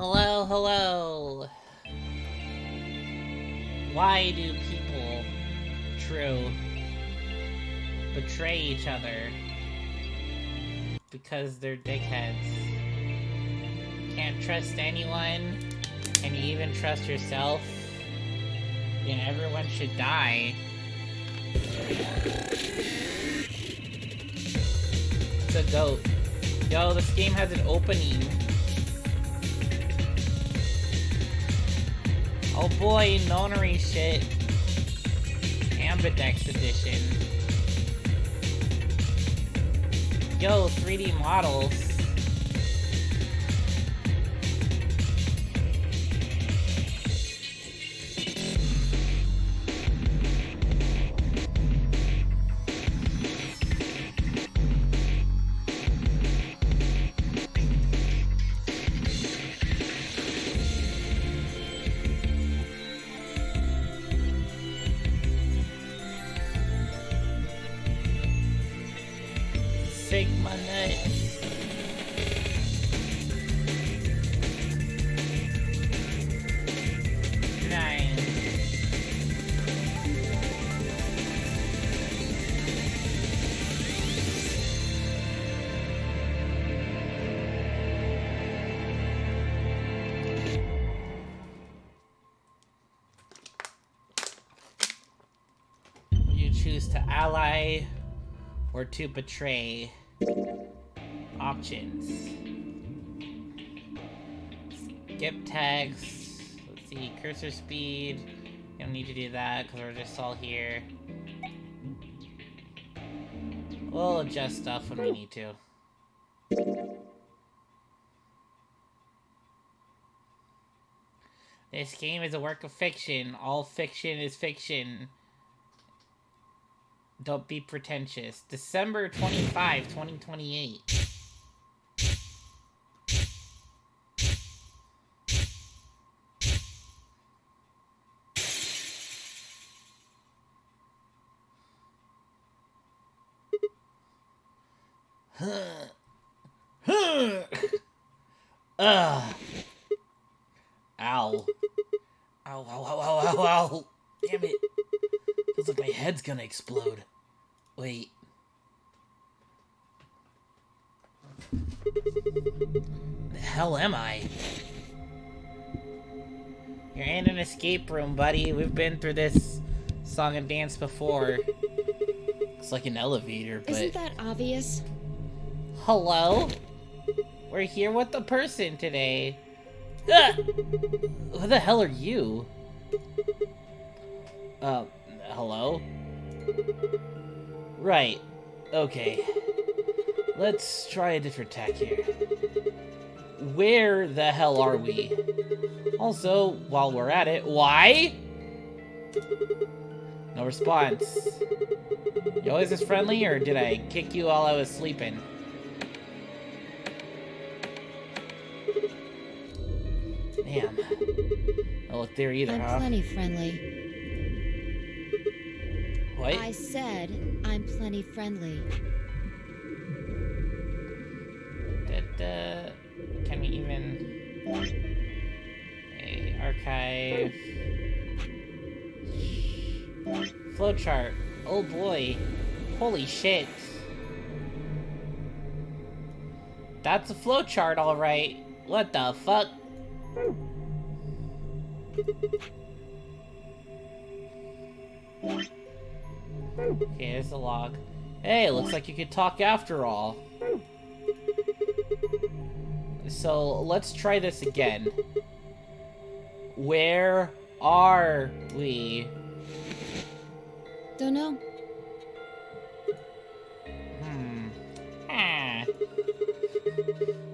Hello, hello. Why do people, true, betray each other? Because they're dickheads. Can't trust anyone. Can you even trust yourself? Yeah, everyone should die. It's a goat. Yo, this game has an opening. Oh boy, nonary shit. Ambidex edition. Yo, 3D models. Sigma nuts. Nine. You choose to ally or to betray. Options. Skip tags. Let's see, cursor speed. You don't need to do that because we're just all here. We'll adjust stuff when we need to. This game is a work of fiction. All fiction is fiction. Don't be pretentious. December 25, 2028. Ugh. Ow. Ow, ow, ow, ow, ow, ow. Damn it. Feels like my head's gonna explode. Wait. The hell am I? You're in an escape room, buddy. We've been through this song and dance before. Looks like an elevator, but... Isn't that obvious? Hello? We're here with the person today. Ah! Who the hell are you? Hello? Right. Okay. Let's try a different tack here. Where the hell are we? Also, while we're at it, why? No response. You always this friendly, or did I kick you while I was sleeping? Damn. Don't look there either, I'm huh? plenty friendly. What? I said I'm plenty friendly. Can we even... Okay, archive... Flowchart. Oh boy. Holy shit. That's a flowchart, alright. What the fuck? Okay, there's the log. Hey, looks like you could talk after all. So, let's try this again. Where are we? Don't know.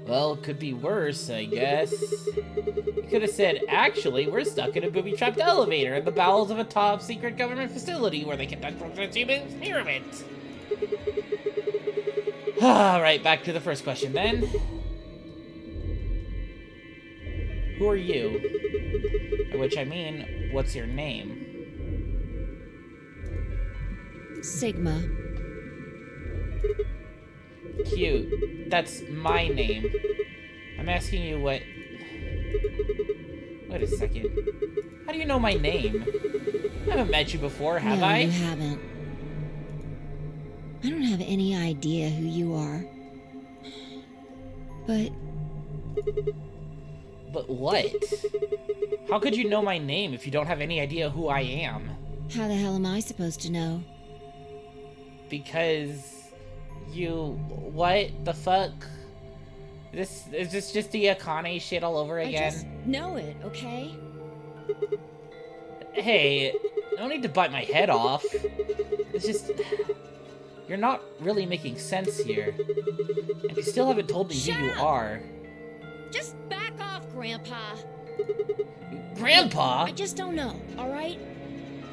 Well, it could be worse, I guess. You could have said, actually, we're stuck in a booby-trapped elevator in the bowels of a top-secret government facility where they conduct human experiments. Alright, back to the first question, then. Who are you? By which I mean, what's your name? Sigma. Cute. That's my name. I'm asking you what... Wait a second. How do you know my name? I haven't met you before, have no, I? you haven't. I don't have any idea who you are. But what? How could you know my name if you don't have any idea who I am? how the hell am I supposed to know? Because you... What the fuck? Is this just the Akane shit all over again? I just know it, okay? Hey, no need to bite my head off. It's just... You're not really making sense here. And you still haven't told me who you are. Just back off, Grandpa. Grandpa? I just don't know, alright?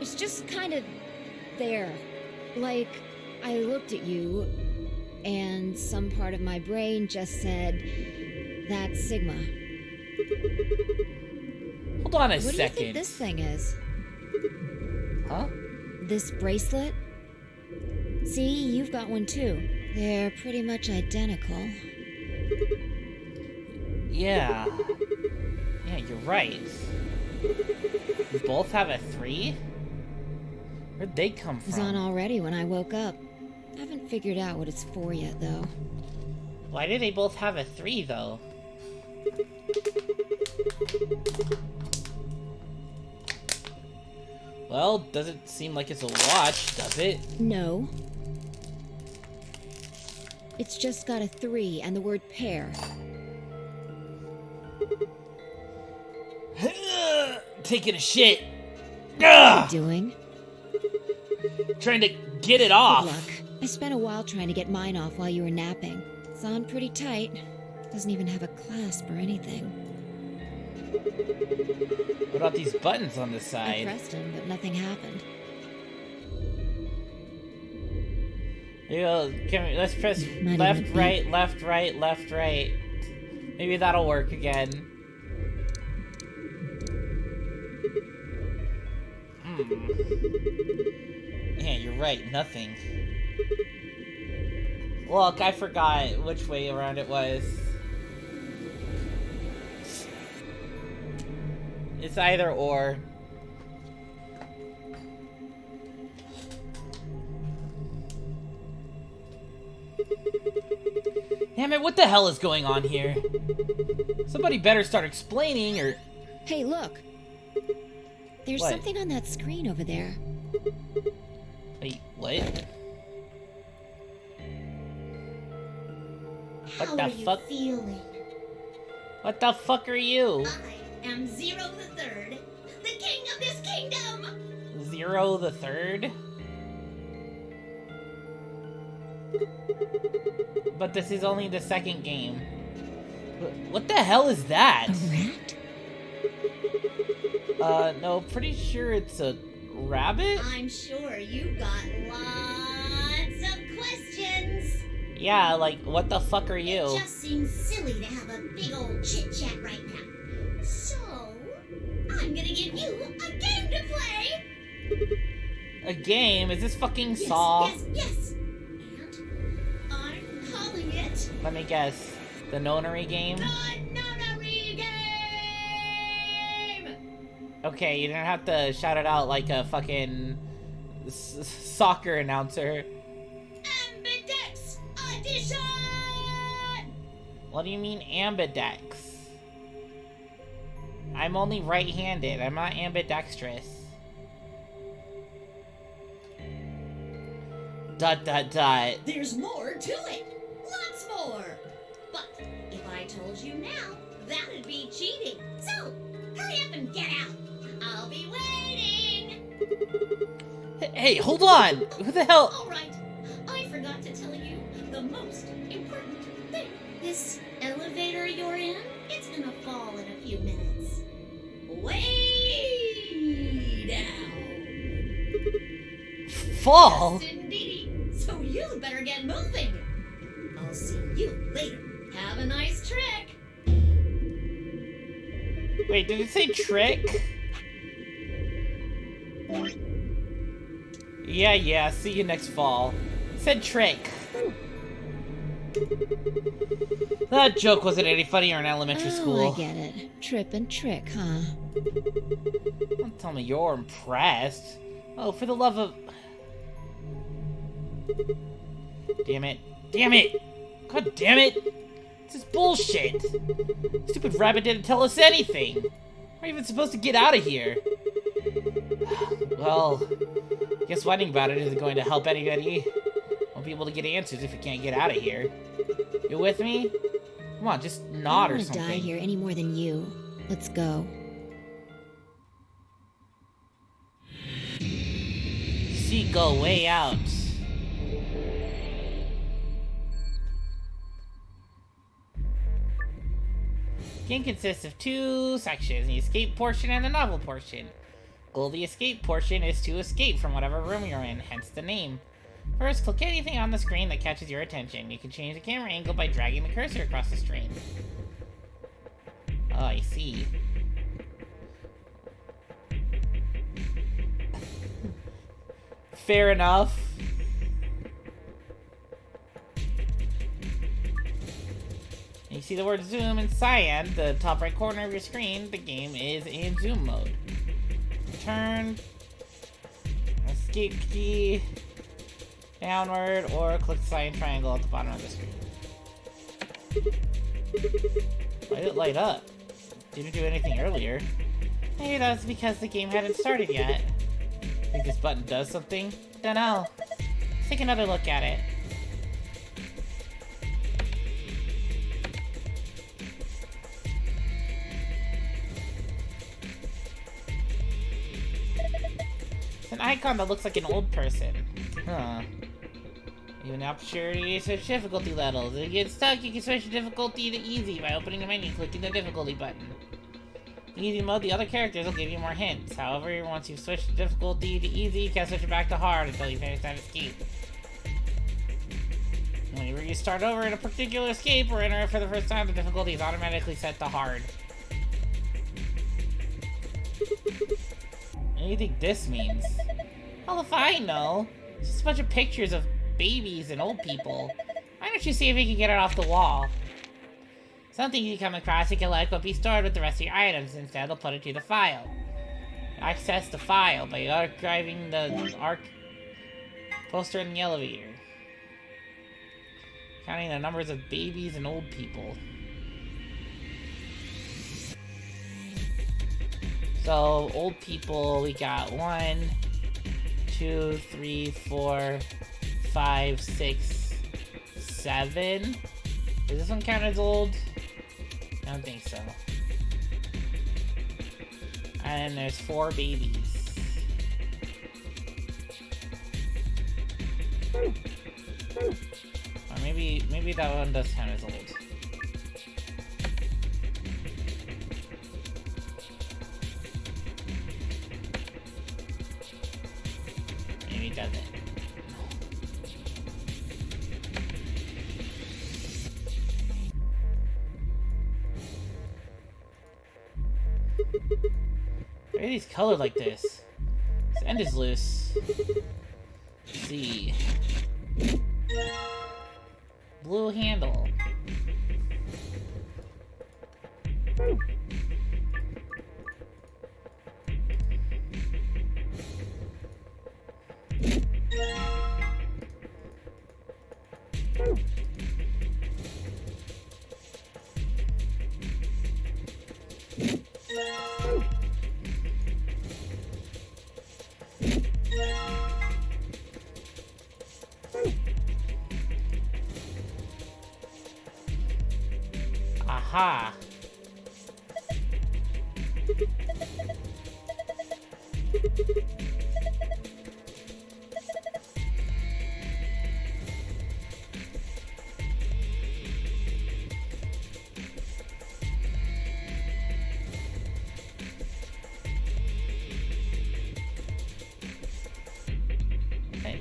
It's just kind of there. Like, I looked at you, and some part of my brain just said, that's Sigma. Hold on a What do you second. think this thing is? Huh? This bracelet? See, you've got one too. They're pretty much identical. Yeah. Yeah, you're right. We both have a 3? Where'd they come It was from? on already when I woke up. Haven't figured out what it's for yet, though. Why do they both have a 3, though? Well, doesn't seem like it's a watch, does it? No. It's just got a 3 and the word pair. Taking a shit. What are you doing? Trying to get it Good off. luck. I spent a while trying to get mine off while you were napping. It's on pretty tight. Doesn't even have a clasp or anything. What about these buttons on the I side? pressed them, but nothing happened. Let's press Not left, even right, left, right, left, right. Maybe that'll work again. Yeah, you're right, nothing. Look, I forgot which way around it was. It's either or. Damn it, what the hell is going on here? Somebody better start explaining, or... Hey, look! There's What? something on that screen over there. Wait, what? How What the are you fuck? feeling? What the fuck are you? I am Zero the Third, the king of this kingdom! Zero the Third? But this is only the second game. What the hell is that? A rat? No, pretty sure it's a rabbit? I'm sure you got lots of questions. Yeah, like, what the fuck are you? It just seems silly to have a big old chit-chat right now. So, I'm gonna give you a game to play! A game? Is this fucking Saw? Yes! And I'm calling it Let me guess. The nonary game? the Nonary Game! Okay, you didn't have to shout it out like a fucking soccer announcer. Ambidex Edition! What do you mean ambidex? I'm only right-handed. I'm not ambidextrous. Dot dot dot. There's more to it! Lots more! But if I told you now, that'd be cheating. So, hurry up and get out! I'll be waiting! Hey, hold on! Who the hell? Alright, I forgot to tell you the most important thing. This elevator you're in, it's gonna fall in a few minutes. Way down! Fall? Yes, indeedy. So you better get moving. I'll see you later. Have a nice trick. Wait, did it say trick? Yeah, see you next fall. It said trick. That joke wasn't any funnier in elementary school. Oh, I get it. Trip and trick, huh? Don't tell me you're impressed. Oh, for the love of... Damn it. Damn it! God damn it! This is bullshit! Stupid rabbit didn't tell us anything! We're even supposed to get out of here! Well, I guess whining about it isn't going to help anybody. Won't be able to get answers if we can't get out of here. You with me? Come on, just nod or something. I don't want to die here any more than you. Let's go. Seek a way out. Game consists of 2 sections, the escape portion and the novel portion. The goal of the escape portion is to escape from whatever room you're in, hence the name. First, click anything on the screen that catches your attention. You can change the camera angle by dragging the cursor across the screen. Oh, I see. Fair enough. You see the word zoom in cyan, the top right corner of your screen. The game is in zoom mode. Turn, escape key, downward, or click the cyan triangle at the bottom of the screen. Why did it light up? Didn't do anything earlier. Maybe that's because the game hadn't started yet. Think this button does something? Dunno. Let's take another look at it. It's an icon that looks like an old person. Huh. Even opportunity to switch difficulty levels. If you get stuck, you can switch the difficulty to easy by opening the menu and clicking the difficulty button. In easy mode, the other characters will give you more hints. However, once you've switched the difficulty to easy, you can't switch it back to hard until you finish that escape. Whenever you start over in a particular escape or enter it for the first time, the difficulty is automatically set to hard. What do you think this means? Well, if I know. It's just a bunch of pictures of babies and old people. Why don't you see if you can get it off the wall? Something you come across you can like will be stored with the rest of your items. Instead, they'll put it to the file. Access the file by archiving the poster in the elevator. Counting the numbers of babies and old people. So, old people, we got 1, 2, 3, 4, 5, 6, 7. Does this one count as old? I don't think so. And there's 4 babies. Or maybe that one does count as old. Maybe it doesn't. Why are these colored like this? This end is loose. Let's see. Blue handle. Aha! Okay.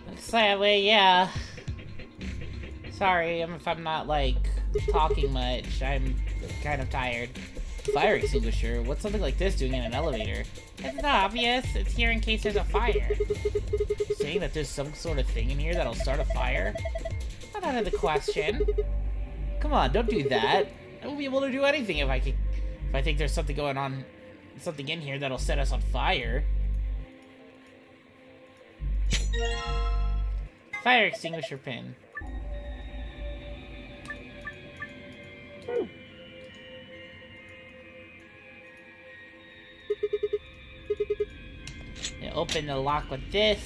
Looks that way, yeah. Sorry if I'm not, like, talking much. I'm kind of tired. Fire extinguisher? What's something like this doing in an elevator? It's not obvious. It's here in case there's a fire. Saying that there's some sort of thing in here that'll start a fire? Not out of the question. Come on, don't do that. I won't be able to do anything if I think there's something going on, something in here that'll set us on fire. Fire extinguisher pin. You open the lock with this.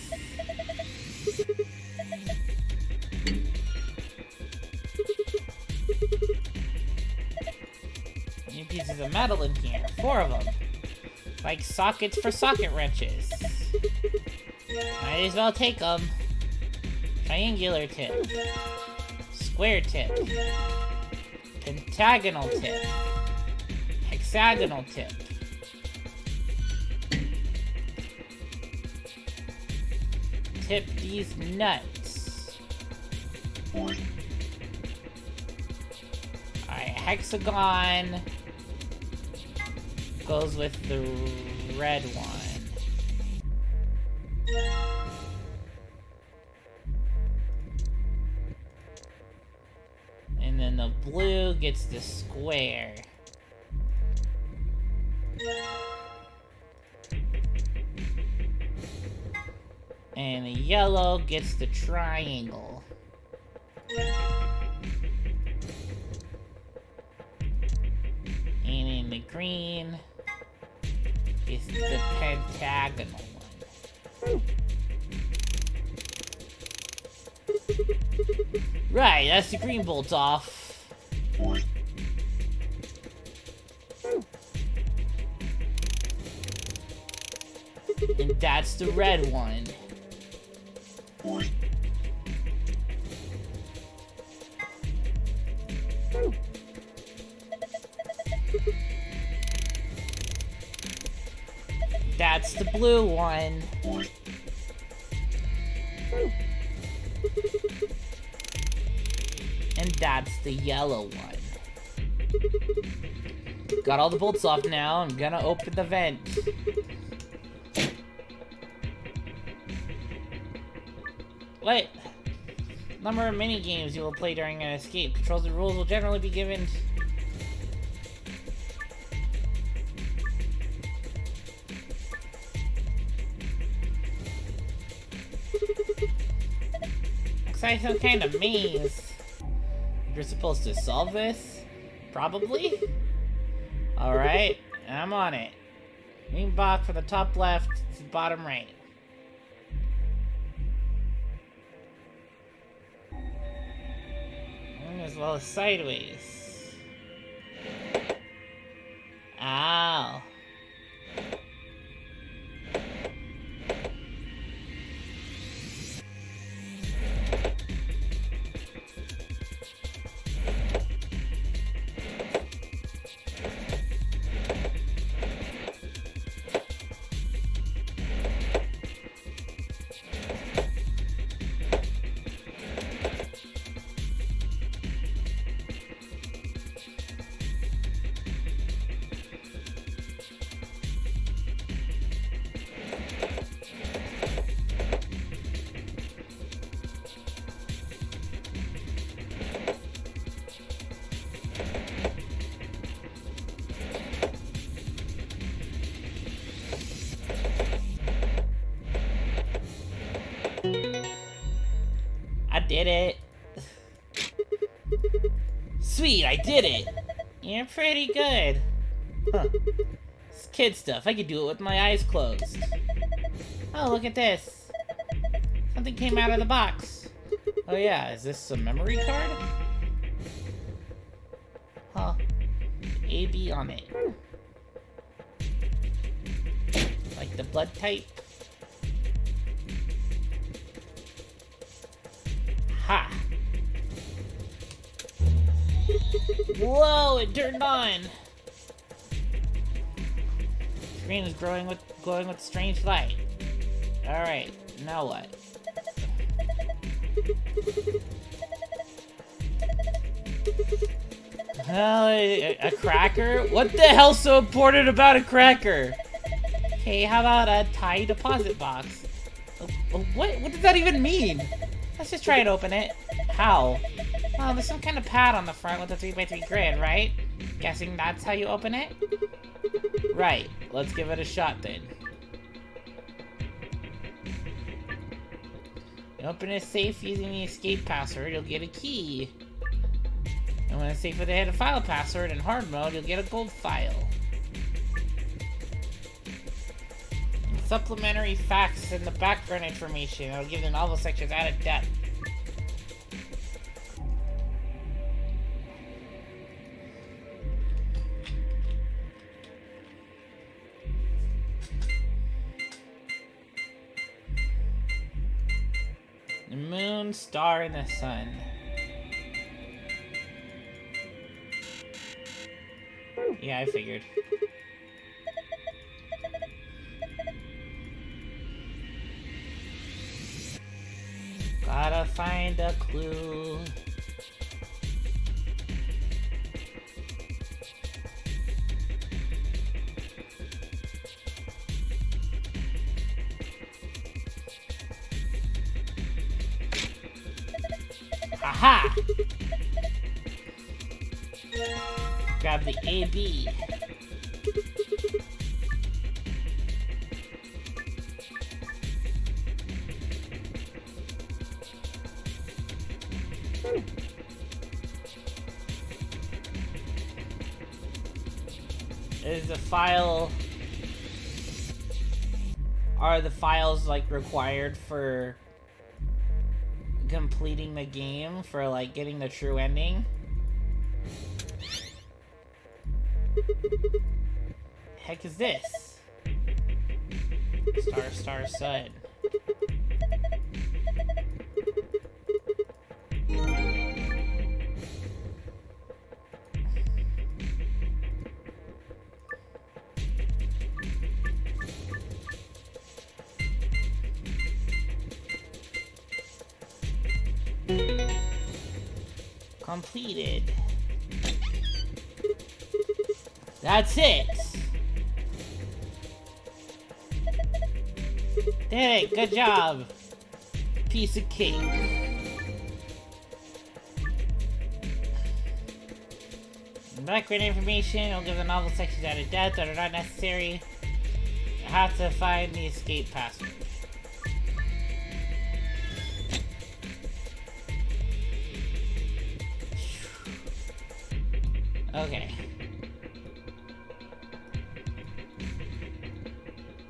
New pieces of metal in here. 4 of them. Like sockets for socket wrenches. Might as well take them. Triangular tip. Square tip. Pentagonal tip. Hexagonal tip. Tip these nuts. Alright, hexagon goes with the red one. And then the blue gets the square. And the yellow gets the triangle. And in the green is the pentagonal one. Right, that's the green bolt off. And that's the red one. That's the blue one. And that's the yellow one. Got all the bolts off now. I'm gonna open the vent. What? Number of mini games you will play during an escape. Controls and rules will generally be given. Looks like some kind of maze. You're supposed to solve this? Probably? Alright, I'm on it. Green box from the top left to the bottom right. As well as sideways. Ow. I did it. Sweet, I did it. You're pretty good. Huh. It's kid stuff. I could do it with my eyes closed. Oh, look at this. Something came out of the box. Oh yeah, is this a memory card? Huh. AB on it. Like the blood type. Ha! Whoa, it turned on! Screen is glowing with strange light. Alright, now what? A cracker? What the hell's so important about a cracker? Okay, how about a tiny deposit box? What does that even mean? Let's just try and open it. How? Oh, there's some kind of pad on the front with a 3x3 grid, right? Guessing that's how you open it? Right. Let's give it a shot then. You open a safe using the escape password, you'll get a key. And when it's safe with a hidden file password in hard mode, you'll get a gold file. And supplementary facts and the background information. It'll give the novel sections added depth. The moon, star, and the sun. Yeah, I figured. Gotta find a clue. Aha! Grab the AB. Is the file... Are the files, like, required for completing the game, for, like, getting the true ending? Heck is this? Star, star, sun. Completed. That's it. Did it. Good job. Piece of cake. Background information will give the novel sections added depth that are not necessary. I have to find the escape password. Okay.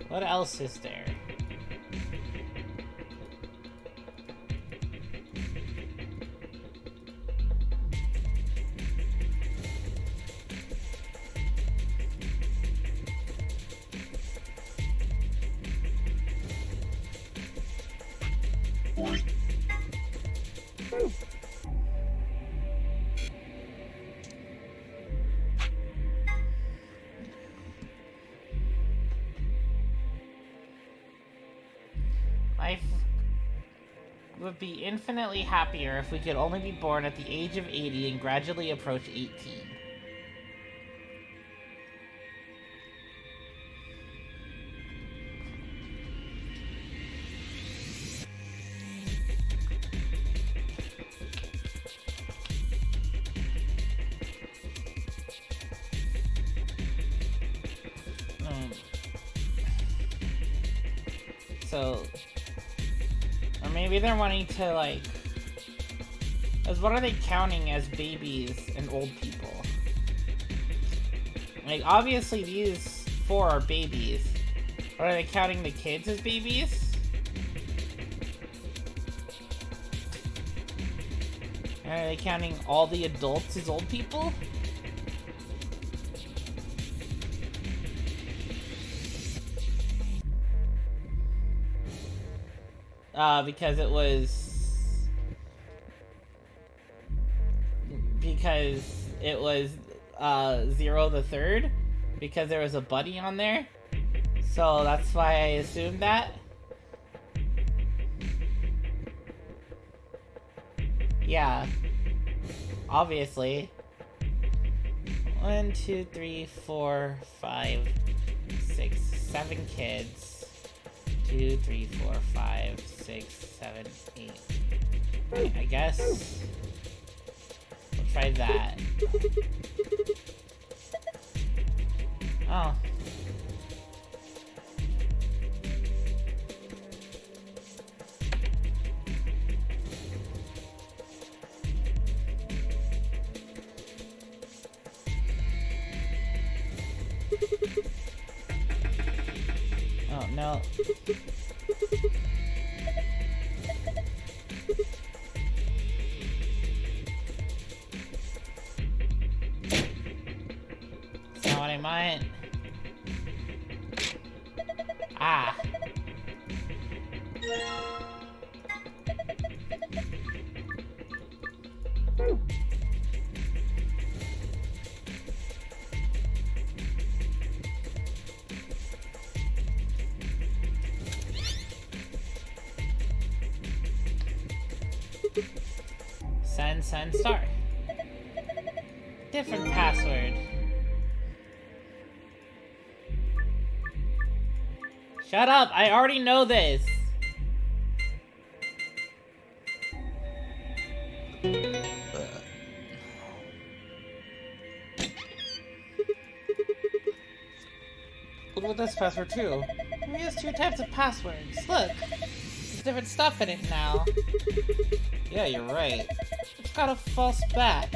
What else is there? Life would be infinitely happier if we could only be born at the age of 80 and gradually approach 18. So... Or maybe they're wanting to, like... As what are they counting as babies and old people? Like, obviously these 4 are babies. But are they counting the kids as babies? And are they counting all the adults as old people? Because it was... Because it was, Zero the Third? Because there was a buddy on there? So that's why I assumed that? Yeah. Obviously. 1, 2, 3, 4, 5, 6, 7 kids. 2, 3, 4, 5, 6, 7, 8. Right, I guess. We'll try that. Oh. Oh, no. That's not what I meant. Ah. Send, start. Different password. Shut up, I already know this. What about this password too? Maybe there's 2 types of passwords. Look, there's different stuff in it now. Yeah, you're right. It's got a false back.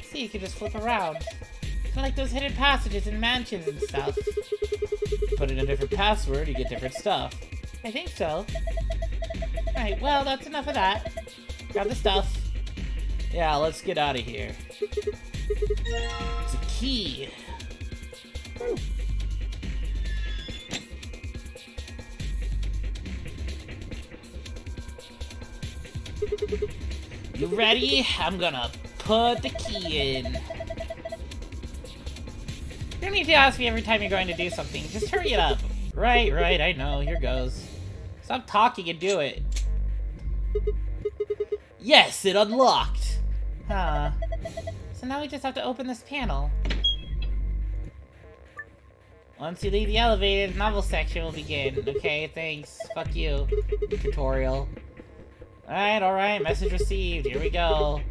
See, you can just flip around. Kind of like those hidden passages in mansions and stuff. Put in a different password, you get different stuff. I think so. Alright, well, that's enough of that. Grab the stuff. Yeah, let's get out of here. It's a key. You ready? I'm gonna put the key in. You don't need to ask me every time you're going to do something. Just hurry it up. Right, I know. Here goes. Stop talking and do it. Yes, it unlocked. Huh. So now we just have to open this panel. Once you leave the elevator, the novel section will begin. Okay, thanks. Fuck you. Tutorial. Alright, message received. Here we go.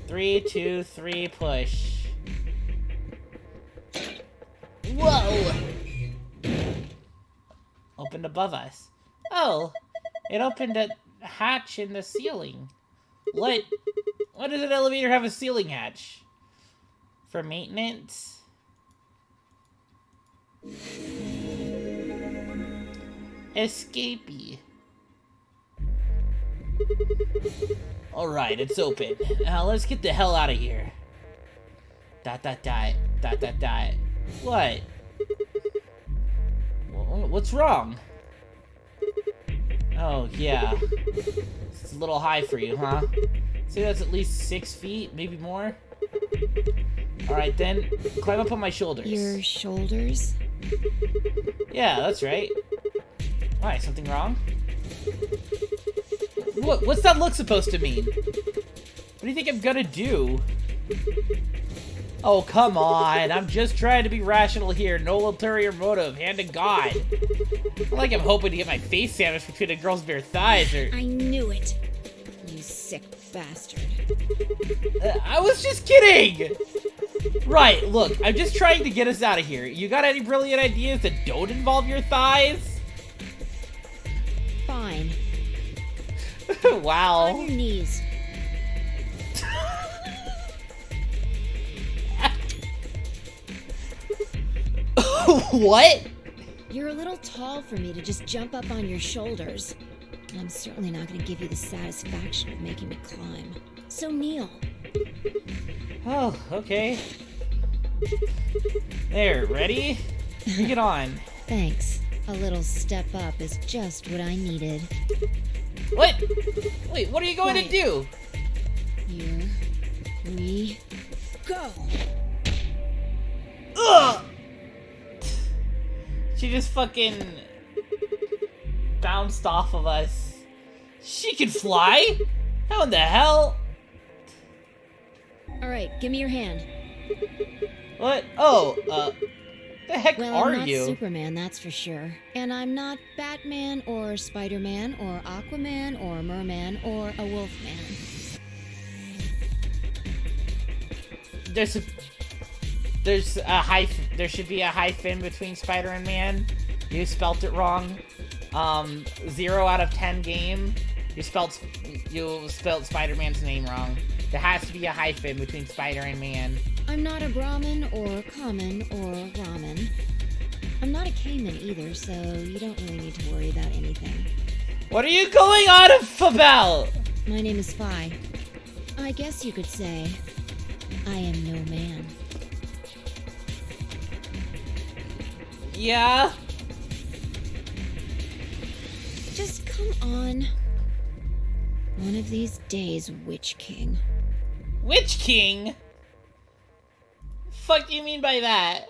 3, 2, 3, push. Whoa! Opened above us. Oh, it opened a hatch in the ceiling. What does an elevator have a ceiling hatch? For maintenance? Escapee. Alright, it's open. Now let's get the hell out of here. Dot. What? What's wrong? Oh, yeah. It's a little high for you, huh? Say that's at least 6 feet, maybe more? Alright then, climb up on my shoulders. Your shoulders? Yeah, that's right. Why, something wrong? What's that look supposed to mean? What do you think I'm gonna do? Oh, come on. I'm just trying to be rational here. No ulterior motive. Hand to God. Not like I'm hoping to get my face sandwiched between a girl's bare thighs or... I knew it. You sick bastard. I was just kidding! Right, look, I'm just trying to get us out of here. You got any brilliant ideas that don't involve your thighs? Fine. Wow. On your knees. What? You're a little tall for me to just jump up on your shoulders. And I'm certainly not going to give you the satisfaction of making me climb. So kneel. Oh, okay. There, ready? Bring it on. Thanks. A little step up is just what I needed. What? Wait, what are you going to do? Here we go. Ugh! She just fucking bounced off of us. She can fly? How in the hell? All right, give me your hand. What? Oh, the heck Well, are I'm not you? Superman, that's for sure. And I'm not Batman or Spider-Man or Aquaman or Merman or a Wolfman. There should be a hyphen between Spider and Man. You spelt it wrong. 0 out of 10 game. You spelt Spider-Man's name wrong. There has to be a hyphen between Spider and Man. I'm not a Brahmin or Common or Ramen. I'm not a Cayman either, so you don't really need to worry about anything. What are you going on about? My name is Phi. I guess you could say I am no man. Yeah? Just come on. One of these days, Witch King. Witch King? Fuck do you mean by that?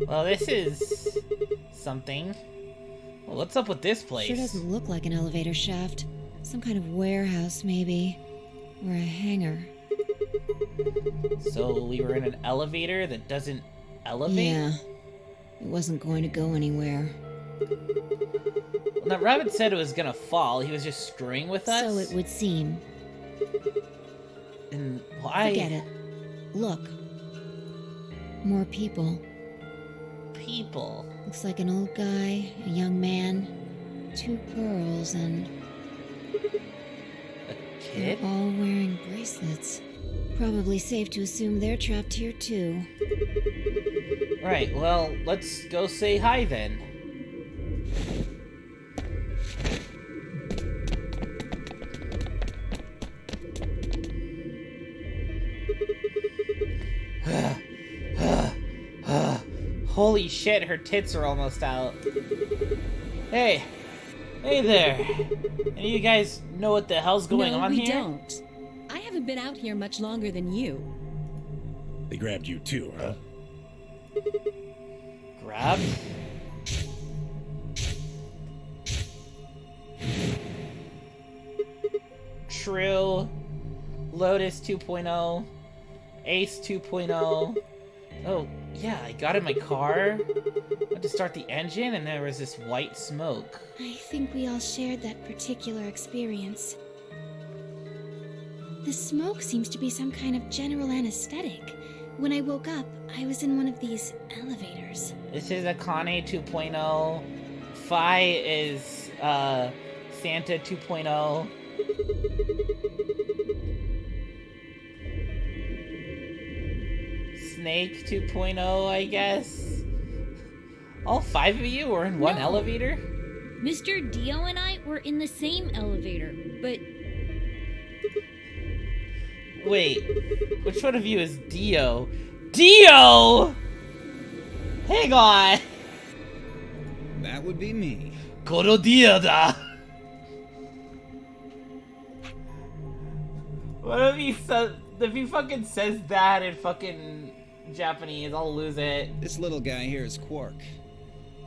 Well, this is something. Well, what's up with this place? Sure doesn't look like an elevator shaft. Some kind of warehouse, maybe. Or a hangar. So we were in an elevator that doesn't elevate? Yeah. It wasn't going to go anywhere. Well, that rabbit said it was gonna fall. He was just screwing with us? So it would seem. And why? Forget it. Look. More people. People. Looks like an old guy, a young man, 2 girls, and A they're kid? all wearing bracelets. Probably safe to assume they're trapped here too. Right, well, let's go say hi then. Holy shit, her tits are almost out. Hey. Hey there. Any of you guys know what the hell's going on here? No, we don't. I haven't been out here much longer than you. They grabbed you too, huh? Grab? True. Lotus 2.0. Ace 2.0. Oh, yeah, I got in my car. Went to start the engine and there was this white smoke. I think we all shared that particular experience. The smoke seems to be some kind of general anesthetic. When I woke up, I was in one of these elevators. This is a Cockney 2.0. Phi is Santa 2.0. Snake 2.0, I guess. All 5 of you were in one No. elevator? Mr. Dio and I were in the same elevator, but Wait, which one of you is Dio? Dio! Hang on! That would be me. Koro Dio da! What if he fucking says that in fucking Japanese, I'll lose it. This little guy here is Quark.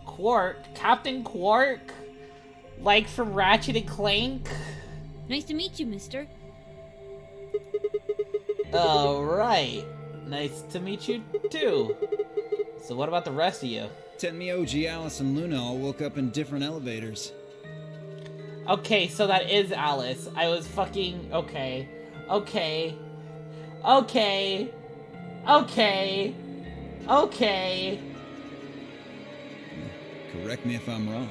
Quark? Captain Quark? Like from Ratchet and Clank? nice to meet you, mister. Oh, right. Nice to meet you, too. So what about the rest of you? Tenmyoji, Alice, and Luna all woke up in different elevators. Okay, so that is Alice. I was fucking... Okay. Okay. Okay. Okay. Okay. Correct me if I'm wrong.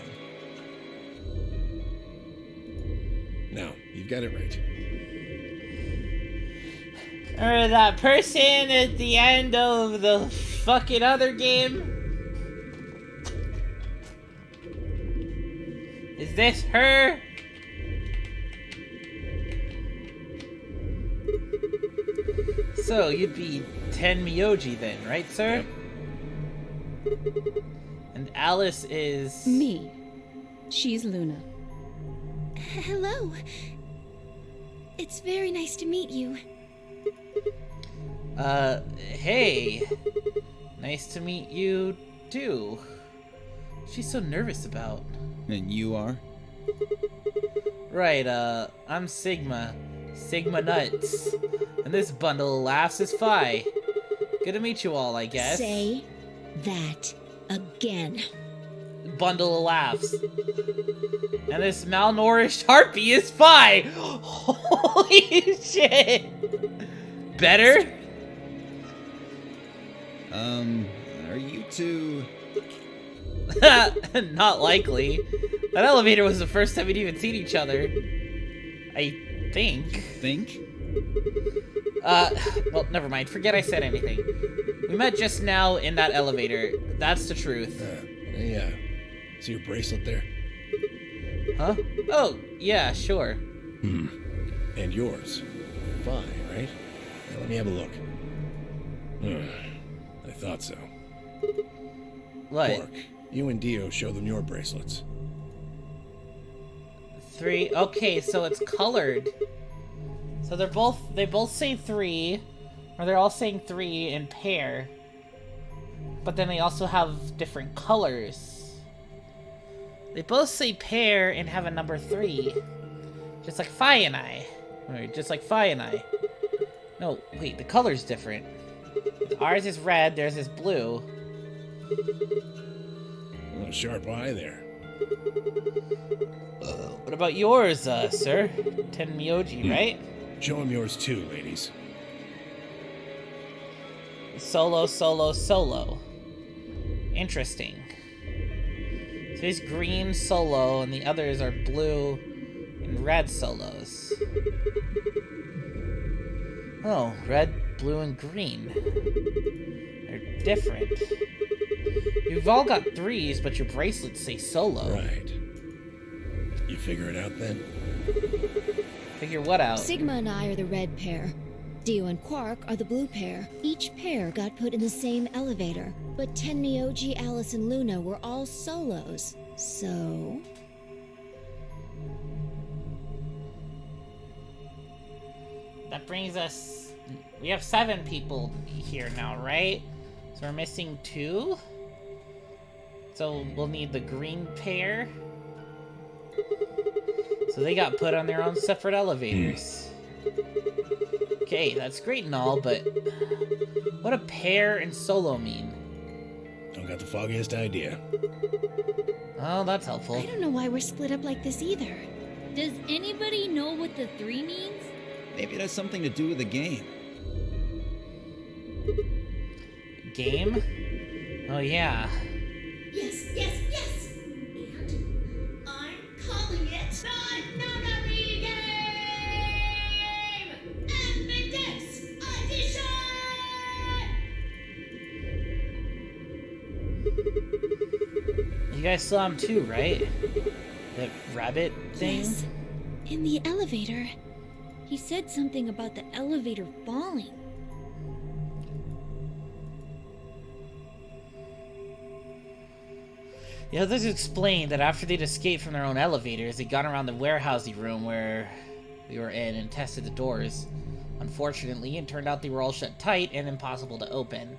No, you've got it right. Or that person at the end of the fucking other game? Is this her? So, you'd be Tenmyoji then, right, sir? And Alice is... Me. She's Luna. Hello. It's very nice to meet you. Hey. Nice to meet you, do? She's so nervous about. And you are? Right, I'm Sigma. Sigma Nuts. And this bundle of laughs is Phi. Good to meet you all, I guess. Say that again. Bundle of laughs. And this malnourished harpy is Phi. Holy shit. Better? Are you two... Not likely. That elevator was the first time we'd even seen each other. I think. Think? Well, never mind. Forget I said anything. We met just now in that elevator. That's the truth. Yeah. See your bracelet there? Huh? Oh, yeah, sure. And yours. Fine, right? Now let me have a look. I thought so. What? Quark, you and Dio show them your bracelets. 3. Okay, so it's colored. So they both say 3, or they're all saying 3 in pair. But then they also have different colors. They both say pair and have a number 3. Just like Phi and I. Or just like Phi and I. No, wait, the color's different. Ours is red, theirs is blue. Oh, sharp eye there. What about yours, sir? Tenmyoji, right? Show him yours too, ladies. Solo, solo, solo. Interesting. So he's green solo, and the others are blue and red solos. Oh, red, blue, and green. They're different. You've all got 3s, but your bracelets say solo. Right. You figure it out then? Figure what out? Sigma and I are the red pair. Dio and Quark are the blue pair. Each pair got put in the same elevator, but Tenmyoji, Alice, and Luna were all solos. So... That brings us... We have 7 people here now, right? So we're missing 2? So we'll need the green pair. So they got put on their own separate elevators. Okay, that's great and all, but... What do pair and solo mean? Don't got the foggiest idea. Oh, that's helpful. I don't know why we're split up like this either. Does anybody know what the 3 means? Maybe it has something to do with the game. Game? Oh, yeah. Yes, yes, yes! And I'm calling it the Nonary Game! Evidence Edition! You guys saw him too, right? That rabbit thing? Yes. In the elevator. He said something about the elevator falling. The others explained that after they'd escaped from their own elevators, they'd gone around the warehousey room where we were in and tested the doors. Unfortunately, it turned out they were all shut tight and impossible to open.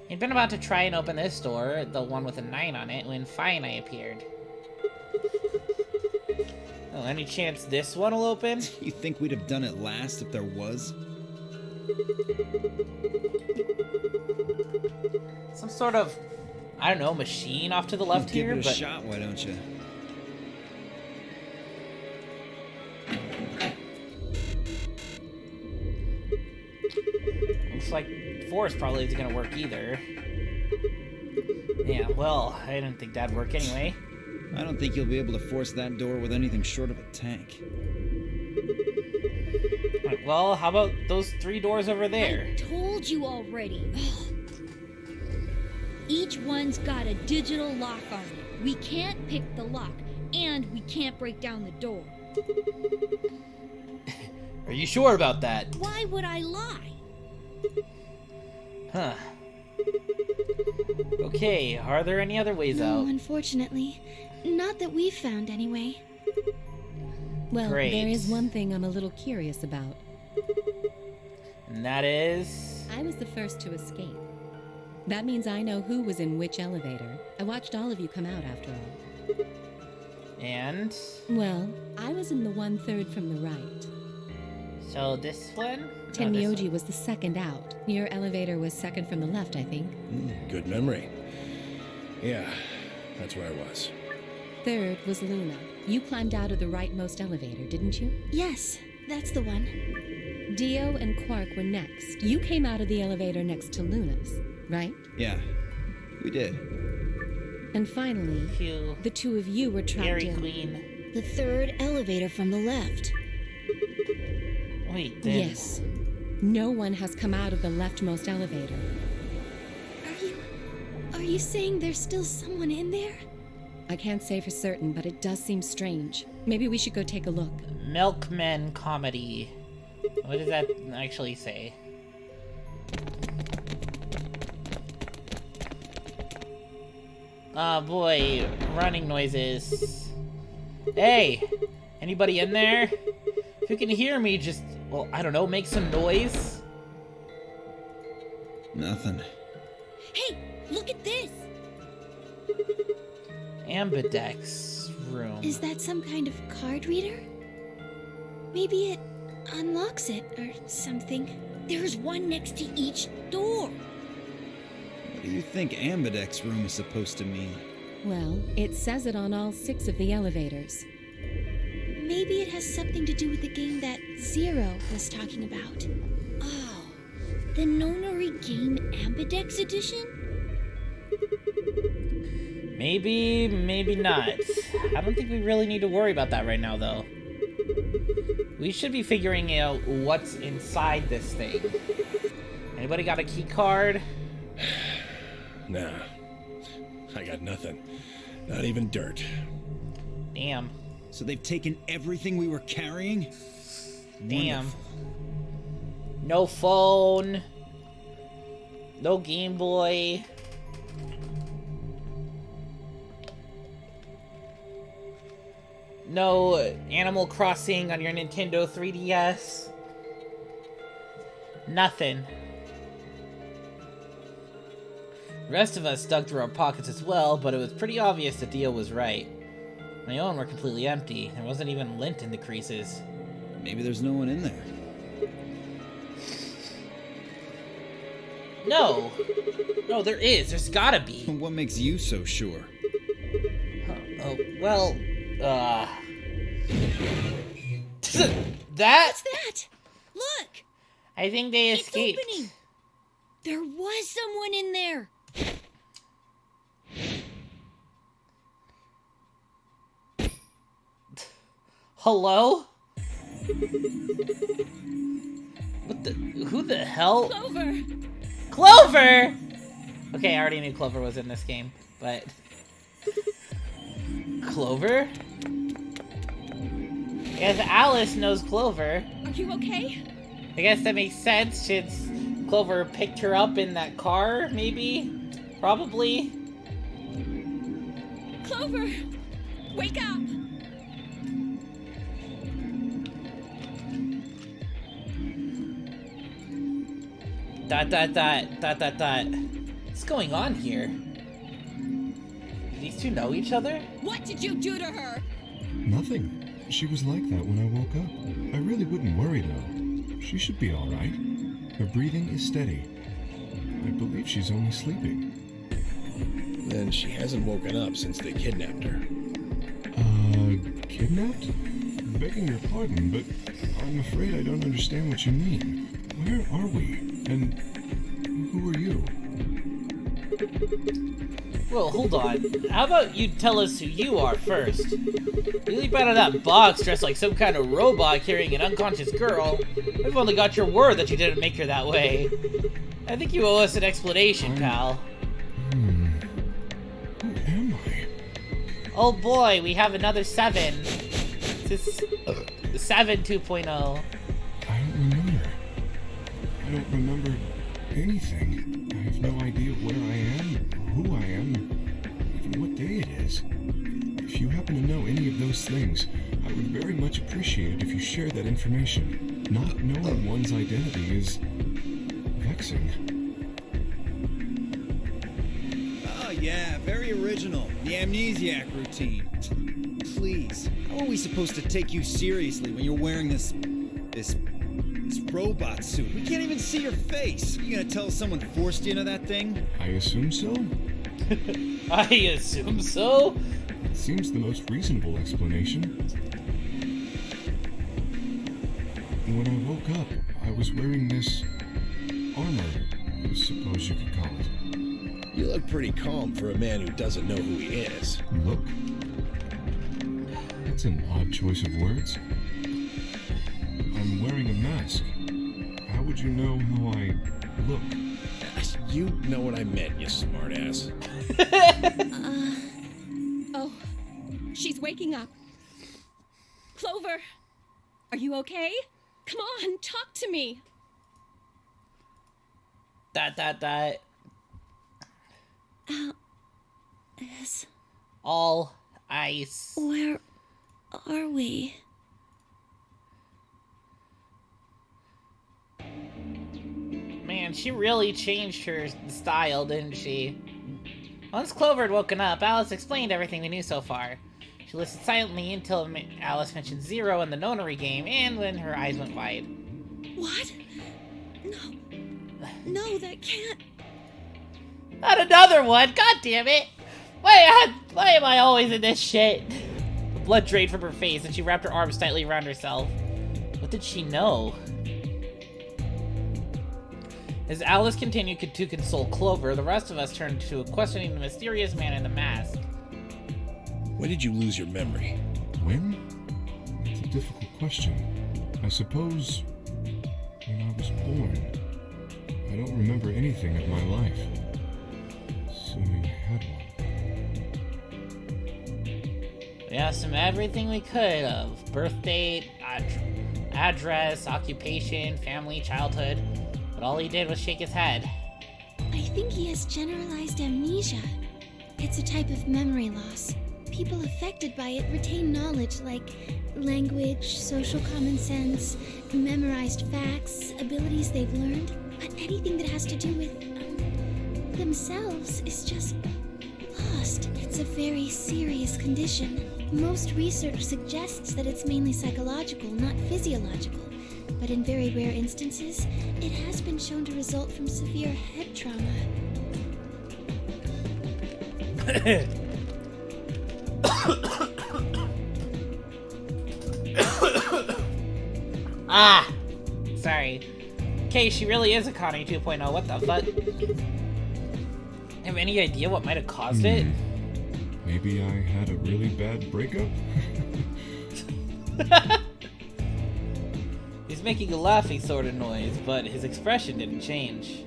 He'd been about to try and open this door, the one with a 9 on it, when Phi and I appeared. Oh, any chance this one will open? You think we'd have done it last if there was? Some sort of, I don't know, machine off to the left Give here, it a but... shot, why don't you? Looks like force probably isn't gonna work either. Yeah, well, I didn't think that'd work anyway. I don't think you'll be able to force that door with anything short of a tank. Alright, well, how about those 3 doors over there? I told you already. Each one's got a digital lock on it. We can't pick the lock, and we can't break down the door. Are you sure about that? Why would I lie? Huh. Okay, are there any other ways No, out? unfortunately. Not that we've found, anyway. Well, Great. there is one thing I'm a little curious about. And that is... I was the first to escape. That means I know who was in which elevator. I watched all of you come out after all. And Well, I was in the 1/3 from the right. so this one? Tenmyoji was the second out. Your elevator was second from the left, I think. Good memory. Yeah, that's where I was. Third was Luna. You climbed out of the rightmost elevator, didn't you? Yes, that's the one. Dio and Quark were next. You came out of the elevator next to Luna's, right? Yeah, we did. And finally, Phew. the two of you were trapped Dairy in... Queen. The third elevator from the left. Wait, then. Yes. No one has come out of the leftmost elevator. Are you saying there's still someone in there? I can't say for certain, but it does seem strange. Maybe we should go take a look. Milkman comedy. What does that actually say? Oh boy, running noises. Hey, anybody in there? If you can hear me, just, well, I don't know, make some noise. Nothing. Hey, look at this! Ambidex room. Is that some kind of card reader? Maybe it unlocks it or something. There's one next to each door. What do you think Ambidex room is supposed to mean? Well, it says it on all 6 of the elevators. Maybe it has something to do with the game that Zero was talking about. Oh, the Nonori Game Ambidex Edition? Maybe, maybe not. I don't think we really need to worry about that right now, though. We should be figuring out what's inside this thing. Anybody got a key card? Nah, I got nothing. Not even dirt. Damn. So they've taken everything we were carrying? Damn. Wonderful. No phone. No Game Boy. No Animal Crossing on your Nintendo 3DS. Nothing. The rest of us dug through our pockets as well, but it was pretty obvious that Dio was right. My own were completely empty. There wasn't even lint in the creases. Maybe there's no one in there. No! No, there is. There's gotta be. What makes you so sure? Oh, well, that? What's that? Look! I think they It's escaped. opening! There was someone in there! Hello? What the? Who the hell? Clover! Clover! Okay, I already knew Clover was in this game, but... Clover? I guess Alice knows Clover. Are you okay? I guess that makes sense since Clover picked her up in that car, maybe? Probably? Clover! Wake up! Dot dot dot dot dot dot. What's going on here? Do these two know each other? What did you do to her? Nothing. She was like that when I woke up. I really wouldn't worry, though. She should be all right. Her breathing is steady. I believe she's only sleeping. Then she hasn't woken up since they kidnapped her. Kidnapped? Begging your pardon, but I'm afraid I don't understand what you mean. Where are we? And who are you? Well, hold on. How about you tell us who you are first? You leap out of that box dressed like some kind of robot carrying an unconscious girl. We've only got your word that you didn't make her that way. I think you owe us an explanation, pal. Who am I? Oh boy, we have another 7. This is 7 2.0. I don't remember. I don't remember anything. I have no idea where I am, or who I am, even what day it is. If you happen to know any of those things, I would very much appreciate it if you shared that information. Not knowing one's identity is vexing. Yeah, very original. The amnesiac routine. Please, how are we supposed to take you seriously when you're wearing this robot suit? We can't even see your face. You gonna tell us someone forced you into that thing? I assume so? I assume so? It seems the most reasonable explanation. When I woke up, I was wearing this armor, I suppose you could call it. You look pretty calm for a man who doesn't know who he is. Look? That's an odd choice of words. I'm wearing a mask. How would you know how I look? You know what I meant, you smartass. Oh, she's waking up. Clover, are you okay? Come on, talk to me. That. Yes. All ice. Where are we? Man, she really changed her style, didn't she? Once Clover had woken up, Alice explained everything they knew so far. She listened silently until Alice mentioned Zero in the nonary game, and then her eyes went wide. What? No, that can't. Not another one! God damn it! Why am I always in this shit? The blood drained from her face, and she wrapped her arms tightly around herself. What did she know? As Alice continued to console Clover, the rest of us turned to questioning the mysterious man in the mask. When did you lose your memory? When? It's a difficult question. I suppose when I was born. I don't remember anything of my life. Assuming I had one. We asked him everything we could of birth date, address, occupation, family, childhood, but all he did was shake his head. I think he has generalized amnesia. It's a type of memory loss. People affected by it retain knowledge like language, social common sense, memorized facts, abilities they've learned, but anything that has to do with themselves is just lost. It's a very serious condition. Most research suggests that it's mainly psychological, not physiological. But in very rare instances, it has been shown to result from severe head trauma. Sorry. Okay, she really is a Connie 2.0. What the fuck? Have any idea what might have caused it? Maybe I had a really bad breakup? He's making a laughing sort of noise, but his expression didn't change.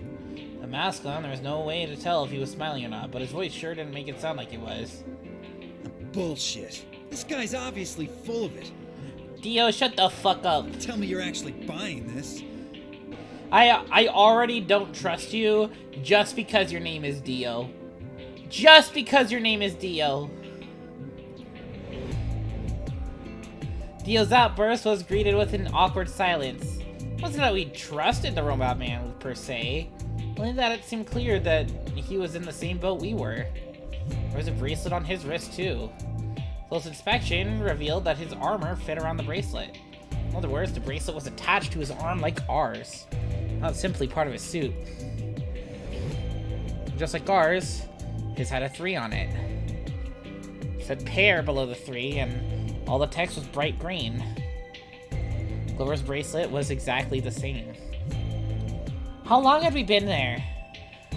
A mask on, there was no way to tell if he was smiling or not, but his voice sure didn't make it sound like he was. Bullshit. This guy's obviously full of it. Dio, shut the fuck up. Tell me you're actually buying this. I already don't trust you just because your name is Dio. Just because your name is Dio. Dio's outburst was greeted with an awkward silence. It wasn't that we trusted the robot man, per se. Only that it seemed clear that he was in the same boat we were. There was a bracelet on his wrist, too. Close inspection revealed that his armor fit around the bracelet. In other words, the bracelet was attached to his arm like ours, not simply part of his suit. Just like ours, his had a 3 on it. It said pair below the 3, and all the text was bright green. Clover's bracelet was exactly the same. How long had we been there?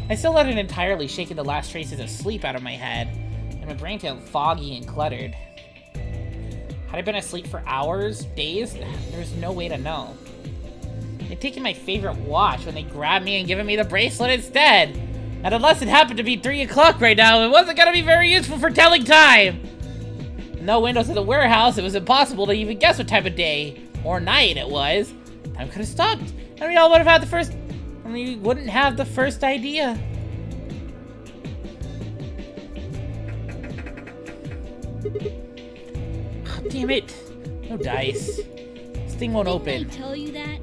I still hadn't entirely shaken the last traces of sleep out of my head, and my brain felt foggy and cluttered. Had I been asleep for hours, days? There's no way to know. They'd taken my favorite watch when they grabbed me and given me the bracelet instead. And unless it happened to be 3 o'clock right now, it wasn't gonna be very useful for telling time. No windows in the warehouse, it was impossible to even guess what time of day or night it was. Time could have stopped, and we all would have had the first... and we wouldn't have the first idea. Oh, damn it. No dice. This thing won't open. Didn't I tell you that?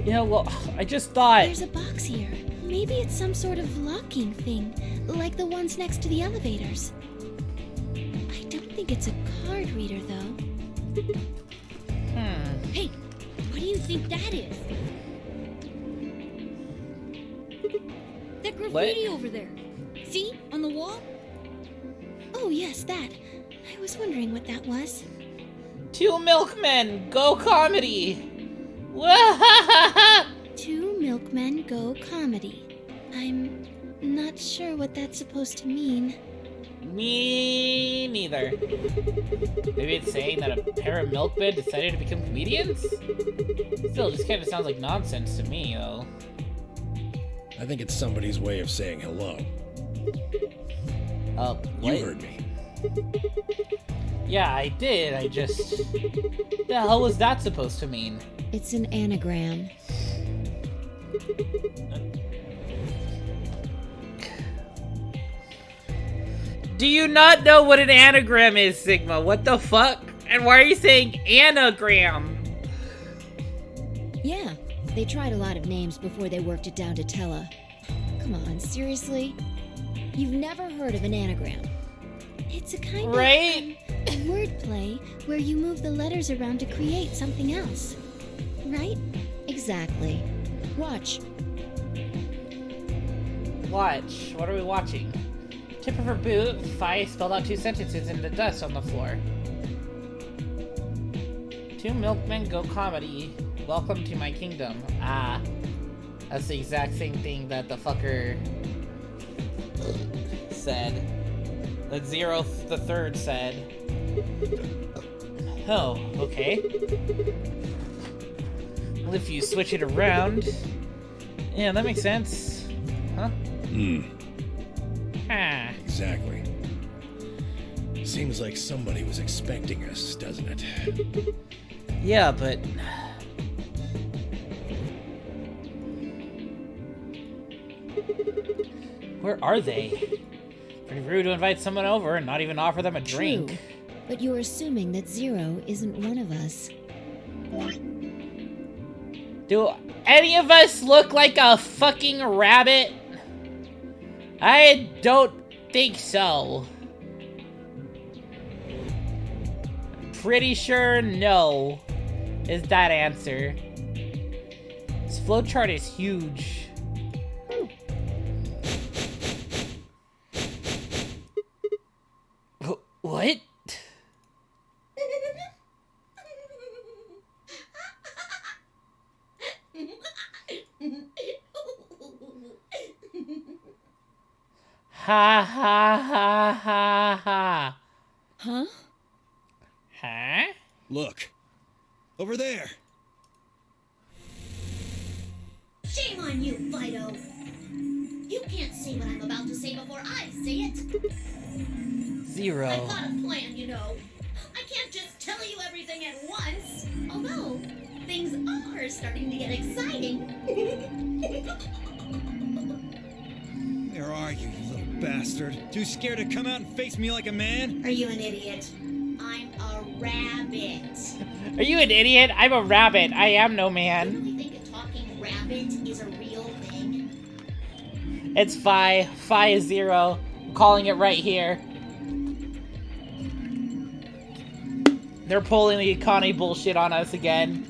Yeah, well, I just thought... There's a box here, made Maybe it's some sort of locking thing, like the ones next to the elevators. I don't think it's a card reader, though. Hey, what do you think that is? That graffiti over there. See? On the wall? Oh, yes, that. I was wondering what that was. 2 milkmen, go comedy! Wahahaha! 2 milkmen go comedy. I'm not sure what that's supposed to mean. Me neither. Maybe it's saying that a pair of milkmen decided to become comedians? Still, just kind of sounds like nonsense to me, though. I think it's somebody's way of saying hello. What? You heard me. Yeah, I did. I just... The hell was that supposed to mean? It's an anagram. Do you not know what an anagram is, Sigma? What the fuck? And why are you saying anagram? Yeah, they tried a lot of names before they worked it down to Tella. Come on, seriously? You've never heard of an anagram? It's a kind Right? of wordplay where you move the letters around to create something else. Right? Exactly. Watch. Watch. What are we watching? Tip of her boot, Fi spelled out 2 sentences in the dust on the floor. 2 milkmen go comedy. Welcome to my kingdom. Ah. That's the exact same thing that the fucker said. That Zero the Third said. Oh, okay. Well, if you switch it around... Yeah, that makes sense. Huh? Ah. Exactly. Seems like somebody was expecting us, doesn't it? Yeah, but... Where are they? Pretty rude to invite someone over and not even offer them a drink. True, but you're assuming that Zero isn't one of us. Do any of us look like a fucking rabbit? I don't think so. Pretty sure no is that answer. This flowchart is huge. What? Ha ha ha ha ha. Huh? Huh? Look. Over there. Shame on you, Fido. You can't say what I'm about to say before I say it. Zero. I've got a plan, you know. I can't just tell you everything at once. Although, things are starting to get exciting. Where are you, you little bastard? Too scared to come out and face me like a man? Are you an idiot? I'm a rabbit. Are you an idiot? I'm a rabbit. I am no You man. really think a talking rabbit is a real thing? It's Fi. Fi is Zero. I'm calling it right here. They're pulling the Connie bullshit on us again.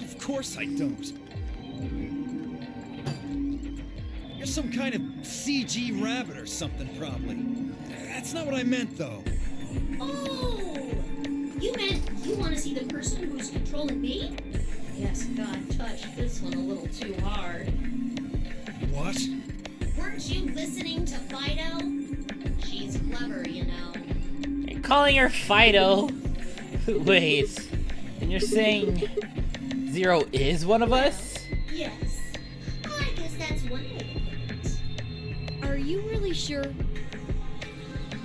Of course I don't. You're some kind of CG rabbit or something, probably. That's not what I meant, though. Oh! You meant you want to see the person who's controlling me? Yes, God touched this one a little too hard. What? Weren't you listening to Fido? She's clever, you know. You're calling her Fido. Wait. And you're saying Zero is one of us? Yes. I guess that's one way to put it. Are you really sure?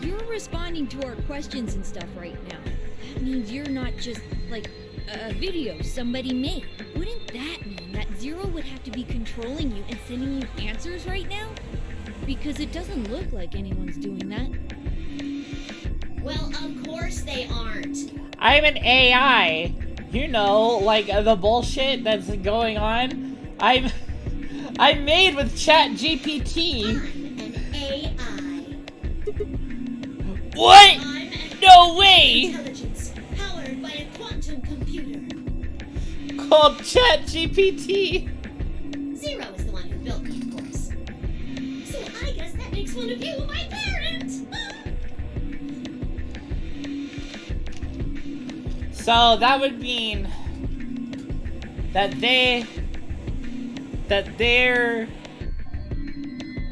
You're responding to our questions and stuff right now. That means you're not just, like, a video somebody made. Wouldn't that mean that Zero would have to be controlling you and sending you answers right now? Because it doesn't look like anyone's doing that. Well, of course they aren't. I'm an AI. You know, like the bullshit that's going on. I made with ChatGPT. I'm an AI. What? I'm an No way! intelligence powered by a quantum computer. Called ChatGPT. Zero is the one who built me, of course. So I guess that makes one of you my parent. So that would mean that they're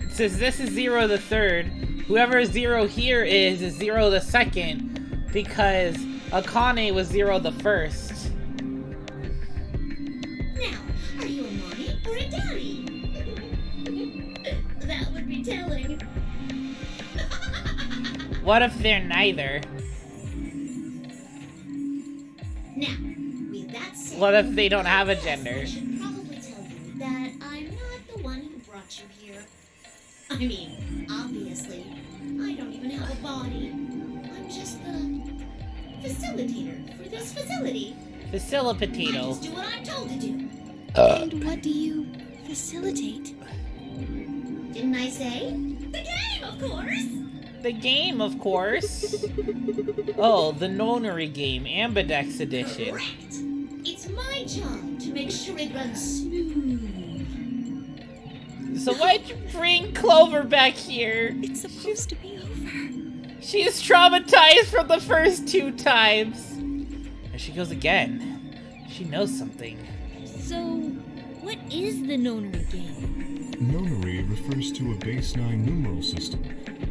since this is Zero the third, whoever Zero here is Zero the second, because Akane was Zero the first. Now, are you a mommy or a daddy? That would be telling. What if they're neither? Now, with that said, What if they don't have a yes, gender? I should probably tell you that I'm not the one who brought you here. I mean, obviously, I don't even have a body. I'm just the facilitator for this facility. Facilla I Potato. just do what I'm told to do. And what do you facilitate? Didn't I say? The game, of course! The game, of course. Oh, the Nonary game, Ambidex edition. Correct! It's my job to make sure it runs smooth. So why'd you bring Clover back here? It's supposed to be over. She's traumatized from the first 2 times. There she goes again. She knows something. So, what is the Nonary game? Nonary refers to a base 9 numeral system,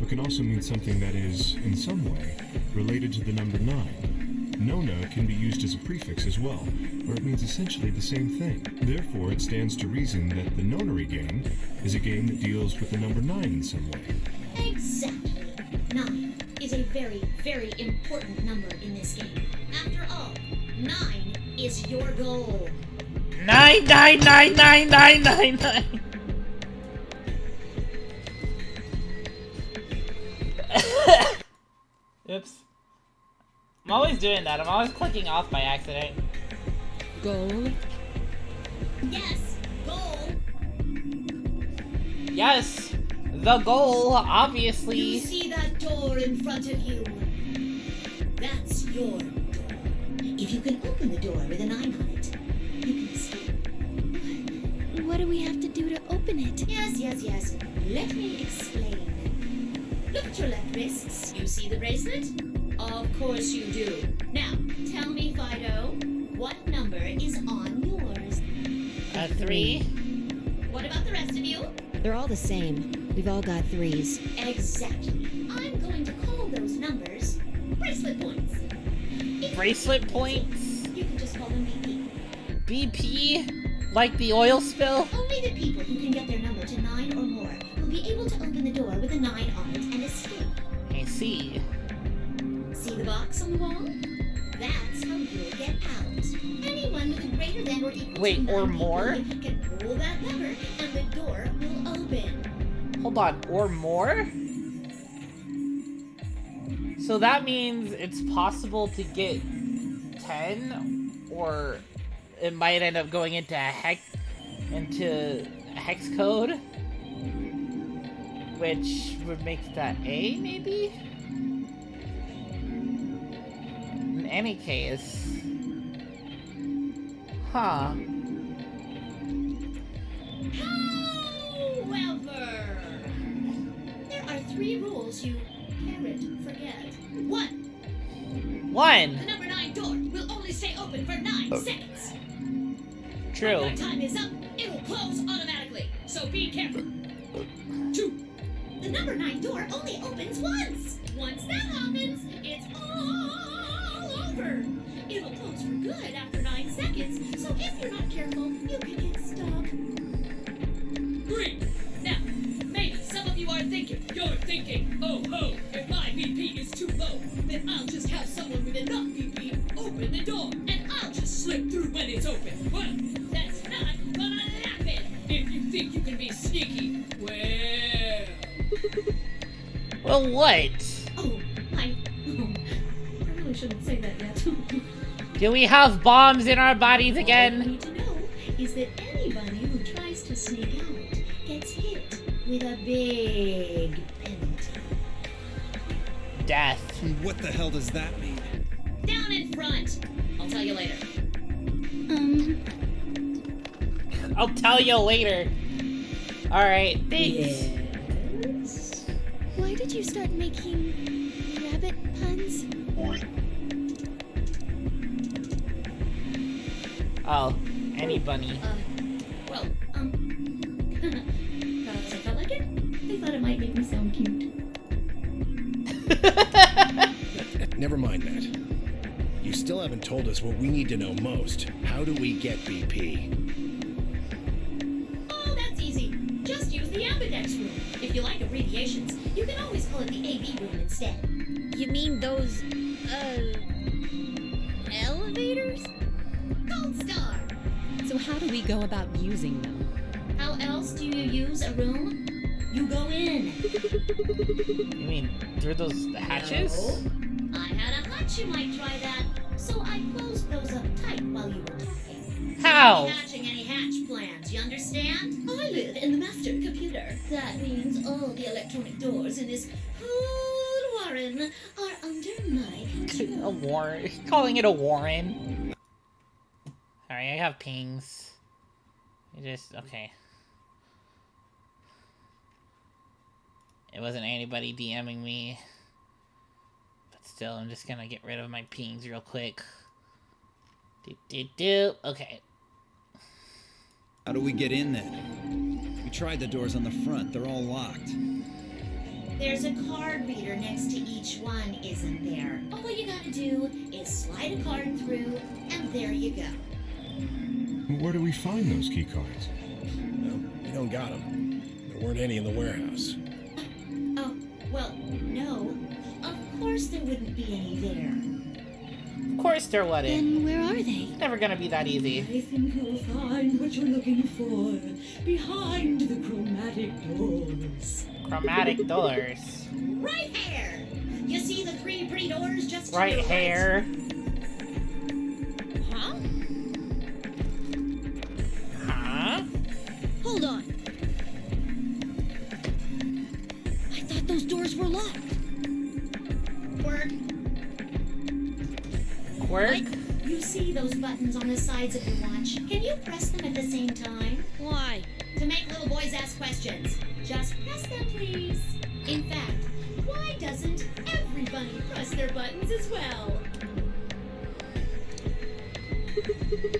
but can also mean something that is, in some way, related to the number 9. Nona can be used as a prefix as well, where it means essentially the same thing. Therefore, it stands to reason that the Nonary game is a game that deals with the number 9 in some way. Exactly. 9 is a very, very important number in this game. After all, 9 is your goal. 9999999. Oops. I'm always doing that. I'm always clicking off by accident. Goal? Yes, goal. Yes, the goal, You obviously. see that door in front of you? That's your door. If you can open the door with a 9 on it, you can escape. What do we have to do to open it? Yes. Let me explain. Look at your left wrists. You see the bracelet? Of course you do. Now, tell me, Fido, what number is on yours? A 3. What about the rest of you? They're all the same. We've all got 3s. Exactly. I'm going to call those numbers bracelet points. If Bracelet points? you can just call them BP. BP? Like the oil spill? Only the people who can get their number to 9 or more will be able to open the door with a 9 on it and escape. I see. See the box on the wall? That's how you'll get out. Anyone with a greater than or equal Wait, to 9 or more? people can pull that lever and the door will open. Hold on, or more? So that means it's possible to get 10, or it might end up going into hex code, which would make that A, maybe? In any case. Huh. However, there are 3 rules you parrot forget. 1. One! The number 9 door will only stay open for 9 seconds. True. When your time is up, it will close automatically, so be careful. 2. The number 9 door only opens once. Once that happens, it's all over. It'll close for good after 9 seconds, so if you're not careful, you can get stuck. 3. Now, maybe some of you are thinking, oh ho, if my BP is too low, then I'll just have someone with enough BP open the door, and I'll just slip through when it's open. Well, that's not gonna happen. If you think you can be sneaky, well... Well, what? Oh, I really shouldn't say that yet. Do we have bombs in our bodies All you again? need to know is that anybody who tries to sneak out with a big penalty. Death. What the hell does that mean? Down in front. I'll tell you later. I'll tell you later. Alright, thanks. Yes. Why did you start making rabbit puns? Oh, any bunny. Well, because I felt like it. I thought it might make me sound cute. Never mind that. You still haven't told us what we need to know most. How do we get BP? Oh, that's easy. Just use the ambidex room. If you like abbreviations, you can always call it the AB room instead. You mean those, elevators? Gold star. So how do we go about using them? How else do you use a room? You go in. You mean through those hatches? No. I had a hunch you might try that, so I closed those up tight while you were talking. How? Not hatching any hatch plans, you understand? I live in the master computer. That means all the electronic doors in this whole warren are under my control. A warren. Calling it a warren. Alright, I have pings. Okay. It wasn't anybody DMing me. But still, I'm just gonna get rid of my pings real quick. Okay. How do we get in then? We tried the doors on the front. They're all locked. There's a card reader next to each one, isn't there? All you gotta do is slide a card through, and there you go. Where do we find those key cards? No, we don't got them. There weren't any in the warehouse. Oh, well, no. Of course there wouldn't be any there. Of course there wouldn't. Then where are they? Never gonna be that easy. I think you'll find what you're looking for behind the chromatic doors. Chromatic doors. Right here! You see the three pretty doors just to Right your here. Huh? Huh? Hold on. I thought those doors were locked. Work. Work? You see those buttons on the sides of your watch? Can you press them at the same time? Why? To make little boys ask questions. Just press them, please. In fact, why doesn't everybody press their buttons as well?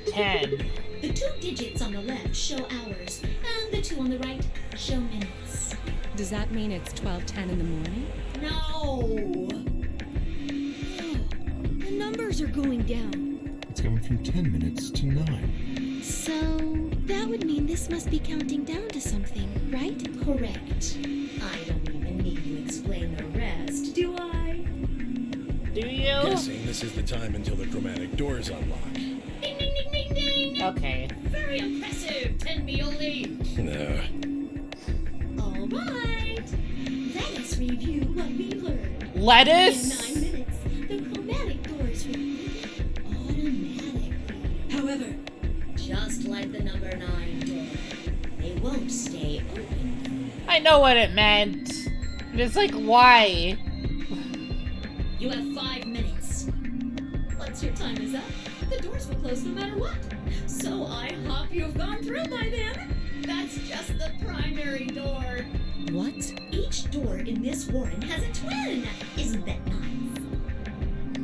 10. The 2 digits on the left show hours, and the 2 on the right show minutes. Does that mean it's 12:10 in the morning? No! The numbers are going down. It's gone from 10 minutes to 9. So, that would mean this must be counting down to something, right? Correct. I don't even need to explain the rest, do I? Do you? Guessing this is the time until the chromatic doors unlock. Ding, ding, ding, ding, ding! Okay. Very impressive, Tenbioli! No. All right. Let us review what we've learned. Lettuce? In 9 minutes, the chromatic doors will open automatically. However, just like the number 9 door, they won't stay open. I know what it meant. It's like, why? You have 5 minutes. Once your time is up, the doors will close no matter what. So I hope you've gone through by then. That's just the primary door. What? Each door in this warren has a twin. Isn't that nice?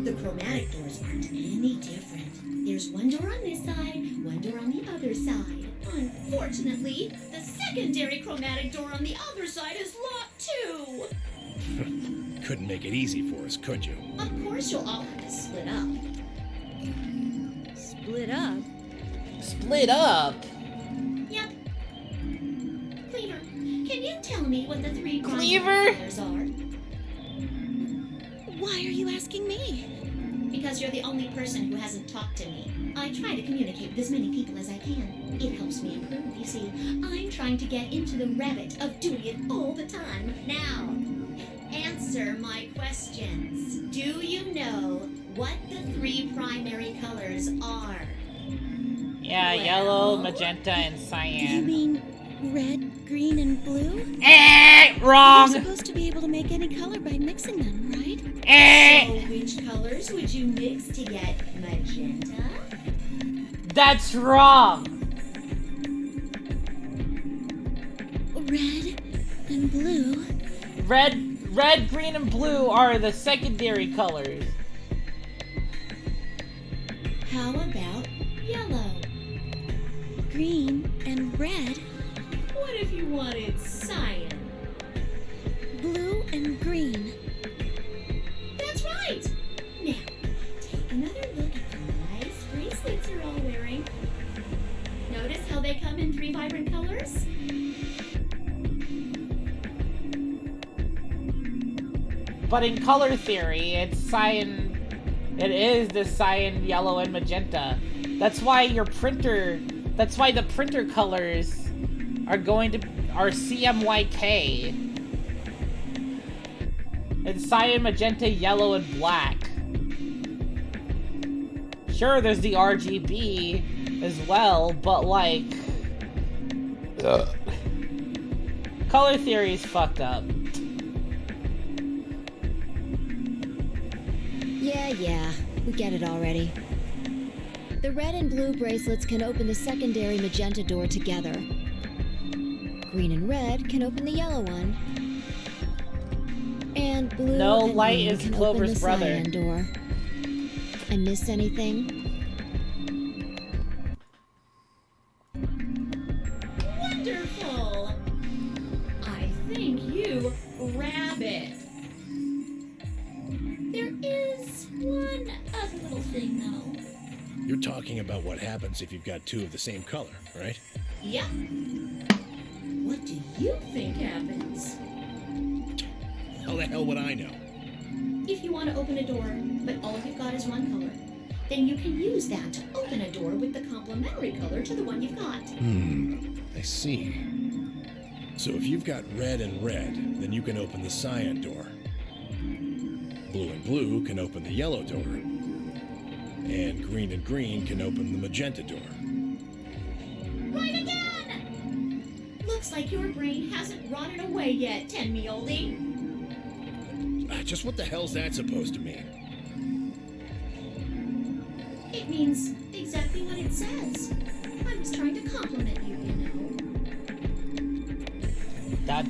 The chromatic doors aren't any different. There's one door on this side, one door on the other side. Unfortunately, the secondary chromatic door on the other side is locked too. Couldn't make it easy for us, could you? Of course, you'll all have to split up. Split up? Split up? Yep. Cleaver, can you tell me what the 3 Cleaver? primary colors are? Why are you asking me? Because you're the only person who hasn't talked to me. I try to communicate with as many people as I can. It helps me improve, you see. I'm trying to get into the habit of doing it all the time. Now, answer my questions. Do you know what the 3 primary colors are? Yeah, Well, yellow, magenta, and Do you cyan. mean red, green and blue? You're Wrong! supposed to be able to make any color by mixing them, right? So which colors would you mix to get magenta? That's wrong! Red and blue. Red, green, and blue are the secondary colors. How about yellow? Green and red. What if you wanted cyan? Blue and green. That's right! Now, take another look at the nice bracelets you're all wearing. Notice how they come in 3 vibrant colors? But in color theory, it's cyan. It is the cyan, yellow, and magenta. That's why your printer. That's why the printer colors are CMYK. It's cyan, magenta, yellow, and black. Sure, there's the RGB as well, but like, color theory is fucked up. Yeah, we get it already. The red and blue bracelets can open the secondary magenta door together. Green and red can open the yellow one. And blue No, and Light green is can Clover's open the brother. cyan door. I miss anything? Wonderful! I think you rabbit. There is one other little thing, though. You're talking about what happens if you've got 2 of the same color, right? Yeah. What do you think happens? How the hell would I know? If you want to open a door, but all you've got is one color, then you can use that to open a door with the complementary color to the one you've got. I see. So if you've got red and red, then you can open the cyan door. Blue and blue can open the yellow door. And green can open the magenta door. Right again! Looks like your brain hasn't rotted away yet, ten-me-oldie. Just what the hell's that supposed to mean? It means exactly what it says. I was trying to compliment you, you know. Dot.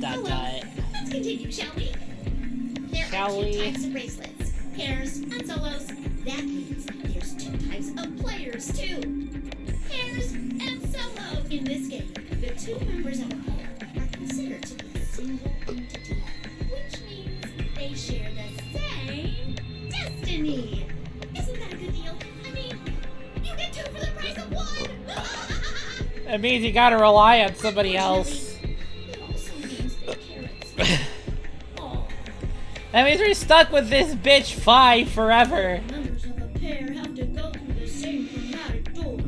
Let's continue, shall we? There Shall are 2 we? types of bracelets. Pairs and solos. That means there's 2 types of players, too. Pairs and solos. In this game, the 2 members of a pair are considered to be a single entity, which means they share the same destiny. Isn't that a good deal? I mean, you get 2 for the price of 1! It means you gotta rely on somebody else. It also means that carrots. Aw. That means we're stuck with this bitch Fi forever. Members of a pair have to go through the same chromatic door.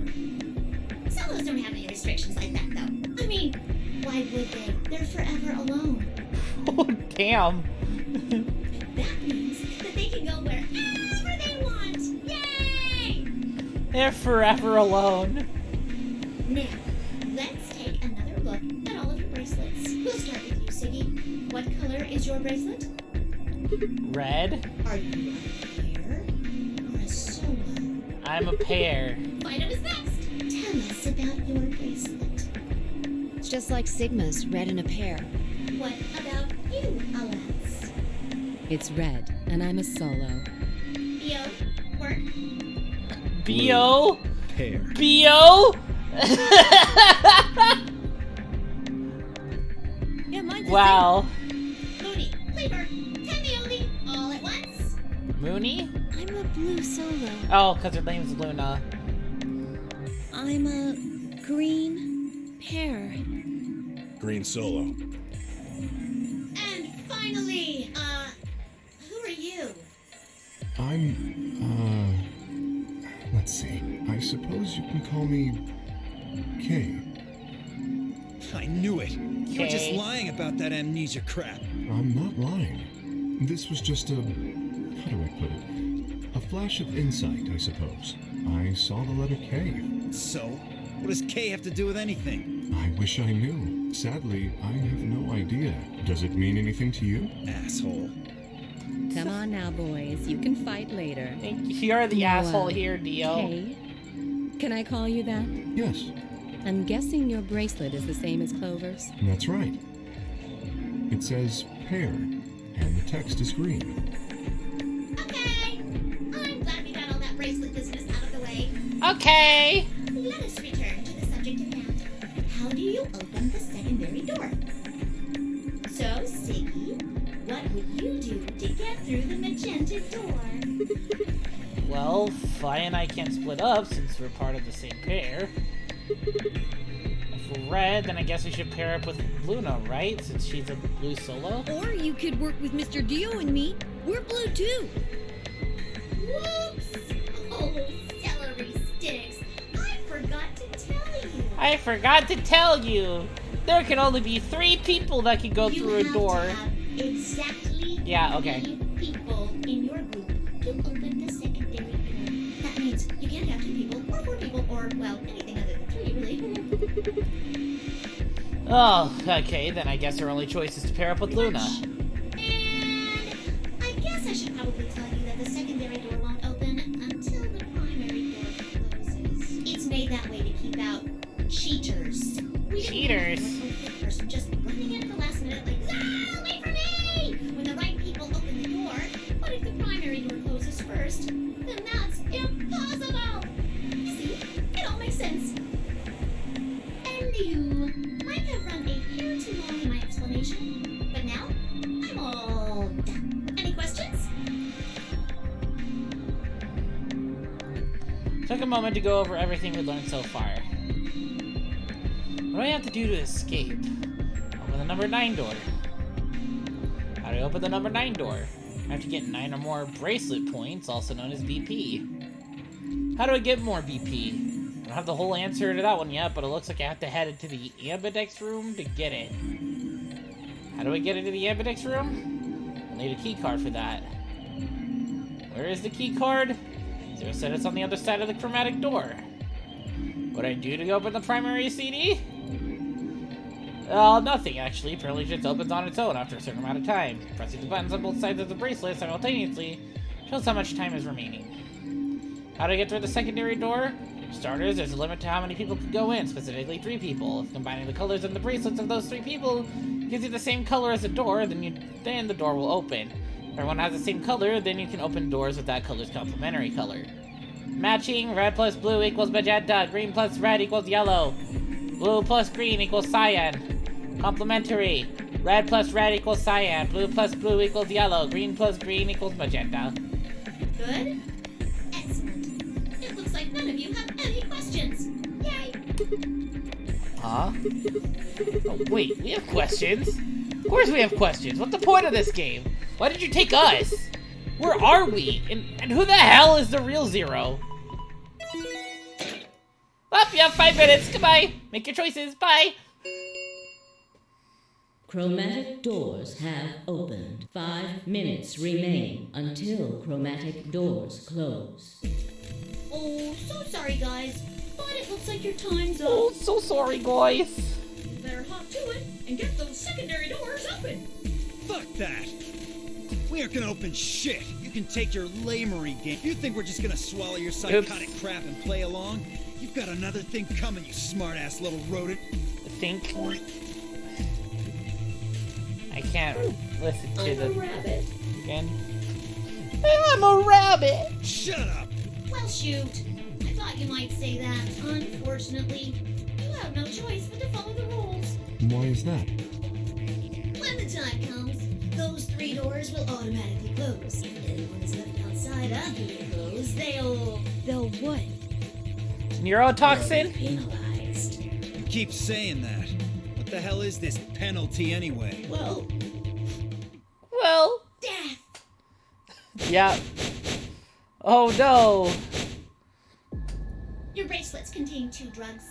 Solos don't have any restrictions like that, though. I mean, why would they? They're forever alone. Oh, damn. That means that they can go wherever they want. Yay! They're forever alone. Now, let's take another look at all of your bracelets. We'll start with you, Siggy. What color is your bracelet? Red. Are you a pair or a solo? I'm a pair. Find is next. Tell us about your bracelet. It's just like Sigma's, red in a pair. What about you, Alas? It's red, and I'm a solo. Theo, work. Bo? Pair. Bo? Yeah, mine's the Wow. Mooney, Cleaver, Tendioli, all at once. Mooney? I'm a blue solo. Oh, because her name's Luna. I'm a green pear. Green solo. And finally, who are you? I'm, let's see. I suppose you can call me Kay. I knew it. You were just Okay. lying about that amnesia crap. I'm not lying. This was just a, how do I put it? A flash of insight, I suppose. I saw the letter K. So, what does K have to do with anything? I wish I knew. Sadly, I have no idea. Does it mean anything to you? Asshole. Come on now, boys. You can fight later. You're the asshole here, Dio. Kay? Can I call you that? Yes, I'm guessing your bracelet is the same as Clover's. that's right. It says pair, and the text is green. Okay. I'm glad we got all that bracelet business out of the way. Okay. Let us return to the subject at hand. How do you open the secondary door? So, Siggy, what would you do to get through the magenta door? Well, Fi and I can't split up since we're part of the same pair. If we're red, then I guess we should pair up with Luna, right? Since she's a blue solo. Or you could work with Mr. Dio and me. We're blue too. Whoops! Oh, celery sticks. I forgot to tell you. I forgot to tell you. There can only be 3 people that can go You through a have door. to have exactly Yeah, okay. 3 people in your group to open the secondary door. That means you can't have 2 people, or 4 people, or, well, anything other than 3, really. Oh, okay, then I guess our only choice is to pair up with Luna. And I guess I should probably tell you that the secondary door won't open until the primary door closes. It's made that way to keep out cheaters. We didn't Cheaters? want a fifth person just running in at the last minute like, ah, wait for me! When the right people open the door, but if the primary door closes first, then that's impossible! You see, it all makes sense. And you might have run a hair too long in my explanation, but now I'm all done. Any questions? Took a moment to go over everything we learned so far. What do I have to do to escape? Open the number 9 door. How do I open the number 9 door? I have to get 9 or more bracelet points, also known as BP. How do I get more BP? I don't have the whole answer to that one yet, but it looks like I have to head into the ambidex room to get it. How do I get into the ambidex room? I'll need a key card for that. Where is the key card? Zero said it's on the other side of the chromatic door. What do I do to open the primary CD? Nothing actually. Apparently it just opens on its own after a certain amount of time. Pressing the buttons on both sides of the bracelet simultaneously shows how much time is remaining. How do I get through the secondary door? For starters, there's a limit to how many people can go in, specifically 3 people. If combining the colors in the bracelets of those 3 people gives you the same color as the door, then the door will open. If everyone has the same color, then you can open doors with that color's complementary color. Matching, red plus blue equals magenta, green plus red equals yellow, blue plus green equals cyan. Complementary, red plus red equals cyan, blue plus blue equals yellow, green plus green equals magenta. Good? Excellent. It looks like none of you have any questions. Yay! Huh? Oh, wait, we have questions? Of course we have questions. What's the point of this game? Why did you take us? Where are we? And who the hell is the real Zero? Up, you have 5 minutes. Goodbye. Make your choices. Bye. Chromatic doors have opened. 5 minutes remain until chromatic doors close. Oh, so sorry, guys. But it looks like your time's up. Oh, so sorry, guys. You better hop to it and get those secondary doors open. Fuck that! We aren't gonna open shit. You can take your lamery game. You think we're just gonna swallow your psychotic crap and play along? You've got another thing coming, you smart-ass little rodent. Think. I can't listen to the rabbit. again. I'm a rabbit. Shut up. Well, shoot. I thought you might say that. Unfortunately, you have no choice but to follow the rules. Why is that? When the time comes, those 3 doors will automatically close. If anyone is left outside after they close, They'll what? Neurotoxin? penalized. You keep saying that. What the hell is this penalty anyway? Well, death. Yeah. Oh no. Your bracelets contain 2 drugs.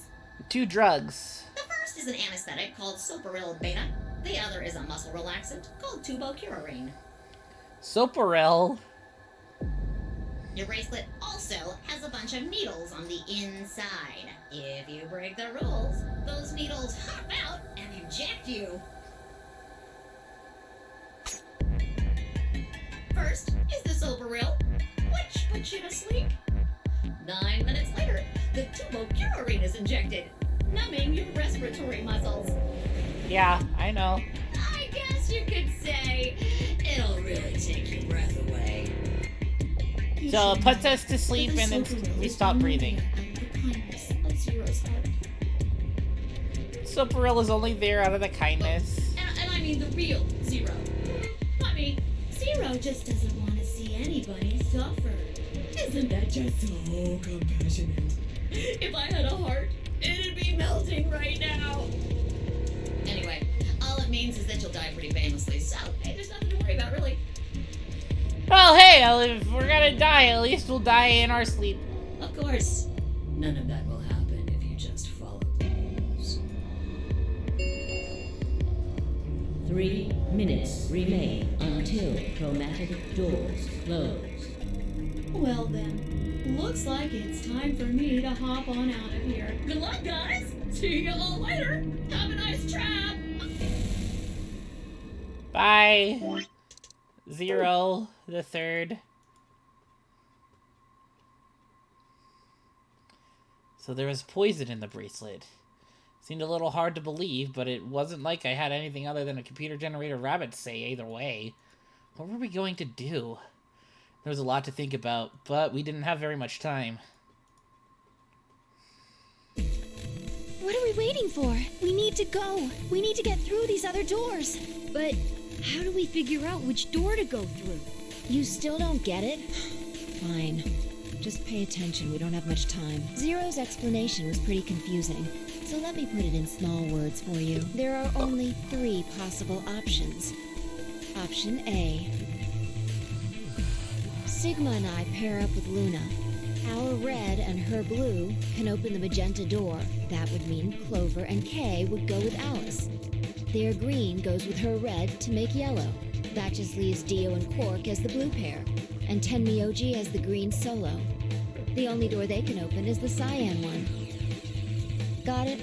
2 drugs. The first is an anesthetic called Soparil Beta. The other is a muscle relaxant called Tubocurarine. Soparel. Your bracelet also has a bunch of needles on the inside. If you break the rules, those needles hop out and inject you. First is the Soberil, which puts you to sleep. 9 minutes later, the tubocurarine is injected, numbing your respiratory muscles. Yeah, I know. I guess you could say it'll really take your breath away. So it puts us to sleep and then we stop breathing. Soperil is only there out of the kindness. And I mean the real Zero. I mean, Zero just doesn't want to see anybody suffer. Isn't that just so compassionate? If I had a heart, it'd be melting right now. Anyway, all it means is that you'll die pretty painlessly, so hey, there's nothing to worry about, really. Well, hey, if we're gonna die, at least we'll die in our sleep. Of course, none of that will happen if you just follow the rules. 3 minutes remain until chromatic doors close. Well then, looks like it's time for me to hop on out of here. Good luck, guys! See you all later! Have a nice trap! Bye. Zero, the third. So there was poison in the bracelet. Seemed a little hard to believe, but it wasn't like I had anything other than a computer-generated rabbit say either way. What were we going to do? There was a lot to think about, but we didn't have very much time. What are we waiting for? We need to go. We need to get through these other doors. But how do we figure out which door to go through? You still don't get it? Fine. Just pay attention, we don't have much time. Zero's explanation was pretty confusing, so let me put it in small words for you. There are only 3 possible options. Option A. Sigma and I pair up with Luna. Our red and her blue can open the magenta door. That would mean Clover and Kay would go with Alice. Their green goes with her red to make yellow. That just leaves Dio and Quark as the blue pair, and Tenmyoji as the green solo. The only door they can open is the cyan one. Got it?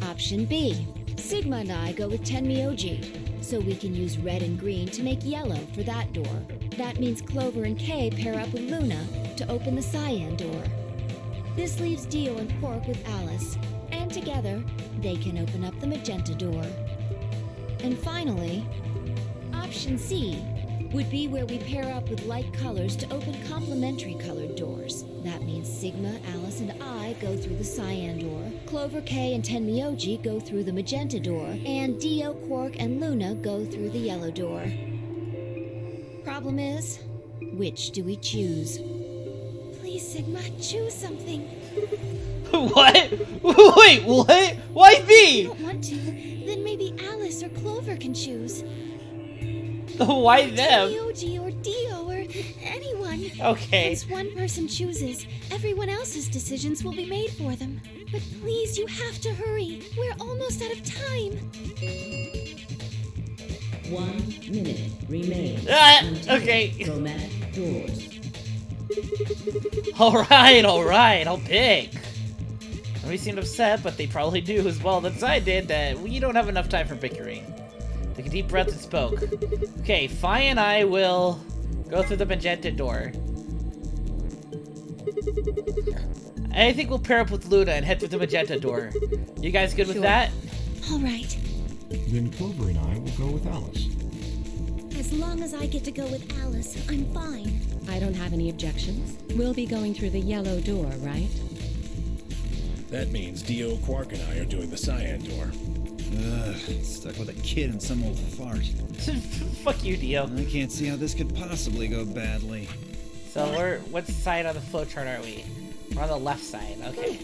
Option B. Sigma and I go with Tenmyoji, so we can use red and green to make yellow for that door. That means Clover and Kay pair up with Luna to open the cyan door. This leaves Dio and Quark with Alice, and together, they can open up the magenta door. And finally, option C would be where we pair up with light colors to open complementary colored doors. That means Sigma, Alice, and I go through the cyan door, Clover, Kay, and Tenmyoji go through the magenta door, and Dio, Quark, and Luna go through the yellow door. Problem is, which do we choose? Please, Sigma, choose something. What? Wait, what? Why If me? you don't want to, then maybe Alice or Clover can choose. Why them? Tenmyoji or Dio or anyone. Okay. Once one person chooses, everyone else's decisions will be made for them. But please, you have to hurry. We're almost out of time. 1 minute remains Okay. chromatic doors. Alright, I'll pick. Nobody seemed upset, but they probably do as well as I did that we don't have enough time for bickering. Took a deep breath and spoke. Okay, Fi and I will go through the magenta door. I think we'll pair up with Luna and head through the magenta door. You guys good with that? All right. Then Clover and I will go with Alice. As long as I get to go with Alice, I'm fine. I don't have any objections. We'll be going through the yellow door, right? That means Dio, Quark, and I are doing the cyan door. Ugh, stuck with a kid and some old fart. Fuck you, Dio. I can't see how this could possibly go badly. So what side on the flowchart are we? We're on the left side, okay.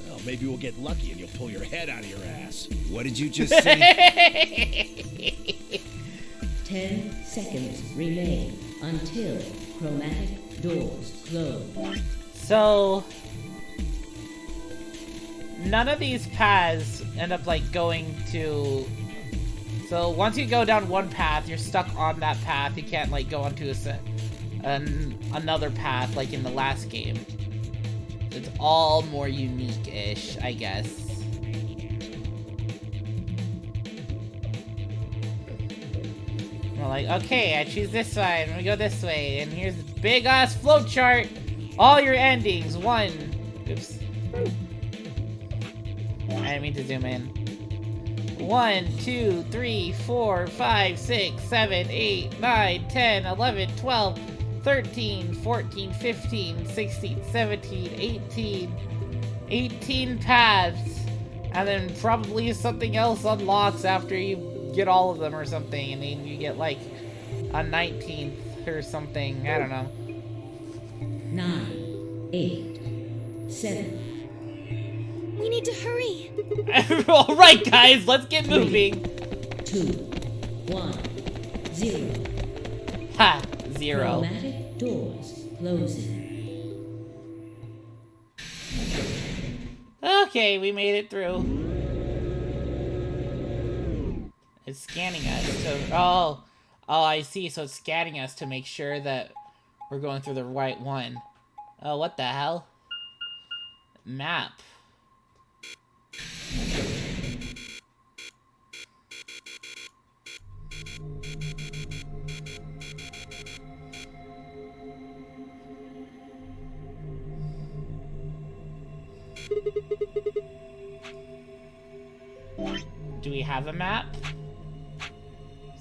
Well, maybe we'll get lucky and you'll pull your head out of your ass. What did you just say? 10 seconds remain until chromatic doors close. So none of these paths end up like going to. So once you go down one path, you're stuck on that path. You can't like go onto another path like in the last game. It's all more unique-ish, I guess. We're like, okay, I choose this side, and we go this way, and here's the big-ass flowchart. All your endings. 1. Oops. I didn't mean to zoom in. 1, 2, 3, 4, 5, 6, 7, 8, 9, 10, 11, 12, 13, 14, 15, 16, 17, 18. 18 paths. And then probably something else unlocks after you get all of them or something. And then you get like a 19th or something. I don't know. 9, 8, 7. We need to hurry. Alright, guys, let's get moving. 2, 1, 0. Ha! 0. Chromatic doors closing. Okay, we made it through. It's scanning us. So, oh, I see. So it's scanning us to make sure that we're going through the right one. Oh, what the hell? Map. Do we have a map?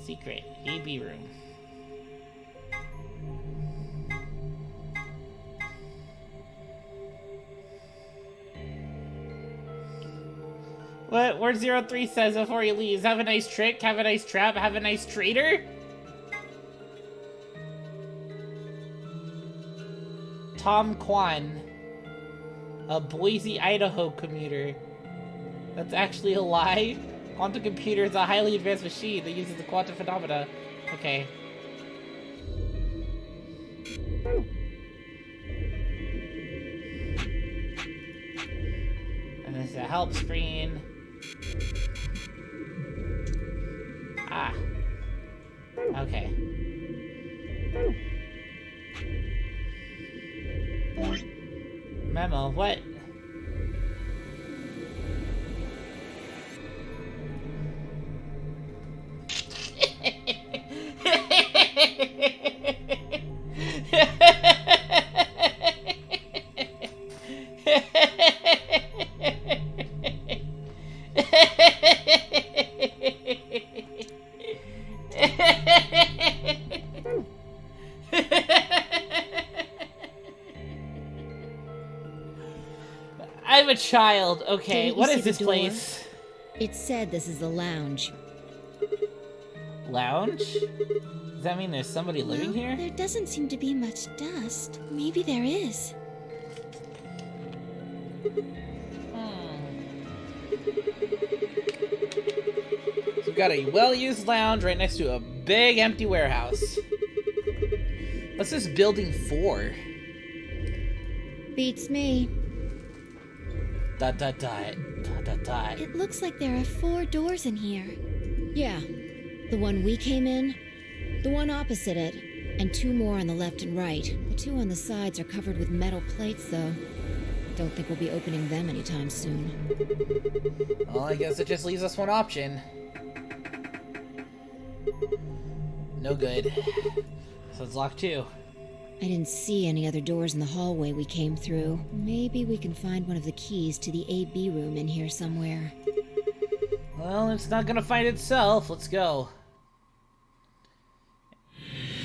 Secret. AB room. What? Word 03 says before he leaves, have a nice trick, have a nice trap, have a nice trader? Tom Kwan. A Boise, Idaho commuter. That's actually a lie? Quantum computer is a highly advanced machine that uses the quantum phenomena. Okay. And there's a help screen. Ah. Okay. Memo, what? I'm a child. Okay, Didn't you what see is this the door? place? It said this is the lounge. Lounge? Does that mean there's somebody living here? There doesn't seem to be much dust. Maybe there is. So we've got a well-used lounge right next to a big empty warehouse. What's this building for? Beats me. Dot dot dot. Dot dot dot. It looks like there are 4 doors in here. Yeah. The one we came in, the one opposite it, and 2 more on the left and right. The 2 on the sides are covered with metal plates, though. Don't think we'll be opening them anytime soon. Well, I guess it just leaves us one option. No good. So it's locked too. I didn't see any other doors in the hallway we came through. Maybe we can find one of the keys to the AB room in here somewhere. Well, it's not gonna find itself. Let's go.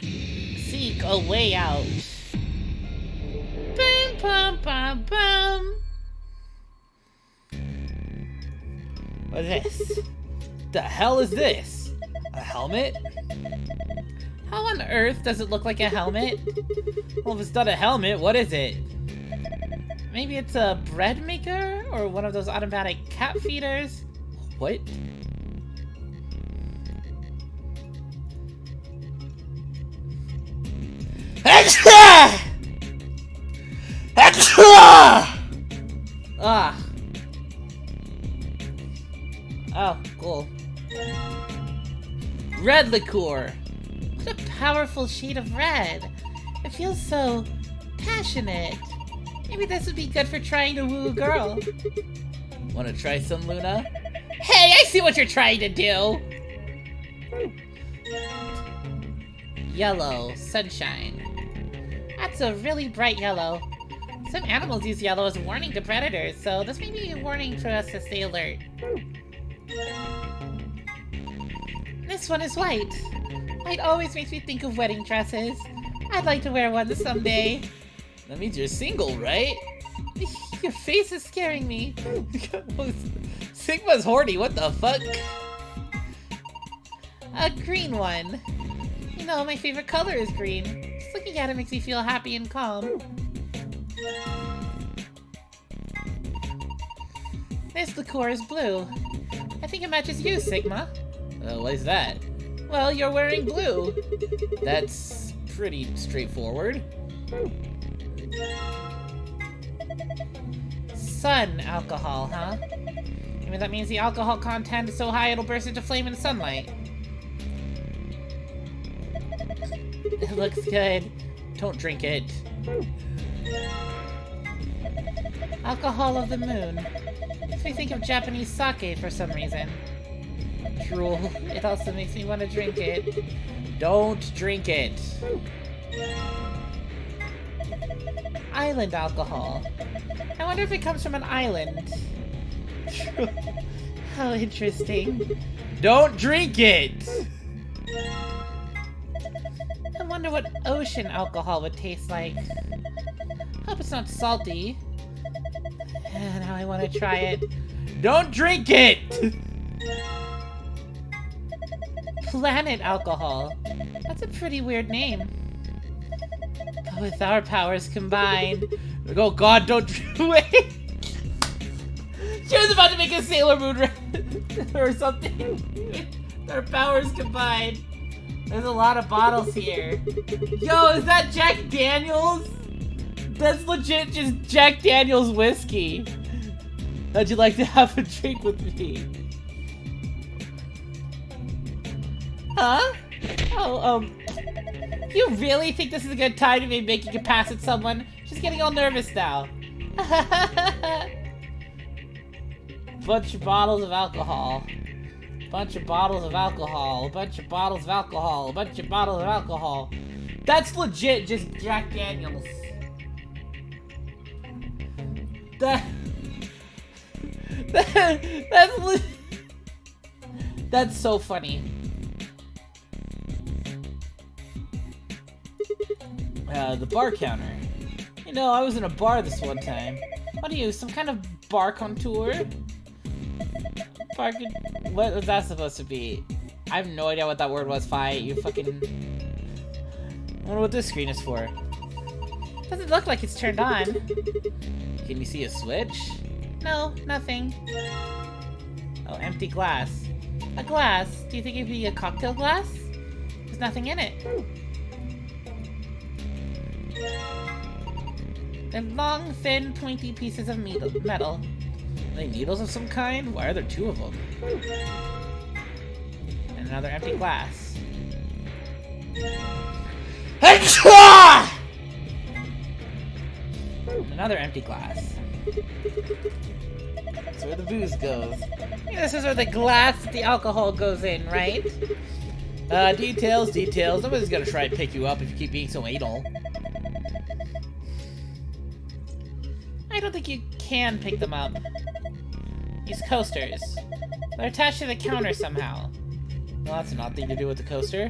Seek a way out. Bum, bum, bum, bum. What is this? The hell is this? A helmet? How on earth does it look like a helmet? Well, if it's not a helmet, what is it? Maybe it's a bread maker? Or one of those automatic cat feeders? What? Extra! Extra! Ah. Oh, cool. Red liqueur. What a powerful shade of red. It feels so passionate. Maybe this would be good for trying to woo a girl. Wanna try some, Luna? Hey, I see what you're trying to do! Yellow, sunshine. That's a really bright yellow. Some animals use yellow as a warning to predators, so this may be a warning for us to stay alert. This one is white. White always makes me think of wedding dresses. I'd like to wear one someday. That means you're single, right? Your face is scaring me. Sigma's horny, what the fuck? A green one. You know, my favorite color is green. Just looking at it makes me feel happy and calm. This decor is blue. I think it matches you, Sigma. What is that? Well, you're wearing blue. That's pretty straightforward. Sun alcohol, huh? Maybe that means the alcohol content is so high it'll burst into flame in sunlight. It looks good. Don't drink it. Alcohol of the moon. Makes me think of Japanese sake for some reason. Drool. It also makes me want to drink it. Don't drink it. Island alcohol. I wonder if it comes from an island. How interesting. Don't drink it! I wonder what ocean alcohol would taste like. Hope it's not salty. Now I want to try it. Don't drink it! Planet alcohol. That's a pretty weird name. But with our powers combined... Oh god, don't wait! She was about to make a Sailor Moon or something. Our powers combined. There's a lot of bottles here. Yo, is that Jack Daniels? That's legit just Jack Daniels whiskey. How'd you like to have a drink with me? Huh? Oh, you really think this is a good time to be making a pass at someone? She's getting all nervous now. Bunch of bottles of alcohol. Bunch of bottles of alcohol. A bunch of bottles of alcohol. A bunch of bottles of alcohol. That's legit just Jack Daniels. That's so funny. The bar counter. You know, I was in a bar this one time. What are you, some kind of bar contour? What was that supposed to be? I have no idea what that word was, Fi. You fucking... I wonder what this screen is for. Doesn't look like it's turned on. Can you see a switch? No, nothing. Oh, empty glass. A glass? Do you think it'd be a cocktail glass? There's nothing in it. And long, thin, pointy pieces of metal. Are they needles of some kind? Why are there two of them? And another empty glass. Another empty glass. That's where the booze goes. This is where the glass, the alcohol goes in, right? Details. Nobody's gonna try and pick you up if you keep being so anal. I don't think you can pick them up. These coasters. They're attached to the counter somehow. Well, that's an odd thing to do with the coaster.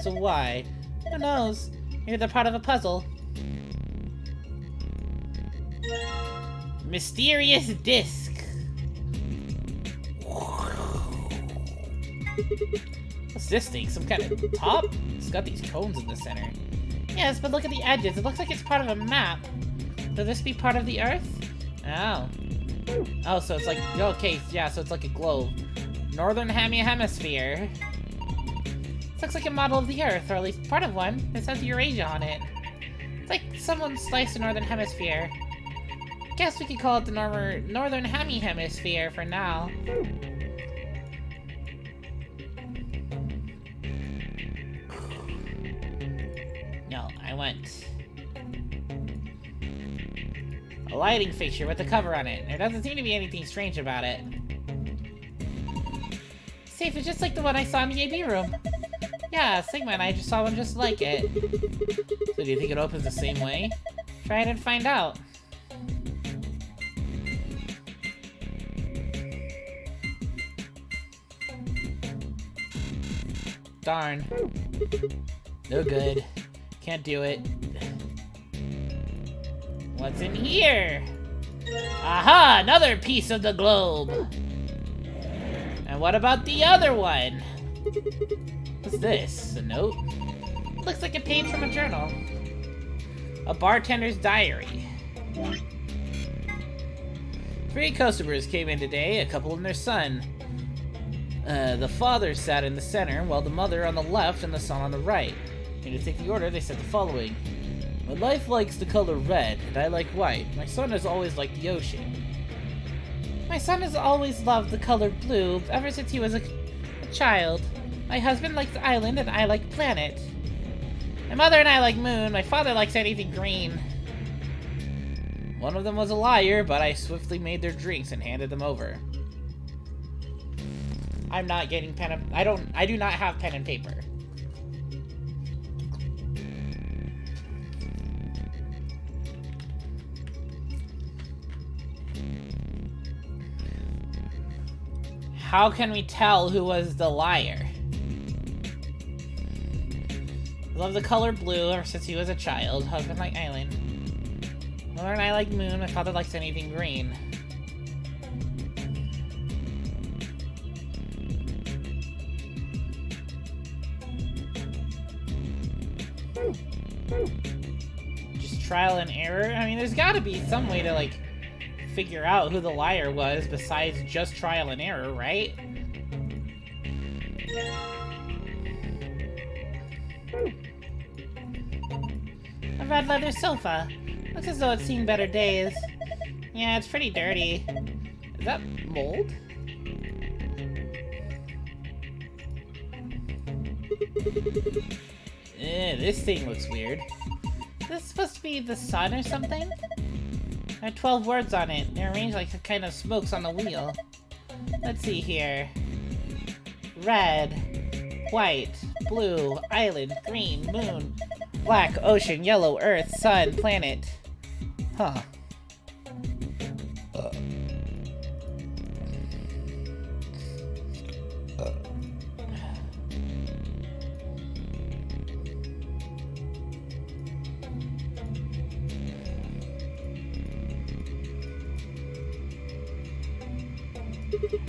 So why? Who knows? Maybe they're part of a puzzle. Mysterious disc. What's this thing? Some kind of top? It's got these cones in the center. Yes, but look at the edges. It looks like it's part of a map. Could this be part of the Earth? Oh. Oh, so it's like... Okay, yeah, so it's like a globe. Northern Hemisphere. This looks like a model of the Earth, or at least part of one. It says Eurasia on it. It's like someone sliced the Northern Hemisphere. Guess we could call it the Northern Hemisphere for now. No, I went. A lighting fixture with a cover on it. There doesn't seem to be anything strange about it. Safe is just like the one I saw in the AB room. Yeah, Sigma and I just saw one just like it. So do you think it opens the same way? Try it and find out. Darn. No good. Can't do it. What's in here? Aha! Another piece of the globe! And what about the other one? What's this? A note? Looks like a page from a journal. A bartender's diary. 3 customers came in today, a couple and their son. The father sat in the center, while the mother on the left and the son on the right. And to take the order, they said the following. My wife likes the color red, and I like white. My son has always liked the ocean. My son has always loved the color blue, ever since he was a child. My husband likes the island, and I like planet. My mother and I like moon. My father likes anything green. One of them was a liar, but I swiftly made their drinks and handed them over. I'm not getting pen and... I do not have pen and paper. How can we tell who was the liar? I love the color blue ever since he was a child. Husband like island. Mother and I like moon. My father likes anything green. Just trial and error? I mean, there's gotta be some way to, like, figure out who the liar was besides just trial and error, right? A red leather sofa. Looks as though it's seen better days. Yeah, it's pretty dirty. Is that mold? This thing looks weird. Is this supposed to be the sun or something? There are 12 words on it. They're arranged like a kind of smokes on the wheel. Let's see here. Red, white, blue, island, green, moon, black, ocean, yellow, earth, sun, planet. Huh.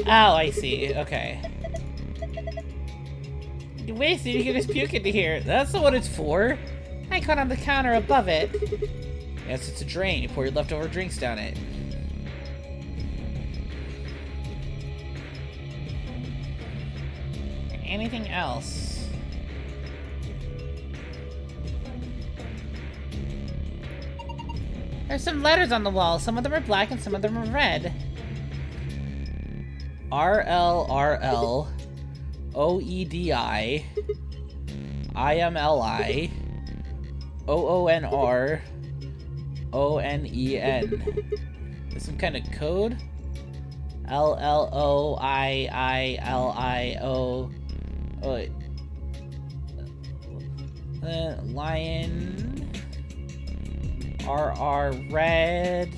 Oh, I see. Okay. You wasted, you can just puke into here. That's not what it's for. Icon on the counter above it. Yes, it's a drain. You pour your leftover drinks down it. Anything else? There's some letters on the wall. Some of them are black and some of them are red. RLRL OEDI IMLI OONR ONEN. There's some kind of code? LLOIILIO. Oh, wait. Lion. RR red.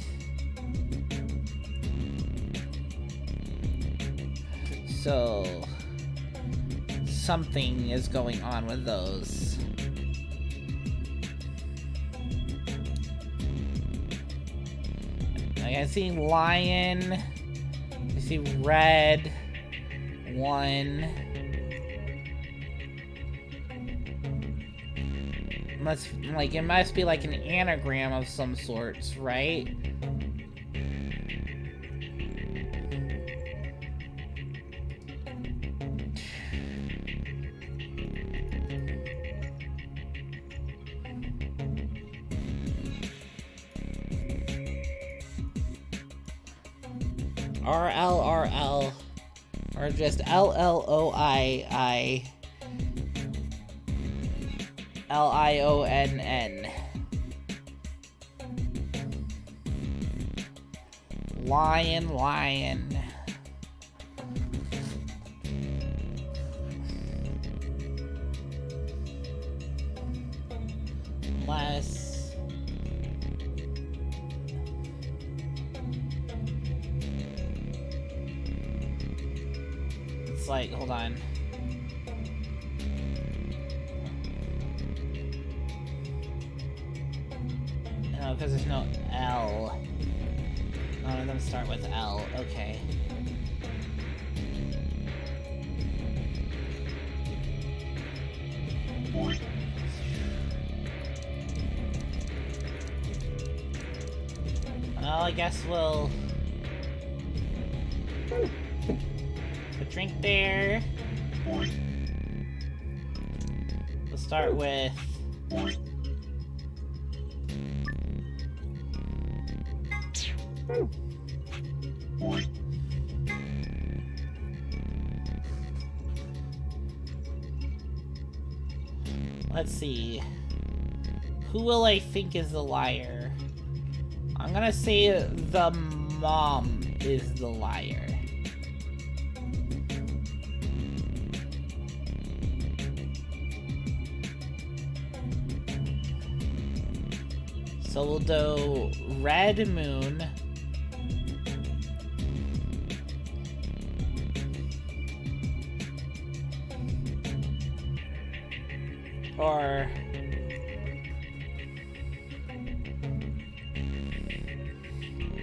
So something is going on with those. I see lion. I see red. 1. It must be like an anagram of some sorts, right? RLRL, or just LLOII. Lionn. Lion. Less. It's like, hold on. No, because there's no L. None of them start with L. Okay. Well, I guess we'll put a drink there. We'll start with let's see. Who will I think is the liar? I'm gonna say the mom is the liar. So we'll do Red Moon. Or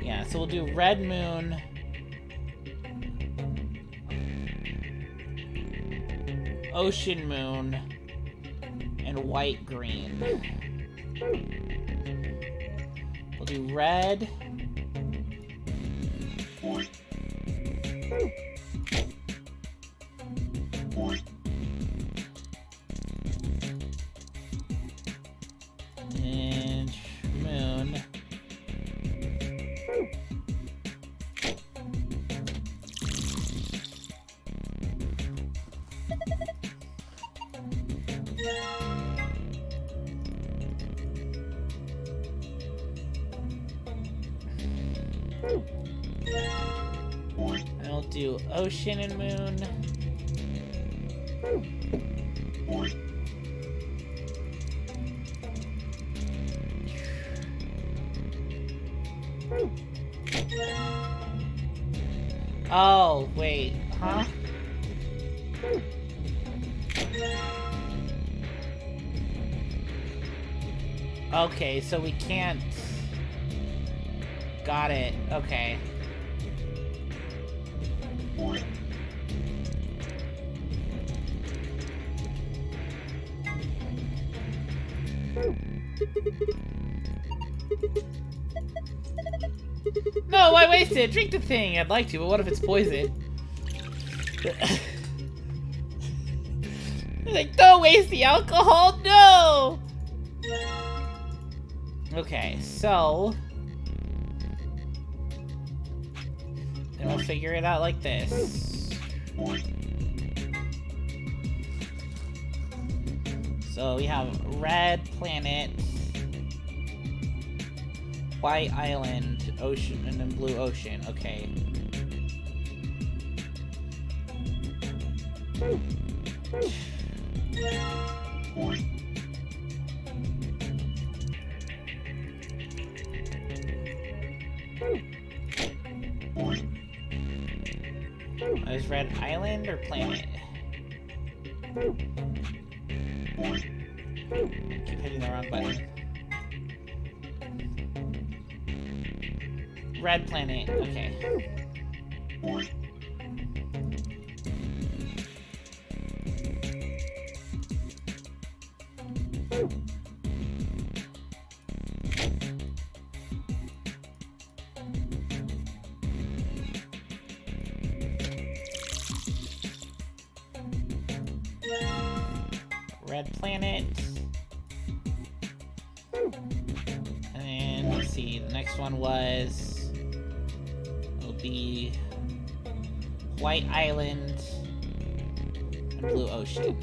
yeah, so we'll do Red Moon, Ocean Moon, and White Green. We'll do red. And moon. And we'll do ocean and moon. Oh, wait, huh? Okay, so we can't... Got it, okay. No, why waste it? Drink the thing. I'd like to, but what if it's poison? Like, don't waste the alcohol, no! Okay, so... then we'll figure it out like this. So we have red planet, white island, ocean, and then blue ocean. Okay. Is red island or planet? Keep hitting the wrong button. Red planet, okay. Red planet. And then, let's see, the next one was... it'll be... White Island and Blue Ocean.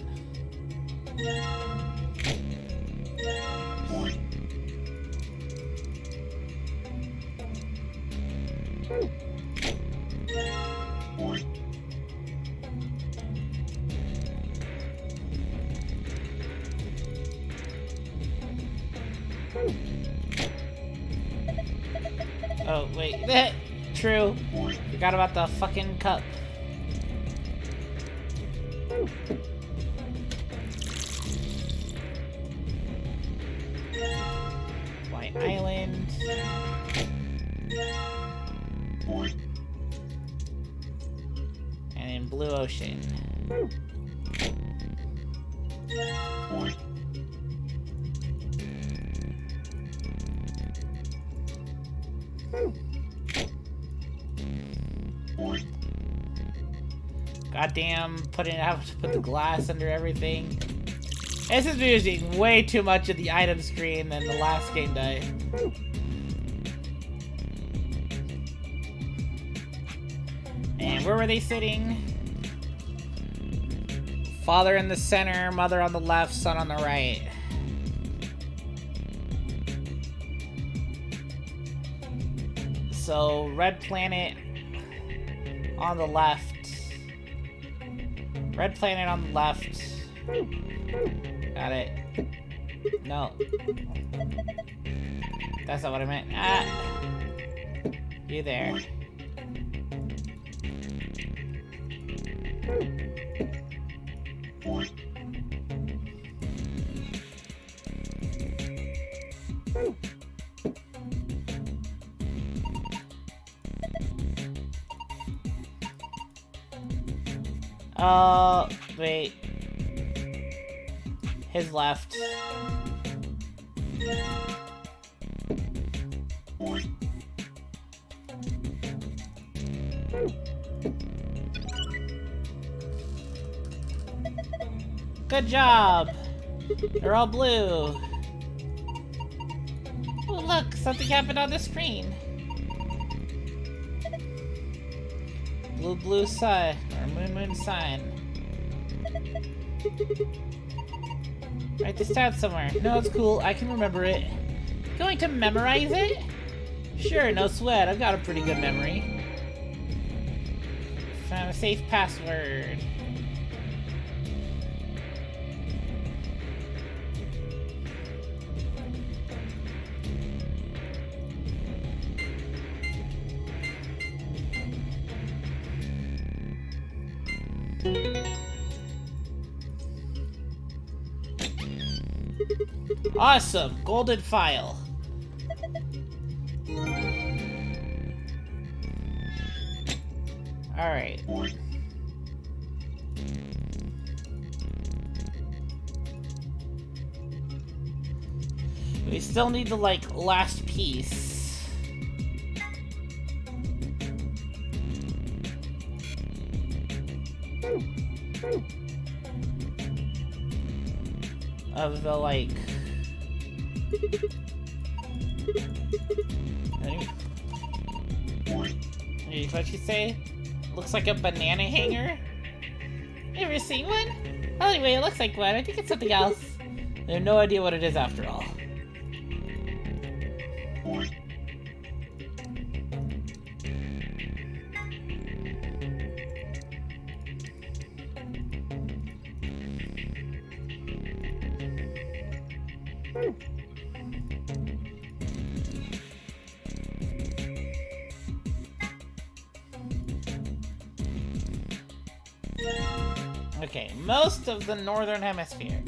Oh, wait. True. Forgot about the fucking cup. White Island. And in Blue Ocean. Goddamn, have to put the glass under everything. This is using way too much of the item screen than the last game did. And where were they sitting? Father in the center, mother on the left, son on the right. So, red planet on the left. Red planet on the left. Got it. No. That's not what I meant. Ah! You there. Wait. His left. Good job! They're all blue. Oh, look! Something happened on the screen. Blue, blue sun. Or moon, moon sign. Write this down somewhere. No, it's cool. I can remember it. Going to memorize it? Sure, no sweat. I've got a pretty good memory. Found a safe password. Awesome! Golden file. Alright. We still need the, like, last piece. Of the, like... What'd she say? Looks like a banana hanger? Ever seen one? Well, anyway, it looks like one. I think it's something else. I have no idea what it is after all. Okay, most of the northern hemisphere.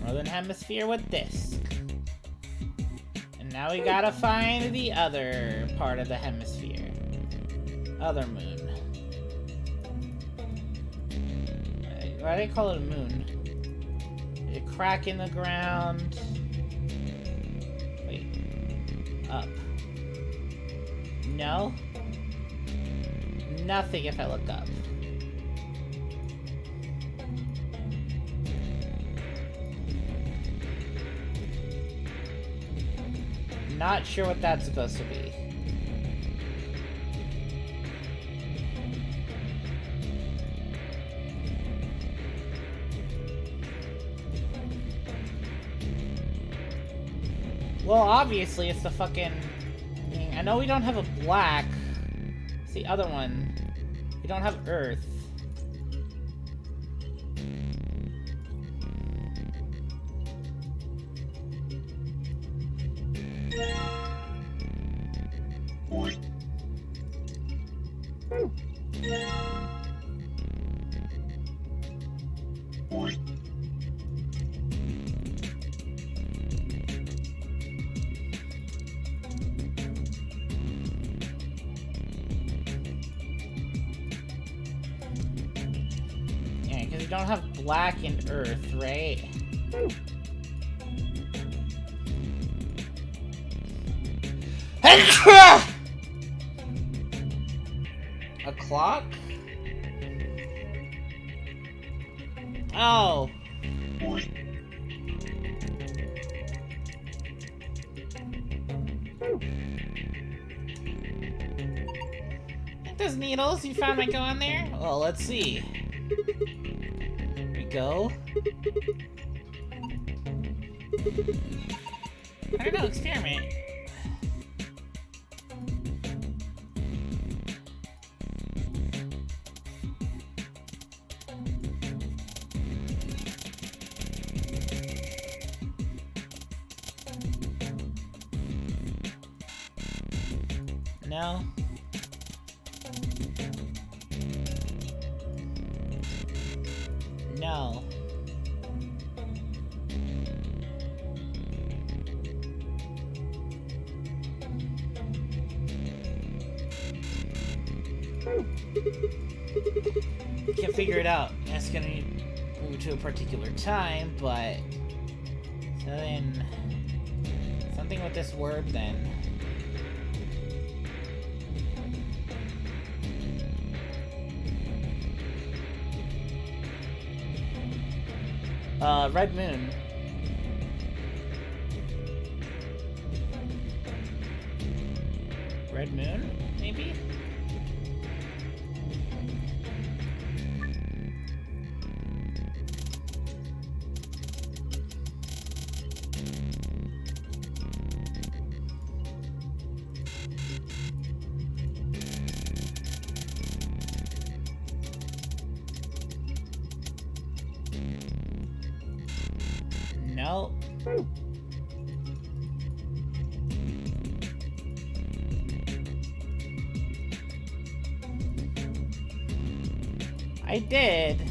Northern hemisphere with disc. And now we gotta find the other part of the hemisphere. Other moon. Why do they call it a moon? There's a crack in the ground. Wait. Up. No? Nothing if I look up. Not sure what that's supposed to be. Well, obviously it's the fucking... I know we don't have a black. It's the other one. We don't have Earth. Yeah, because we don't have black and Earth, right? A clock? Oh. Those needles, you found my go on there? Well, let's see. Here we go. I don't know, experiment. No. No. Can't figure it out. That's gonna move to a particular time, but so then something with this word then. Red Moon. Red Moon, maybe? No. I did.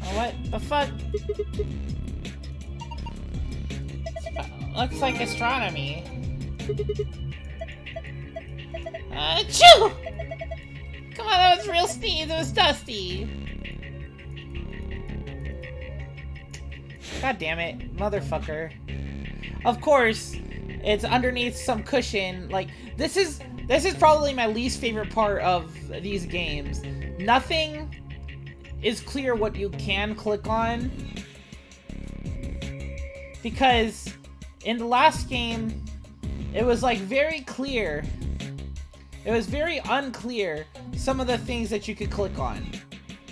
Oh, what the fuck? Looks like astronomy. Achoo! Come on, that was real sneeze. It was dusty. God damn it, motherfucker. Of course, it's underneath some cushion. Like, this is probably my least favorite part of these games. Nothing is clear what you can click on. Because in the last game, it was like very clear. It was very unclear some of the things that you could click on.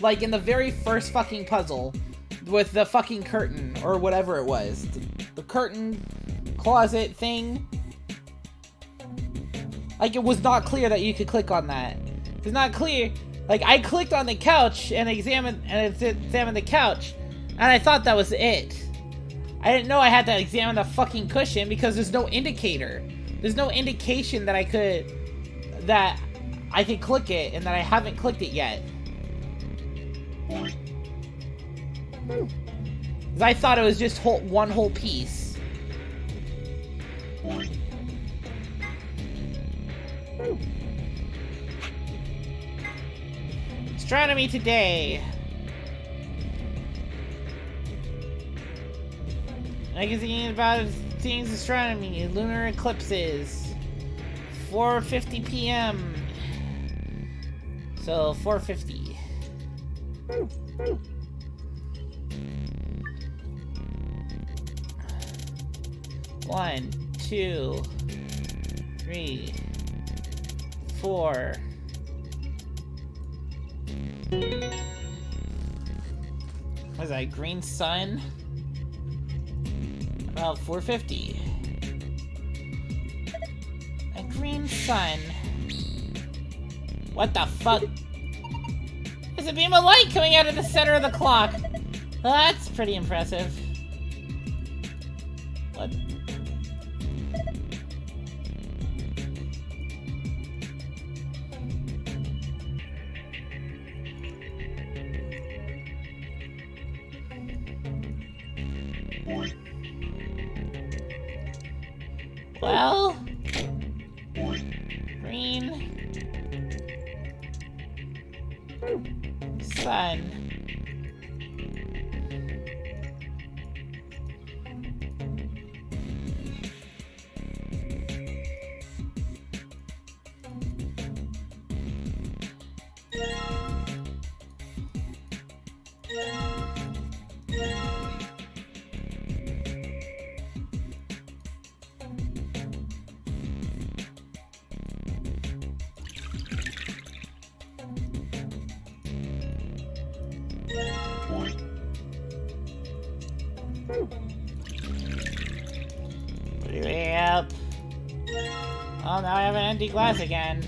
Like in the very first fucking puzzle with the fucking curtain or whatever it was. The curtain closet thing. Like it was not clear that you could click on that. It's not clear. Like I clicked on the couch and examined the couch and I thought that was it. I didn't know I had to examine the fucking cushion because there's no indicator. There's no indication that I could click it and that I haven't clicked it yet. Because I thought it was just one whole piece. Astronomy today. Magazine about things astronomy, lunar eclipses. 4:50 p.m. So 4:50. 1, 2, 3, 4. What is that? Green sun? About 450. A green sun. What the fuck? There's a beam of light coming out of the center of the clock. That's pretty impressive. What? Well, green sun. Way up. Oh, now I have an empty glass again.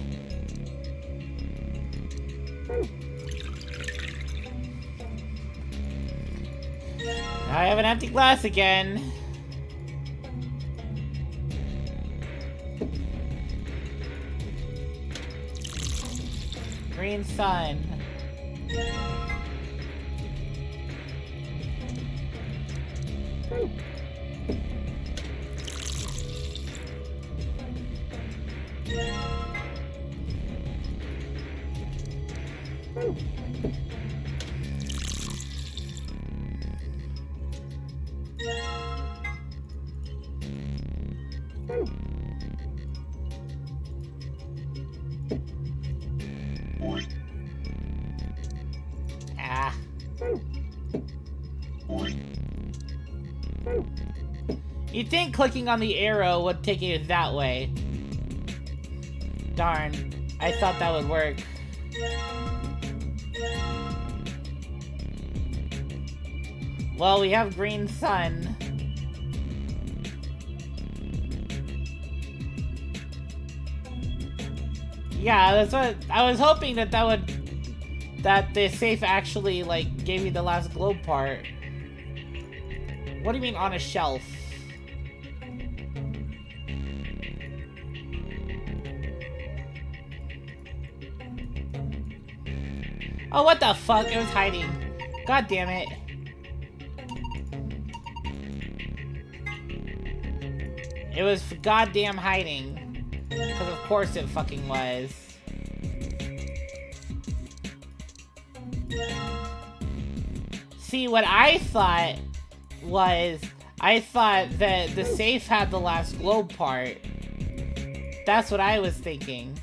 Now I have an empty glass again. Green sun. Ah. You'd think clicking on the arrow would take you that way. Darn. I thought that would work. Well, we have green sun. Yeah, that's what I was hoping that that the safe actually like gave me the last globe part. What do you mean on a shelf? Oh, what the fuck? It was hiding. God damn it. It was goddamn hiding. Because of course it fucking was. See, what I thought was... I thought that the safe had the last globe part. That's what I was thinking.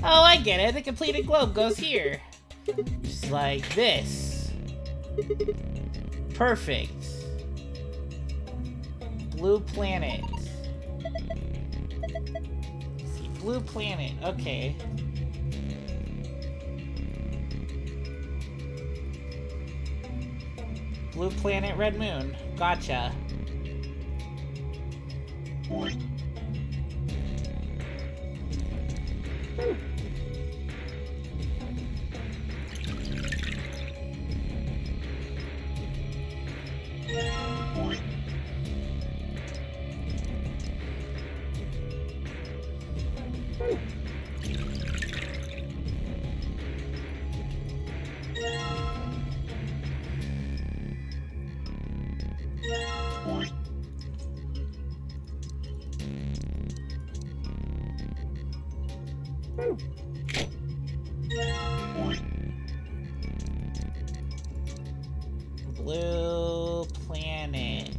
Oh, I get it. The completed globe goes here. Just like this. Perfect. Blue planet. Let's see, blue planet. Okay. Blue planet, red moon. Gotcha. Blue planet.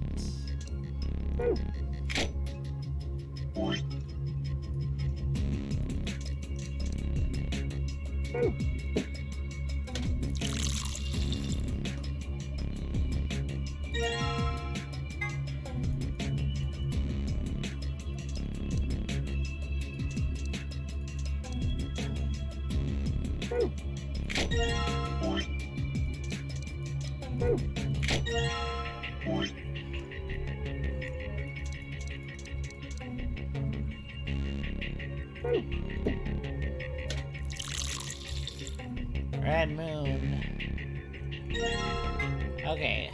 Red moon. Okay.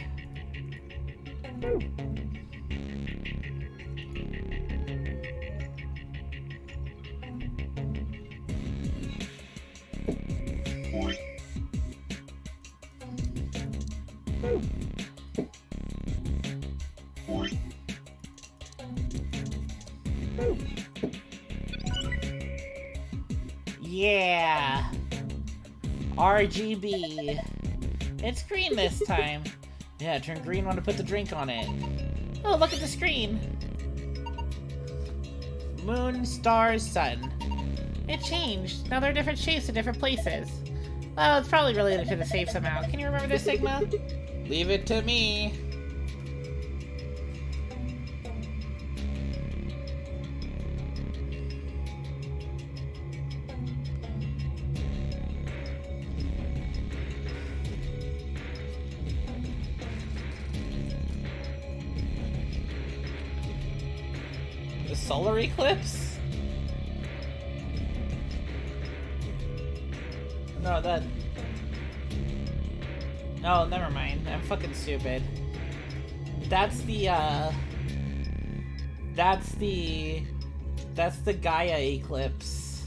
Yeah. RGB. It's green this time. Yeah, turn green when to put the drink on it. Oh, look at the screen. Moon, stars, sun. It changed. Now there are different shapes in different places. Well, it's probably related to the save somehow. Can you remember this, Sigma? Leave it to me. The solar eclipse? No, that... Oh, never mind. I'm fucking stupid. That's the Gaia eclipse.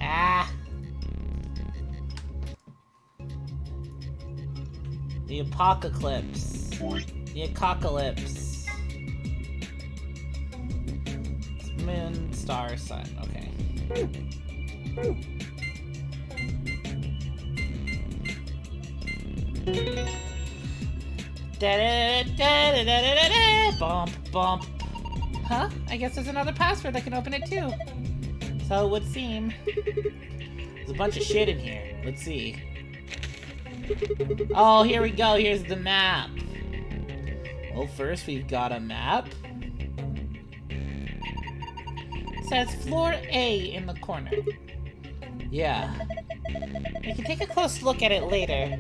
Ah. The apocalypse. The apocalypse. Moon, star, sun. Okay. Bump, bump. Huh? I guess there's another password that can open it too. So it would seem. There's a bunch of shit in here. Let's see. Oh, here we go. Here's the map. Well, first we've got a map. It says floor A in the corner. Yeah. We can take a close look at it later.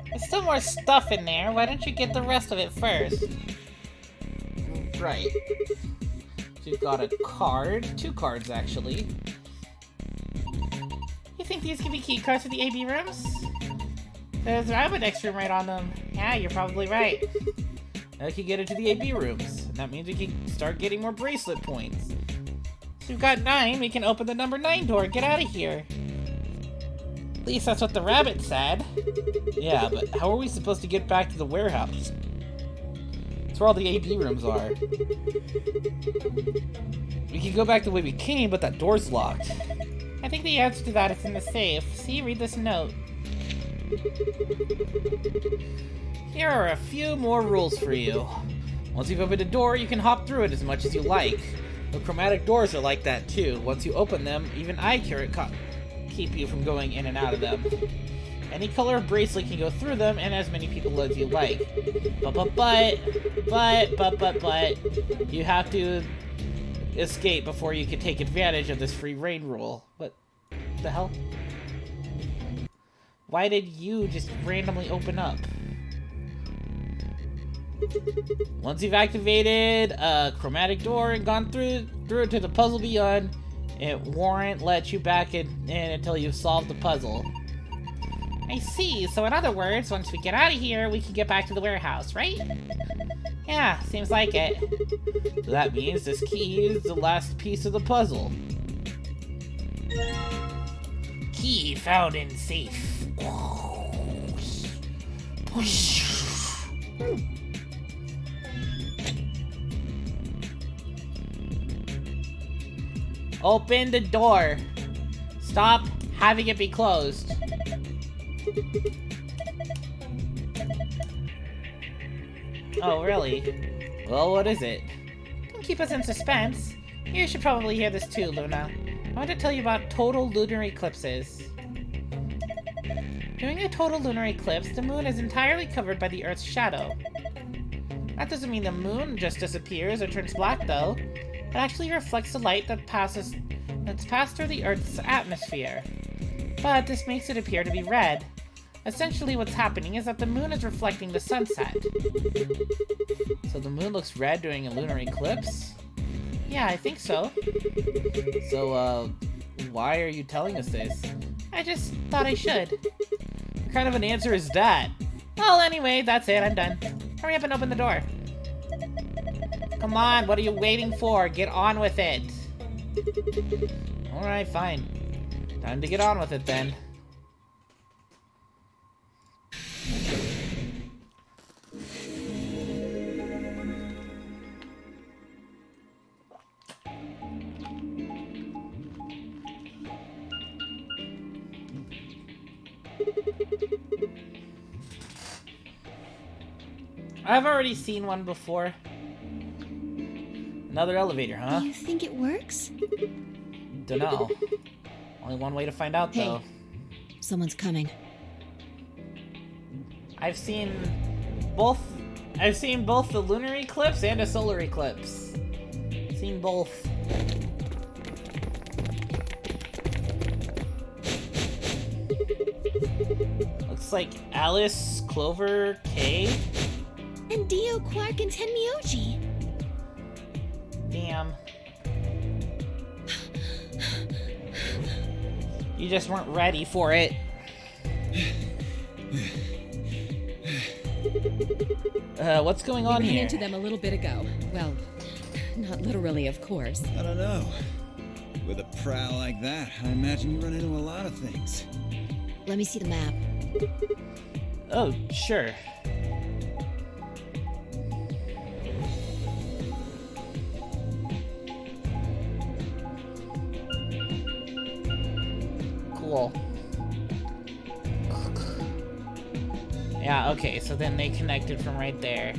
There's still more stuff in there. Why don't you get the rest of it first? Right. So we've got a card. 2 cards, actually. You think these can be key cards for the AB rooms? There's a Rabbit room right on them. Yeah, you're probably right. Now we can get into the AB rooms. And that means we can start getting more bracelet points. So we've got 9. We can open the number 9 door. Get out of here. At least that's what the rabbit said. Yeah, but how are we supposed to get back to the warehouse? That's where all the AB rooms are. We can go back the way we came, but that door's locked. I think the answer to that is in the safe. See, read this note. Here are a few more rules for you. Once you've opened a door, you can hop through it as much as you like. The chromatic doors are like that too. Once you open them, even I can't keep you from going in and out of them. Any color of bracelet can go through them, and as many people as you like. But, you have to escape before you can take advantage of this free reign rule. What the hell? Why did you just randomly open up? Once you've activated a chromatic door and gone through it to the puzzle beyond, it won't let you back in until you've solved the puzzle. I see. So in other words, once we get out of here, we can get back to the warehouse, right? Yeah, seems like it. So that means this key is the last piece of the puzzle. Key found in safe. Open the door. Stop having it be closed. Oh, really? Well, what is it? Don't keep us in suspense. You should probably hear this too, Luna. I want to tell you about total lunar eclipses. During a total lunar eclipse, the moon is entirely covered by the Earth's shadow. That doesn't mean the moon just disappears or turns black, though. It actually reflects the light that's passed through the Earth's atmosphere. But this makes it appear to be red. Essentially, what's happening is that the moon is reflecting the sunset. So the moon looks red during a lunar eclipse? Yeah, I think so. So, why are you telling us this? I just thought I should. What kind of an answer is that? Well, anyway, that's it. I'm done. Hurry up and open the door. Come on, what are you waiting for? Get on with it. Alright, fine. Time to get on with it then. I've already seen one before. Another elevator, huh? You think it works? Dunno. Only one way to find out, though. Hey, someone's coming. I've seen both the lunar eclipse and a solar eclipse. Seen both. Looks like Alice, Clover, Kay. And Dio, Quark, and Tenmyoji. Damn. You just weren't ready for it. What's going on We ran here? into them a little bit ago. Well, not literally, of course. I don't know. With a prow like that, I imagine you run into a lot of things. Let me see the map. Oh, sure. Cool. Yeah, okay, so then they connected from right there.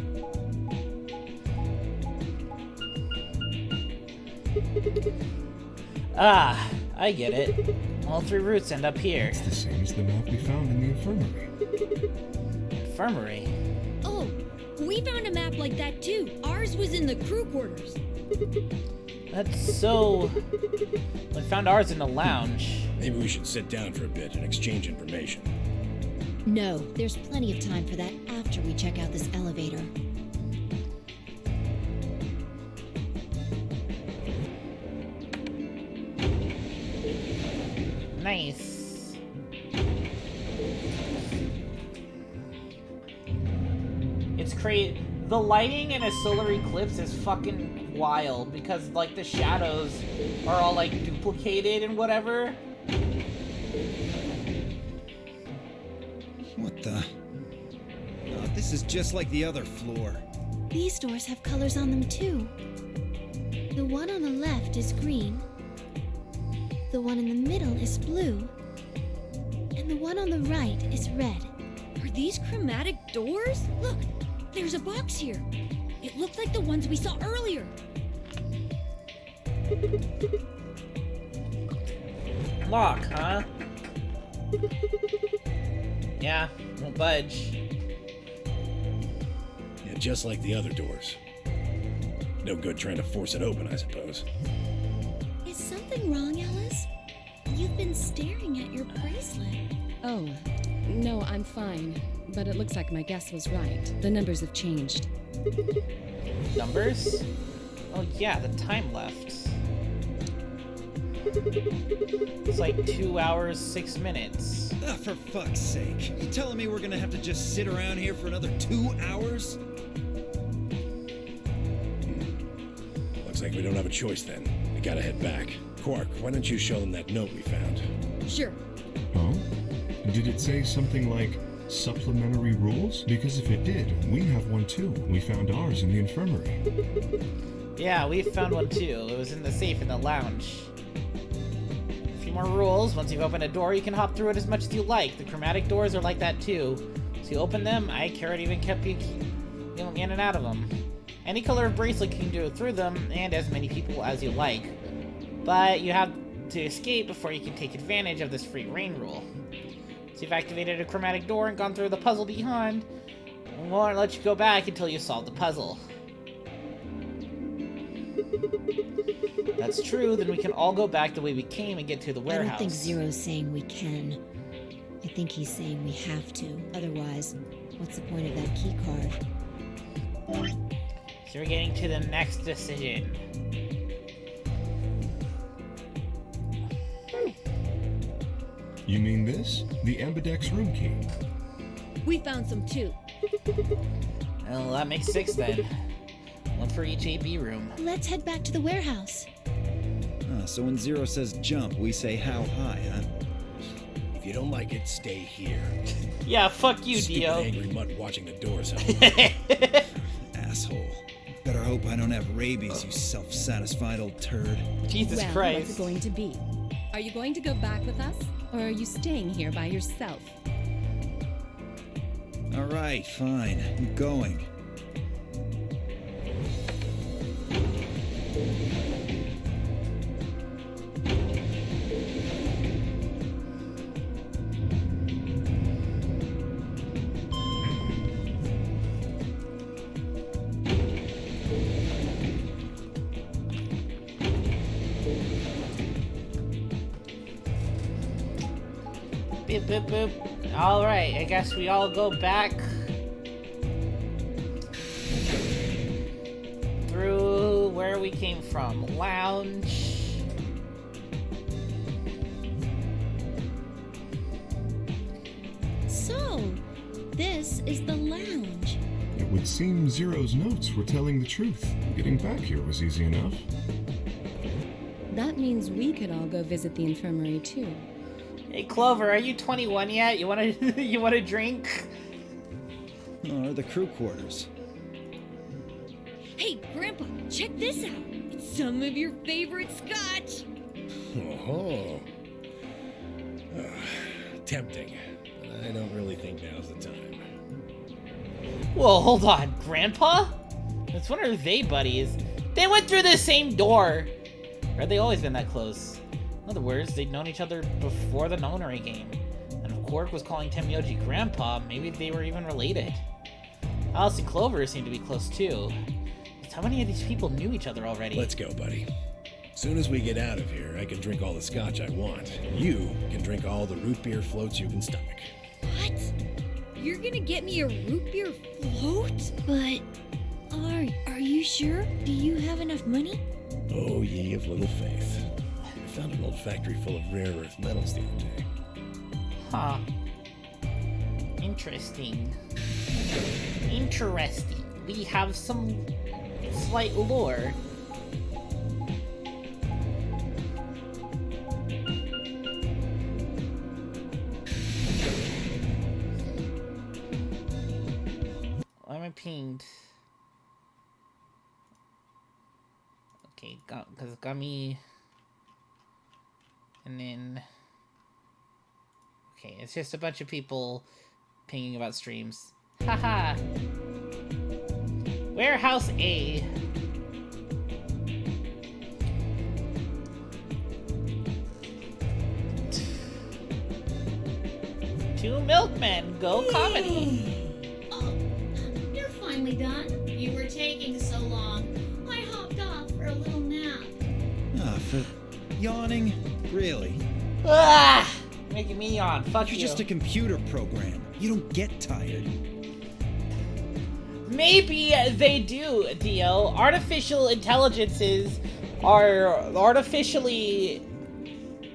Ah, I get it. All three routes end up here. It's the same as the map we found in the infirmary. Infirmary? Oh, we found a map like that too. Ours was in the crew quarters. That's so... We found ours in the lounge. Maybe we should sit down for a bit and exchange information. No, there's plenty of time for that after we check out this elevator. Nice. It's crazy. The lighting in a solar eclipse is fucking wild because, like, the shadows are all, like, duplicated and whatever. What the? Oh, this is just like the other floor. These doors have colors on them too. The one on the left is green. The one in the middle is blue. And the one on the right is red. Are these chromatic doors? Look, there's a box here. It looked like the ones we saw earlier. Lock, huh? Yeah, won't budge. Yeah, just like the other doors. No good trying to force it open, I suppose. Is something wrong, Alice? You've been staring at your bracelet. Oh, no, I'm fine. But it looks like my guess was right. The numbers have changed. Numbers? Oh yeah, the time left. It's like 2 hours, 6 minutes. Ah, for fuck's sake. You telling me we're gonna have to just sit around here for another 2 hours? Looks like we don't have a choice then. We gotta head back. Quark, why don't you show them that note we found? Sure. Oh? Did it say something like supplementary rules? Because if it did, we have one too. We found ours in the infirmary. Yeah, we found one too. It was in the safe in the lounge. A few more rules. Once you've opened a door, you can hop through it as much as you like. The chromatic doors are like that too. So you open them, iCarrot even kept you in and out of them. Any color of bracelet can go through them, and as many people as you like. But you have to escape before you can take advantage of this free reign rule. So you've activated a chromatic door and gone through the puzzle behind. We won't let you go back until you solve the puzzle. That's true, then we can all go back the way we came and get to the warehouse. I don't think Zero's saying we can. I think he's saying we have to. Otherwise, what's the point of that key card? So we're getting to the next decision. You mean this? The Ambidex room key. We found some too. Well, that makes 6 then. 1 for each AB room. Let's head back to the warehouse. So when Zero says jump, we say how high, huh? If you don't like it, stay here. Yeah, fuck you, Stupid Dio. angry mutt watching the doors out. Asshole. Better hope I don't have rabies, you self-satisfied old turd. Jesus Well, Christ. what's it going to be? Are you going to go back with us? Or are you staying here by yourself? All right, fine. I'm going. Boop, boop, boop. Alright, I guess we all go back through where we came from. Lounge. So, this is the lounge. It would seem Zero's notes were telling the truth. Getting back here was easy enough. That means we could all go visit the infirmary too. Hey Clover, are you 21 yet? You wanna you wanna drink? Or the crew quarters. Hey, Grandpa, check this out. It's some of your favorite scotch. Oh. Tempting. But I don't really think now's the time. Whoa, hold on, Grandpa? That's when are they buddies? They went through the same door. Or have they always been that close? In other words, they'd known each other before the Nonary game. And if Quark was calling Temyoji Grandpa, maybe they were even related. Alice and Clover seem to be close too. Just how many of these people knew each other already? Let's go, buddy. Soon as we get out of here, I can drink all the scotch I want. You can drink all the root beer floats you can stomach. What? You're gonna get me a root beer float? But are you sure? Do you have enough money? Oh, ye of little faith. I found an old factory full of rare earth metals the other day. Huh. Interesting. Interesting. We have some slight lore. Why am I pinged? Okay, because Gummy... And then... Okay, it's just a bunch of people pinging about streams. Haha! Warehouse A. Two milkmen, go comedy! Oh, you're finally done. You were taking so long. I hopped off for a little nap. For yawning? Really? Ah! Making me yawn. Fuck You're you. just a computer program. You don't get tired. Maybe they do, Dio. Artificial intelligences are artificially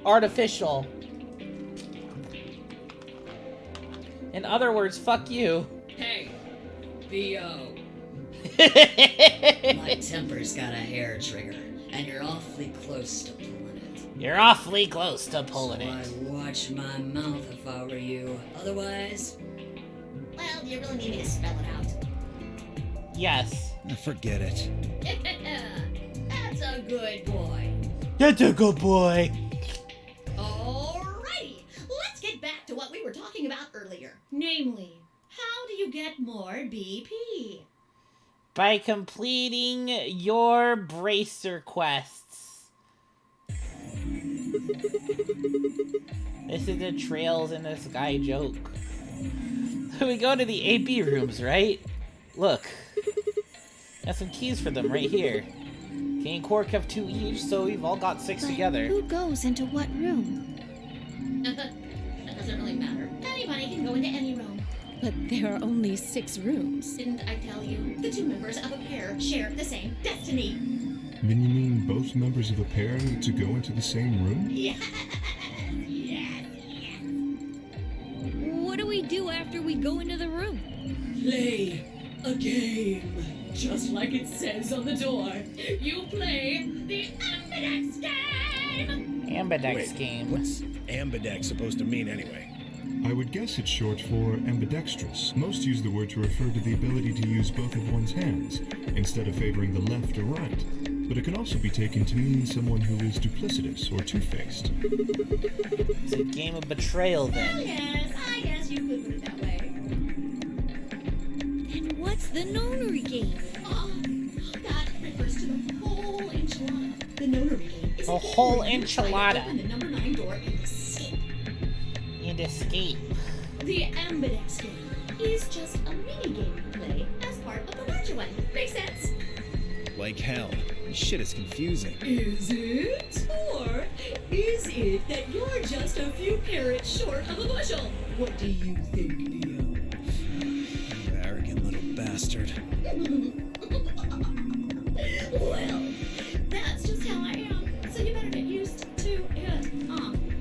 artificial. In other words, fuck you. Hey, Theo. My temper's got a hair trigger, and you're awfully close to pulling it. You're awfully close to pulling So it. I'd watch my mouth if I were you. Otherwise... Well, you really need me to spell it out. Yes. Forget it. That's a good boy. That's a good boy. Alrighty, let's get back to what we were talking about earlier. Namely, how do you get more BP? By completing your bracer quests. This is a Trails in the Sky joke. We go to the AB rooms, right? Look. Got some keys for them right here. Kay and Quark have 2 each, so we've all got 6 But together. who goes into what room? That doesn't really matter. Anybody can go into any room. But there are only 6 rooms. Didn't I tell you? The 2 members of a pair share the same destiny. Then you mean both members of a pair need to go into the same room? Yes. What do we do after we go into the room? Play a game. Just like it says on the door. You play the Ambidex game! Ambidex game. What's ambidex supposed to mean anyway? I would guess it's short for ambidextrous. Most use the word to refer to the ability to use both of one's hands, instead of favoring the left or right. But it can also be taken to mean someone who is duplicitous or two-faced. It's a game of betrayal, Well, then. yes, I guess you could put it that way. Then what's the nonary game? That refers to the whole enchilada. The nonary game is A whole game where you try to enchilada. open the number 9 door and escape. And escape. The Ambidex game is just a mini game you play as part of the larger one. Make sense? Like hell. This shit is confusing. Is it? Or is it that you're just a few carrots short of a bushel? What do you think, Neo? You arrogant little bastard. Well, that's just how I am. So you better get used to it.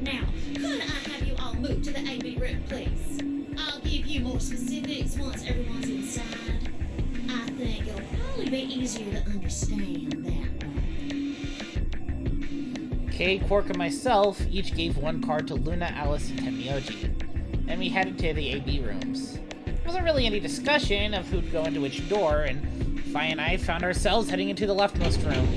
Now, could I have you all move to the AB room, please? I'll give you more specifics once everyone's inside. I think it'll probably be easier to understand that way. Kay, Quark, and myself each gave 1 card to Luna, Alice, and Temioji. Then we headed to the AB rooms. There wasn't really any discussion of who'd go into which door, and Fi and I found ourselves heading into the leftmost room.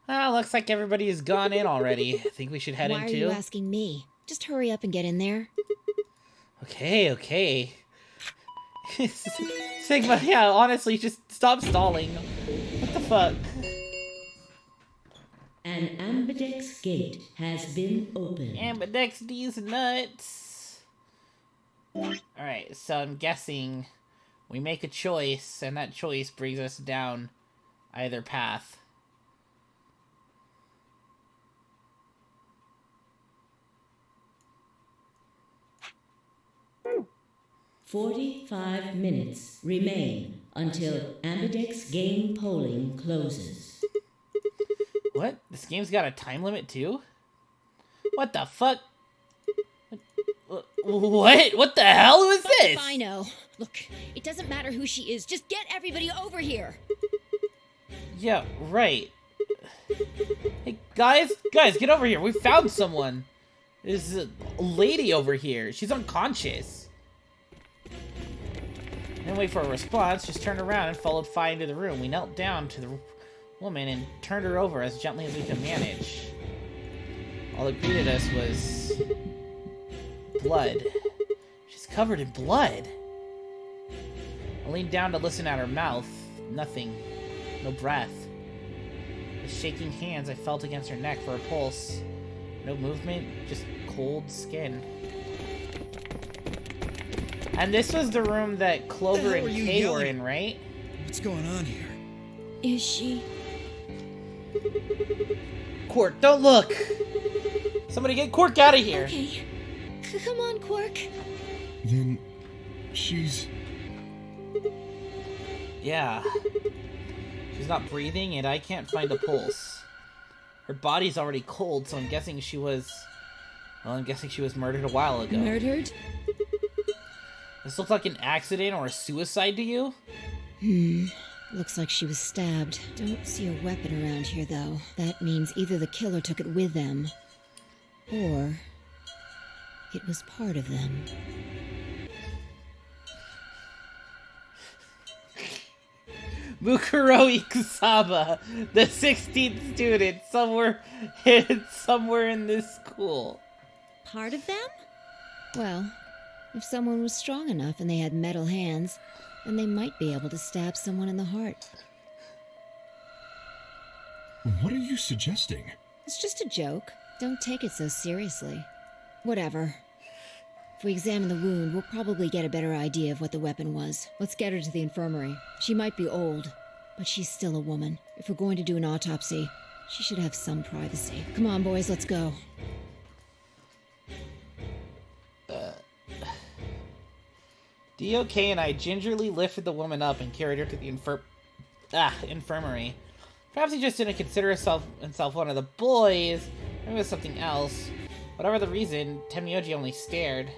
Well, looks like everybody has gone in already. I think we should head Why into... are you asking me? Just hurry up and get in there. Okay. Sigma, yeah, honestly, just stop stalling. What the fuck? An ambidex gate has been opened. Ambidex these nuts. Alright, so I'm guessing we make a choice, and that choice brings us down either path. Woo! 45 minutes remain until ambidex game polling closes. What? This game's got a time limit too? What the fuck? What? What the hell was Fuck this? if I know. Look, it doesn't matter who she is. Just get everybody over here. Yeah, right. Hey, guys, get over here. We found someone. There's a lady over here. She's unconscious. Didn't wait for a response, just turned around and followed Fi into the room. We knelt down to the woman and turned her over as gently as we could manage. All that greeted us was blood. She's covered in blood. I leaned down to listen at her mouth. Nothing. No breath. With shaking hands, I felt against her neck for a pulse. No movement, just cold skin. And this was the room that Clover and Kay were in, right? What's going on here? Is she? Quark, don't look! Somebody get Quark out of here! Okay. Come on, Quark. Then she's... Yeah. She's not breathing and I can't find a pulse. Her body's already cold, so I'm guessing she was... Well, I'm guessing she was murdered a while ago. Murdered? This looked like an accident or a suicide to you? Looks like she was stabbed. Don't see a weapon around here, though. That means either the killer took it with them, or it was part of them. Mukuro Ikusaba, the 16th student, somewhere in this school. Part of them? Well, if someone was strong enough and they had metal hands, then they might be able to stab someone in the heart. What are you suggesting? It's just a joke. Don't take it so seriously. Whatever. If we examine the wound, we'll probably get a better idea of what the weapon was. Let's get her to the infirmary. She might be old, but she's still a woman. If we're going to do an autopsy, she should have some privacy. Come on, boys, let's go. DOK and I gingerly lifted the woman up and carried her to the infirmary. Perhaps he just didn't consider himself one of the boys. Maybe it was something else. Whatever the reason, Temyoji only stared.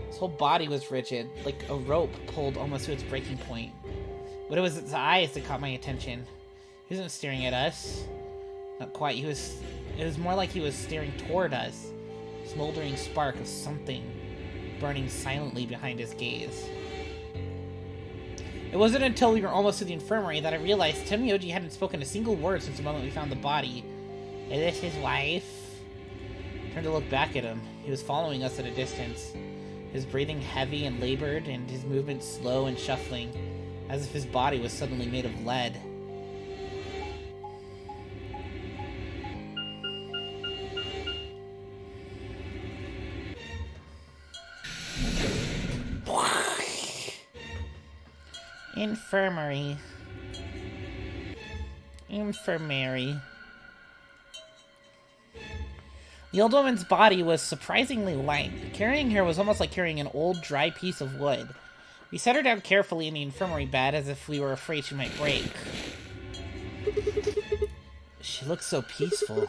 His whole body was rigid, like a rope pulled almost to its breaking point. But it was its eyes that caught my attention. He wasn't staring at us. Not quite. It was more like he was staring toward us. A smoldering spark of something burning silently behind his gaze. It wasn't until we were almost to the infirmary that I realized Temyoji hadn't spoken a single word since the moment we found the body. Is this his wife? I turned to look back at him. He was following us at a distance. His breathing heavy and labored, and his movements slow and shuffling, as if his body was suddenly made of lead. Infirmary. The old woman's body was surprisingly light. Carrying her was almost like carrying an old, dry piece of wood. We set her down carefully in the infirmary bed as if we were afraid she might break. She looks so peaceful.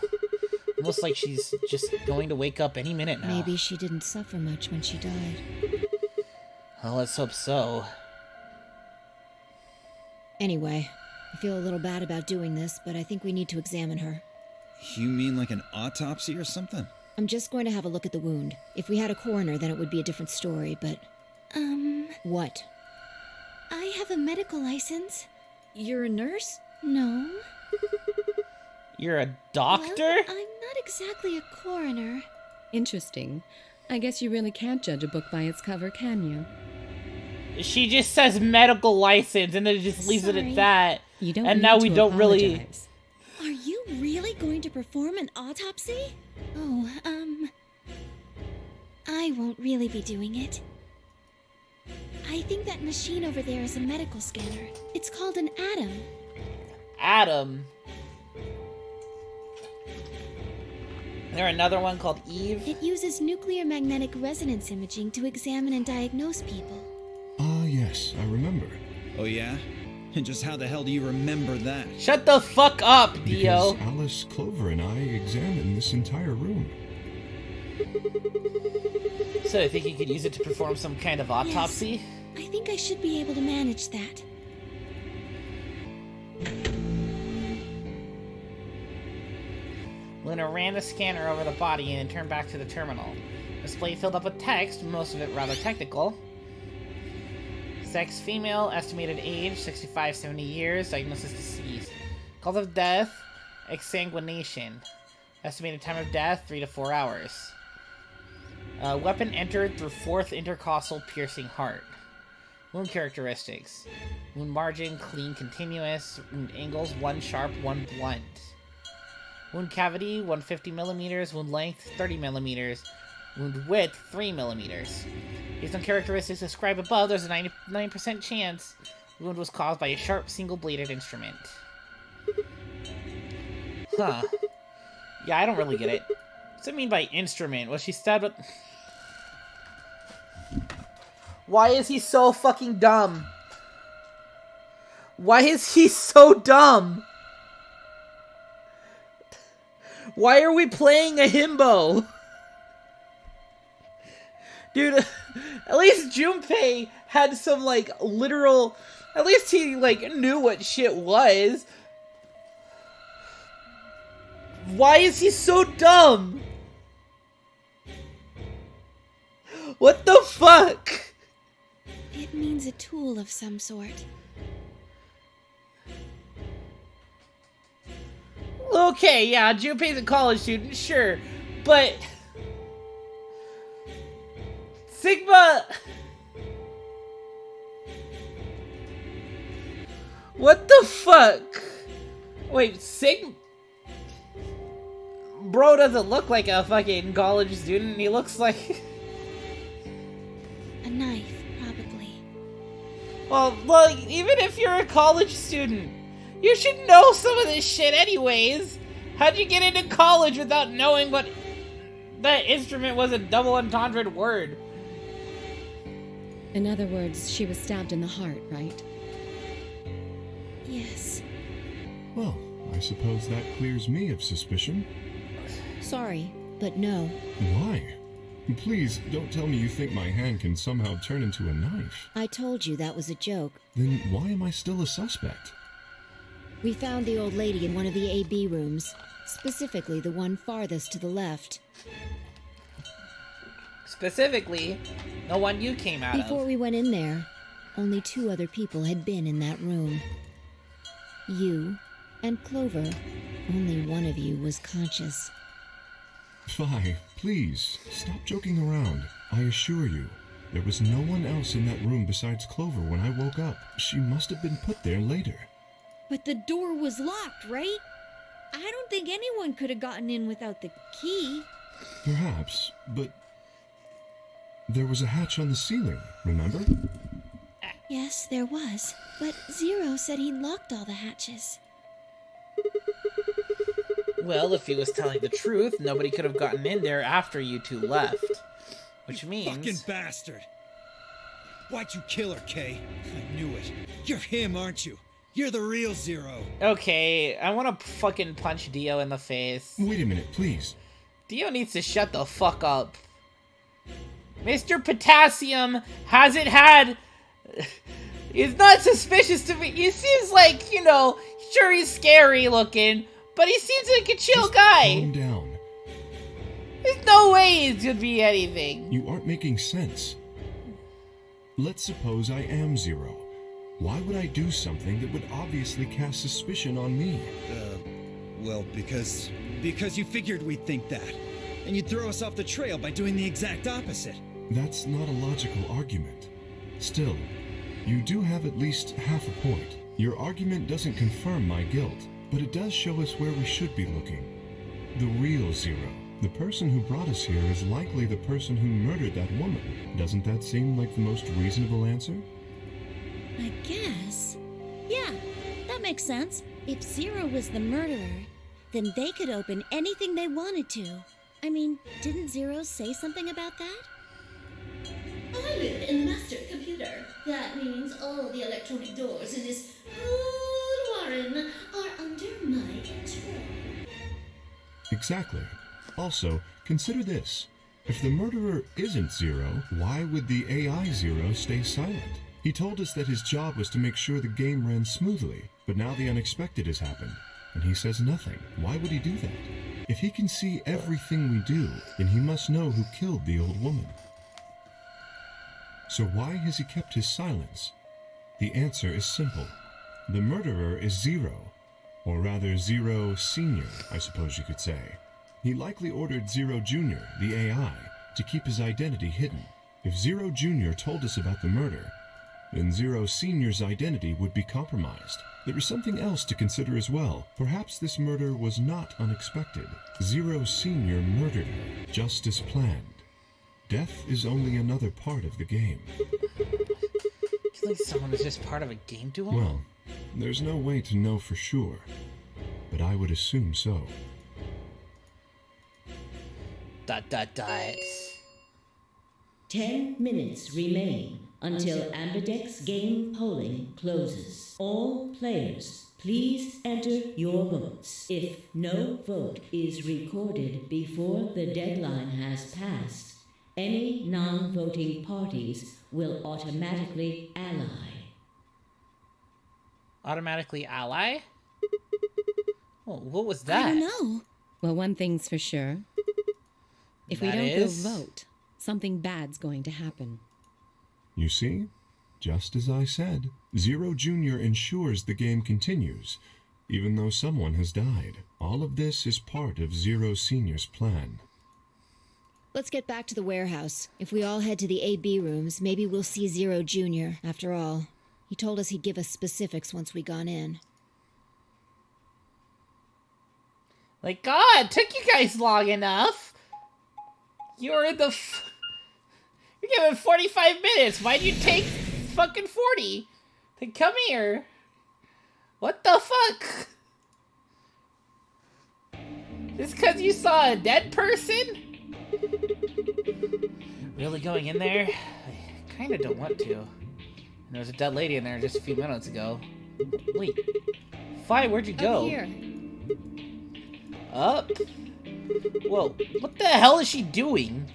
Almost like she's just going to wake up any minute now. Maybe she didn't suffer much when she died. Well, let's hope so. Anyway, I feel a little bad about doing this, but I think we need to examine her. You mean like an autopsy or something? I'm just going to have a look at the wound. If we had a coroner, then it would be a different story, but... What? I have a medical license. You're a nurse? No. You're a doctor? Well, I'm not exactly a coroner. Interesting. I guess you really can't judge a book by its cover, can you? She just says medical license and then it just leaves it at that. You don't and need now to we don't really... apologize. Are you really going to perform an autopsy? Oh, I won't really be doing it. I think that machine over there is a medical scanner. It's called an Atom. Atom. Is there another one called Eve? It uses nuclear magnetic resonance imaging to examine and diagnose people. Ah, yes, I remember. Oh yeah? And just how the hell do you remember that? Shut the fuck up, Dio! Because Alice, Clover, and I examined this entire room. So I think you could use it to perform some kind of autopsy? Yes, I think I should be able to manage that. Luna ran the scanner over the body and then turned back to the terminal. Display filled up with text, most of it rather technical. Sex female, estimated age 65-70 years, diagnosis deceased. Cause of death, exsanguination. Estimated time of death 3 to 4 hours. Weapon entered through 4th intercostal piercing heart. Wound characteristics. Wound margin clean continuous. Wound angles 1 sharp, 1 blunt. Wound cavity 150 millimeters. Wound length 30 millimeters. Wound width 3 millimeters. Based on characteristics described above, there's a 99% chance the wound was caused by a sharp single-bladed instrument. Huh. Yeah, I don't really get it. What's it mean by instrument? Was she stabbed with... Why is he so fucking dumb? Why is he so dumb? Why are we playing a himbo? Dude, at least Junpei had some, like, literal... At least he, like, knew what shit was. Why is he so dumb? What the fuck? It means a tool of some sort. Okay, yeah, Junpei's a college student, sure. But... Sigma... What the fuck? Wait, bro doesn't look like a fucking college student. He looks like... A knife, probably. Well, even if you're a college student, you should know some of this shit anyways. How'd you get into college without knowing what that instrument was a double entendre word? In other words, she was stabbed in the heart, right? Yes. Well, I suppose that clears me of suspicion. Sorry, but no. Why? Please, don't tell me you think my hand can somehow turn into a knife. I told you that was a joke. Then why am I still a suspect? We found the old lady in one of the AB rooms, specifically the one farthest to the left. Specifically, the one you came out Before of. we went in there, only 2 other people had been in that room. You and Clover. Only one of you was conscious. Fi, please, stop joking around. I assure you, there was no one else in that room besides Clover when I woke up. She must have been put there later. But the door was locked, right? I don't think anyone could have gotten in without the key. Perhaps, but there was a hatch on the ceiling, remember? Yes, there was. But Zero said he locked all the hatches. Well, if he was telling the truth, nobody could have gotten in there after you two left. Which means... Fucking bastard! Why'd you kill her, Kay? I knew it. You're him, aren't you? You're the real Zero. Okay, I want to fucking punch Dio in the face. Wait a minute, please. Dio needs to shut the fuck up. Mr. Potassium hasn't had... He's not suspicious to me. He seems like, you know, sure he's scary looking, but he seems like a chill guy. Calm down. There's no way he's gonna be anything. You aren't making sense. Let's suppose I am Zero. Why would I do something that would obviously cast suspicion on me? Well, because you figured we'd think that. And you'd throw us off the trail by doing the exact opposite. That's not a logical argument. Still, you do have at least half a point. Your argument doesn't confirm my guilt, but it does show us where we should be looking. The real Zero. The person who brought us here is likely the person who murdered that woman. Doesn't that seem like the most reasonable answer? I guess. Yeah, that makes sense. If Zero was the murderer, then they could open anything they wanted to. I mean, didn't Zero say something about that? I live in the master computer. That means all the electronic doors in this old warren are under my control. Exactly. Also, consider this. If the murderer isn't Zero, why would the AI Zero stay silent? He told us that his job was to make sure the game ran smoothly, but now the unexpected has happened, and he says nothing. Why would he do that? If he can see everything we do, then he must know who killed the old woman. So why has he kept his silence? The answer is simple. The murderer is Zero, or rather Zero Senior, I suppose you could say. He likely ordered Zero Junior, the AI, to keep his identity hidden. If Zero Junior told us about the murder, then Zero Senior's identity would be compromised. There is something else to consider as well. Perhaps this murder was not unexpected. Zero Senior murdered her, just as planned. Death is only another part of the game. You think someone is just part of a game duel? Well, there's no way to know for sure, but I would assume so. ... 10 minutes remain until Ambidex game polling closes. All players, please enter your votes. If no vote is recorded before the deadline has passed, any non-voting parties will automatically ally. Automatically ally? Oh, what was that? I don't know. Well, one thing's for sure. If we That don't is? go vote, something bad's going to happen. You see? Just as I said. Zero Junior ensures the game continues, even though someone has died. All of this is part of Zero Senior's plan. Let's get back to the warehouse. If we all head to the AB rooms, maybe we'll see Zero Jr. After all, he told us he'd give us specifics once we got in. Like, God, took you guys long enough. You're in the You're giving 45 minutes. Why'd you take fucking 40 to come here? What the fuck? Just because you saw a dead person? Really going in there? I kind of don't want to. And there was a dead lady in there just a few minutes ago. Wait. Fi, where'd you go? Up here. Up? Whoa, what the hell is she doing?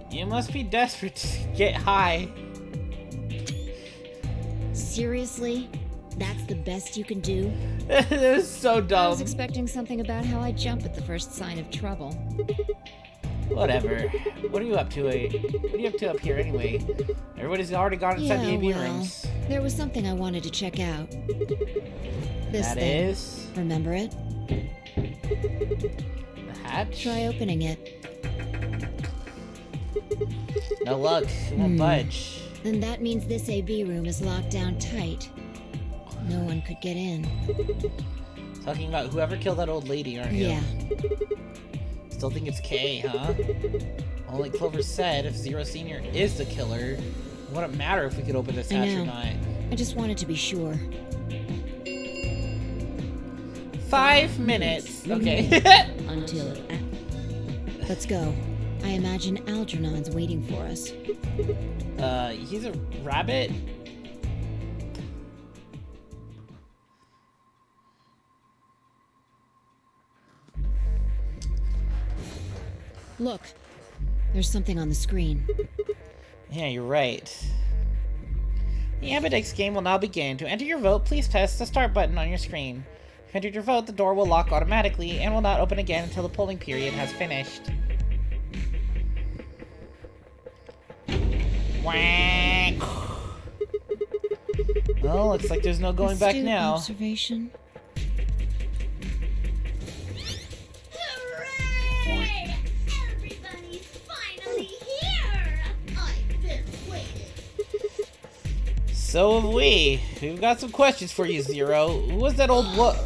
You must be desperate to get high. Seriously? That's the best you can do? This is so dumb. I was expecting something about how I jump at the first sign of trouble. Whatever. What are you up to? What are you up to up here anyway? Everybody's already gone inside the AV rooms. There was something I wanted to check out. This That thing. is Remember it? the hatch. Try opening it. No luck. It won't budge. Then that means this AB room is locked down tight. No one could get in. Talking about whoever killed that old lady, aren't you? Yeah. Still think it's K, huh? Well, like Clover said, if Zero Senior is the killer, it wouldn't matter if we could open this hatch or not. I just wanted to be sure. 5 minutes. Okay. Until Let's go. I imagine Algernon's waiting for us. He's a rabbit? Look. There's something on the screen. Yeah, you're right. The Ambidex game will now begin. To enter your vote, please press the start button on your screen. If you entered your vote, the door will lock automatically and will not open again until the polling period has finished. Wank. Well, looks like there's no going back Astute now. Observation. Hooray! Everybody's finally here! I've been waiting. So have we. We've got some questions for you, Zero. Who was that old what?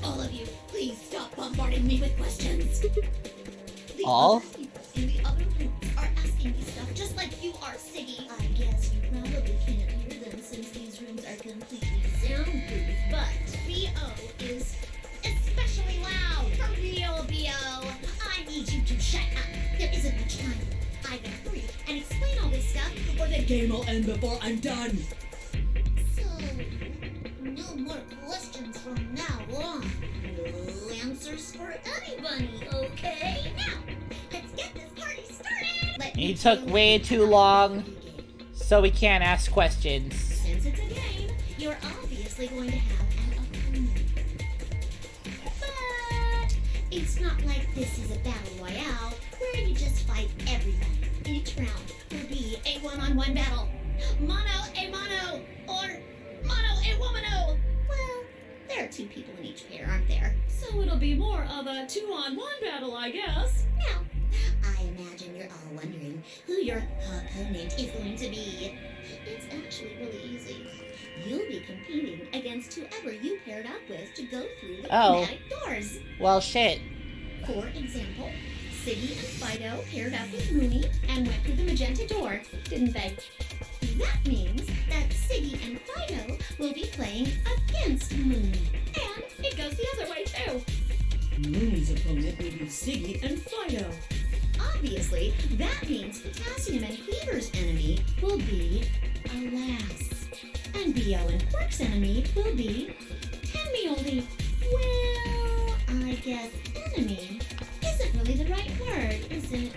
All of you, please stop bombarding me with questions. The All? other people in the other rooms are asking me stuff just like you are, Siggy. I guess you probably can't hear them since these rooms are completely soundproof, but B.O. is especially loud. For real, B.O. I need you to shut up. There isn't much time. Either hurry and explain all this stuff, or the game will end before I'm done. So, no more questions from now on. No answers for anybody, okay? Now, let's get this party started! He took way too long, so we can't ask questions. Since it's a game, you're obviously going to have an opponent. But it's not like this is a battle royale where you just fight everybody. Each round will be a one-on-one battle. Mono a mono, or mono a womano. Well, there are two people in each pair, aren't there? So it'll be more of a 2-on-1 battle, I guess. Now, I imagine you're all wondering who your opponent is going to be. It's actually really easy. You'll be competing against whoever you paired up with to go through the chromatic doors. Well, shit. For example, Siggy and Fido paired up with Mooney and went through the magenta door, didn't they? That means that Siggy and Fido will be playing against Mooney. And it goes the other way too. Mooney's opponent will be Siggy and Fido. Obviously, that means Potassium and Fever's enemy will be Alas. And BO and Quark's enemy will be Tenmeoldy. Well, I guess enemy isn't really the right word, is it?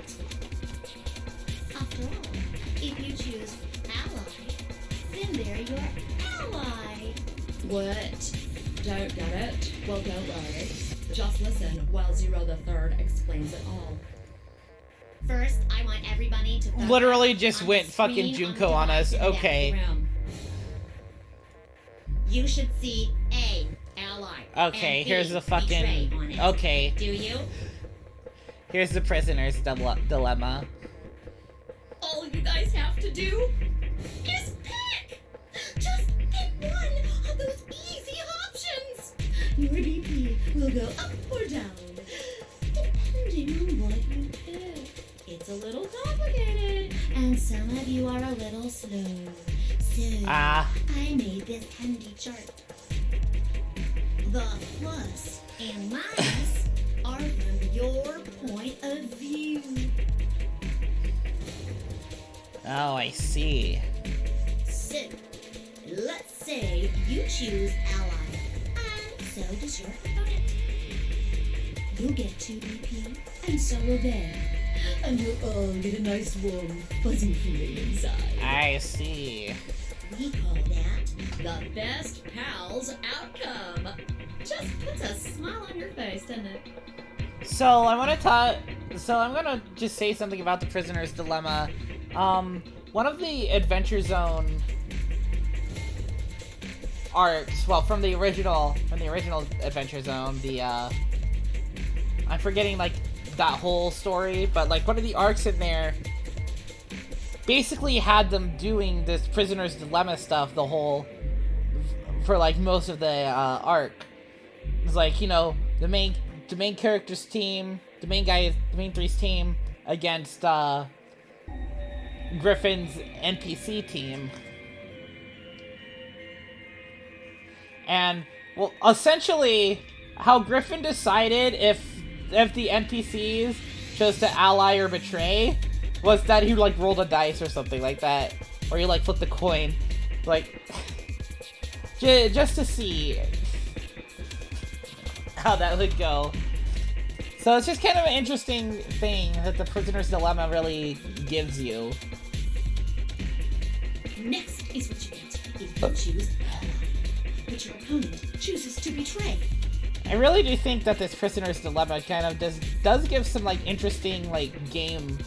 After all, if you choose ally, then they're your ally. What? Don't get it? Well, don't worry. Just listen while Zero the Third explains it all. First, I want everybody to focus Literally just on went the fucking screen Junko on us. Okay. You should see A, ally. Okay, and here's B, the fucking... betray on it. Okay. Do you? Here's the prisoner's dilemma. All you guys have to do Is pick! Your BP will go up or down, depending on what you pick. It's a little complicated, and some of you are a little slow. So, I made this handy chart. The plus and minus are from your point of view. Oh, I see. So, let's say you choose ally, and so does your opponent. You'll get 2 BP, and so will they. And you'll all get a nice warm, fuzzy feeling inside. I see. We call that the best pals outcome. Just puts a smile on your face, doesn't it? So I'm gonna just say something about the Prisoner's Dilemma. One of the Adventure Zone arcs, well, from the original Adventure Zone, I'm forgetting like that whole story, but like one of the arcs in there basically had them doing this Prisoner's Dilemma stuff for like most of the arc. It's like, you know, the main character's team, the main three's team against Griffin's NPC team. And, well, essentially, how Griffin decided if the NPCs chose to ally or betray was that he, like, rolled a dice or something like that. Or he, like, flipped a coin. Like, just to see how that would go. So it's just kind of an interesting thing that the Prisoner's Dilemma really gives you. Next is what you get if you choose ally, but your opponent chooses to betray. I really do think that this Prisoner's Dilemma kind of does give some like interesting like game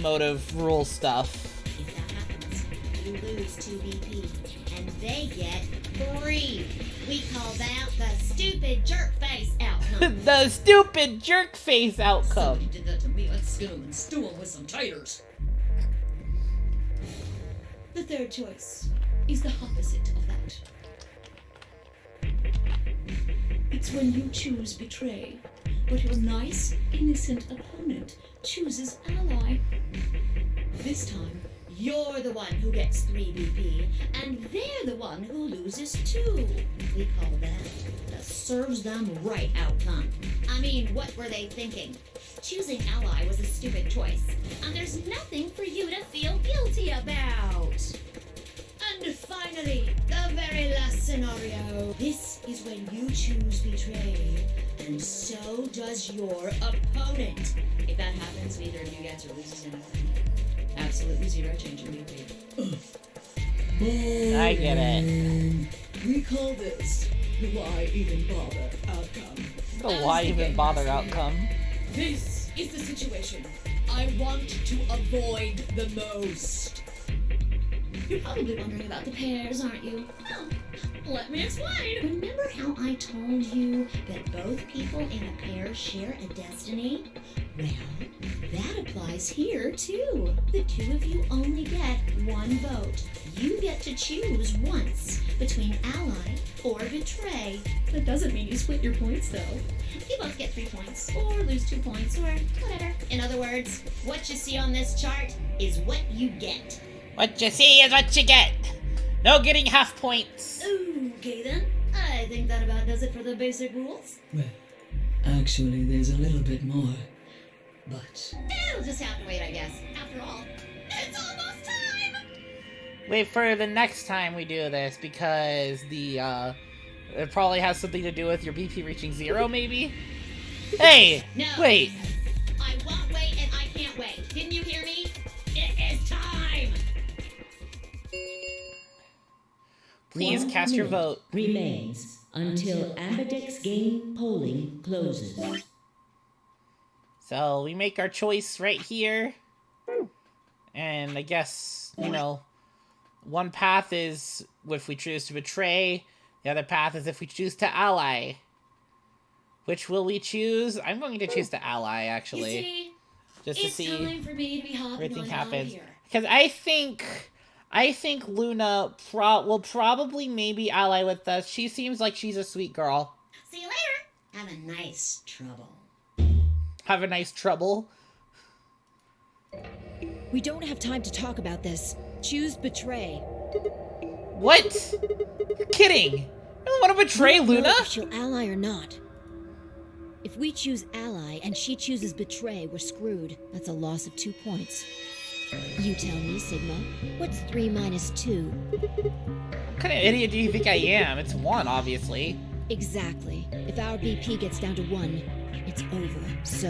motive rule stuff. If that happens, you lose 2 BP, and they get 3. We call that the stupid jerk face outcome. The stupid jerk face outcome. Somebody did that to me. Let's skin him and stew him with some taters. The third choice is the opposite of that. It's when you choose betray, but your nice, innocent opponent chooses ally. This time, you're the one who gets 3 BP, and they're the one who loses 2. We call that the serves them right outcome. I mean, what were they thinking? Choosing ally was a stupid choice, and there's nothing for you to feel guilty about. And finally, the very last scenario. This is when you choose betray, and so does your opponent. If that happens, neither of you gets or loses anything. Absolutely 0 change in BP. I get it. We call this the why even bother outcome. The why even bother outcome. This is the situation I want to avoid the most. You're probably wondering about the pairs, aren't you? Well, let me explain. Remember how I told you that both people in a pair share a destiny? Well, that applies here, too. The 2 of you only get 1 vote. You get to choose once between ally or betray. That doesn't mean you split your points, though. You both get 3 points, or lose 2 points, or whatever. In other words, what you see on this chart is what you get. What you see is what you get. No getting half points. Okay then, I think that about does it for the basic rules. Well, actually, there's a little bit more. But It'll just have to wait, I guess. After all, it's almost time! Wait for the next time we do this, because it probably has something to do with your BP reaching 0, maybe? Hey! No. Wait! I won't wait and I can't wait. Didn't you hear me? It is time! Please cast your vote. Remains until Ambidex game polling closes. So we make our choice right here. And I guess, you know, one path is if we choose to betray. The other path is if we choose to ally. Which will we choose? I'm going to choose to ally, actually. You see, just to it's see time for me to be hopping everything on happens. out here. Because I think I think Luna will probably maybe ally with us. She seems like she's a sweet girl. See you later. Have a nice trouble. Have a nice trouble. We don't have time to talk about this. Choose betray. What? You're kidding. You don't want to betray We don't know Luna? if she'll ally or not. If we choose ally and she chooses betray, we're screwed. That's a loss of 2 points. You tell me, Sigma. What's 3 minus 2? What kind of idiot do you think I am? It's 1, obviously. Exactly. If our BP gets down to 1, it's over. So...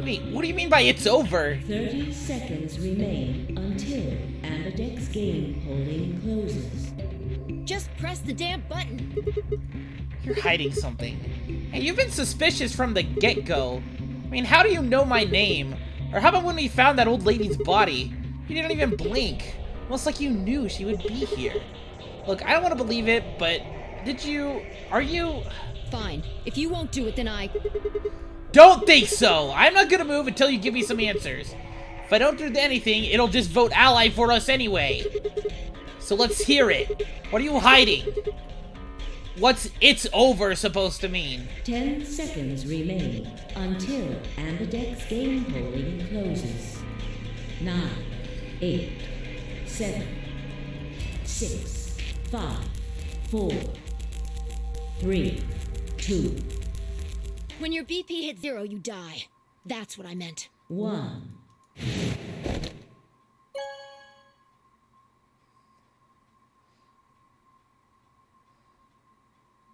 Wait, what do you mean by it's over? 30 seconds remain until Ambidex game polling closes. just press the damn button. You're hiding something. Hey, you've been suspicious from the get-go. I mean, how do you know my name? Or how about when we found that old lady's body? You didn't even blink. Almost like you knew she would be here. Look, I don't want to believe it, but are you... Fine. If you won't do it, then I... Don't think so! I'm not gonna move until you give me some answers. If I don't do anything, it'll just vote ally for us anyway. So let's hear it. What are you hiding? What's "it's over" supposed to mean? 10 seconds remain until Ambidex game polling closes. 9, 8, 7, 6, 5, 4, 3, 2, When your BP hits 0, you die. That's what I meant. 1.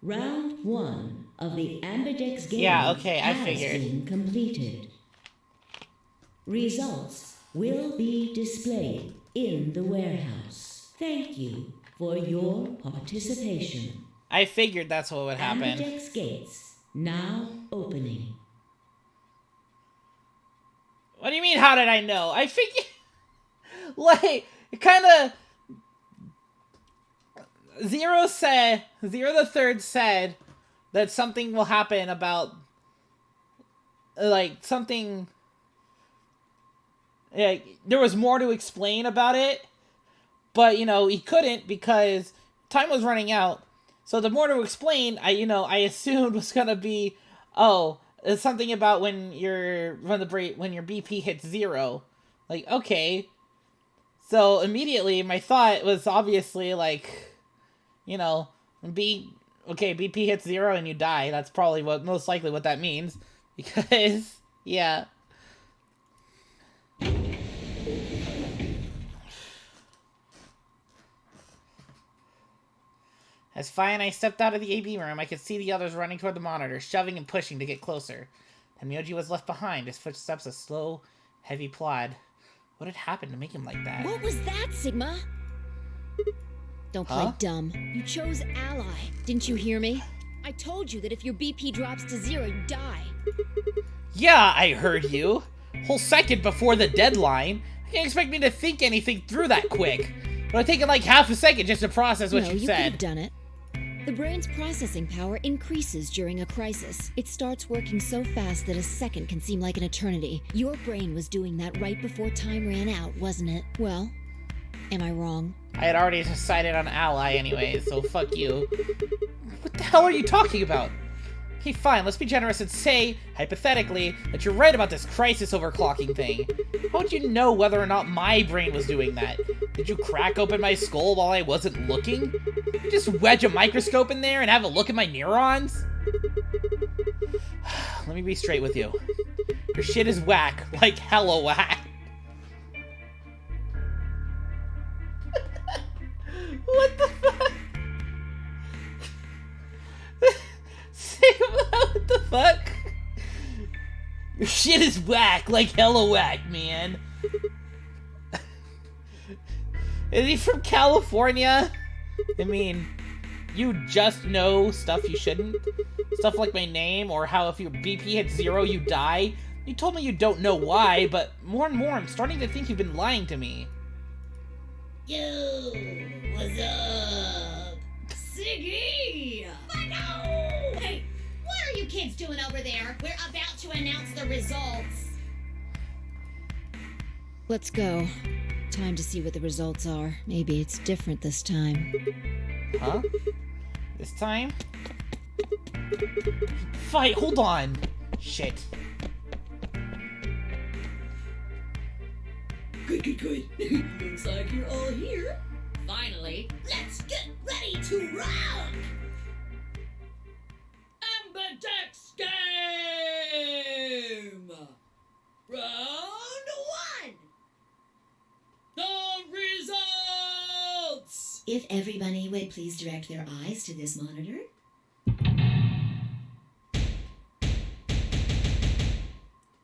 Round 1 of the Ambidex game I has figured. been completed. Results will be displayed in the warehouse. Thank you for your participation. I figured that's what would happen. Ambidex gates now opening. What do you mean, how did I know? I figured... Like, it kinda... Zero the Third said that something will happen about... Like, something... Like, there was more to explain about it. But, you know, he couldn't because time was running out. So the more to explain, I assumed was gonna be, oh, it's something about when your BP hits 0. Like, okay. So immediately my thought was obviously like, you know, BP hits 0 and you die. That's probably most likely what that means. Because, yeah. As Fi and I stepped out of the AB room, I could see the others running toward the monitor, shoving and pushing to get closer. Tenmyoji was left behind, his footsteps a slow, heavy plod. What had happened to make him like that? What was that, Sigma? Don't play dumb. You chose ally. Didn't you hear me? I told you that if your BP drops to 0, you die. Yeah, I heard you. Whole second before the deadline. You can't expect me to think anything through that quick. But I've taken like half a second just to process what you could said. have done it. The brain's processing power increases during a crisis. It starts working so fast that a second can seem like an eternity. Your brain was doing that right before time ran out, wasn't it? Well, am I wrong? I had already decided on ally anyway, so fuck you. What the hell are you talking about? Okay, fine, let's be generous and say, hypothetically, that you're right about this crisis overclocking thing. How would you know whether or not my brain was doing that? Did you crack open my skull while I wasn't looking? Did you just wedge a microscope in there and have a look at my neurons? Let me be straight with you. Your shit is whack, like hella whack. What the fuck? What the fuck? Your shit is whack, like hella whack, man. Is he from California? I mean, you just know stuff you shouldn't? Stuff like my name, or how if your BP hits 0, you die? You told me you don't know why, but more and more I'm starting to think you've been lying to me. Yo, what's up? Siggy! But no! Hey, what are you kids doing over there? We're about to announce the results. Let's go. Time to see what the results are. Maybe it's different this time. Huh? This time? Fight, hold on! Shit. Good. Looks like you're all here. Finally, let's get ready to rock! Ambidex game! Round 1! The results! If everybody would please direct their eyes to this monitor.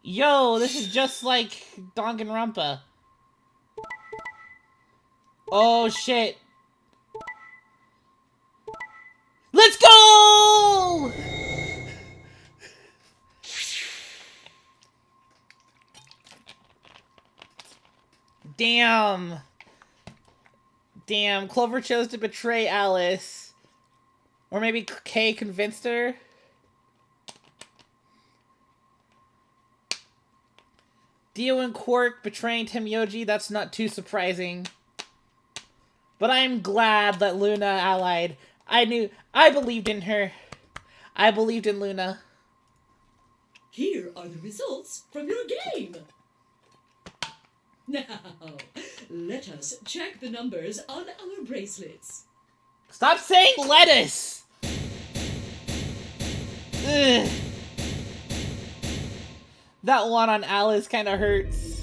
Yo, this is just like Danganronpa. Oh shit. Let's go! Damn. Damn, Clover chose to betray Alice. Or maybe Kay convinced her. Dio and Quark betraying Temyoji, that's not too surprising. But I'm glad that Luna allied. I believed in her. I believed in Luna. Here are the results from your game. Now, let us check the numbers on our bracelets. Stop saying lettuce! Ugh. That one on Alice kind of hurts.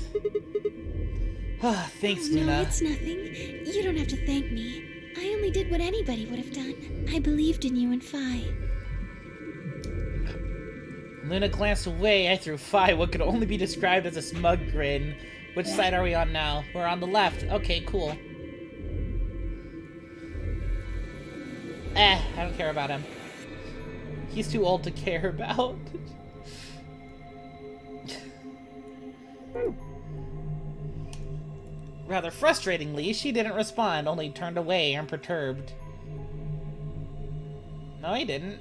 Thanks, Luna. No, it's nothing. You don't have to thank me. I only did what anybody would have done. I believed in you and Phi. Luna glanced away. I threw Phi what could only be described as a smug grin. Which side are we on now? We're on the left. Okay, cool. I don't care about him. He's too old to care about. Rather frustratingly, she didn't respond, only turned away unperturbed. No, he didn't.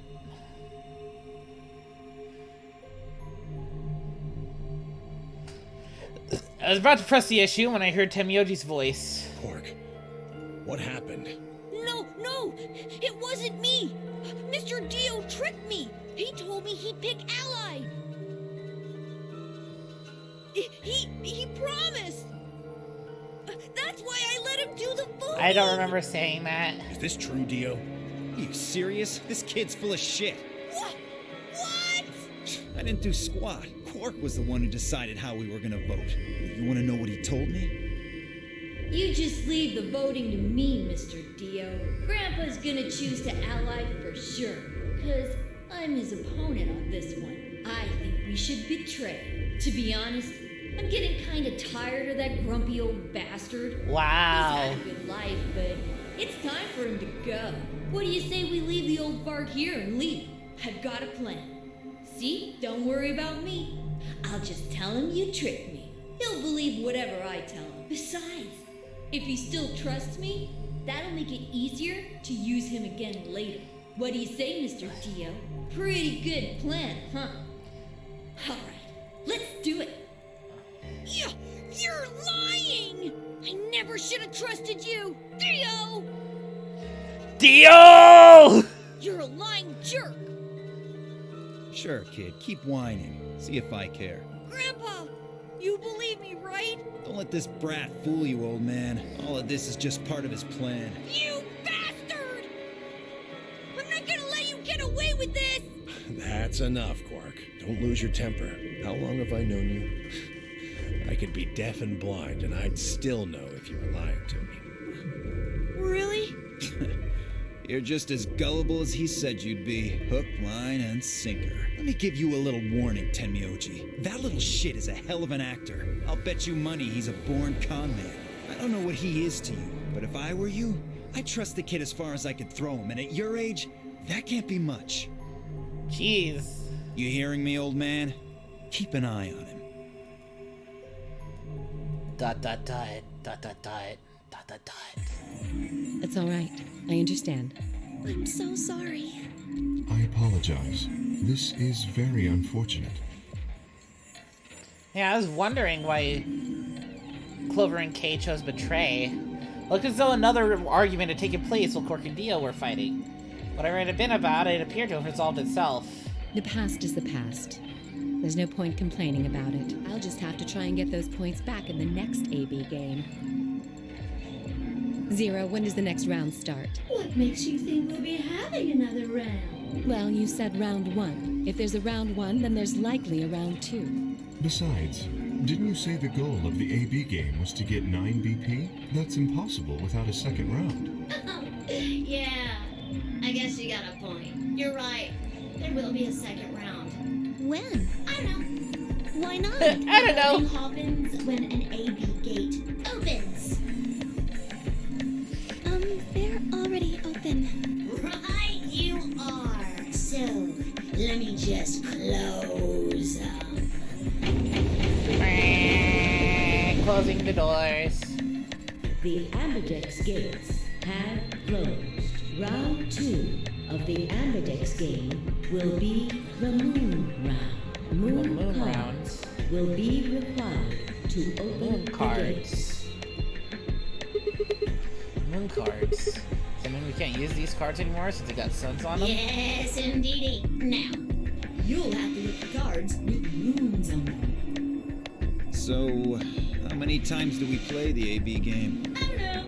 I was about to press the issue when I heard Temyoji's voice. Quark, what happened? No! It wasn't me! Mr. Dio tricked me! He told me he'd pick Ally! He promised! That's why I let him do the voting! I don't remember saying that. Is this true, Dio? Are you serious? This kid's full of shit. What? I didn't do squat. Quark was the one who decided how we were gonna vote. You wanna know what he told me? You just leave the voting to me, Mr. Dio. Grandpa's gonna choose to ally for sure, 'cause I'm his opponent on this one. I think we should betray. To be honest, I'm getting kinda tired of that grumpy old bastard. Wow. He's had a good life, but it's time for him to go. What do you say we leave the old fart here and leave? I've got a plan. See? Don't worry about me. I'll just tell him you tricked me. He'll believe whatever I tell him. Besides, if he still trusts me, that'll make it easier to use him again later. What do you say, Mr. Dio? Pretty good plan, huh? Alright, let's do it. You're lying! I never should have trusted you! Dio! Dio! You're a lying jerk! Sure, kid. Keep whining. See if I care. Grandpa, you believe me, right? Don't let this brat fool you, old man. All of this is just part of his plan. You bastard! I'm not gonna let you get away with this! That's enough, Quark. Don't lose your temper. How long have I known you? I could be deaf and blind, and I'd still know if you were lying to me. Really? You're just as gullible as he said you'd be. Hook, line, and sinker. Let me give you a little warning, Tenmyoji. That little shit is a hell of an actor. I'll bet you money he's a born con man. I don't know what he is to you, but if I were you, I'd trust the kid as far as I could throw him, and at your age, that can't be much. Jeez. You hearing me, old man? Keep an eye on him. ... It's all right. I understand. I'm so sorry. I apologize. This is very unfortunate. Yeah, I was wondering why Clover and Kay chose betray. Looked as though another argument had taken place while Corkadillo were fighting. Whatever it had been about, it appeared to have resolved itself. The past is the past. There's no point complaining about it. I'll just have to try and get those points back in the next AB game. Zero, when does the next round start? What makes you think we'll be having another round? Well, you said round 1. If there's a round 1, then there's likely a round 2. Besides, didn't you say the goal of the AB game was to get 9 BP? That's impossible without a second round. Yeah, I guess you got a point. You're right. There will be a second round. When? I don't know. Why not? I don't know. Nothing happens when an AB gate opens. They're already open. Right, you are. So, let me just close them. Closing the doors. The Ambidex gates have closed. Round 2 of the Ambidex game will be the Moon Round. Moon cards will be required to open Moon the cards. gates. Moon cards. Does that mean we can't use these cards anymore since they got suns on them? Yes, indeedy. Now, you'll have to look for cards with moons on them. So, how many times do we play the AB game? I don't know.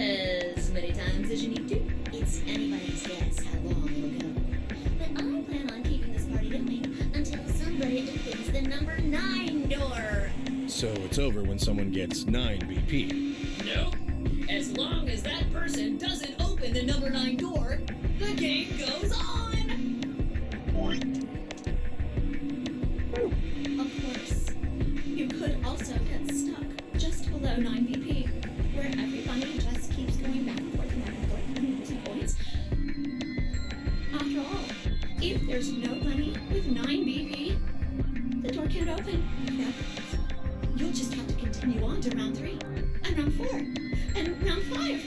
As many times as you need to. It's anybody's guess how long it'll go. But I plan on keeping this party going until somebody opens the number 9 door. So it's over when someone gets 9 BP. Nope. As long as that person doesn't open the number 9 door, the game goes on! Of course, you could also get stuck just below 9 BP, where everybody just keeps going back and forth and back and forth and losing points. After all, if there's nobody with 9 BP, the door can't open. Yeah. You'll just have to continue on to round 3, and round 4, and round 5,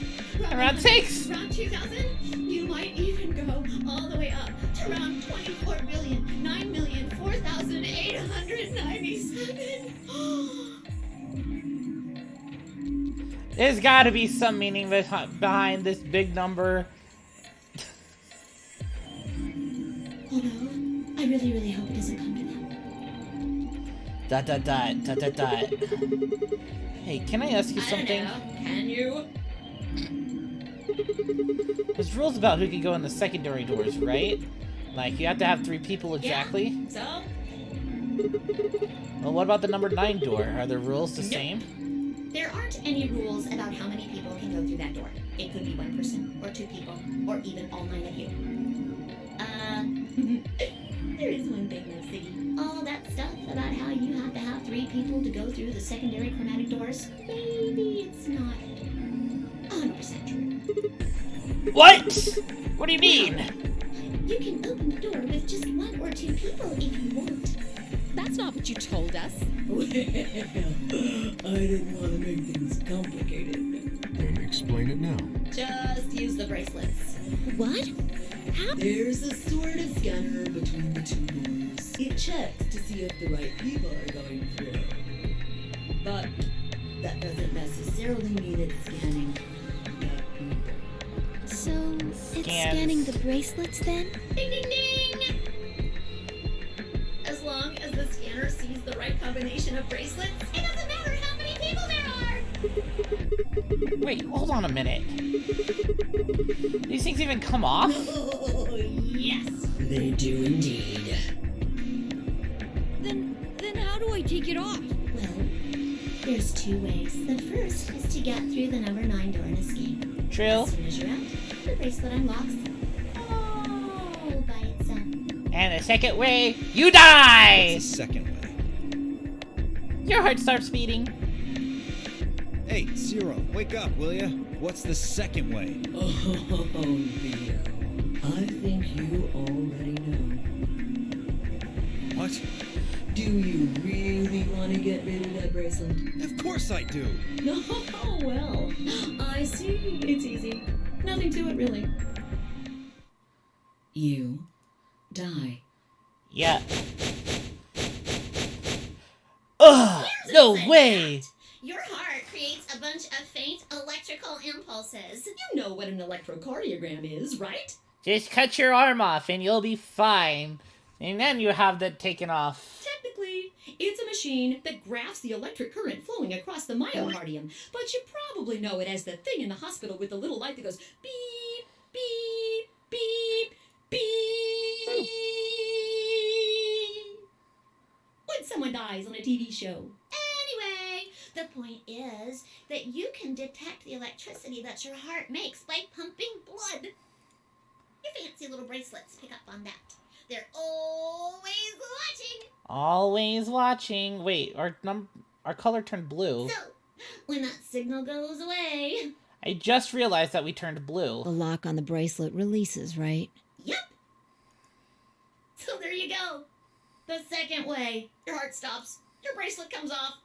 Round 6! round 2000. You might even go all the way up to round 24,009,487. There's gotta be some meaning behind this big number. Oh no, I really, really hope it doesn't come to that. Dot dot dot dot dot dot. Hey, can I ask you something? I don't know. Can you? There's rules about who can go in the secondary doors, right? Like, you have to have 3 people exactly? Yeah, so? Well, what about the number 9 door? Are the rules the same? There aren't any rules about how many people can go through that door. It could be 1 person, or 2 people, or even all 9 of you. There is one thing though, Siggy. All that stuff about how you have to have 3 people to go through the secondary chromatic doors, maybe it's not 100% true. What? What do you mean? You can open the door with just 1 or 2 people if you want. That's not what you told us. Well, I didn't want to make things complicated. Then explain it now. Just use the bracelets. What? How? There's a sort of scanner between the 2 doors. It checks to see if the right people are going through. But that doesn't necessarily mean it's scanning the people. So, it's scanning the bracelets then? Ding ding ding! As long as the scanner sees the right combination of bracelets, it doesn't matter how many people there are! Wait, hold on a minute. These things even come off? Oh, yes! They do indeed. Then how do I take it off? Well, there's 2 ways. The first is to get through the number 9 door and escape. True. As soon as you're out, the bracelet unlocks all by itself. And the second way, you die! What's the second way? Your heart starts beating. Hey, Zero, wake up, will ya? What's the second way? Oh, Theo. I think you already know. What? Do you really want to get rid of that bracelet? Of course I do. Oh, well. I see. It's easy. Nothing to it, really. You die. Yeah. Ugh! No way! Your heart creates just a bunch of faint electrical impulses. You know what an electrocardiogram is, right? Just cut your arm off and you'll be fine. And then you have that taken off. Technically, it's a machine that graphs the electric current flowing across the myocardium, but you probably know it as the thing in the hospital with the little light that goes beep, beep, beep, beep. When someone dies on a TV show. Anyway, the point is that you can detect the electricity that your heart makes by pumping blood. Your fancy little bracelets pick up on that. They're always watching. Always watching. Wait, our color turned blue. So, when that signal goes away... I just realized that we turned blue. The lock on the bracelet releases, right? Yep. So there you go. The second way. Your heart stops. Your bracelet comes off.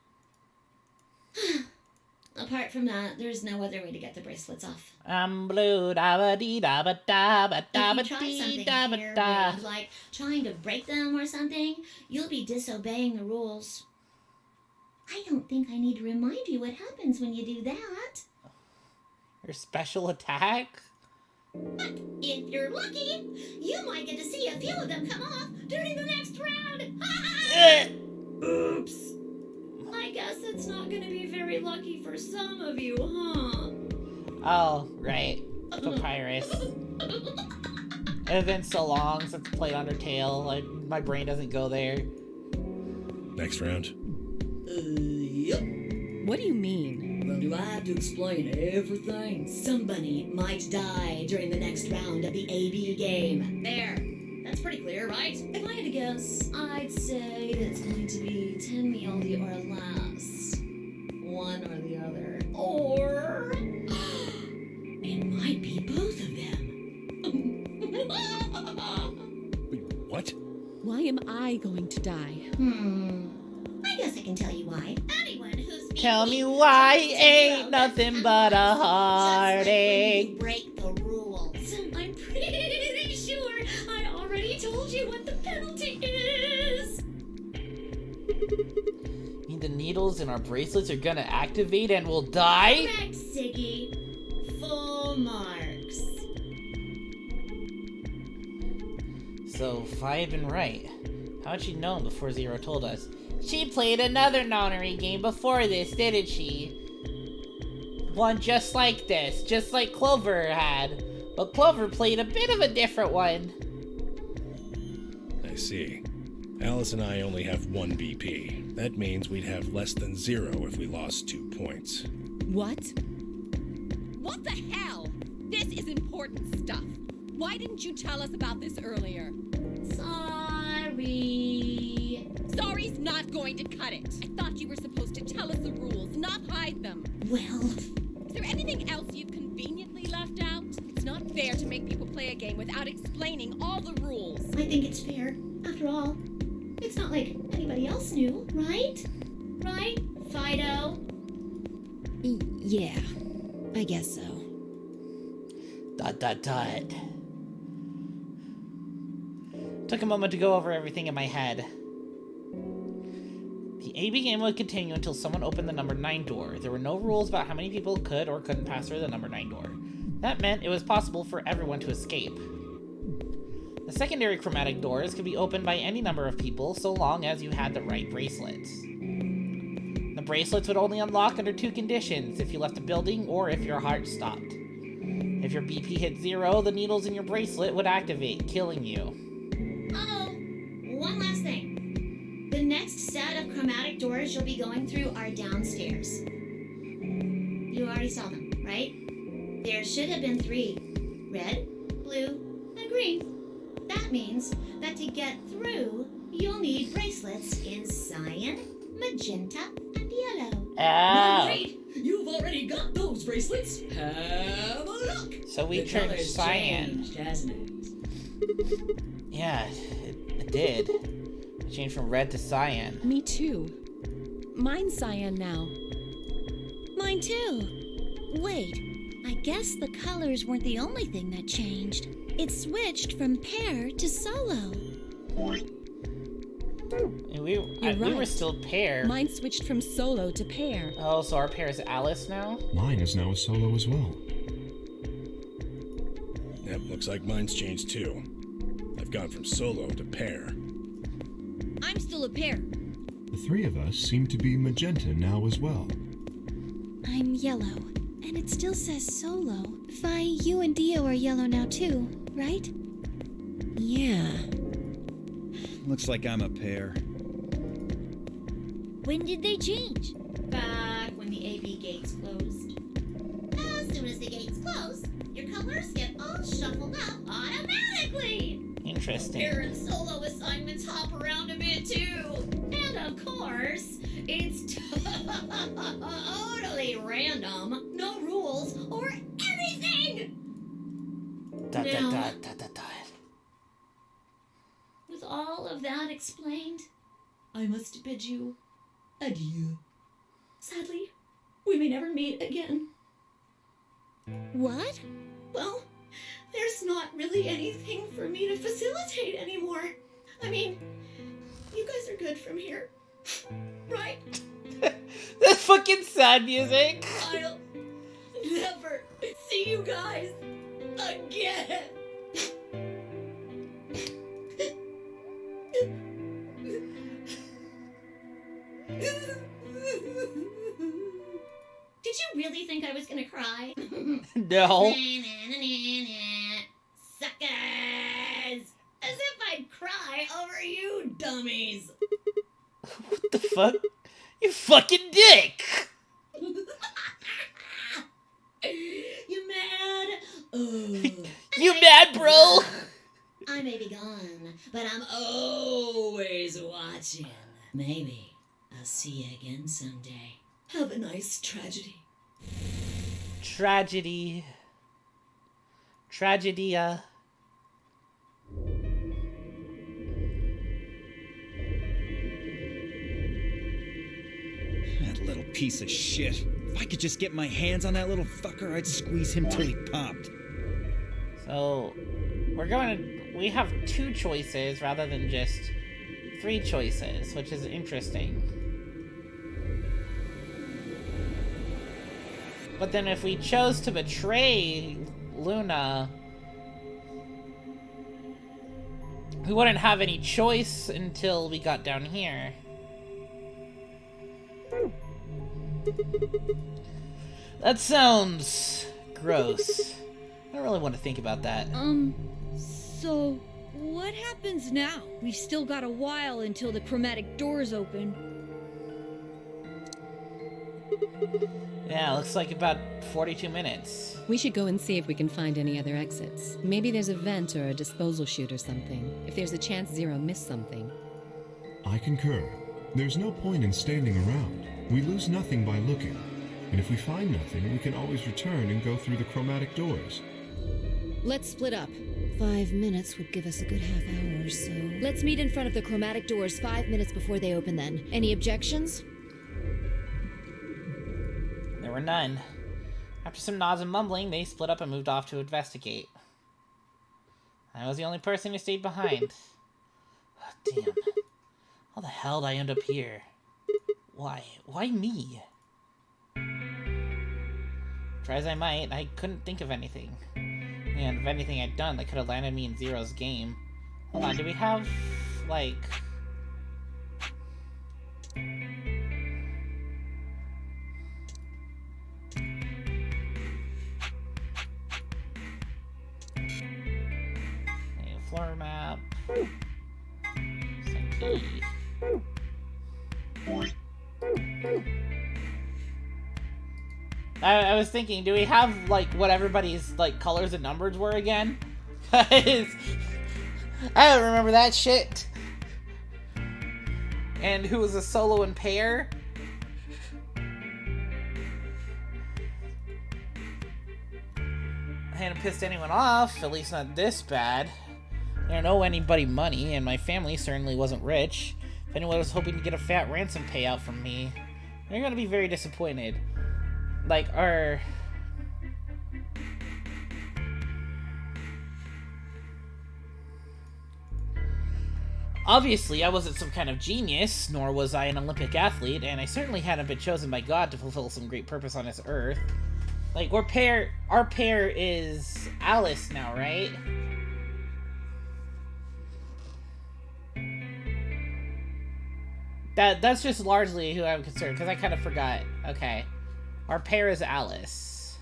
Apart from that, there's no other way to get the bracelets off. I'm blue, da ba dee da ba da ba da ba If you try dee something da ba here, da. Red, like trying to break them or something, you'll be disobeying the rules. I don't think I need to remind you what happens when you do that. Your special attack? But if you're lucky, you might get to see a few of them come off during the next round. Oops. I guess it's not gonna be very lucky for some of you, huh? Oh, right. Papyrus. It's been so long since I played Undertale. My brain doesn't go there. Next round. Yep. What do you mean? Well, do I have to explain everything? Somebody might die during the next round of the AB game. There. That's pretty clear, right? If I had to guess, I'd say that it's going to be 10 mealdy or less. One or the other. Or... it might be both of them. Wait, what? Why am I going to die? I guess I can tell you why. Anyone who's Tell me why ain't nothing but a heartache. You break the rules. I'm pretty sure I already told you what the penalty is. Mean the needles in our bracelets are gonna activate and we'll die? Correct, Siggy. Full marks. So, Fi had been right. How'd she know before Zero told us? She played another nonary game before this, didn't she? One just like this, just like Clover had. But Clover played a bit of a different one. I see. Alice and I only have 1 BP. That means we'd have less than 0 if we lost 2 points. What? What the hell? This is important stuff. Why didn't you tell us about this earlier? Sorry. Sorry's not going to cut it. I thought you were supposed to tell us the rules, not hide them. Well... Is there anything else you've conveniently left out? It's not fair to make people play a game without explaining all the rules. I think it's fair. After all, it's not like anybody else knew, right? Right, Fido? Yeah, I guess so. ... Took a moment to go over everything in my head. The AB game would continue until someone opened the number 9 door. There were no rules about how many people could or couldn't pass through the number 9 door. That meant it was possible for everyone to escape. The secondary chromatic doors could be opened by any number of people so long as you had the right bracelets. The bracelets would only unlock under 2 conditions: if you left the building or if your heart stopped. If your BP hit 0, the needles in your bracelet would activate, killing you. Oh, one last thing. The next set of chromatic doors you'll be going through are downstairs. You already saw them, right? There should have been 3. Red, blue, and green. That means that to get through, you'll need bracelets in cyan, magenta, and yellow. Oh. Great! You've already got those bracelets. Have a look. So we The turned color's cyan. changed, hasn't it? Yeah, it did. It changed from red to cyan. Me too. Mine's cyan now. Mine too. Wait, I guess the colors weren't the only thing that changed. It switched from pair to solo. We were right. still pair. Mine switched from solo to pair. Oh, so our pair is Alice now? Mine is now a solo as well. Yep, looks like mine's changed too. I've gone from solo to pair. I'm still a pair. The three of us seem to be magenta now as well. I'm yellow, and it still says solo. Fi, you and Dio are yellow now too, right? Yeah. Looks like I'm a pair. When did they change? Back when the AB gates closed. As soon as the gates close, your colors get all shuffled up automatically. Interesting. Pair and solo assignments hop around a bit too. And of course, it's totally random. No rules or anything. Dot, Now- dot, dot, dot, dot. With all of that explained, I must bid you adieu. Sadly, we may never meet again. What? Well, there's not really anything for me to facilitate anymore. I mean, you guys are good from here, right? That's fucking sad music. I'll never see you guys again. Did you really think I was gonna cry? No. Suckers! As if I'd cry over you dummies! What the fuck? You fucking dick! You mad? Oh. You mad, bro? I may be gone, but I'm always watching. Maybe I'll see you again someday. Have a nice tragedy. Tragedy. Tragedia. That little piece of shit. If I could just get my hands on that little fucker, I'd squeeze him till he popped. So, we have 2 choices rather than just 3 choices, which is interesting. But then if we chose to betray Luna, we wouldn't have any choice until we got down here. That sounds gross. I don't really want to think about that. So what happens now? We've still got a while until the chromatic doors open. Yeah, looks like about 42 minutes. We should go and see if we can find any other exits. Maybe there's a vent or a disposal chute or something. If there's a chance Zero missed something. I concur. There's no point in standing around. We lose nothing by looking. And if we find nothing, we can always return and go through the chromatic doors. Let's split up. 5 minutes would give us a good half hour or so. Let's meet in front of the chromatic doors 5 minutes before they open then. Any objections? There were none. After some nods and mumbling, they split up and moved off to investigate. I was the only person who stayed behind. Oh, damn. How the hell did I end up here? Why? Why me? Try as I might, I couldn't think of anything. And if anything I'd done that could have landed me in Zero's game. Hold on, do we have, like... floor map. Some key. I was thinking, do we have, like, what everybody's, like, colors and numbers were again? I don't remember that shit. And who was a solo and pair? I hadn't pissed anyone off, at least not this bad. I don't owe anybody money, and my family certainly wasn't rich. If anyone was hoping to get a fat ransom payout from me, they're gonna be very disappointed. Like, our... Obviously, I wasn't some kind of genius, nor was I an Olympic athlete, and I certainly hadn't been chosen by God to fulfill some great purpose on this earth. Like, our pair is Alice now, right? That's just largely who I'm concerned, because I kind of forgot. Okay. Our pair is Alice.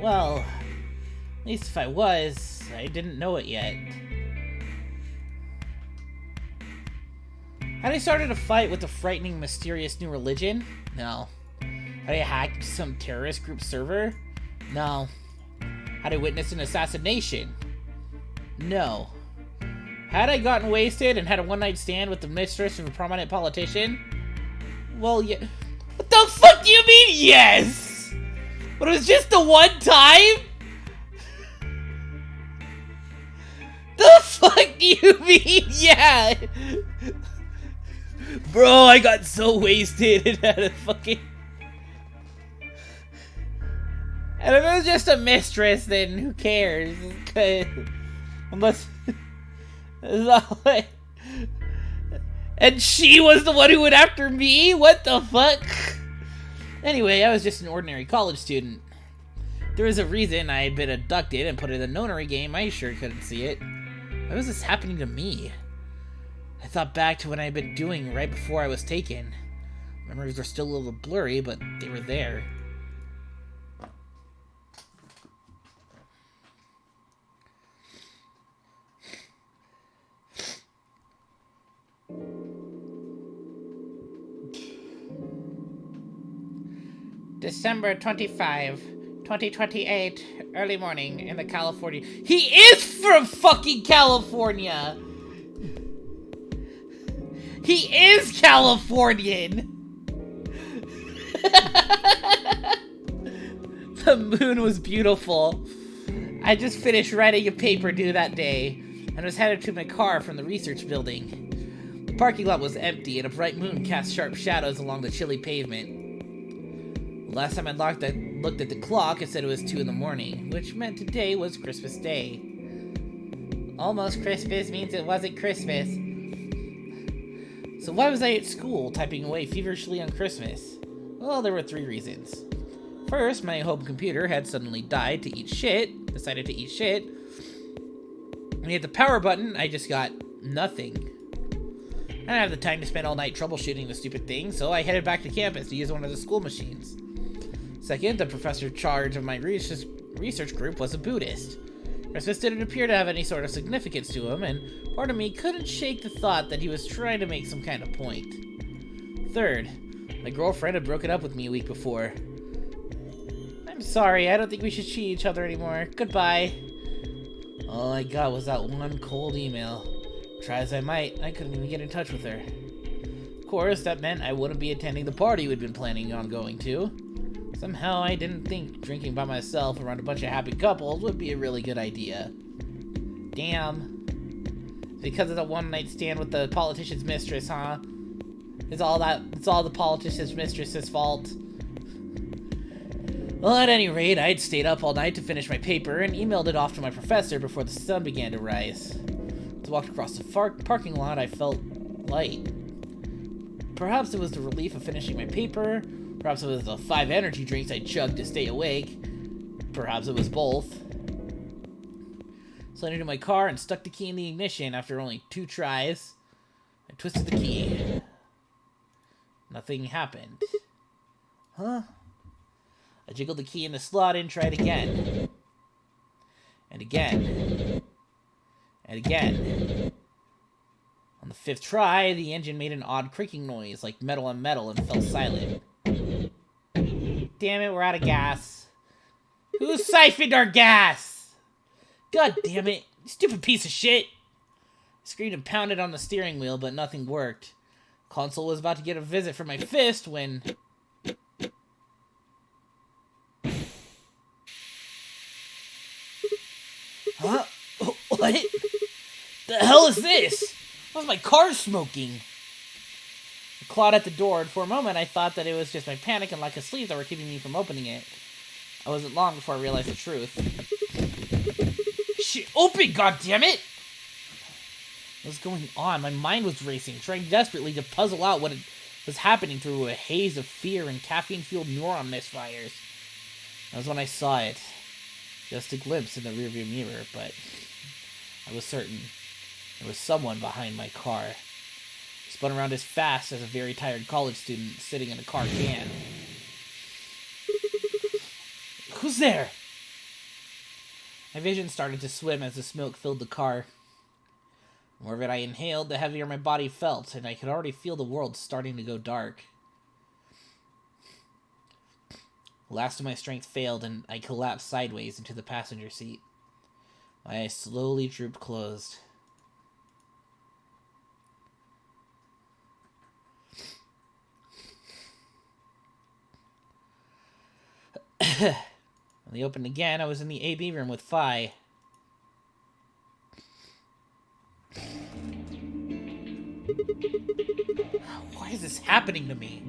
Well, at least if I was, I didn't know it yet. Had I started a fight with a frightening, mysterious new religion? No. Had I hacked some terrorist group server? No. Had I witnessed an assassination? No. Had I gotten wasted and had a one-night stand with the mistress of a prominent politician? Well, yeah. What the fuck do you mean, yes? But it was just the one time? The fuck do you mean, yeah? Bro, I got so wasted and had a fucking... And if it was just a mistress, then who cares? Unless... And she was the one who went after me? What the fuck? Anyway, I was just an ordinary college student. There was a reason I had been abducted and put in the nonary game. I sure couldn't see it. Why was this happening to me? I thought back to what I had been doing right before I was taken. Memories were still a little blurry, but they were there. December 25, 2028, early morning in the California. He is from fucking California! He is Californian! The moon was beautiful. I just finished writing a paper due that day and was headed to my car from the research building. The parking lot was empty and a bright moon cast sharp shadows along the chilly pavement. Last time I looked at the clock, it said it was 2 in the morning, which meant today was Christmas Day. Almost Christmas means it wasn't Christmas. So why was I at school, typing away feverishly on Christmas? Well, there were 3 reasons. First, my home computer had suddenly decided to eat shit. When I hit the power button, I just got nothing. I didn't have the time to spend all night troubleshooting the stupid thing, so I headed back to campus to use one of the school machines. Second, the professor in charge of my research group was a Buddhist. Christmas didn't appear to have any sort of significance to him, and part of me couldn't shake the thought that he was trying to make some kind of point. Third, my girlfriend had broken up with me a week before. I'm sorry, I don't think we should see each other anymore. Goodbye. All I got was that one cold email. Try as I might, I couldn't even get in touch with her. Of course, that meant I wouldn't be attending the party we'd been planning on going to. Somehow I didn't think drinking by myself around a bunch of happy couples would be a really good idea. Damn. Because of the one-night stand with the politician's mistress, huh? It's all the politician's mistress's fault. Well, at any rate, I'd stayed up all night to finish my paper and emailed it off to my professor before the sun began to rise. As I walked across the parking lot, I felt light. Perhaps it was the relief of finishing my paper. Perhaps it was the 5 energy drinks I chugged to stay awake. Perhaps it was both. Slid into my car and stuck the key in the ignition after only 2 tries. I twisted the key. Nothing happened. Huh? I jiggled the key in the slot and tried again. And again. And again. On the 5th try, the engine made an odd creaking noise, like metal on metal, and fell silent. Damn it, we're out of gas. Who siphoned our gas? God damn it, stupid piece of shit. I screamed and pounded on the steering wheel, but nothing worked. The console was about to get a visit from my fist when... Huh? What? The hell is this? Why's my car smoking? I clawed at the door, and for a moment I thought that it was just my panic and lack of sleep that were keeping me from opening it. I wasn't long before I realized the truth. shit open, goddammit! What was going on? My mind was racing, trying desperately to puzzle out what was happening through a haze of fear and caffeine-fueled neuron misfires. That was when I saw it. Just a glimpse in the rearview mirror, but I was certain there was someone behind my car. He spun around as fast as a very tired college student sitting in a car can. Who's there? My vision started to swim as the smoke filled the car. The more of it I inhaled, the heavier my body felt, and I could already feel the world starting to go dark. The last of my strength failed, and I collapsed sideways into the passenger seat. My eyes slowly drooped closed. When they opened again, I was in the AB room with Phi. Why is this happening to me?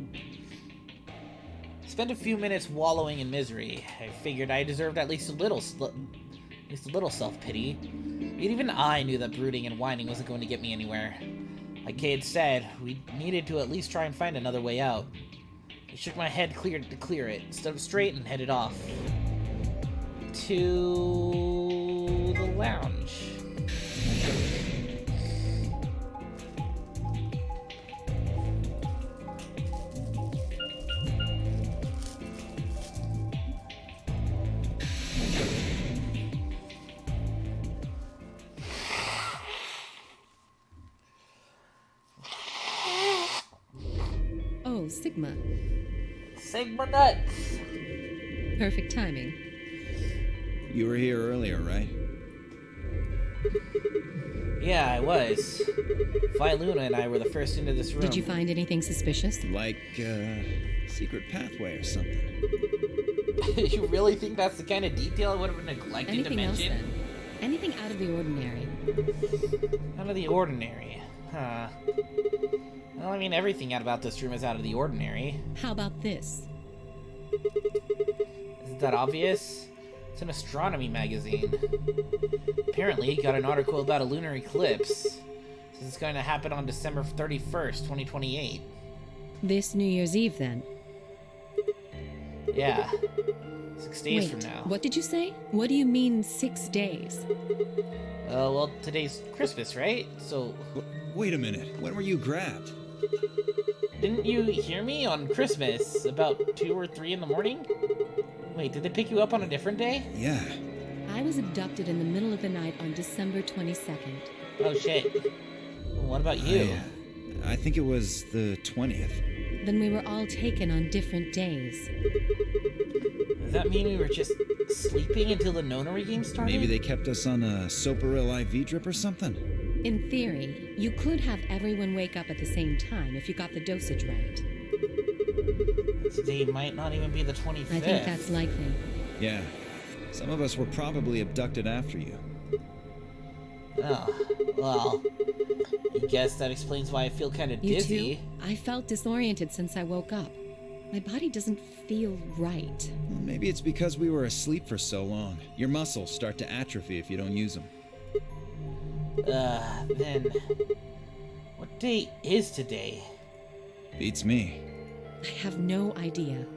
I spent a few minutes wallowing in misery. I figured I deserved at least a little self-pity. Yet even I knew that brooding and whining wasn't going to get me anywhere. Like Kay had said, we needed to at least try and find another way out. I shook my head to clear it, stood up straight, and headed off. To the lounge. Oh, Sigma. Sigma nuts! Perfect timing. You were here earlier, right? Yeah, I was. Phi Luna and I were the first into this room. Did you find anything suspicious? Like, secret pathway or something. You really think that's the kind of detail I would have neglected Anything to else, mention? then? Anything out of the ordinary? Out of the ordinary? Huh. Well, I mean, everything about this room is out of the ordinary. How about this? Isn't that obvious? It's an astronomy magazine. Apparently, it got an article about a lunar eclipse. Says it's going to happen on December 31st, 2028. This New Year's Eve, then? Yeah. 6 days Wait, from now. what did you say? What do you mean 6 days? Well, today's Christmas, right? So... Wait a minute. When were you grabbed? Didn't you hear me on Christmas about 2 or 3 in the morning? Wait, did they pick you up on a different day? Yeah. I was abducted in the middle of the night on December 22nd. Oh shit. Well, what about you? I think it was the 20th. Then we were all taken on different days. Does that mean we were just sleeping until the nonary game started? Maybe they kept us on a Soparil IV drip or something? In theory, you could have everyone wake up at the same time if you got the dosage right. Today might not even be the 25th. I think that's likely. Yeah. Some of us were probably abducted after you. Oh, well, I guess that explains why I feel kind of dizzy. You too? I felt disoriented since I woke up. My body doesn't feel right. Well, maybe it's because we were asleep for so long. Your muscles start to atrophy if you don't use them. Then... What day is today? Beats me. I have no idea.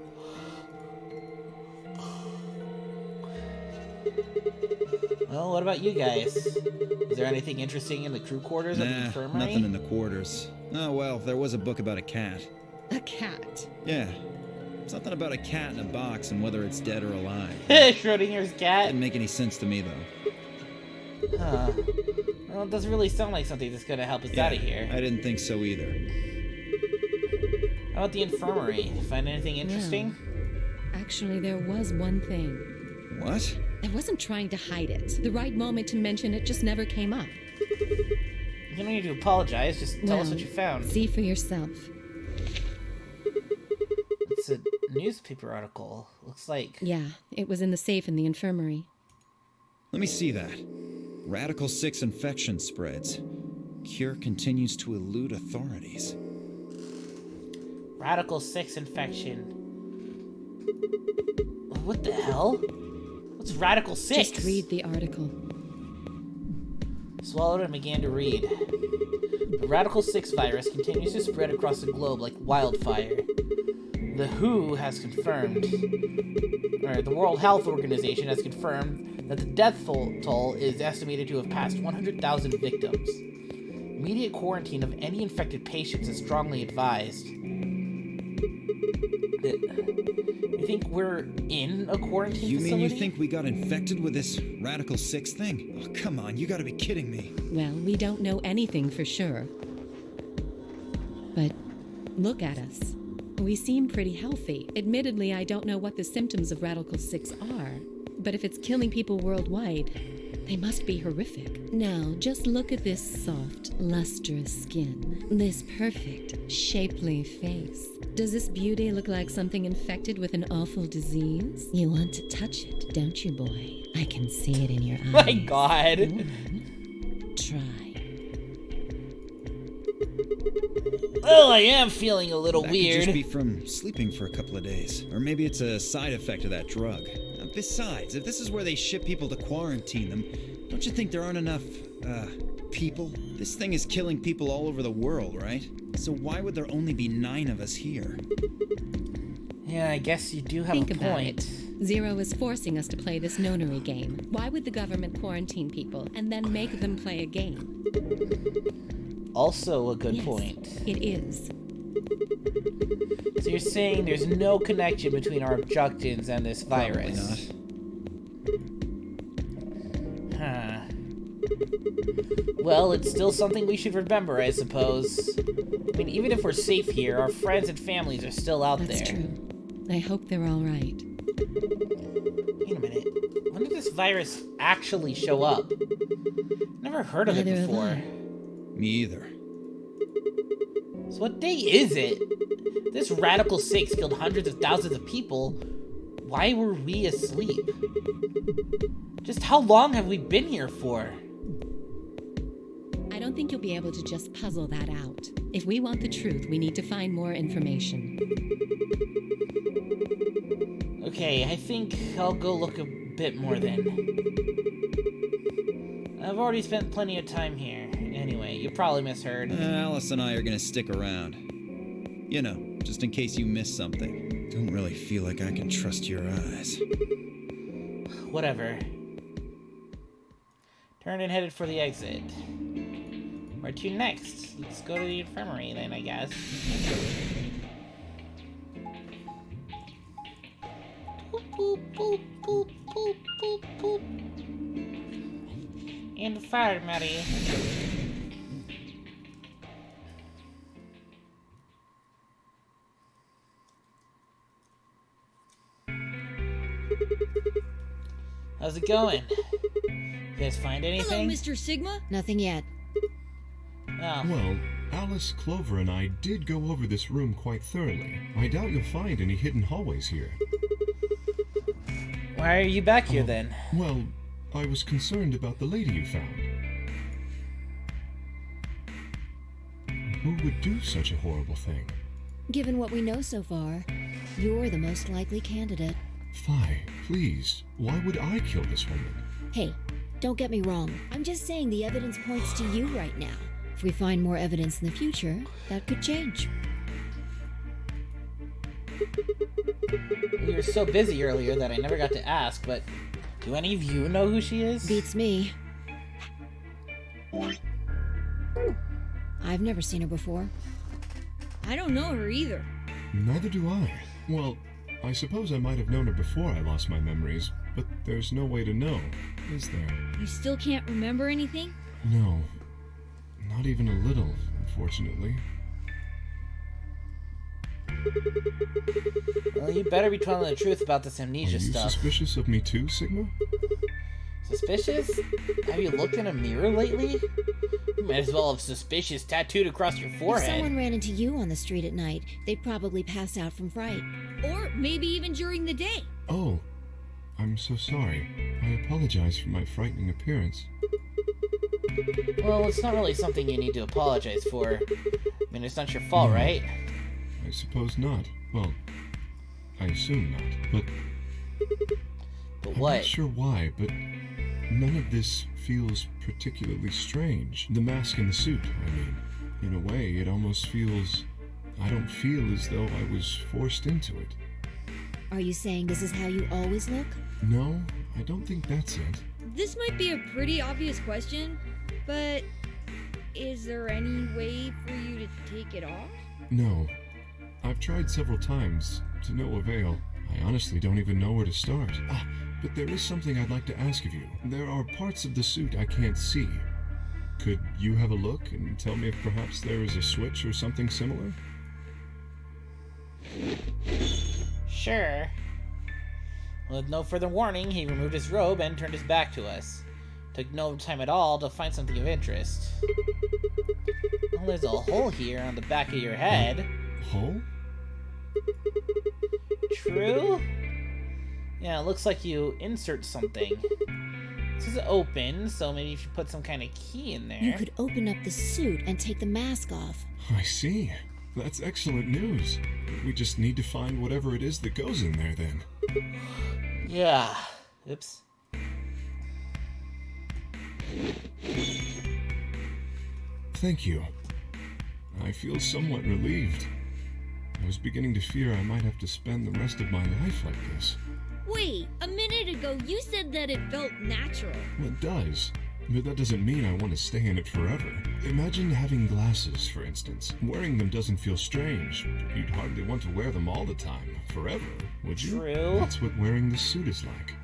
Well, what about you guys? Is there anything interesting in the crew quarters of the infirmary? Nothing in the quarters. Oh, well, there was a book about a cat. A cat? Yeah. Something about a cat in a box and whether it's dead or alive. Schrodinger's cat? Didn't make any sense to me, though. Huh. Well, it doesn't really sound like something that's gonna help us out of here. I didn't think so either. How about the infirmary? Find anything interesting? No. Actually, there was one thing. What? I wasn't trying to hide it. The right moment to mention it just never came up. You don't need to apologize, just tell us what you found. See for yourself. It's a newspaper article. Looks like... Yeah, it was in the safe in the infirmary. Let me see that. Radical 6 infection spreads. Cure continues to elude authorities. Radical 6 infection. What the hell? What's Radical 6? Just read the article. Swallowed and began to read. The Radical 6 virus continues to spread across the globe like wildfire. The WHO has confirmed, or the World Health Organization has confirmed that the death toll is estimated to have passed 100,000 victims. Immediate quarantine of any infected patients is strongly advised. You think we're in a quarantine You facility? mean you think we got infected with this Radical 6 thing? Oh, come on, you gotta be kidding me. Well, we don't know anything for sure. But look at us. We seem pretty healthy. Admittedly, I don't know what the symptoms of Radical 6 are, but if it's killing people worldwide, they must be horrific. Now, just look at this soft, lustrous skin. This perfect, shapely face. Does this beauty look like something infected with an awful disease? You want to touch it, don't you, boy? I can see it in your eyes. My God. Try. Well, I am feeling a little That weird. could just be from sleeping for a couple of days. Or maybe it's a side effect of that drug. Besides, if this is where they ship people to quarantine them, don't you think there aren't enough, people? This thing is killing people all over the world, right? So why would there only be 9 of us here? Yeah, I guess you do have Think a about point. it. Zero is forcing us to play this nonary game. Why would the government quarantine people and then make them play a game? Also a good Yes, point. It is. So you're saying there's no connection between our abductions and this virus? Probably not. Huh. Well, it's still something we should remember, I suppose. I mean, even if we're safe here, our friends and families are still out That's there. true. I hope they're all right. Wait a minute. When did this virus actually show up? Never heard of Neither it have before. I. Me either. So what day is it? This Radical 6 killed hundreds of thousands of people. Why were we asleep? Just how long have we been here for? I don't think you'll be able to just puzzle that out. If we want the truth, we need to find more information. Okay, I think I'll go look a bit more then. I've already spent plenty of time here. Anyway, you probably misheard. Alice and I are gonna stick around. You know, just in case you miss something. Don't really feel like I can trust your eyes. Whatever. Turned and headed for the exit. Where to next? Let's go to the infirmary then, I guess. Boop, boop, boop, boop, boop, boop, boop. Infirmary. How's it going? You guys find Hello, anything? Mr. Sigma. Nothing yet. Oh. Well, Alice, Clover, and I did go over this room quite thoroughly. I doubt you'll find any hidden hallways here. Why are you back here then? Well, I was concerned about the lady you found. Who would do such a horrible thing? Given what we know so far, you're the most likely candidate. Fie, please. Why would I kill this woman? Hey, don't get me wrong. I'm just saying the evidence points to you right now. If we find more evidence in the future, that could change. We were so busy earlier that I never got to ask, but do any of you know who she is? Beats me. I've never seen her before. I don't know her either. Neither do I. Well, I suppose I might have known her before I lost my memories, but there's no way to know, is there? You still can't remember anything? No. Not even a little, unfortunately. Well, you better be telling the truth about this Are amnesia you stuff. suspicious of me too, Sigma? Suspicious? Have you looked in a mirror lately? You might as well have suspicious tattooed across your If forehead. someone ran into you on the street at night, they'd probably pass out from fright. Or maybe even during the day. Oh, I'm so sorry. I apologize for my frightening appearance. Well, it's not really something you need to apologize for. I mean, it's not your fault, No. right? I suppose not. Well, I assume not. But But I'm what? not sure why, but none of this feels particularly strange. The mask and the suit, I mean. In a way, it almost feels... I don't feel as though I was forced into it. Are you saying this is how you always look? No, I don't think that's it. This might be a pretty obvious question, but is there any way for you to take it off? No. I've tried several times, to no avail. I honestly don't even know where to start. But there is something I'd like to ask of you. There are parts of the suit I can't see. Could you have a look and tell me if perhaps there is a switch or something similar? Sure. With no further warning, he removed his robe and turned his back to us. Took no time at all to find something of interest. Well, there's a hole here on the back of your head. Hole? True? Yeah, it looks like you insert something. This is open, so maybe you should put some kind of key in there. You could open up the suit and take the mask off. I see. That's excellent news. We just need to find whatever it is that goes in there, then. Yeah. Oops. Thank you. I feel somewhat relieved. I was beginning to fear I might have to spend the rest of my life like this. Wait, a minute ago you said that it felt natural. Well, it does. But that doesn't mean I want to stay in it forever. Imagine having glasses, for instance. Wearing them doesn't feel strange. You'd hardly want to wear them all the time, forever, would you? True. That's what wearing the suit is like.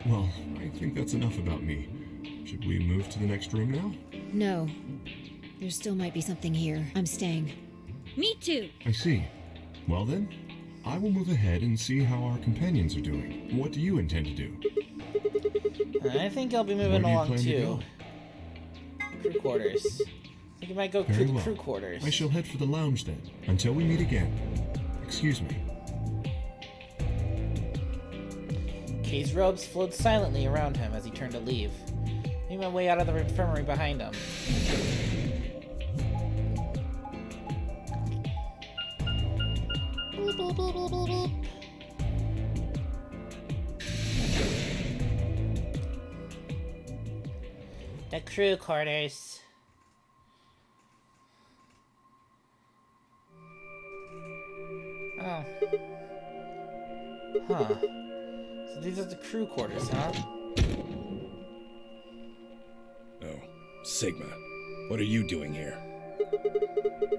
Well, I think that's enough about me. Should we move to the next room now? No. There still might be something here. I'm staying. Me too. I see. Well then, I will move ahead and see how our companions are doing. What do you intend to do? I think I'll be moving along too. Crew quarters. I think I might go Very to the well. crew quarters. I shall head for the lounge then, until we meet again. Excuse me. Kay's robes flowed silently around him as he turned to leave. He made my way out of the infirmary behind him. Boop, boop, boop, boop, boop, boop. The crew quarters. Oh. Huh. So these are the crew quarters, huh? Oh, Sigma. What are you doing here?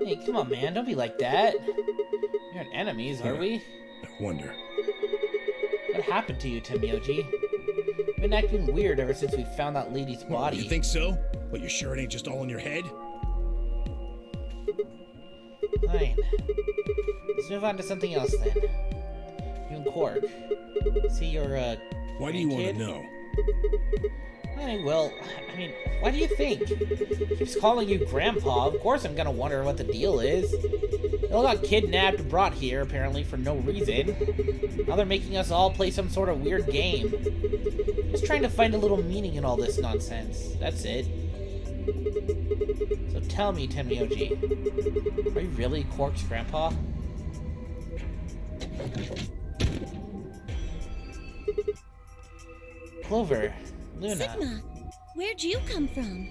Hey, come on, man. Don't be like that. We aren't enemies, are we? I wonder. What happened to you, Temyoji? You've been acting weird ever since we found that lady's body. You think so? But you're sure it ain't just all in your head? Fine. Let's move on to something else then. You and Quark. See your, Why do you want to kid? know? Well, I mean, why do you think? He keeps calling you Grandpa. Of course I'm gonna wonder what the deal is. They all got kidnapped and brought here, apparently, for no reason. Now they're making us all play some sort of weird game. Just trying to find a little meaning in all this nonsense. That's it. So tell me, Temyoji, are you really Quark's grandpa? Clover, Luna. Sigma, where'd you come from?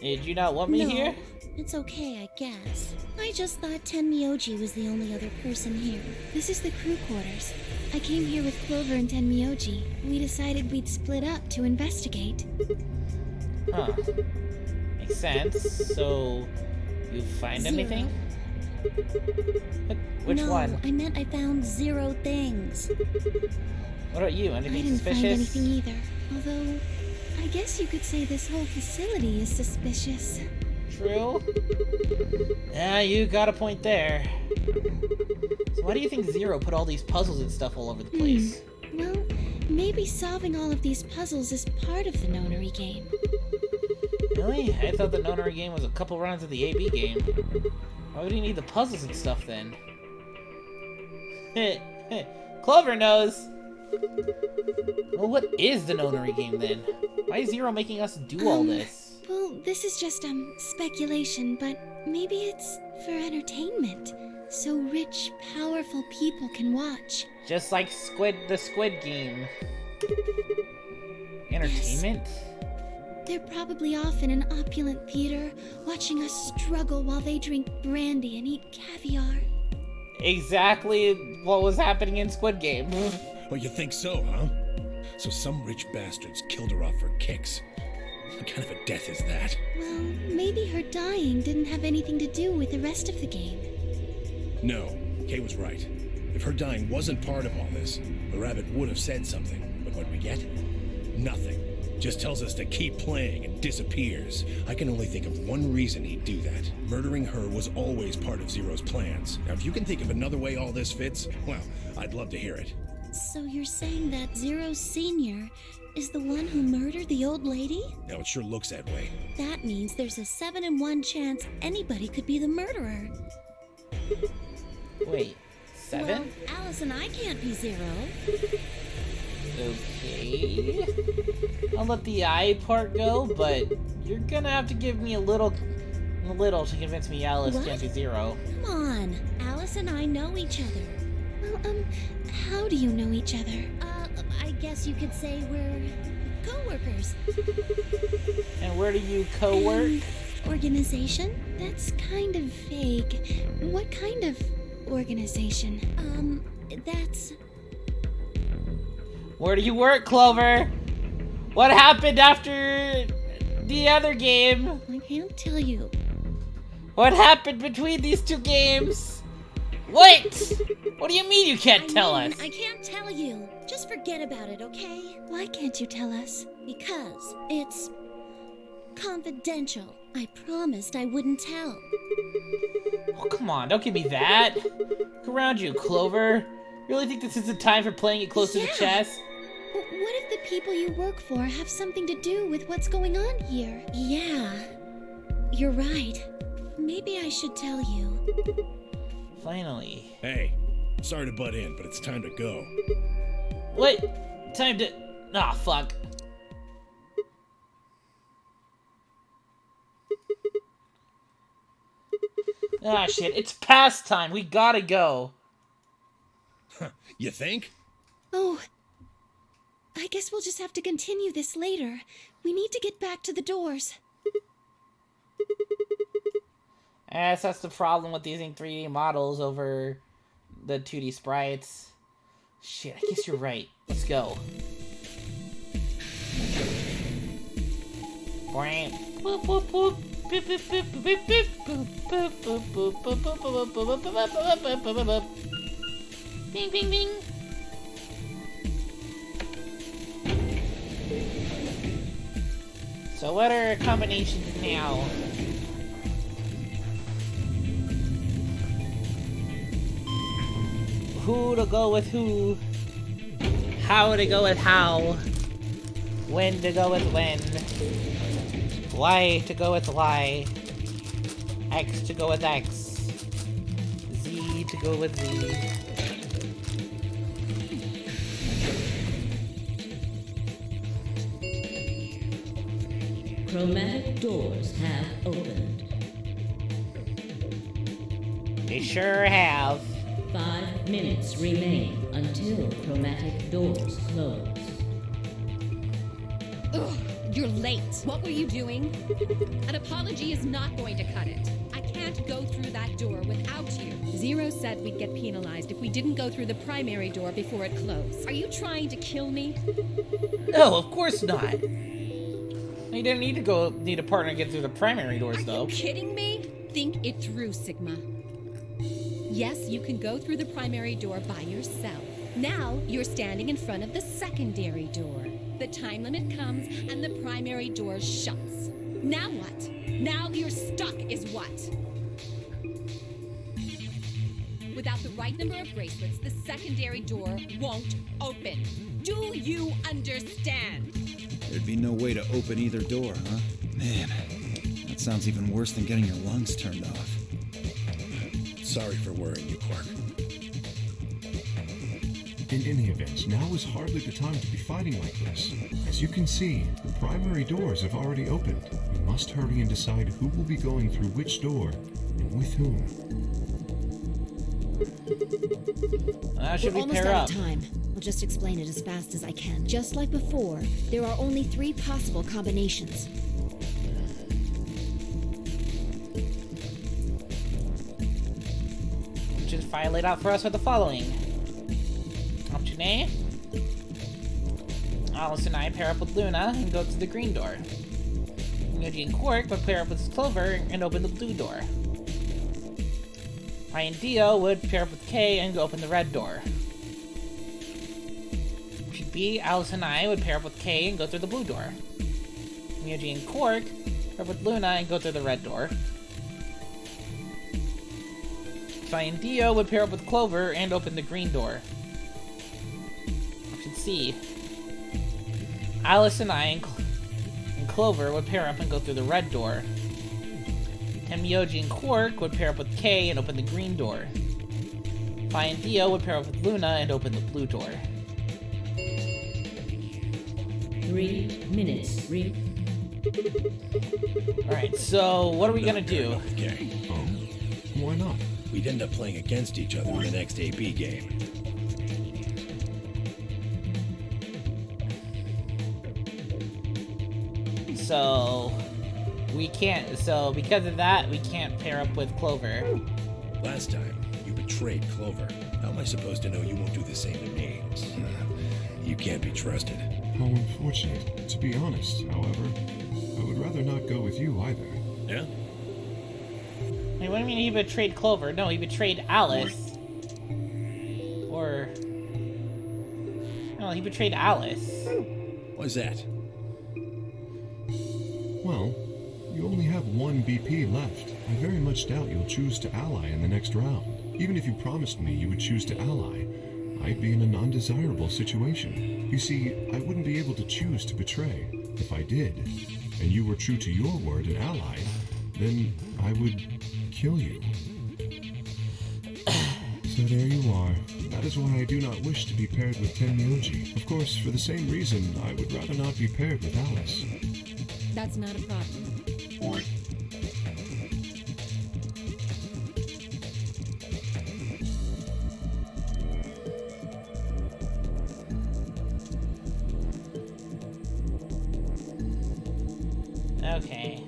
Did you not want me No, here? it's okay, I guess. I just thought Tenmyoji was the only other person here. This is the crew quarters. I came here with Clover and Tenmyoji. We decided we'd split up to investigate. Huh. Makes sense. So, you find Zero. anything? Which no, one? I meant I found 0 things. What about you? I Anything didn't suspicious? find anything either. Although, I guess you could say this whole facility is suspicious. True? Yeah, you got a point there. So why do you think Zero put all these puzzles and stuff all over the place? Well, maybe solving all of these puzzles is part of the nonary game. Really? I thought the nonary game was a couple rounds of the AB game. Why would he need the puzzles and stuff then? Clover knows! Well, what is the nonary game then? Why is Zero making us do all this? Well, this is just, speculation, but maybe it's for entertainment. so rich, powerful people can watch. Just like the Squid Game. Entertainment? They're probably off in an opulent theater, watching us struggle while they drink brandy and eat caviar. Exactly what was happening in Squid Game. Oh, you think so, huh? So some rich bastards killed her off for kicks. What kind of a death is that? Well, maybe her dying didn't have anything to do with the rest of the game. No, Kay was right. If her dying wasn't part of all this, the rabbit would have said something. But what we get? Nothing. Just tells us to keep playing and disappears. I can only think of one reason he'd do that. Murdering her was always part of Zero's plans. Now, if you can think of another way all this fits, well, I'd love to hear it. So you're saying that Zero Sr. is the one who murdered the old lady? Now, it sure looks that way. That means there's a 7 in 1 chance anybody could be the murderer. Wait, 7? Well, Alice and I can't be Zero. Okay. I'll let the eye part go, but you're gonna have to give me a little to convince me Alice can't be Zero. Come on, Alice and I know each other. Well, how do you know each other? I guess you could say we're co-workers. And where do you co-work? Organization? That's kind of vague. What kind of organization? That's... Where do you work, Clover? What happened after the other game? I can't tell you. What happened between these two games? What? What do you mean you can't tell us? I can't tell you. Just forget about it, okay? Why can't you tell us? Because it's confidential. I promised I wouldn't tell. Oh, come on, don't give me that. Look around you, Clover. Really think this isn't time for playing it close to the chest? What if the people you work for have something to do with what's going on here? Yeah, you're right. Maybe I should tell you. Finally. Hey, sorry to butt in, but it's time to go. What? Time to... Ah, fuck. Ah, shit. It's past time. We gotta go. You think? Oh, I guess we'll just have to continue this later. We need to get back to the doors. Yes, that's the problem with using 3D models over the 2D sprites. Shit, I guess you're right. Let's go. Bing, bing, bing. So what are our combinations now? Who to go with who? How to go with how? When to go with when? Y to go with Y? X to go with X? Z to go with Z? Chromatic doors have opened. They sure have. 5 minutes remain until chromatic doors close. Ugh, you're late. What were you doing? An apology is not going to cut it. I can't go through that door without you. Zero said we'd get penalized if we didn't go through the primary door before it closed. Are you trying to kill me? No, of course not. You didn't need a partner to get through the primary doors, though. Are you kidding me? Think it through, Sigma. Yes, you can go through the primary door by yourself. Now you're standing in front of the secondary door. The time limit comes and the primary door shuts. Now what? Now you're stuck is what? Without the right number of bracelets, the secondary door won't open. Do you understand? There'd be no way to open either door, huh? Man, that sounds even worse than getting your lungs turned off. Sorry for worrying you, Quark. In any event, now is hardly the time to be fighting like this. As you can see, the primary doors have already opened. We must hurry and decide who will be going through which door and with whom. How should We're we almost pair out up? of time. I'll just explain it as fast as I can. Just like before, there are only 3 possible combinations. Just file it out for us with the following. Option A. Alice and I pair up with Luna and go to the green door. Yogi and Quark would pair up with Clover and open the blue door. I and Dio would pair up with Kay and go open the red door. Option B. Alice and I would pair up with Kay and go through the blue door. Yogi and Quark pair up with Luna and go through the red door. I and Dio would pair up with Clover and open the green door. Option C. Alice and I and Clover would pair up and go through the red door. Yogi and Quark would pair up with Kay and open the green door. I and Dio would pair up with Luna and open the blue door. 3 minutes. Alright, so what are we gonna do? Okay. Why not? We'd end up playing against each other in the next AB game. So we can't. So because of that, we can't pair up with Clover. Last time, you betrayed Clover. How am I supposed to know you won't do the same to me? You can't be trusted. How unfortunate. To be honest, however, I would rather not go with you either. Yeah? Wait, what do you mean he betrayed Clover? No, he betrayed Alice. Or... No, he betrayed Alice. Why's that? Well, you only have 1 BP left. I very much doubt you'll choose to ally in the next round. Even if you promised me you would choose to ally, I'd be in a non-desirable situation. You see, I wouldn't be able to choose to betray. If I did, and you were true to your word and allied, then I would kill you. So there you are. That is why I do not wish to be paired with Tenmyoji. Of course, for the same reason, I would rather not be paired with Alice. That's not a problem. Okay.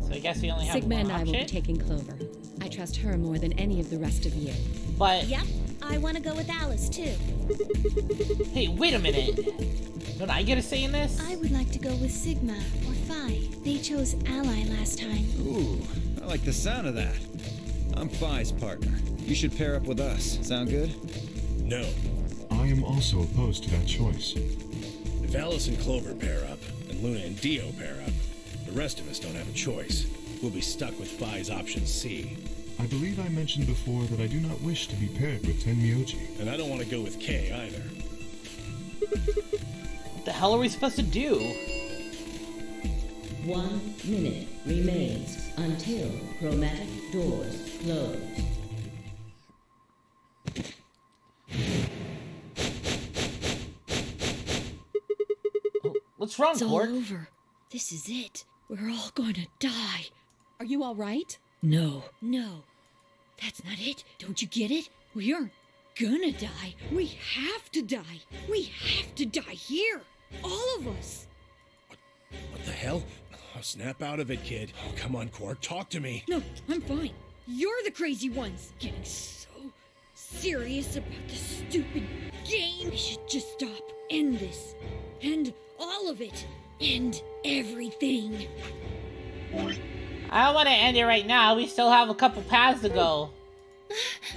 So I guess we only have Sigma one and I will be option? taking Clover. I trust her more than any of the rest of you. But... Yep, I want to go with Alice too. Hey, wait a minute! Don't I get a say in this? I would like to go with Sigma or Phi. They chose Ally last time. Ooh, I like the sound of that. I'm Phi's partner. You should pair up with us. Sound good? No. I am also opposed to that choice. If Alice and Clover pair up, and Luna and Dio pair up, the rest of us don't have a choice. We'll be stuck with Phi's option C. I believe I mentioned before that I do not wish to be paired with Tenmyoji. And I don't want to go with K either. What the hell are we supposed to do? 1 minute remains until chromatic doors close. What's wrong, It's all Quark? over. This is it. We're all gonna die. Are you all right? No. That's not it. Don't you get it? We aren't gonna die. We have to die. We have to die here. All of us. What the hell? Oh, snap out of it, kid. Oh, come on, Quark, talk to me. No, I'm fine. You're the crazy ones. Getting so serious about this stupid game. We should just stop. End this. End all of it. End everything. I don't want to end it right now. We still have a couple paths to go.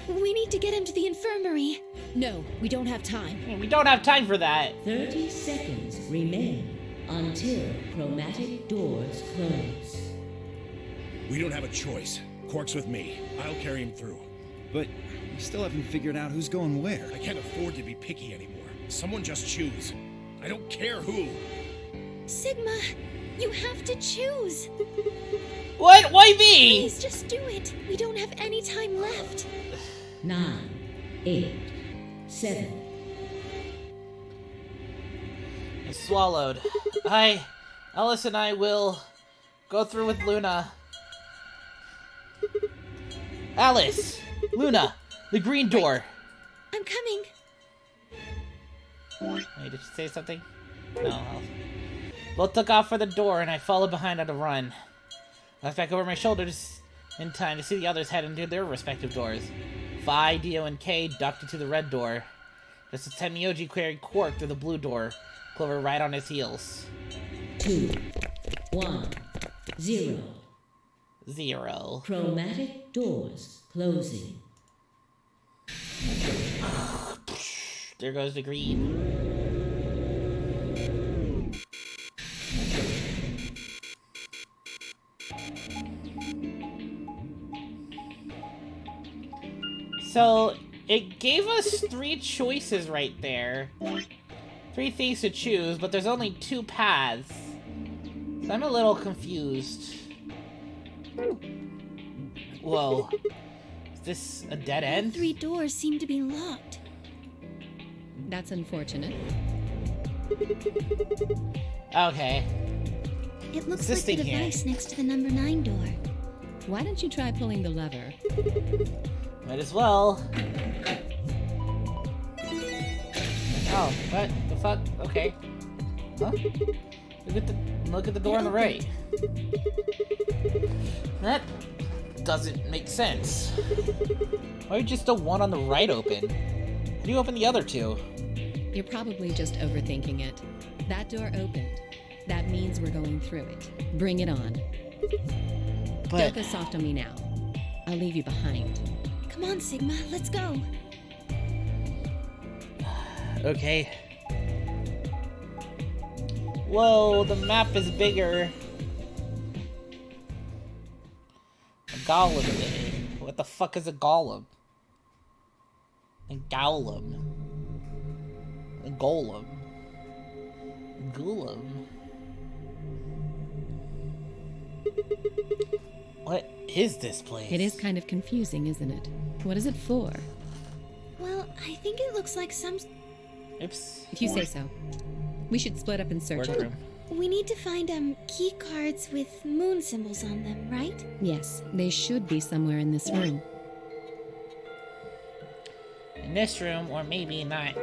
We need to get him to the infirmary. No, we don't have time. We don't have time for that. 30 seconds remain until chromatic doors close. We don't have a choice. Quark's with me. I'll carry him through. But we still haven't figured out who's going where. I can't afford to be picky anymore. Someone just choose. I don't care who. Sigma, you have to choose. What? Why me? Please, just do it. We don't have any time left. 9, 8, 7. I swallowed. Alice and I will go through with Luna. Alice! Luna! The green door. I'm coming. Wait, did you say something? No. Both took off for the door, and I followed behind on a run. I looked back over my shoulders in time to see the others head into their respective doors. Phi, Dio, and Kay ducked into the red door. Just as Tenmyoji carried Quark through the blue door, Clover right on his heels. 2, 1, 0. 0. Chromatic doors closing. There goes the green. So, it gave us 3 choices right there. 3 things to choose, but there's only 2 paths. So I'm a little confused. Whoa. Is this a dead end? 3 doors seem to be locked. That's unfortunate. Okay. It looks What's this like the thing here? device next to the number 9 door. Why don't you try pulling the lever? Might as well. Oh, what the fuck? Okay. Huh? Look at the door on the right. That doesn't make sense. Why would just the one on the right open? How do you open the other 2? You're probably just overthinking it. That door opened. That means we're going through it. Bring it on. But Don't go soft on me now. I'll leave you behind. Come on, Sigma, let's go. okay. Whoa, the map is bigger. A golem thing. What the fuck is a golem? A golem. A golem. Golem. What is this place? It is kind of confusing, isn't it? What is it for? Well, I think it looks like some... Oops. If you say so. We should split up and search it. Workroom. We need to find, key cards with moon symbols on them, right? Yes, they should be somewhere in this room. In this room, or maybe not.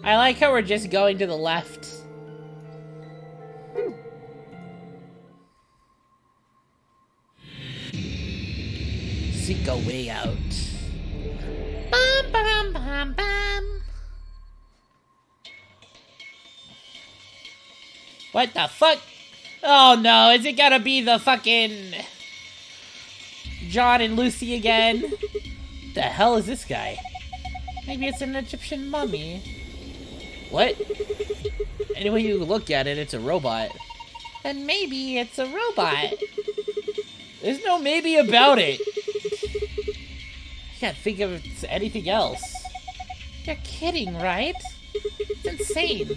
I like how we're just going to the left. Seek a way out. Bum, bum, bum, bum. What the fuck? Oh no, is it gonna be the fucking John and Lucy again? The hell is this guy? Maybe it's an Egyptian mummy. What? Any way you look at it, it's a robot. Then maybe it's a robot. There's no maybe about it. I can't think of anything else. You're kidding, right? It's insane.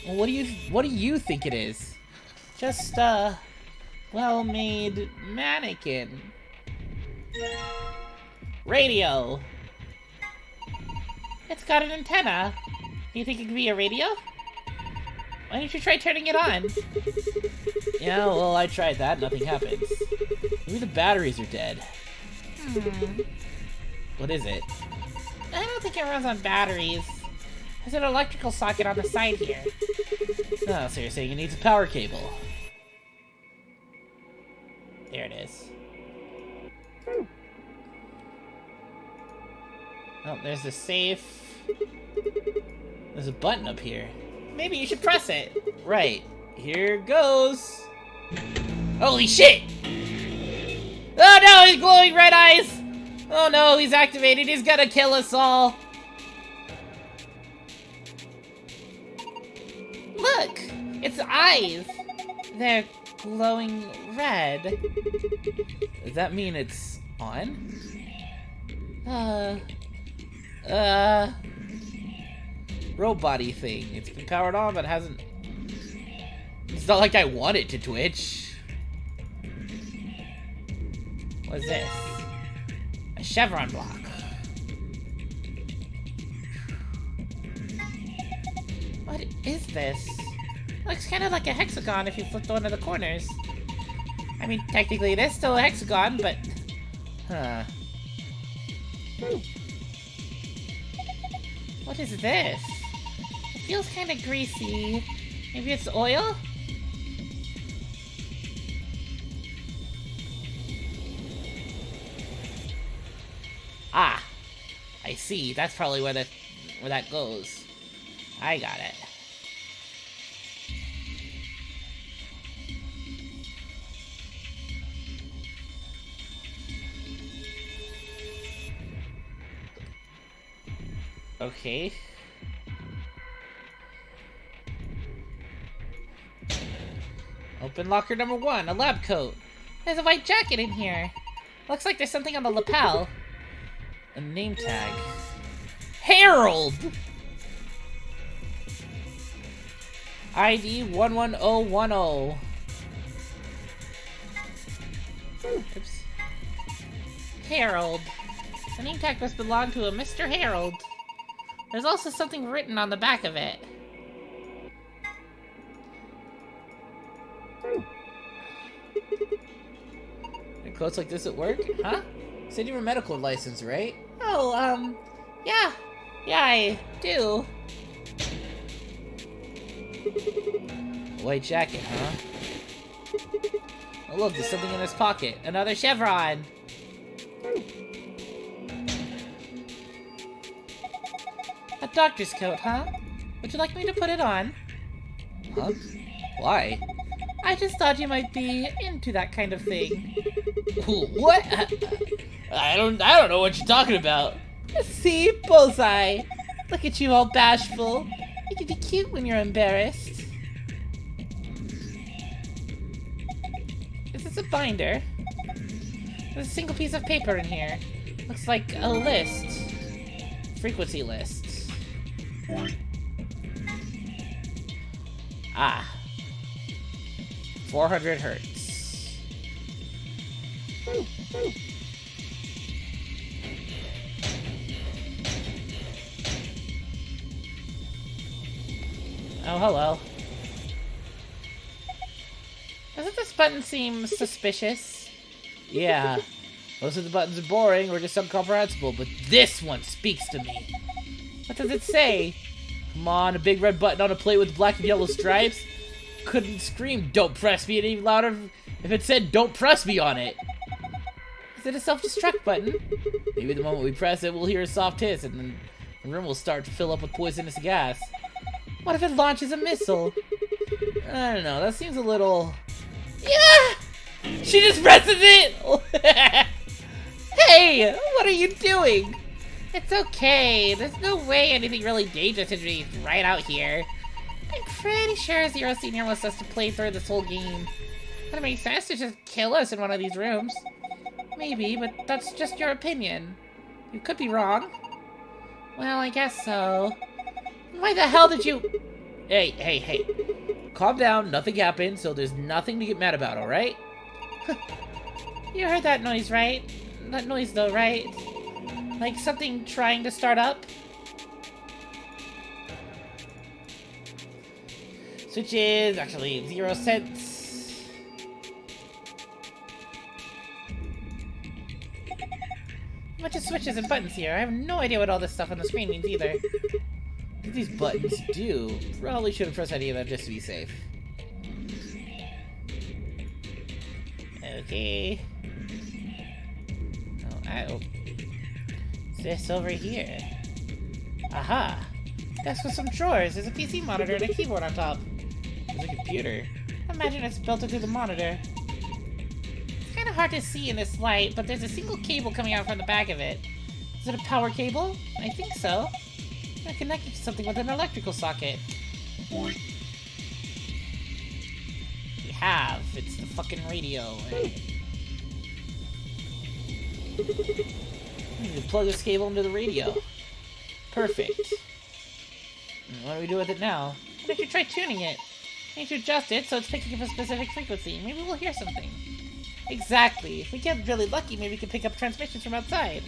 Well, what do you think it is? Just a well-made mannequin. Radio. It's got an antenna. You think it could be a radio? Why don't you try turning it on? Yeah, well, I tried that. Nothing happens. Maybe the batteries are dead. What is it? I don't think it runs on batteries. There's an electrical socket on the side here. Oh, so you're saying it needs a power cable. There it is. Oh, there's the safe. There's a button up here. Maybe you should press it. Right. Here goes. Holy shit! Oh no, he's glowing red eyes! Oh no, he's activated. He's gonna kill us all. Look! Its eyes! They're glowing red. Does that mean it's on? Robot-y thing. It's been powered on, but hasn't... It's not like I want it to twitch. What's this? A chevron block. What is this? Looks kind of like a hexagon if you flipped one of the corners. I mean, technically it is still a hexagon, but... Huh. What is this? It feels kind of greasy. Maybe it's oil? Ah! I see. That's probably where that goes. I got it. Okay. Open locker number 1, a lab coat. There's a white jacket in here. Looks like there's something on the lapel. A name tag. Harold! ID 11010. Oops. Harold. The name tag must belong to a Mr. Harold. There's also something written on the back of it. Are quotes like this at work? Huh? Said you have a medical license, right? Oh, yeah. Yeah, I do. White jacket, huh? Oh look, there's something in his pocket. Another chevron! A doctor's coat, huh? Would you like me to put it on? Huh? Why? I just thought you might be into that kind of thing. What? I don't know what you're talking about. See? Bullseye! Look at you all bashful. You can be cute when you're embarrassed. Is this a binder? There's a single piece of paper in here. Looks like a list. Frequency list. Ah. 400 hertz. Oh, hello. Doesn't this button seem suspicious? Yeah. Most of the buttons are boring or just incomprehensible, but this one speaks to me. What does it say? Come on, a big red button on a plate with black and yellow stripes? Couldn't scream, don't press me any louder if it said, don't press me on it. Is it a self-destruct button? Maybe the moment we press it, we'll hear a soft hiss and then the room will start to fill up with poisonous gas. What if it launches a missile? I don't know, that seems a little... Yeah! She just presses it! Hey! What are you doing? It's okay. There's no way anything really dangerous is be right out here. I'm pretty sure Zero Senior wants us to play through this whole game. But it makes sense to just kill us in one of these rooms. Maybe, but that's just your opinion. You could be wrong. Well, I guess so. Why the hell did you... Hey. Calm down, nothing happened, so there's nothing to get mad about, alright? You heard that noise, right? That noise though, right? Like something trying to start up? Switches, actually 0 cents. A bunch of switches and buttons here. I have no idea what all this stuff on the screen means either. What these buttons do? Probably shouldn't press any of them just to be safe. Okay. Oh, this over here. Aha! Desk with some drawers. There's a PC monitor and a keyboard on top. There's a computer. Imagine it's built into the monitor. It's kind of hard to see in this light, but there's a single cable coming out from the back of it. Is it a power cable? I think so. I'm connected to something with an electrical socket. We have. It's the fucking radio. I need to plug this cable into the radio. Perfect. What do we do with it now? Why don't you try tuning it? I need to adjust it so it's picking up a specific frequency. Maybe we'll hear something. Exactly. If we get really lucky, maybe we can pick up transmissions from outside.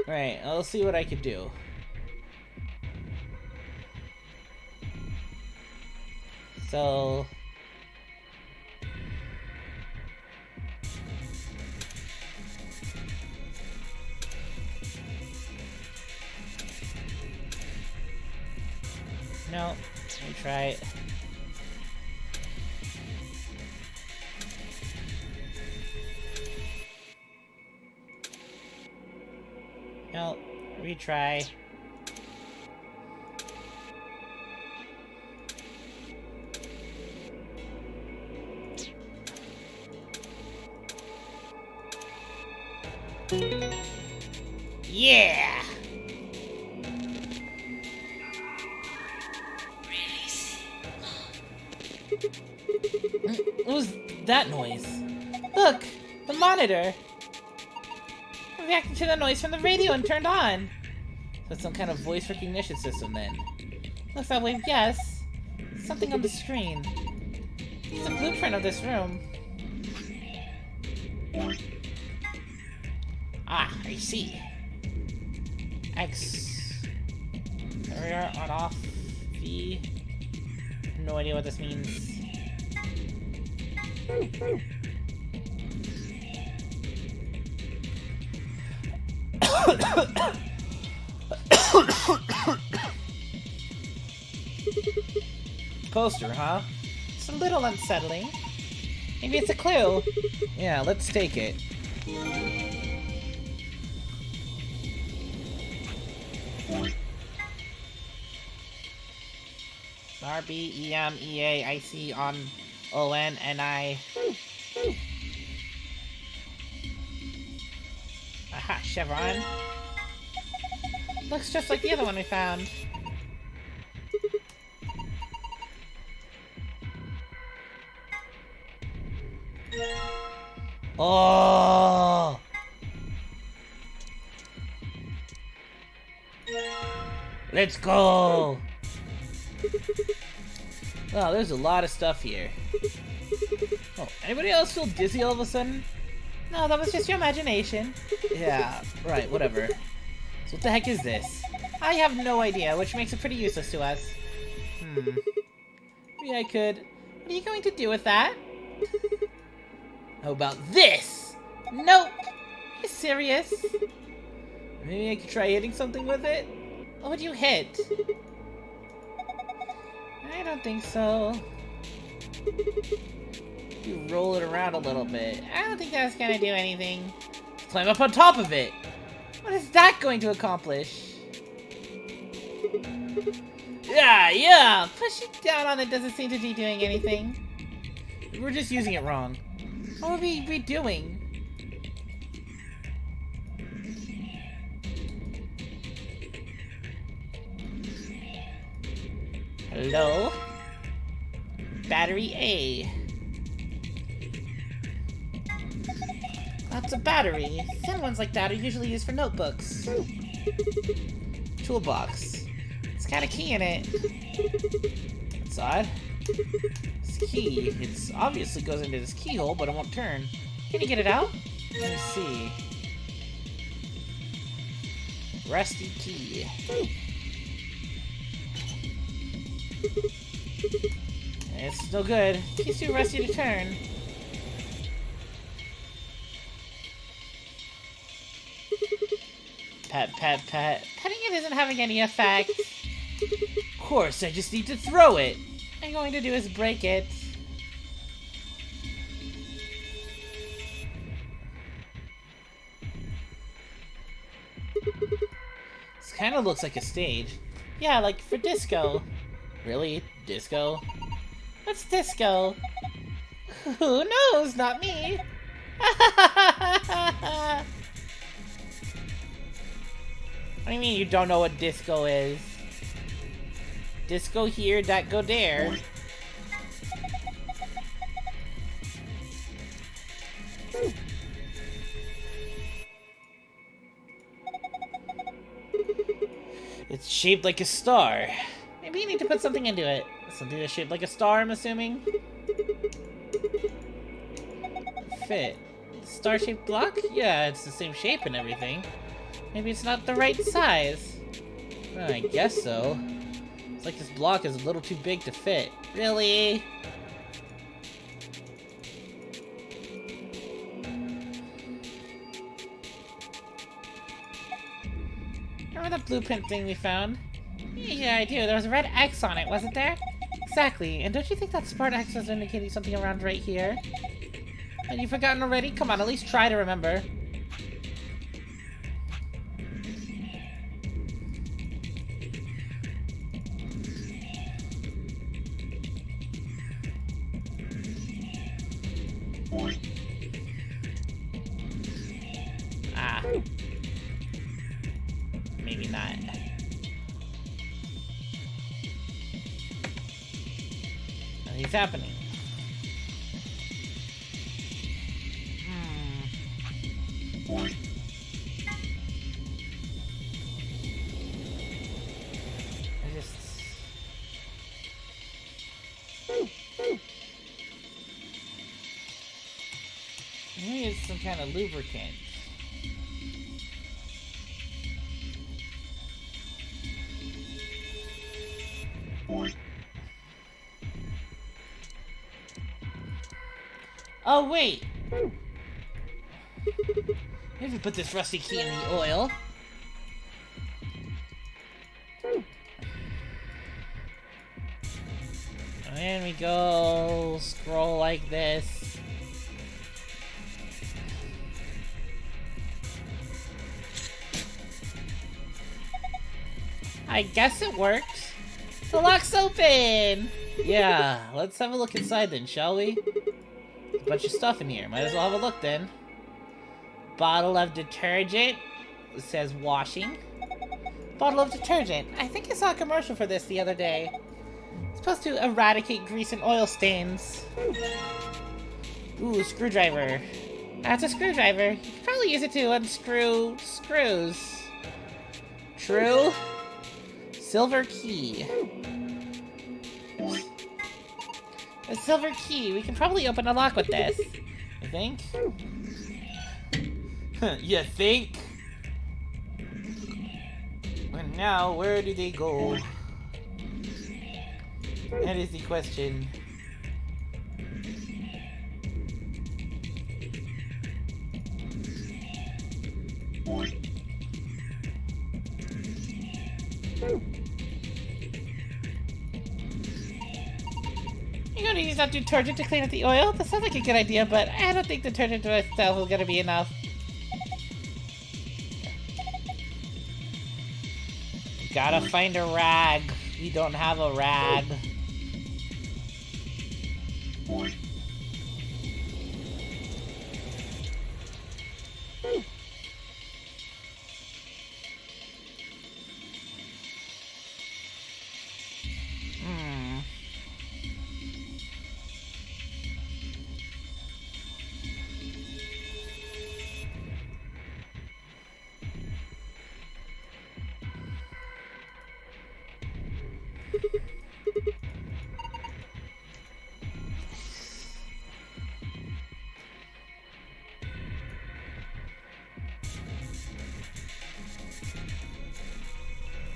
Right, I'll see what I can do. So... No, let me try it. No, retry. Yeah! What was that noise? Look! The monitor! Reacting to the noise from the radio and turned on! So it's some kind of voice recognition system then. Looks that way, yes. Something on the screen. It's a blueprint of this room. Ah, I see. X. There we are, on off. V. No idea what this means. Poster, huh? It's a little unsettling. Maybe it's a clue. Yeah, let's take it. RBEMEAICONONNI. Aha, chevron. Looks just like the other one we found. Oh! Let's go! Wow, there's a lot of stuff here. Oh, anybody else feel dizzy all of a sudden? No, that was just your imagination. Yeah, right, whatever. So what the heck is this? I have no idea, which makes it pretty useless to us. Maybe I could... What are you going to do with that? How about this? Nope! Are you serious? Maybe I could try hitting something with it? What would you hit? I don't think so. You roll it around a little bit. I don't think that's gonna do anything. Let's climb up on top of it! What is that going to accomplish? Yeah! Pushing down on it doesn't seem to be doing anything. We're just using it wrong. What would we be doing? Hello? Battery A. That's a battery. Thin ones like that are usually used for notebooks. Toolbox. It's got a key in it. That's odd. This key. It obviously goes into this keyhole, but it won't turn. Can you get it out? Let me see. Rusty key. It's still good. Key's too rusty to turn. Pat, pat, pat. Petting it isn't having any effect. Of course, I just need to throw it. All I'm going to do is break it. This kind of looks like a stage. Yeah, like for disco. Really? Disco? What's disco? Who knows? Not me. What do you mean you don't know what disco is? Disco here, that go there. It's shaped like a star. Maybe you need to put something into it. Something that's shaped like a star, I'm assuming? Fit. Star-shaped block? Yeah, it's the same shape and everything. Maybe it's not the right size. Well, I guess so. It's like this block is a little too big to fit. Really? Remember that blueprint thing we found? Yeah, I do. There was a red X on it, wasn't there? Exactly. And don't you think that smart X was indicating something around right here? And you've forgotten already? Come on, at least try to remember. Ah. Maybe not. Nothing's happening. Maybe it's some kind of lubricant. Oh, wait! If we put this rusty key in the oil. And we go scroll like this. I guess it works. The lock's open! Yeah, let's have a look inside then, shall we? There's a bunch of stuff in here. Might as well have a look then. Bottle of detergent. It says washing. Bottle of detergent. I think I saw a commercial for this the other day. It's supposed to eradicate grease and oil stains. Ooh, screwdriver. That's a screwdriver. You could probably use it to unscrew screws. True. Silver key. A silver key. We can probably open a lock with this. I think. You think? And now, where do they go? That is the question. You're gonna use that detergent to clean up the oil? That sounds like a good idea, but I don't think detergent to itself is gonna be enough. Gotta find a rag. We don't have a rag.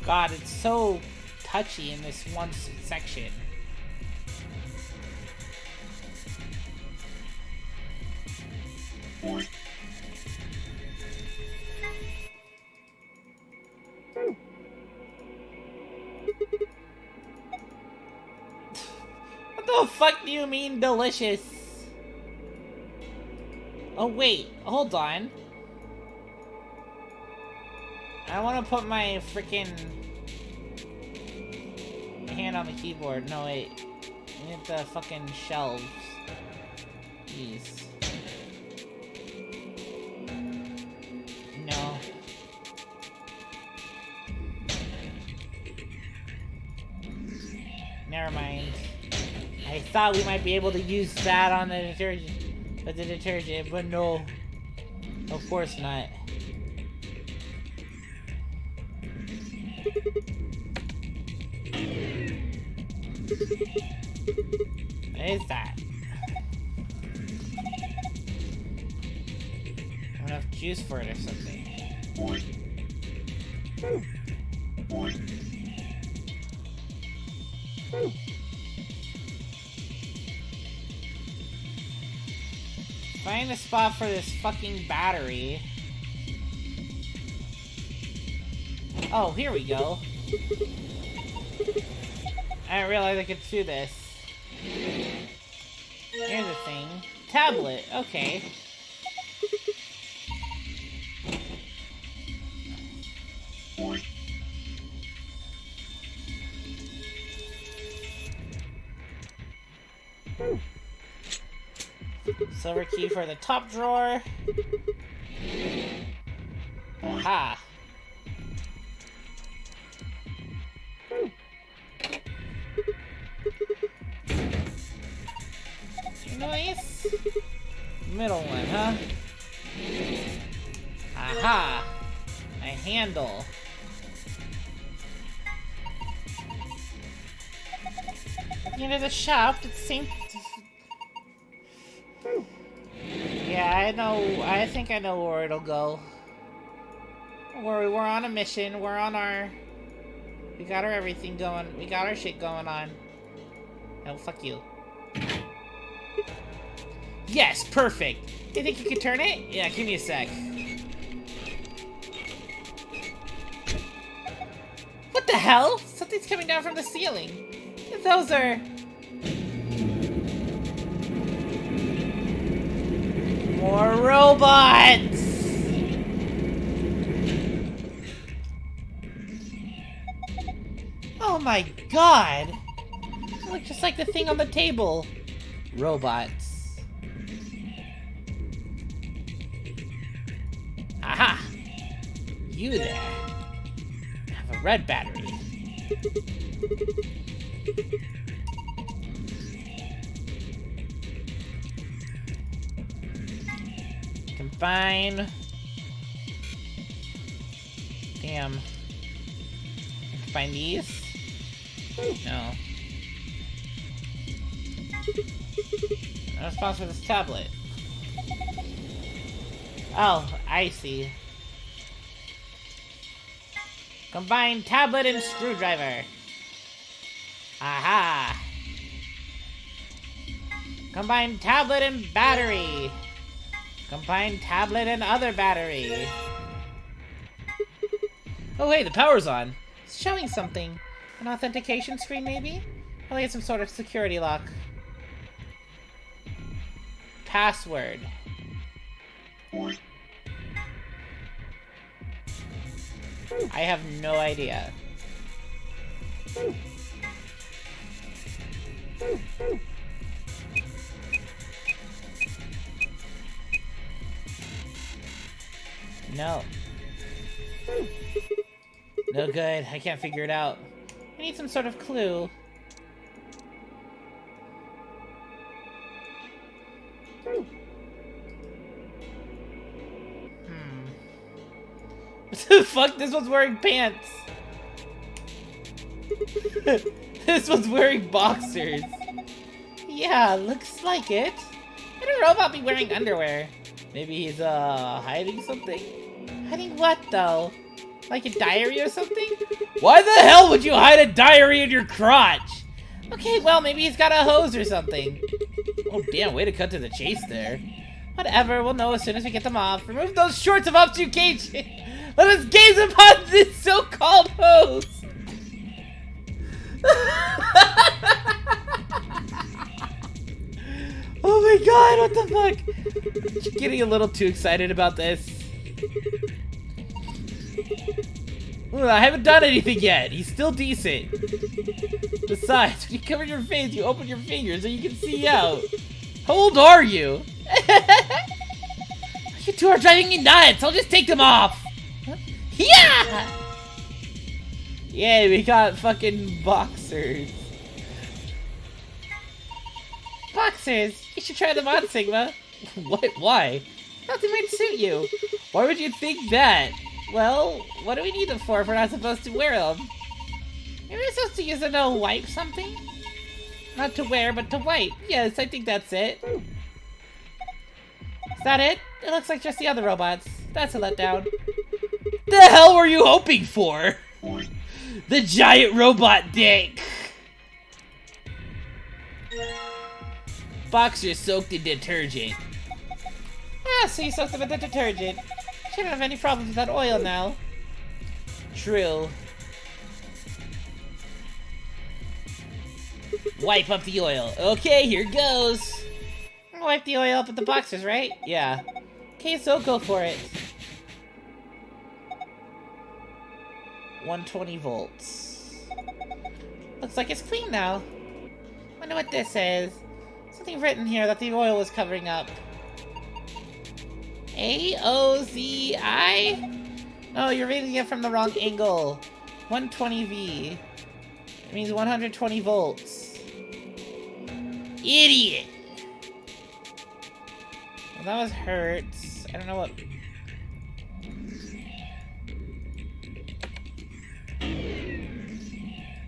God, it's so touchy in this one section. What the fuck do you mean delicious? Oh wait, hold on. I want to put my freaking hand on the keyboard. No wait, I need the fucking shelves. Jeez. No. Never mind. I thought we might be able to use that on the detergent, but no. Of course not. What is that? I don't have juice for it or something. Find a spot for this fucking battery. Oh, here we go. I didn't realize I could do this. Here's the thing. Tablet, okay. Silver key for the top drawer. Aha. Nice. Middle one, huh? Aha. A handle. Into the shaft, it seems. Yeah, I know. I think I know where it'll go. Don't worry, we're on a mission. We're on our. We got our everything going. We got our shit going on. Oh, fuck you. Yes, perfect. Do you think you could turn it? Yeah, give me a sec. What the hell? Something's coming down from the ceiling. Those are... more robots! Oh my god! They look just like the thing on the table. Robots. Aha! You there. Have a red battery. Combine. Damn. Combine these? No. No response for this tablet. Oh, I see. Combine tablet and screwdriver. Aha! Combine tablet and battery. Combine tablet and other battery. Oh hey, the power's on. It's showing something. An authentication screen, maybe? Probably it's some sort of security lock. Password. I have no idea. No. No good. I can't figure it out. I need some sort of clue. What the fuck? This one's wearing pants. This one's wearing boxers. Yeah, looks like it. Could a robot be wearing underwear? Maybe he's, hiding something? Hiding what, though? Like a diary or something? Why the hell would you hide a diary in your crotch? Okay, well, maybe he's got a hose or something. Oh, damn, way to cut to the chase there. Whatever, we'll know as soon as we get them off. Remove those shorts of obfuscation. Let us gaze upon this so-called hose. Oh my god, what the fuck? Just getting a little too excited about this. Ooh, I haven't done anything yet. He's still decent. Besides, when you cover your face, you open your fingers so you can see out. How old are you? You two are driving me nuts. I'll just take them off. Huh? Yeah! Yay, we got fucking boxers. Boxers? You should try them on, Sigma. What? Why? Thought they might suit you. Why would you think that? Well, what do we need them for if we're not supposed to wear them? Are we supposed to use them to wipe something? Not to wear, but to wipe. Yes, I think that's it. Is that it? It looks like just the other robots. That's a letdown. The hell were you hoping for? The giant robot dick. Boxers soaked in detergent. Ah, so you soaked them in the detergent. Shouldn't have any problems with that oil now. True. Wipe up the oil. Okay, here goes. Wipe the oil up at the boxers, right? Yeah. Okay, so go for it. 120 volts. Looks like it's clean now. Wonder what this is. Something written here that the oil was covering up. AOZI? Oh, you're reading it from the wrong angle. 120V. It means 120 volts. Idiot! Well, that was hurts. I don't know what...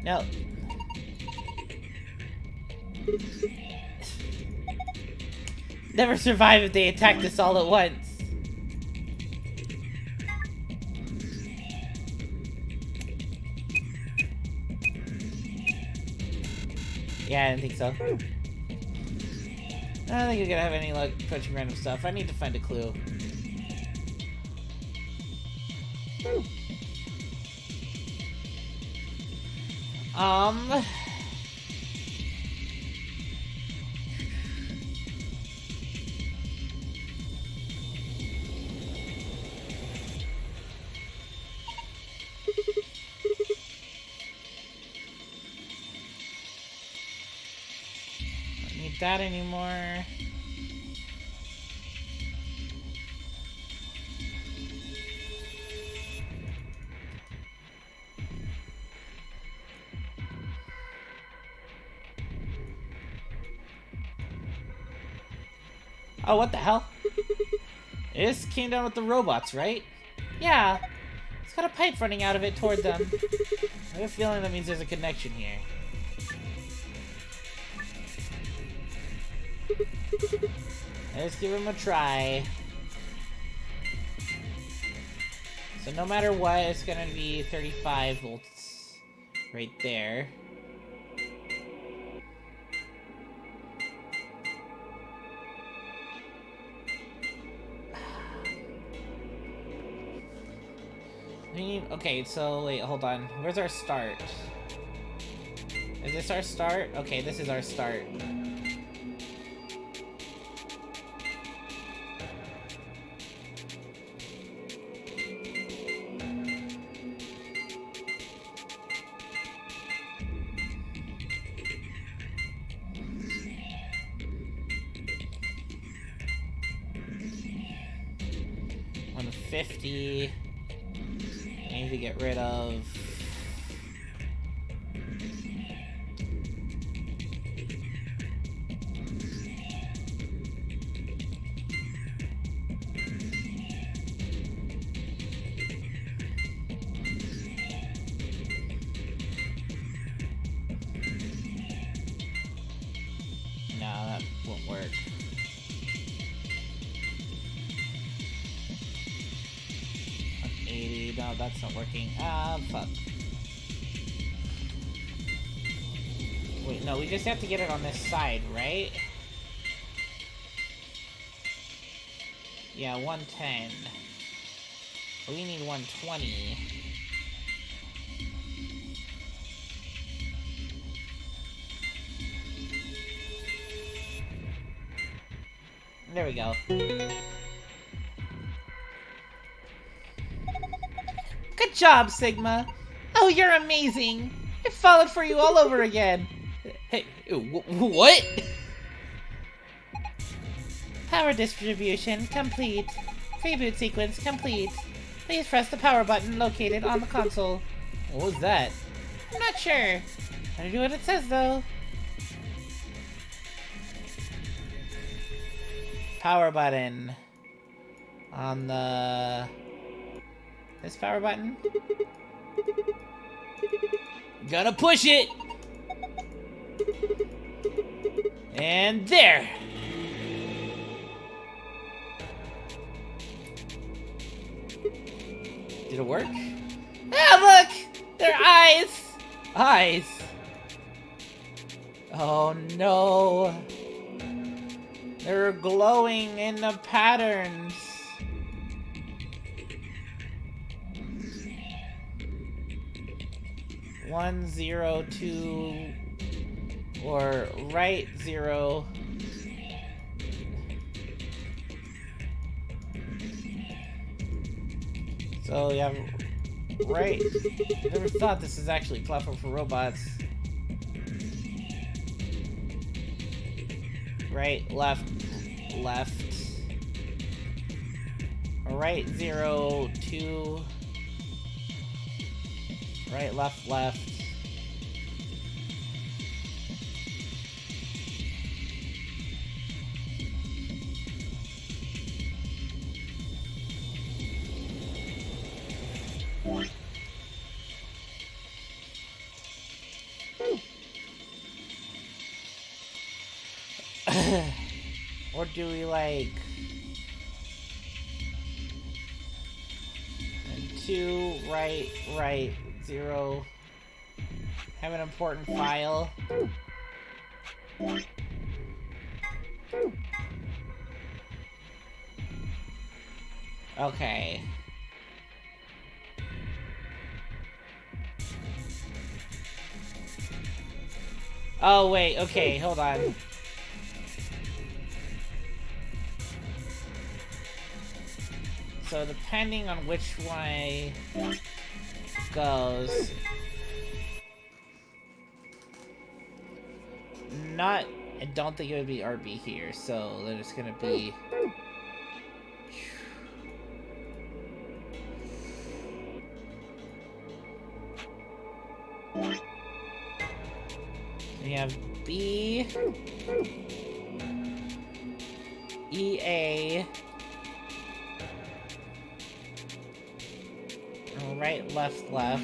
No. Never survive if they attacked us all at once. Yeah, I didn't think so. I don't think you're gonna have any luck punching random stuff. I need to find a clue. Don't need that anymore. Oh, what the hell? This came down with the robots, right? Yeah. It's got a pipe running out of it toward them. I have a feeling that means there's a connection here. Let's give him a try. So no matter what, it's gonna be 35 volts right there. Okay, so wait, hold on. Where's our start? Is this our start? Okay, this is our start. $150. I need to get rid of... No, that won't work. No, that's not working. Ah, fuck. Wait, no, we just have to get it on this side, right? Yeah, 110. We need 120. There we go. Good job, Sigma. Oh, you're amazing. I followed for you all over again. Hey, what? Power distribution complete. Reboot sequence complete. Please press the power button located on the console. What was that? I'm not sure. Better do what it says, though. Power button. On the... This power button. Gonna push it! And there! Did it work? Ah, look! Their eyes! Eyes! Oh no! They're glowing in the patterns. One, 0, 2, or right 0. So yeah, right. I never thought this is actually a platform for robots. Right, left, left. Right 0, 2. Right, left, left. Or do we like... And 2, right, right, 0. Have an important file. Okay. Oh, wait, okay, hold on. So depending on which way goes... I don't think it would be RB here, so then it's gonna be... We have B... EA... Right, left, left.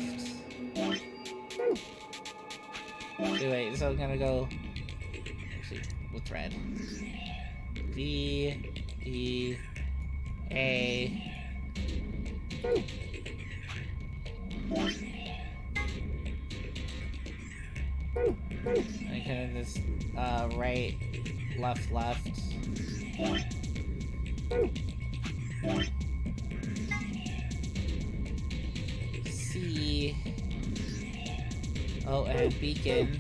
Wait, so I'm gonna go... Actually, with red. B, E, A... I kind of just, right, left, left. C... Oh, and beacon.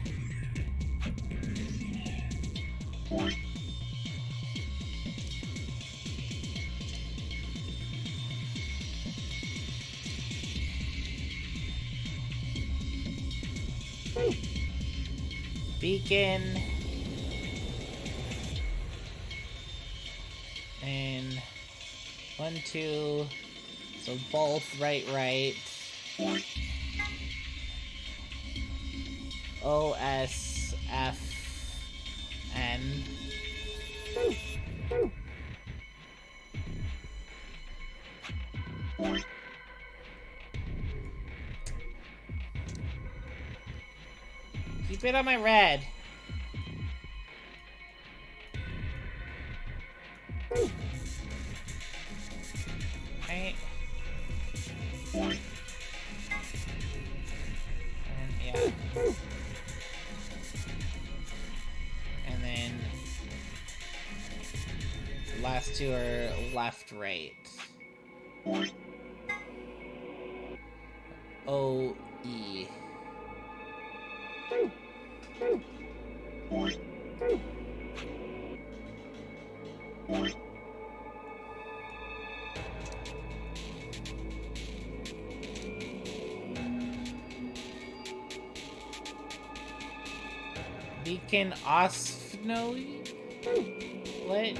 Beacon. And 1, 2. So both right, right. O, S, F, N. Keep it on my red. Right. And yeah. And then the last two are left, right. O, E. Beacon Osfnoe? What?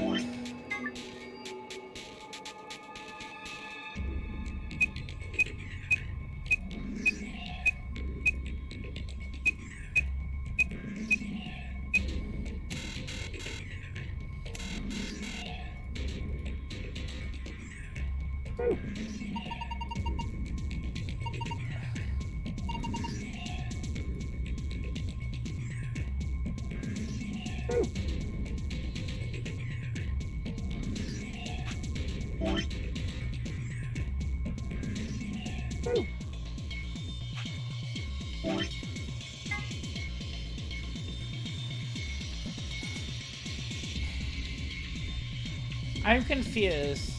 I'm confused.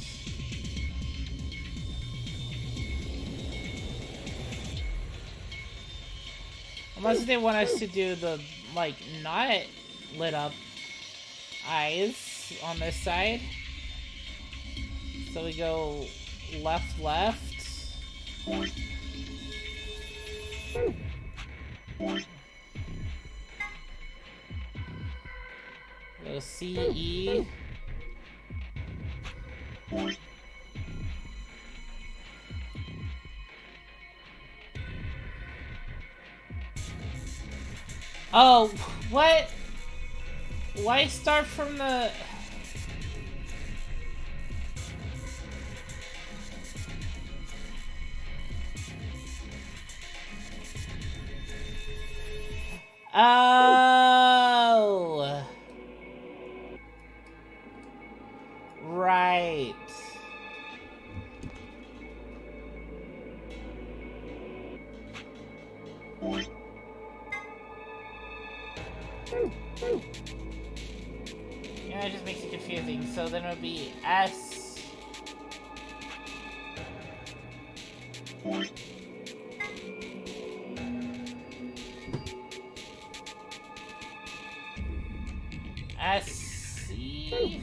Unless they want us to do the, like, not lit up eyes on this side. So we go left, left. Go C, E. Oh, what? Why start from the... Oh! Right. Yeah, it just makes it confusing. So then it would be S. S C.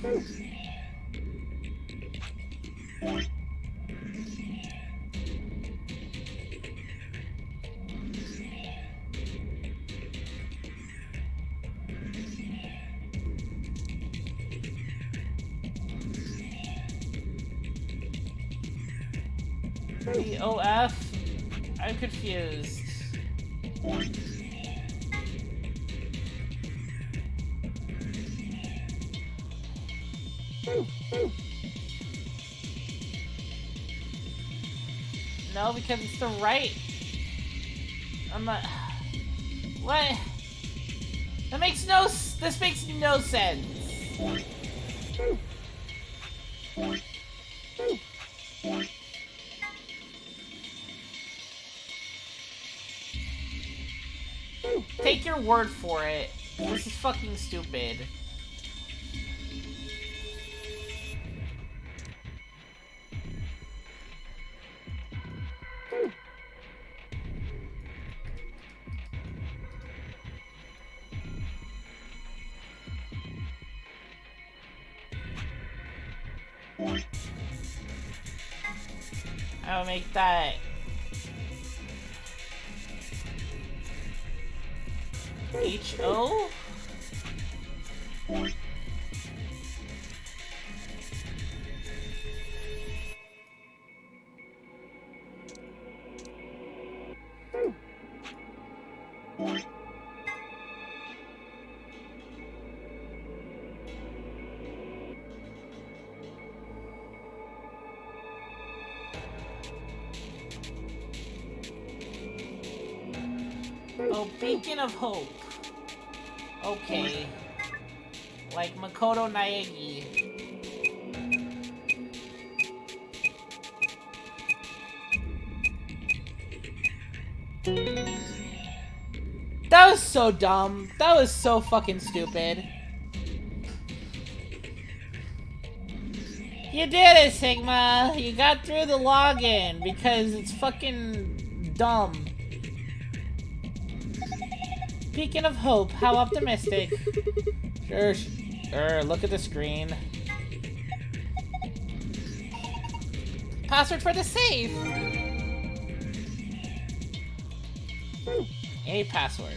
The OF? I'm confused. No, because it's the right. I'm not. What? That makes no. This makes no sense. Take your word for it. This is fucking stupid. I'll make that H-O? Oh, Beacon of Hope. Okay. Like Makoto Naegi. That was so dumb. That was so fucking stupid. You did it, Sigma. You got through the login because it's fucking dumb. Beacon of Hope, how optimistic. Sure, look at the screen. Password for the safe! A password.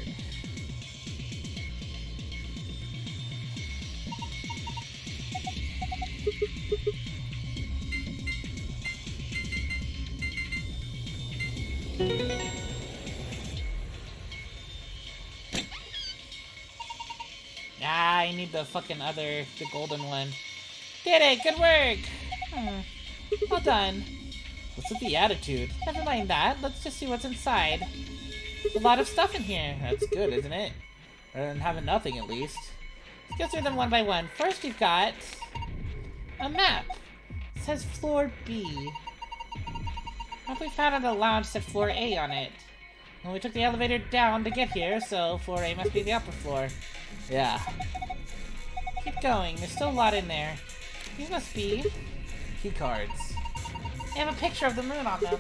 Ah, I need the fucking the golden one. Did it, good work! Well done. What's with the attitude? Never mind that, let's just see what's inside. There's a lot of stuff in here. That's good, isn't it? Better than having nothing, at least. Let's go through them one by one. First, we've got a map. It says floor B. What we found at the lounge said floor A on it. Well, we took the elevator down to get here, so floor A must be the upper floor. Yeah. Keep going, there's still a lot in there. These must be key cards. They have a picture of the moon on them.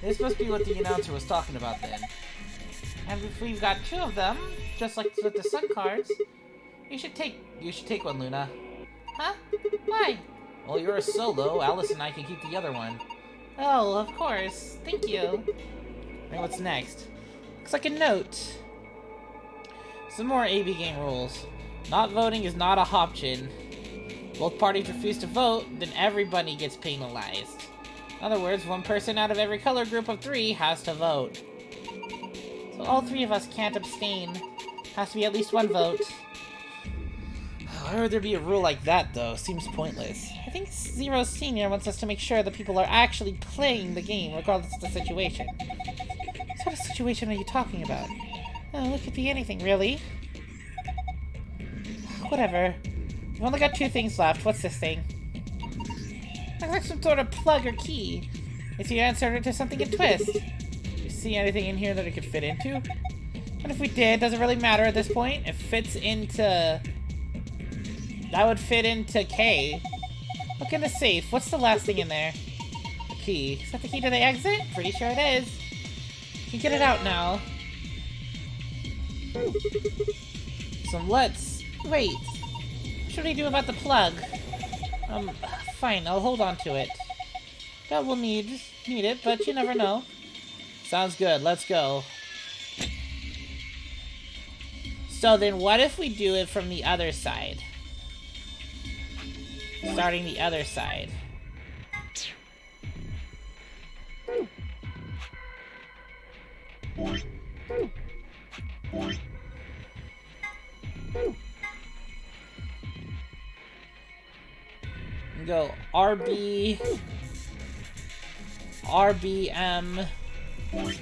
This must be what the announcer was talking about then. And if we've got 2 of them, just like with the sun cards, you should take one, Luna. Huh? Why? Well, you're a solo. Alice and I can keep the other one. Oh, of course. Thank you. And what's next? Looks like a note. Some more AB game rules. Not voting is not an option. Both parties refuse to vote, then everybody gets penalized. In other words, 1 person out of every color group of 3 has to vote. So all 3 of us can't abstain. Has to be at least 1 vote. Why would there be a rule like that, though? Seems pointless. I think Zero Senior wants us to make sure that people are actually playing the game, regardless of the situation. What sort of situation are you talking about? Oh, it could be anything, really. Whatever. We've only got 2 things left. What's this thing? Looks like some sort of plug or key. It's your answer to something in Twist. Do you see anything in here that it could fit into? And if we did, does it really matter at this point? It fits into... That would fit into K. Look in the safe. What's the last thing in there? The key. Is that the key to the exit? Pretty sure it is. You can get it out now. So let's... Wait. What should we do about the plug? Fine. I'll hold on to it. That will need it, but you never know. Sounds good. Let's go. So then what if we do it from the other side? Starting the other side. And go RB, RBM. Oops.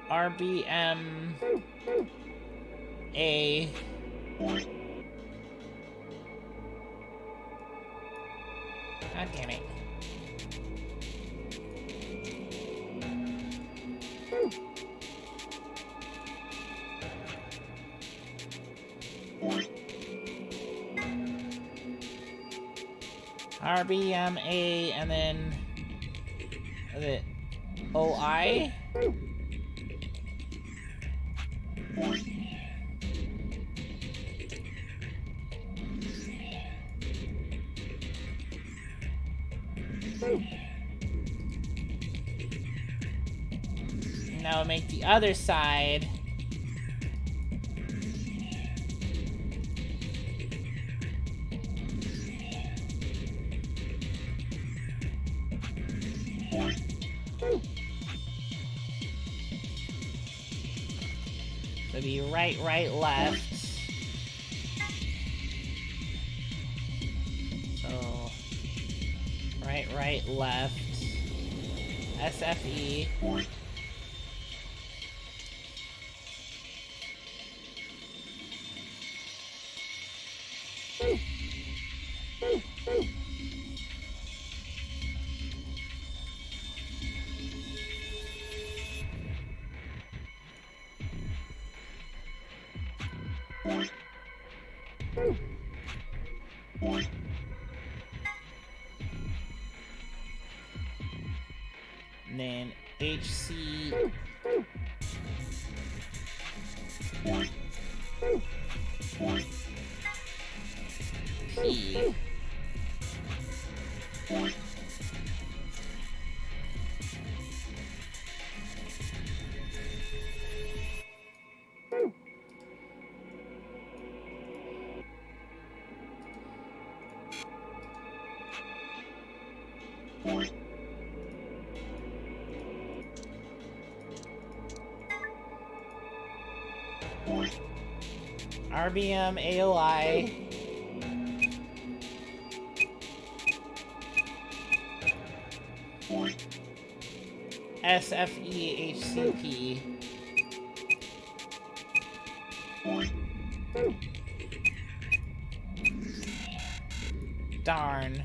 RBM A. God damn it. RBMA and then is it OI? Now make the other side. So be right, right, left. So right, right, left. SFE. And then HC P. RBM AOI. SFE HCP. Darn.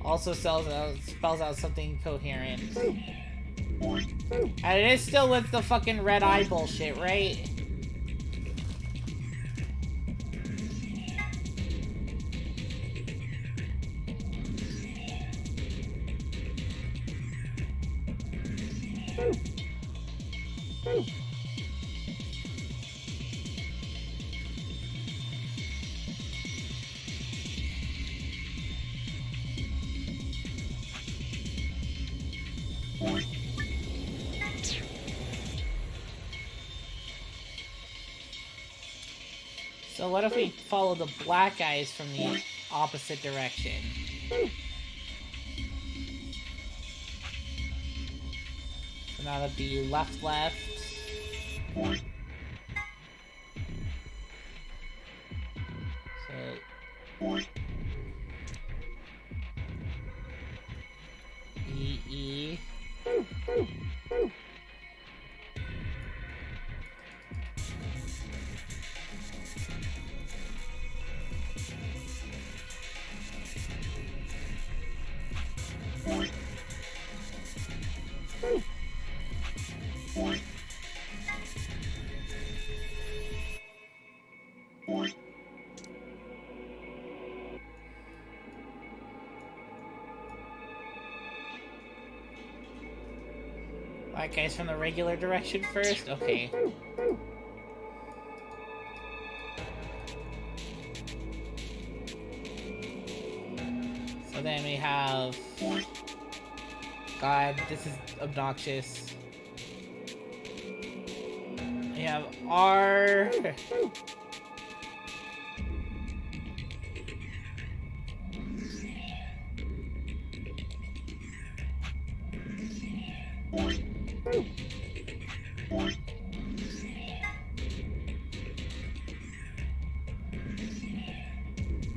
Also spells out something coherent. And it is still with the fucking red eye bullshit, right? So what if we follow the black guys from the opposite direction? So now that'd be left, left. So E. Black guys from the regular direction first? Okay. So then we have... God, this is obnoxious. We have R...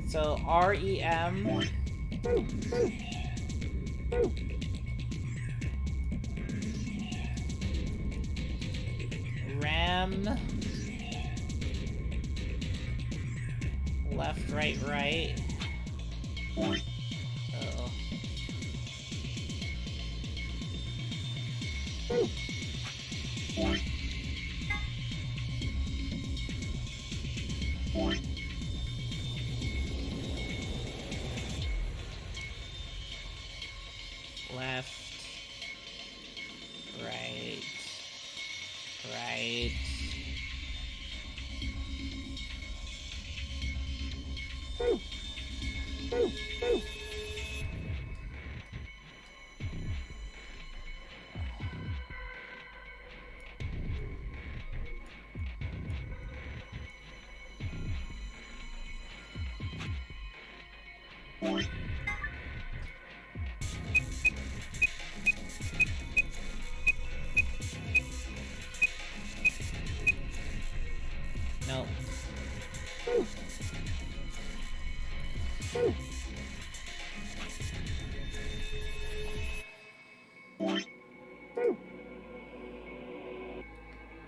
So REM. Rem. Left, right, right. Uh-oh. Left, right, right. No.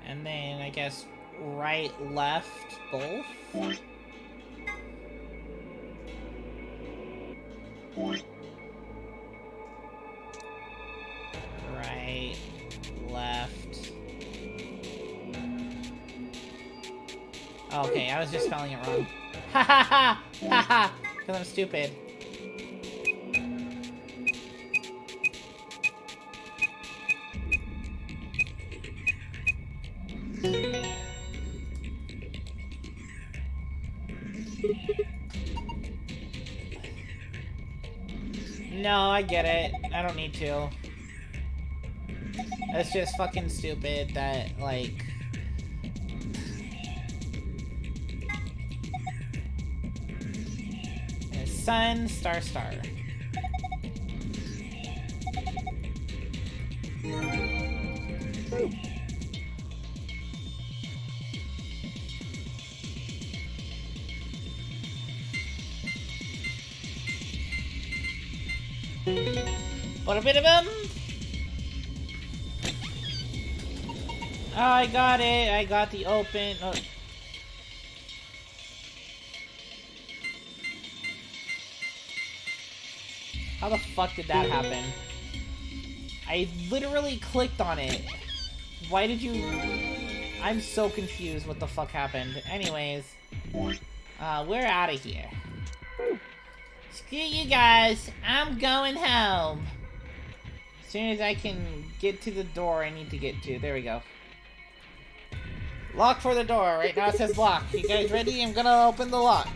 And then I guess right, left, both. Right, left. Okay, I was just spelling it wrong. Ha ha ha! Ha ha! Because I'm stupid. No, I get it. I don't need to. It's just fucking stupid that, like... Sun, star, star. What a bit of them. Oh, I got it. I got the open. Oh. How the fuck did that happen? I literally clicked on it. Why did you... I'm so confused what the fuck happened. Anyways. We're out of here. Screw you guys. I'm going home. As soon as I can get to the door I need to get to. There we go. Lock for the door. Right now it says lock. You guys ready? I'm gonna open the lock.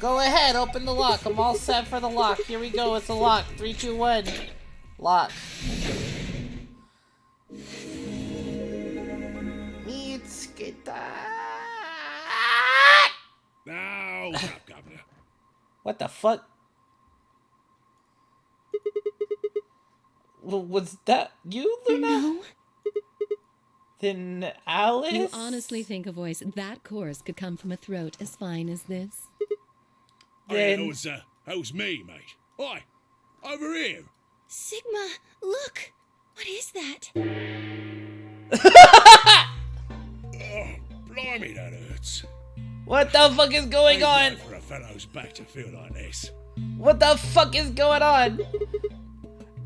Go ahead, open the lock. I'm all set for the lock. Here we go. It's a lock. 3, 2, 1. Lock. Let's get that. Now, Governor. What the fuck? Was that you, Luna? No. Then Alice? You honestly think a voice that coarse could come from a throat as fine as this? Then... that was me, mate. Oi, over here. Sigma, look. What is that? Oh, blimey, that hurts. What the fuck is going Ain't on? right for a fellow's back to feel like this. What the fuck is going on?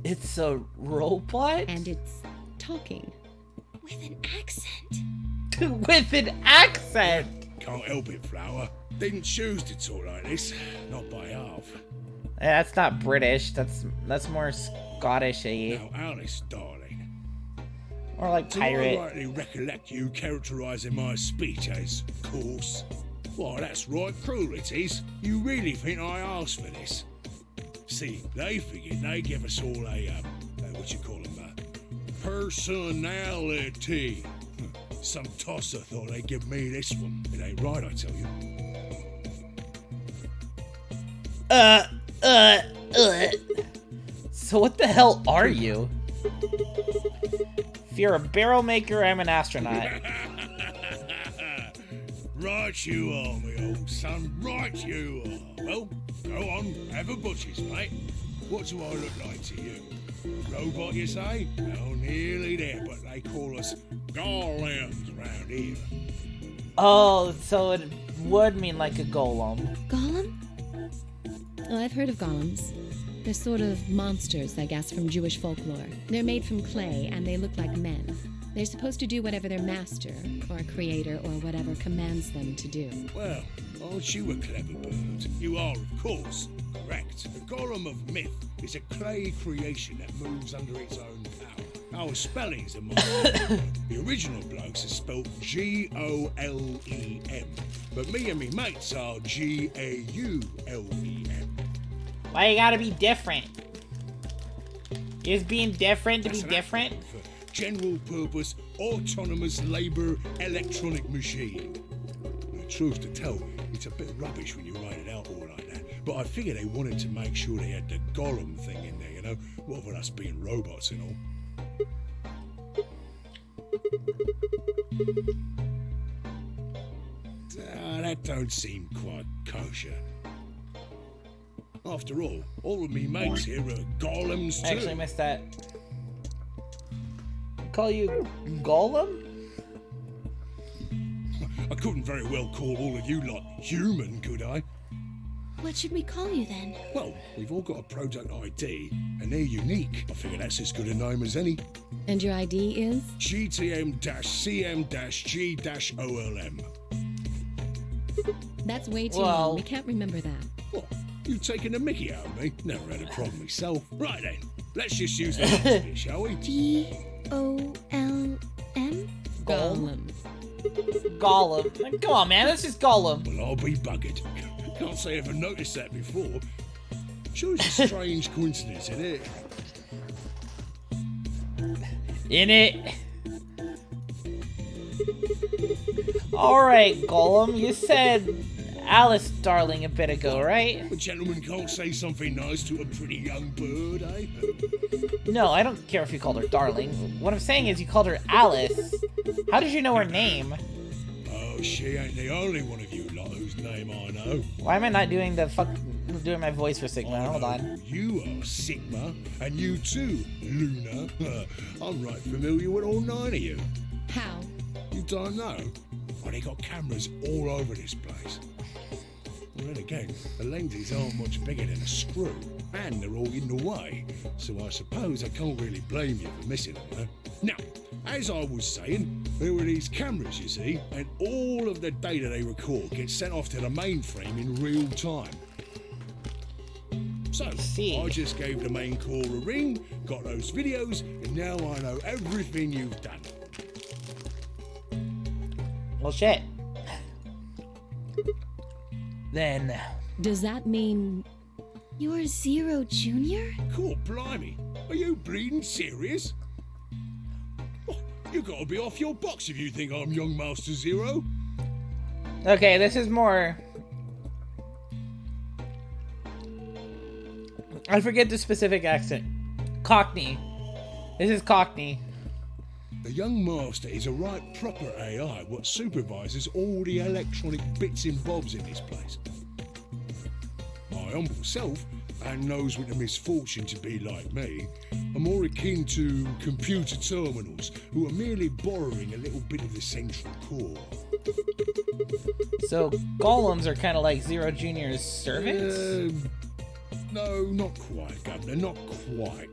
It's a robot? And it's talking. With an accent. With an accent! Can't help it, Flower. Didn't choose to talk like this. Not by half. Yeah, that's not British. That's more Scottish-y. Now, Alice, darling. Or like Do pirate. I rightly recollect you characterising my speech as coarse? Why, that's right cruel it is. You really think I asked for this? See, they figured they'd give us all a, what you call them, personality. Some tosser thought they'd give me this one. It ain't right, I tell you. So what the hell are you? If you're a barrel maker, I'm an astronaut. Right you are, me old son. Right you are. Well, go on, have a butcher's, mate. What do I look like to you? Robot, you say? Oh, nearly there, but they call us golems round here. Oh, so it would mean like a golem. Golem? Oh, I've heard of golems. They're sort of monsters, I guess, from Jewish folklore. They're made from clay, and they look like men. They're supposed to do whatever their master, or creator, or whatever commands them to do. Well, aren't you a clever bird? You are, of course, correct. The golem of myth is a clay creation that moves under its own power. Our spellings are mine. The original blokes are spelled Golem, but me and me mates are Gaulem. Why you gotta be different? Is being different to be different? For general purpose, autonomous labour, electronic machine. The truth to tell, it's a bit rubbish when you write it out all like that. But I figure they wanted to make sure they had the golem thing in there, you know? What with us being robots and all. That don't seem quite kosher. After all of me mates here are golems too. I actually missed that. Call you Golem? I couldn't very well call all of you lot human, could I? What should we call you then? Well, we've all got a product ID, and they're unique. I figure that's as good a name as any. And your ID is? GTM-CM-G-OLM. That's way too long. We can't remember that. What? You taking the mickey out of me? Never had a problem myself. Right then, let's just use the next bit, shall we? Golem? Golem. Golem. Come on, man, that's just Golem. Well, I'll be buggered. Can't say I ever noticed that before. Sure, it's a strange coincidence, isn't it? In it. Alright, Golem, you said Alice, darling, a bit ago, right? A gentleman can't say something nice to a pretty young bird, eh? No, I don't care if you called her darling. What I'm saying is you called her Alice. How did you know her name? Oh, she ain't the only one of you lot whose name I know. Why am I not doing doing my voice for Sigma? Hold on. You are Sigma, and you too, Luna. I'm right familiar with all 9 of you. How? don't know. Well, they got cameras all over this place. Well, then again, the lenses aren't much bigger than a screw, and they're all in the way, so I suppose I can't really blame you for missing them, huh? Now, as I was saying, there were these cameras, you see, and all of the data they record gets sent off to the mainframe in real time. So, I just gave the main core a ring, got those videos, and now I know everything you've done. Well, shit. Then... Does that mean... You're Zero Junior? Cool, blimey. Are you bleeding serious? Oh, you gotta be off your box if you think I'm young Master Zero. Okay, this is more... I forget the specific accent. Cockney. This is Cockney. The young master is a right proper AI what supervises all the electronic bits and bobs in this place. My humble self, and those with the misfortune to be like me, are more akin to computer terminals who are merely borrowing a little bit of the central core. So, golems are kind of like Zero Junior's servants? No, not quite, Governor, not quite.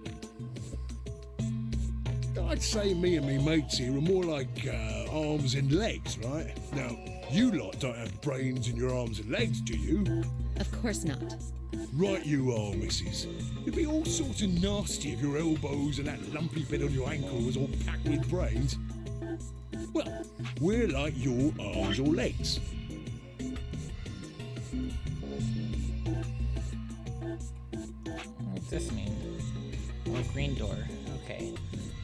I'd say me and me mates here are more like arms and legs, right? Now, you lot don't have brains in your arms and legs, do you? Of course not. Right you are, missus. It'd be all sorts of nasty if your elbows and that lumpy bit on your ankle was all packed with brains. Well, we're like your arms or legs. What's this mean? Oh, green door. Okay.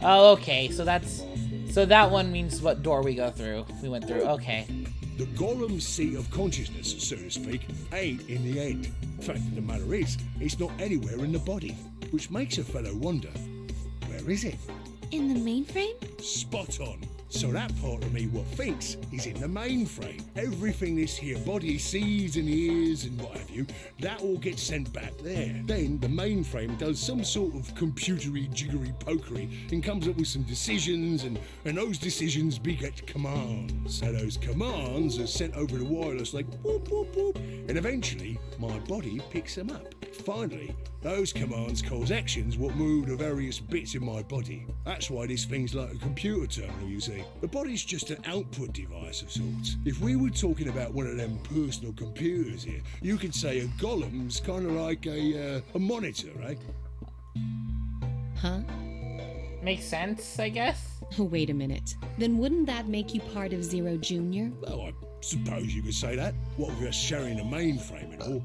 Oh, okay. So that's... So that one means what door we went through. Okay. The golem's seat of consciousness, so to speak, ain't in the head. Fact of the matter is, it's not anywhere in the body, which makes a fellow wonder, where is it? In the mainframe? Spot on. So that part of me what thinks is in the mainframe. Everything this here body sees and hears and what have you, that all gets sent back there. Then the mainframe does some sort of computery jiggery pokery and comes up with some decisions, and those decisions beget commands. So those commands are sent over the wireless like boop boop boop, and eventually my body picks them up. Finally, those commands cause actions what move the various bits in my body. That's why this thing's like a computer terminal, you see. The body's just an output device of sorts. If we were talking about one of them personal computers here, you could say a golem's kind of like a monitor, right? Huh? Makes sense, I guess? Oh, wait a minute. Then wouldn't that make you part of Zero Junior? Well, I suppose you could say that. What with us sharing a mainframe and all.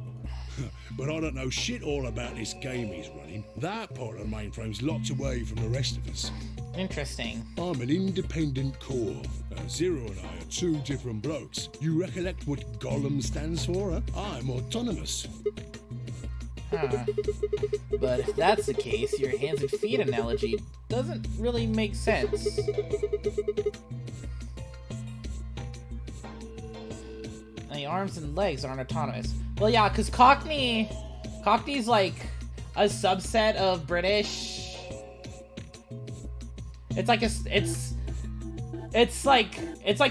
But I don't know shit all about this game he's running. That part of the mainframe's locked away from the rest of us. Interesting. I'm an independent core. Zero and I are two different blokes. You recollect what Golem stands for, huh? I'm autonomous. Huh. But if that's the case, your hands and feet analogy doesn't really make sense. And the arms and legs aren't autonomous. Well, yeah, because Cockney's like a subset of British. It's like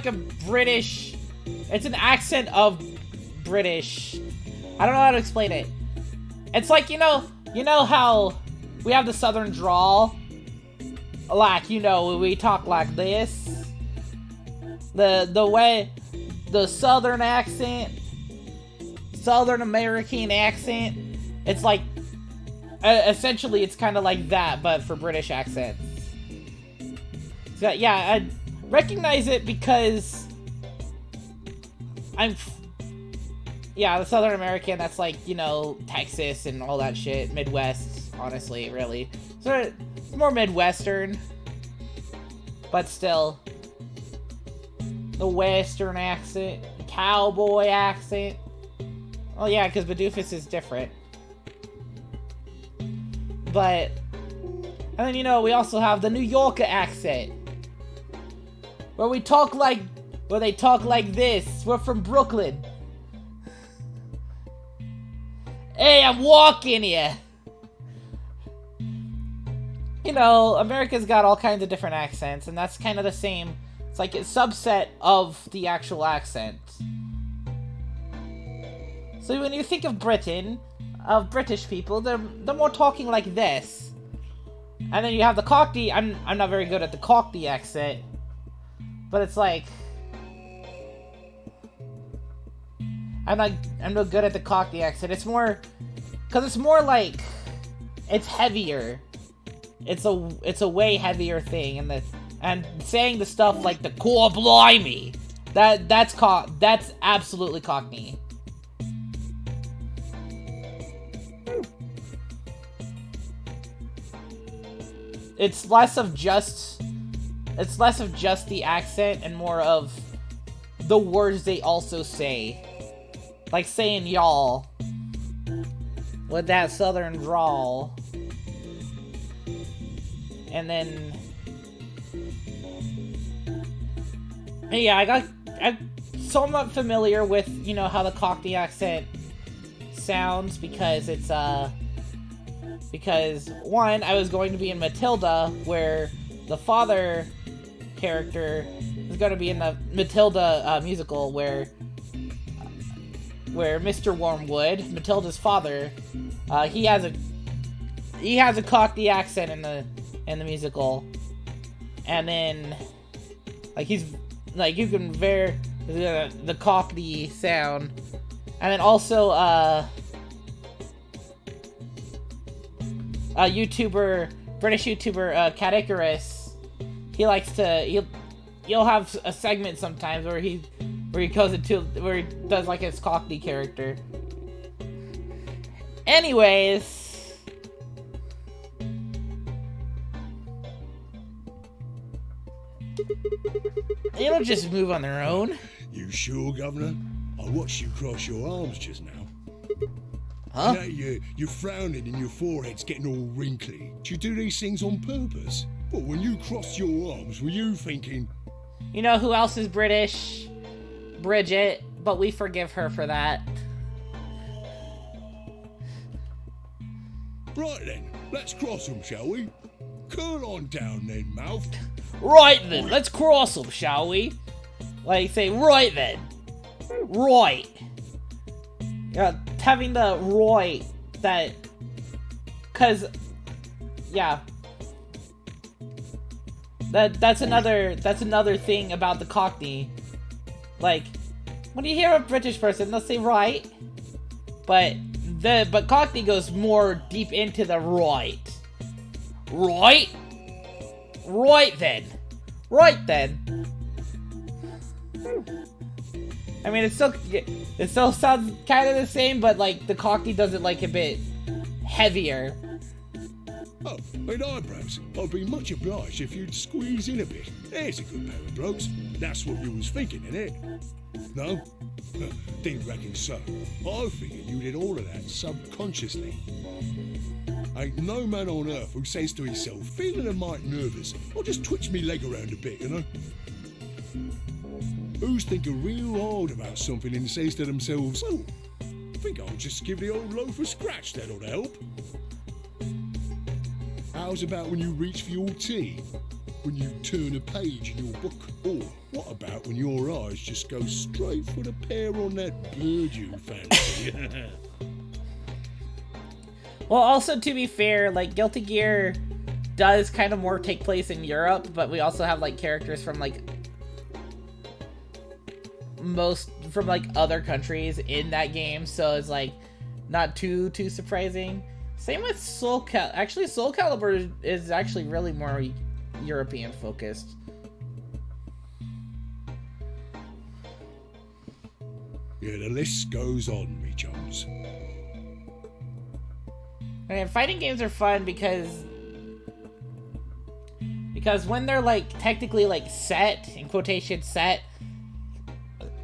a British. It's an accent of British. I don't know how to explain it. It's like, you know how we have the southern drawl? Like, we talk like this. The way the southern accent, Southern American accent, it's like essentially it's kind of like that, but for British accents. So yeah, I recognize it because the Southern American, that's like, Texas and all that shit, Midwest, honestly, really. So it's more Midwestern, but still, the Western accent, cowboy accent. Oh yeah, because Badoofus is different. But, and then, we also have the New Yorker accent. Where they talk like this. We're from Brooklyn. Hey, I'm walking here. America's got all kinds of different accents, and that's kind of the same It's like a subset of the actual accent. So when you think of Britain, of British people, they're more talking like this. And then you have the Cockney. I'm not very good at the Cockney accent, but it's like I'm not good at the Cockney accent. It's more because it's more like it's heavier. It's a way heavier thing, and saying the stuff like the core blimey, that's absolutely Cockney. It's less of just the accent and more of the words they also say. Like saying y'all with that southern drawl. And then yeah, I'm somewhat familiar with, you know, how the Cockney accent sounds because it's because one, I was going to be in Matilda, where the father character is going to be in the Matilda musical, where Mr. Wormwood, Matilda's father, he has a Cockney accent in the musical, and then like he's like you can the Cockney sound, and then also British YouTuber, Cat Icarus, he'll have a segment sometimes where he does like his Cockney character. Anyways, they don't just move on their own. You sure, Governor? I watched you cross your arms just now. Huh? Now you're frowning and your forehead's getting all wrinkly. Do you do these things on purpose? Well, when you crossed your arms, were you thinking... You know who else is British? Bridget, but we forgive her for that. Right then, let's cross them, shall we? Curl on down then, mouth. Right then, let's cross them, shall we? Like, say, right then. Right. Yeah, having the right, that... Cause, yeah. That's another thing about the Cockney. Like, when you hear a British person, they'll say right. But Cockney goes more deep into the right. Right? Right then. Right then. I mean, it still sounds kind of the same, but like the Cockney does it like a bit heavier. Oh, and eyebrows. I'd be much obliged if you'd squeeze in a bit. There's a good pair of blokes. That's what you was thinking, innit? No? Didn't reckon so. I figured you did all of that subconsciously. Ain't no man on earth who says to himself, feeling a mite nervous, I'll just twitch me leg around a bit, you know? Who's thinking real hard about something and says to themselves, oh, I think I'll just give the old loaf a scratch, that'll help. How's about when you reach for your tea? When you turn a page in your book? Or what about when your eyes just go straight for the pear on that bird you fancy? Well, also, to be fair, like, Guilty Gear does kind of more take place in Europe, but we also have, like, characters from, like, other countries in that game, so it's, like, not too surprising. Same with Soul Calibur. Actually, Soul Calibur is actually really more European focused. Yeah, the list goes on, me chums. And fighting games are fun because when they're like technically like set, in quotations set,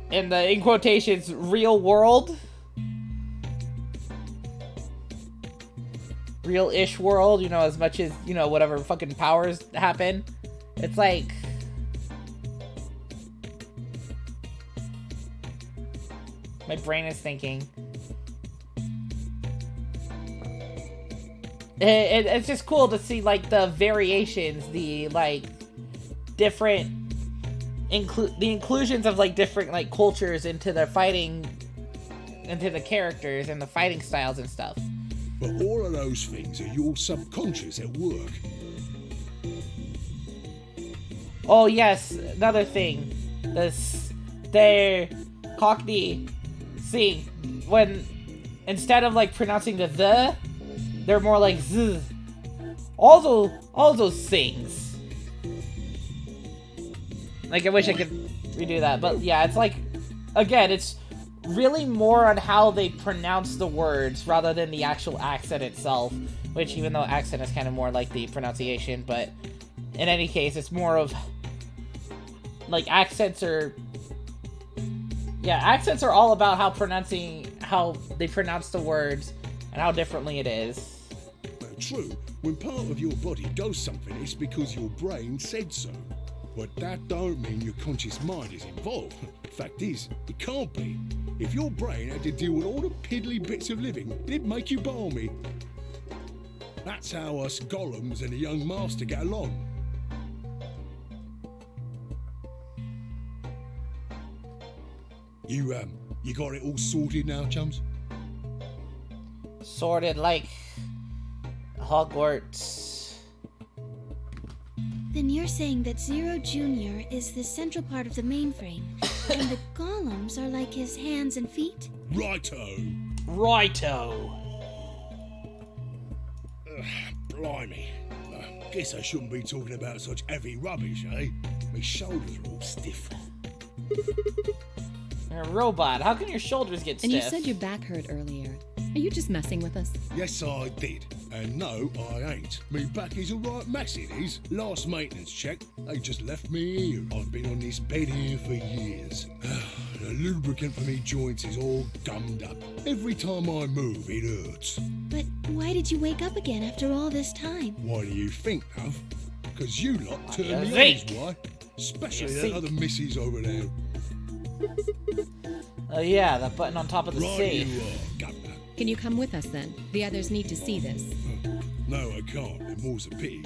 in the in quotations real world, real-ish world, you know, as much as, you know, whatever fucking powers happen, it's like my brain is thinking. It's just cool to see, like, the variations, the, like, different the inclusions of like different like cultures into the fighting, into the characters and the fighting styles and stuff. But all of those things are your subconscious at work. Oh yes, another thing. Their Cockney, see, when instead of like pronouncing the, they're more like z. All those things. Like I wish I could redo that, but yeah, it's like, again, it's really more on how they pronounce the words rather than the actual accent itself. Which, even though accent is kind of more like the pronunciation, but in any case, it's more of like accents are all about how they pronounce the words and how differently it is. True, when part of your body does something, it's because your brain said so. But that don't mean your conscious mind is involved. Fact is, it can't be. If your brain had to deal with all the piddly bits of living, it'd make you balmy. That's how us golems and the young master get along. You got it all sorted now, chums? Sorted like Hogwarts. Then you're saying that Zero Jr. is the central part of the mainframe, and the golems are like his hands and feet? Righto. Blimey. Guess I shouldn't be talking about such heavy rubbish, eh? My shoulders are all stiff. You're a robot. How can your shoulders get stiff? And you said your back hurt earlier. Are you just messing with us? Yes, I did. And no, I ain't. Me back is a right mess, it is. Last maintenance check, they just left me here. I've been on this bed here for years. The lubricant for me joints is all gummed up. Every time I move, it hurts. But why did you wake up again after all this time? Why do you think, love? Because you lot turned me on, is why. Especially that other missus over there. Oh yeah, that button on top of the right safe. You are, Governor. Can you come with us then? The others need to see this. No, I can't, and more's a pity.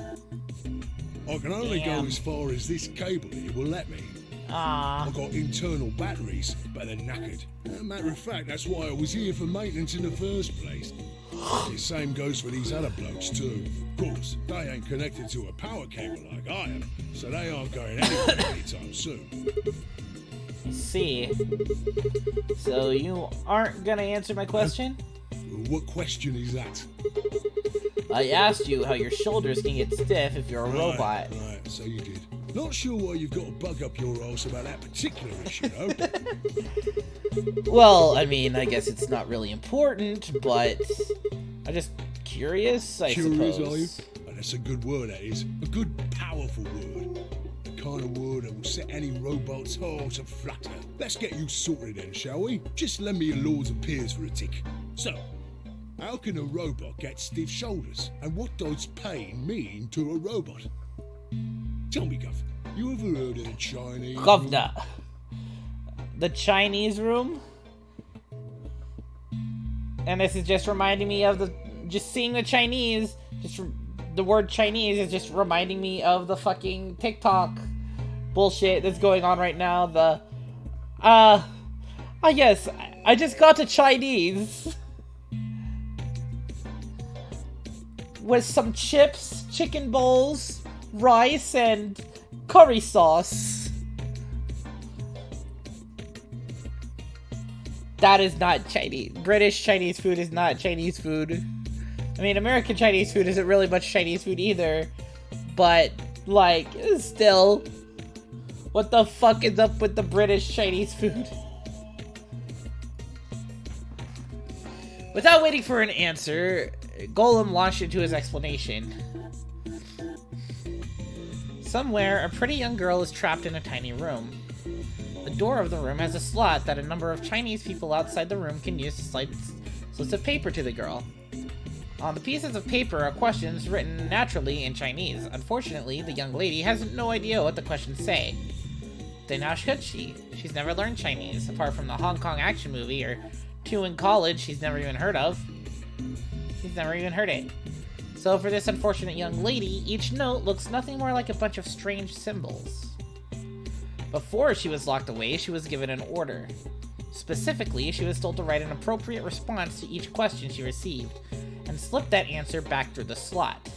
I can only go as far as this cable here will let me. I've got internal batteries, but they're knackered. Matter of fact, that's why I was here for maintenance in the first place. The same goes for these other blokes too. Of course, they ain't connected to a power cable like I am, so they aren't going anywhere anytime soon. See. So you aren't gonna answer my question? What question is that? I asked you how your shoulders can get stiff if you're a robot. Right, so you did. Not sure why you've got a bug up your arse about that particular issue, though. Well, I mean, I guess it's not really important, but I'm just curious, I Curious, suppose. are you? Oh, that's a good word, that is. A good, powerful word. The kind of word that will set any robot's heart aflutter. Let's get you sorted then, shall we? Just lend me your lords and peers for a tick. So, how can a robot get stiff shoulders? And what does pain mean to a robot? Tell me, Gov, you ever heard of the Chinese? Governor. The Chinese room? And this is just reminding me of just seeing the Chinese, the word Chinese is just reminding me of the fucking TikTok bullshit that's going on right now. Yes, I just got a Chinese. With some chips, chicken bowls, rice, and curry sauce. That is not Chinese. British Chinese food is not Chinese food. I mean, American Chinese food isn't really much Chinese food either. But, like, still. What the fuck is up with the British Chinese food? Without waiting for an answer, Golem launched into his explanation. Somewhere, a pretty young girl is trapped in a tiny room. The door of the room has a slot that a number of Chinese people outside the room can use to slide slips of paper to the girl. On the pieces of paper are questions written naturally in Chinese. Unfortunately, the young lady has no idea what the questions say. Then how should she? She's never learned Chinese, apart from the Hong Kong action movie or two in college she's never even heard of. She's never even heard it. So for this unfortunate young lady, each note looks nothing more like a bunch of strange symbols. Before she was locked away, she was given an order. Specifically, she was told to write an appropriate response to each question she received, and slip that answer back through the slot.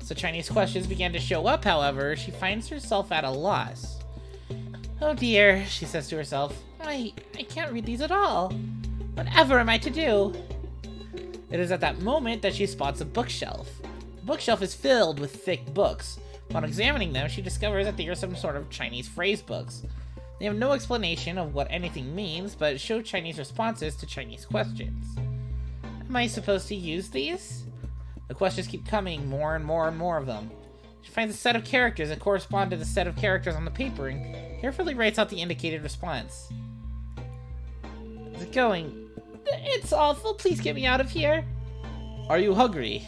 So Chinese questions began to show up, however, she finds herself at a loss. Oh dear, she says to herself, I can't read these at all. Whatever am I to do? It is at that moment that she spots a bookshelf. The bookshelf is filled with thick books. Upon examining them, she discovers that they are some sort of Chinese phrase books. They have no explanation of what anything means, but show Chinese responses to Chinese questions. Am I supposed to use these? The questions keep coming, more and more and more of them. She finds a set of characters that correspond to the set of characters on the paper and carefully writes out the indicated response. How's it going? It's awful. Please get me out of here. Are you hungry?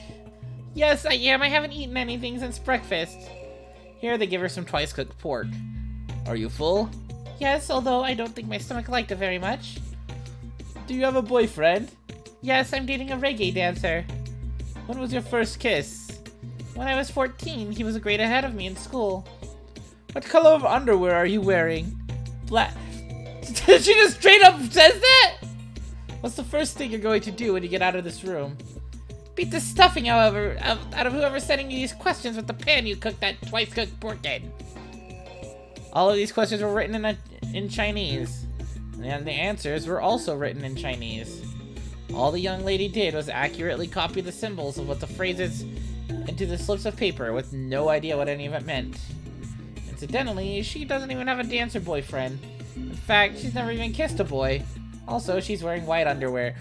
Yes, I am. I haven't eaten anything since breakfast. Here, they give her some twice-cooked pork. Are you full? Yes, although I don't think my stomach liked it very much. Do you have a boyfriend? Yes, I'm dating a reggae dancer. When was your first kiss? When I was 14, he was a grade ahead of me in school. What color of underwear are you wearing? Black. She just straight up says that? What's the first thing you're going to do when you get out of this room? Beat the stuffing, however, out of whoever's sending you these questions with the pan you cooked that twice-cooked pork in. All of these questions were written in Chinese, and the answers were also written in Chinese. All the young lady did was accurately copy the symbols of what the phrases into the slips of paper with no idea what any of it meant. Incidentally, she doesn't even have a dancer boyfriend. In fact, she's never even kissed a boy. Also, she's wearing white underwear.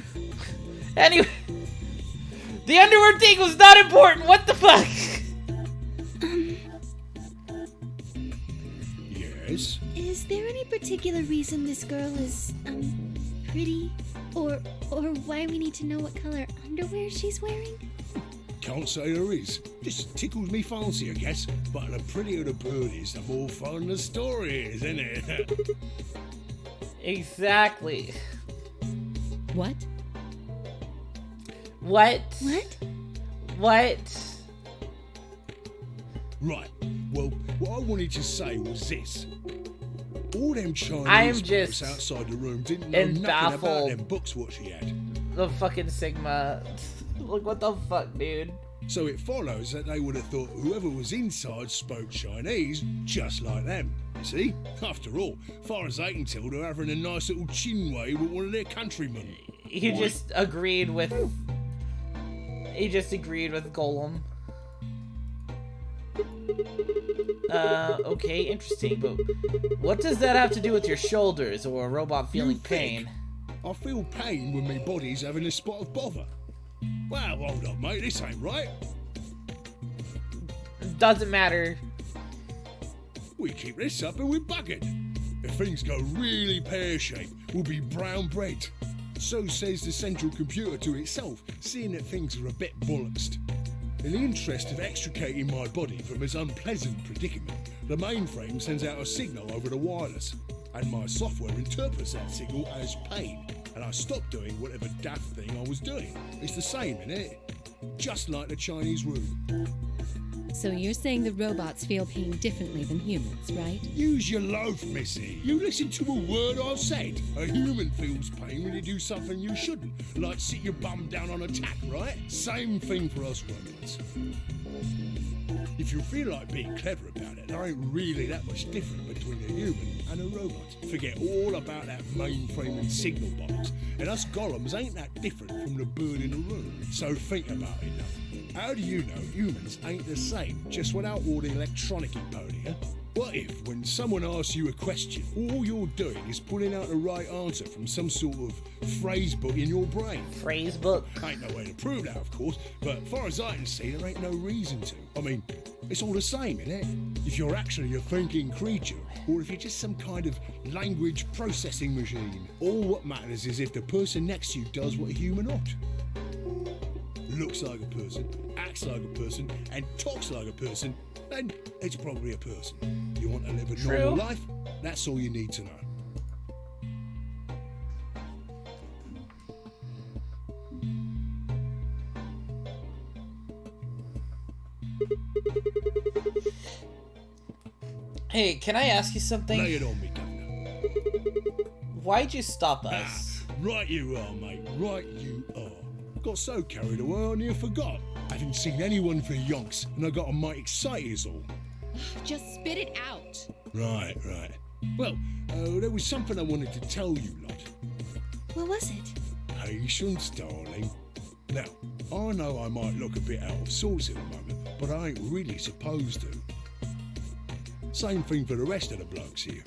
Anyway, the underwear thing was not important. What the fuck? Yes? Is there any particular reason this girl is, pretty? Or why we need to know what color underwear she's wearing? Can't say there is. Just tickles me fancy, I guess. But the prettier the bird is, the more fun the story is, isn't it? Exactly. What? What? What? What? Right. Well, what I wanted to say was this. All them I'm Chinese just books outside the room didn't know nothing about baffled. them books what she had. The fucking Sigma. Look, what the fuck, dude? So it follows that they would have thought whoever was inside spoke Chinese just like them. You see? After all, far as I can tell, they're having a nice little chinway with one of their countrymen. He just agreed with Golem. Okay, interesting, but what does that have to do with your shoulders or a robot feeling pain? I feel pain when my body's having a spot of bother. Well, hold on, mate, this ain't right. Doesn't matter. We keep this up and we're buggered. If things go really pear-shaped, we'll be brown bread. So says the central computer to itself, seeing that things are a bit bollocksed. In the interest of extricating my body from this unpleasant predicament, the mainframe sends out a signal over the wireless, and my software interprets that signal as pain, and I stop doing whatever daft thing I was doing. It's the same, innit? Just like the Chinese room. So you're saying the robots feel pain differently than humans, right? Use your loaf, missy. You listen to a word I've said. A human feels pain when you do something you shouldn't, like sit your bum down on a tack, right? Same thing for us robots. If you feel like being clever about it, there ain't really that much different between a human and a robot. Forget all about that mainframe and signal box, and us golems ain't that different from the bird in the room. So think about it now. How do you know humans ain't the same, just without all the electronic podium? What if, when someone asks you a question, all you're doing is pulling out the right answer from some sort of phrase book in your brain? Phrase book? Ain't no way to prove that, of course, but far as I can see, there ain't no reason to. I mean, it's all the same, innit? If you're actually a thinking creature, or if you're just some kind of language processing machine. All what matters is if the person next to you does what a human ought. Looks like a person, acts like a person, and talks like a person, then it's probably a person. You want to live a normal life? That's all you need to know. Hey, can I ask you something? Lay it on me, Governor. Why'd you stop us? Right you are, mate. Right you are. Got so carried away I near forgot. I haven't seen anyone for yonks, and I got a mite excited is all. Just spit it out. Right. Well, there was something I wanted to tell you, lot. What was it? Patience, darling. Now, I know I might look a bit out of sorts at the moment, but I ain't really supposed to. Same thing for the rest of the blokes here.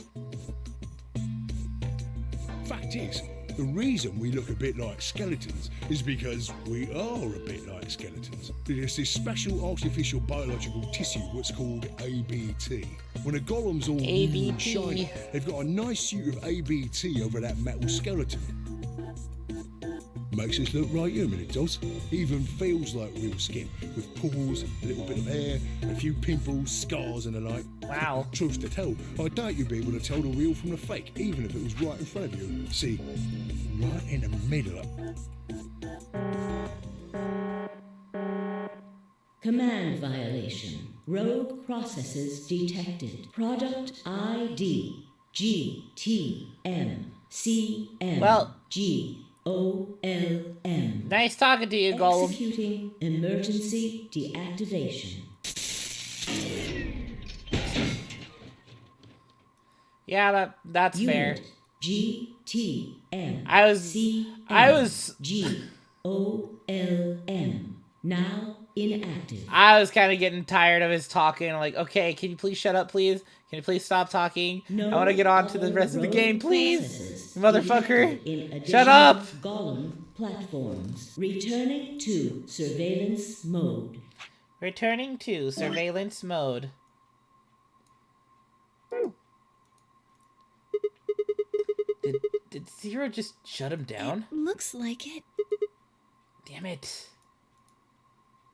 Fact is, the reason we look a bit like skeletons is because we are a bit like skeletons. There's this special artificial biological tissue what's called ABT. When a golem's all new and shiny, they've got a nice suit of ABT over that metal skeleton. Makes us look right human, it does. Even feels like real skin, with pores, a little bit of hair, a few pimples, scars and the like. Wow. Truth to tell, I doubt you'd be able to tell the real from the fake, even if it was right in front of you. See, right in the middle of... Command violation. Rogue processes detected. Product ID GTMCM Well, GOLM. nice talking to you, Golem. Executing emergency deactivation. Yeah, that's fair. GTM. I was GOLM. Now inactive. I was kind of getting tired of his talking. Like, okay, can you please shut up, please? Can you please stop talking? No, I want to get on to the rest of the game, please. processes Motherfucker. in Shut up. Golem platforms. Returning to surveillance mode. Returning to surveillance mode. Did Zero just shut him down? Looks like it. Damn it.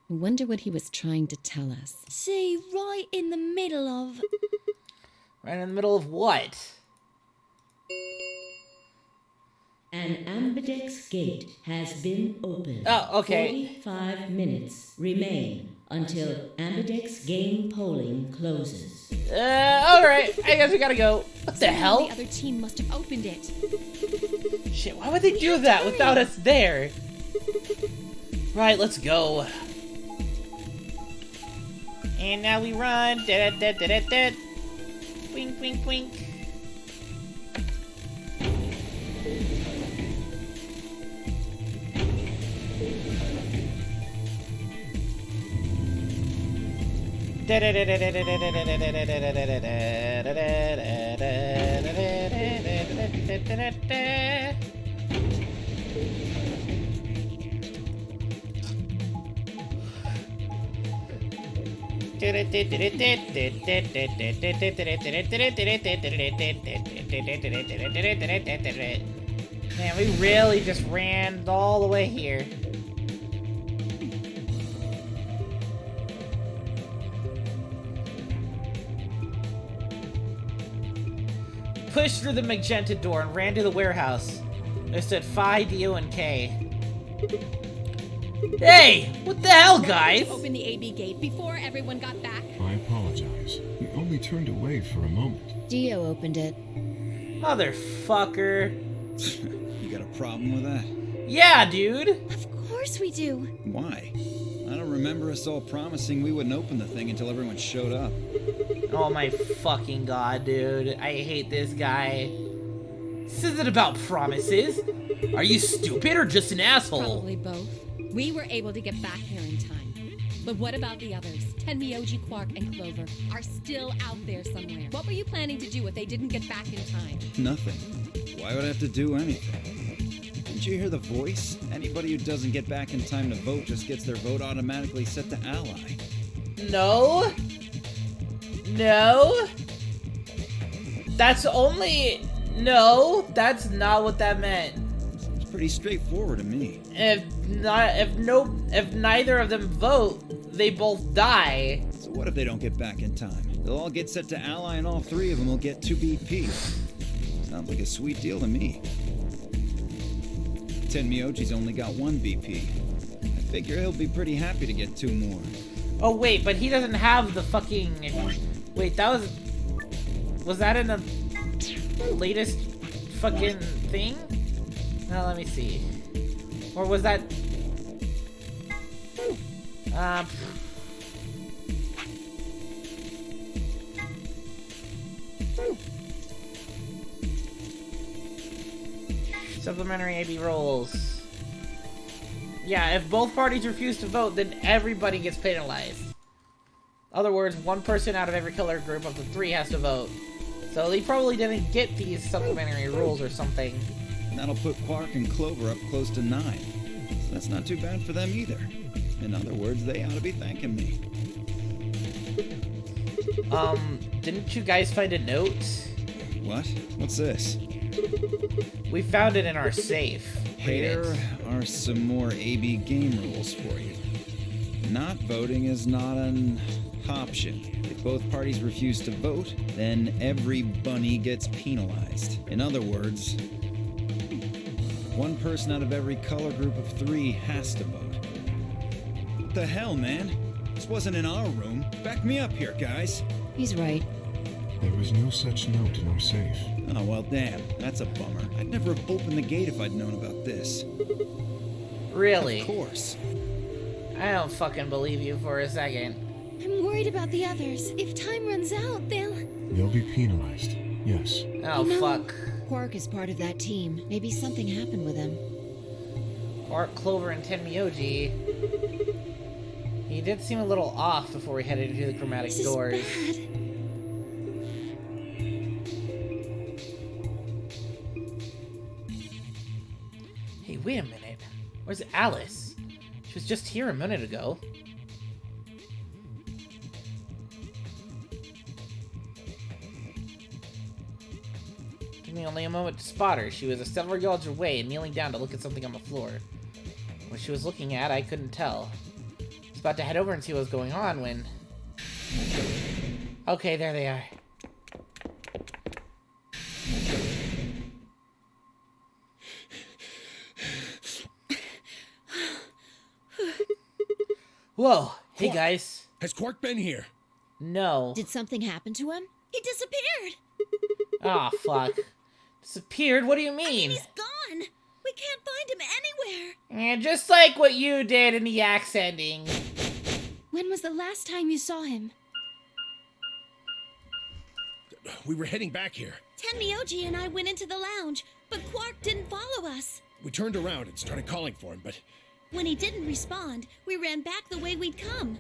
Wonder what he was trying to tell us. See, right in the middle of... Right in the middle of what? An ambidex gate has been opened. Oh, okay. 45 minutes remain until ambidex game polling closes. Alright. I guess we gotta go. What the hell? The other team must have opened it. Shit, why would they do that without us there? Right, let's go. And now we run. Da-da-da-da-da-da. Wink, wink, wink. Man, we really just ran all the way here. Pushed through the magenta door and ran to the warehouse. There stood Phi, Dio, and K. Hey! What the hell, guys? Open the AB gate before everyone got back. I apologize. We only turned away for a moment. Dio opened it. Motherfucker. You got a problem with that? Yeah, dude. Of course we do. Why? I don't remember us all promising we wouldn't open the thing until everyone showed up. Oh my fucking god, dude. I hate this guy. This isn't about promises. Are you stupid or just an asshole? Probably both. We were able to get back here in time. But what about the others? Tenmyoji, Quark, and Clover are still out there somewhere. What were you planning to do if they didn't get back in time? Nothing. Why would I have to do anything? Didn't you hear the voice? Anybody who doesn't get back in time to vote just gets their vote automatically set to ally. No. No. That's only... No, that's not what that meant. It's pretty straightforward to me. If neither of them vote, they both die. So what if they don't get back in time? They'll all get set to ally and all three of them will get 2 BP. Sounds like a sweet deal to me. Tenmyoji's only got 1 BP. I figure he'll be pretty happy to get 2 more. Oh wait, but he doesn't have the fucking... Wait, that was... Was that in the latest fucking thing? Now let me see. Or was that... Supplementary AB rolls. Yeah, if both parties refuse to vote, then everybody gets penalized. In other words, one person out of every color group of the 3 has to vote. So they probably didn't get these supplementary rules or something. That'll put Quark and Clover up close to 9. So that's not too bad for them either. In other words, they ought to be thanking me. Didn't you guys find a note? What? What's this? We found it in our safe. Here are some more AB game rules for you. Not voting is not an option. If both parties refuse to vote, then every bunny gets penalized. In other words, one person out of every color group of 3 has to vote. What the hell, man? This wasn't in our room. Back me up here, guys. He's right. There was no such note in our safe. Oh, well, damn. That's a bummer. I'd never have opened the gate if I'd known about this. Really? Of course. I don't fucking believe you for a second. I'm worried about the others. If time runs out, They'll be penalized, yes. Oh, fuck. Quark is part of that team. Maybe something happened with him. Quark, Clover, and Tenmyoji. He did seem a little off before we headed into the chromatic This is doors. bad. Hey, wait a minute. Where's Alice? She was just here a minute ago. Took me only a moment to spot her. She was several yards away and kneeling down to look at something on the floor. What she was looking at, I couldn't tell. I was about to head over and see what was going on when... Okay, there they are. Whoa! Hey, Quark. guys. Has Quark been here? No. Did something happen to him? He disappeared. Ah, fuck. Disappeared? What do you mean? He's gone. We can't find him anywhere. And just like what you did in the axe ending. When was the last time you saw him? We were heading back here. Tenmyoji and I went into the lounge, but Quark didn't follow us. We turned around and started calling for him, but When he didn't respond, we ran back the way we'd come.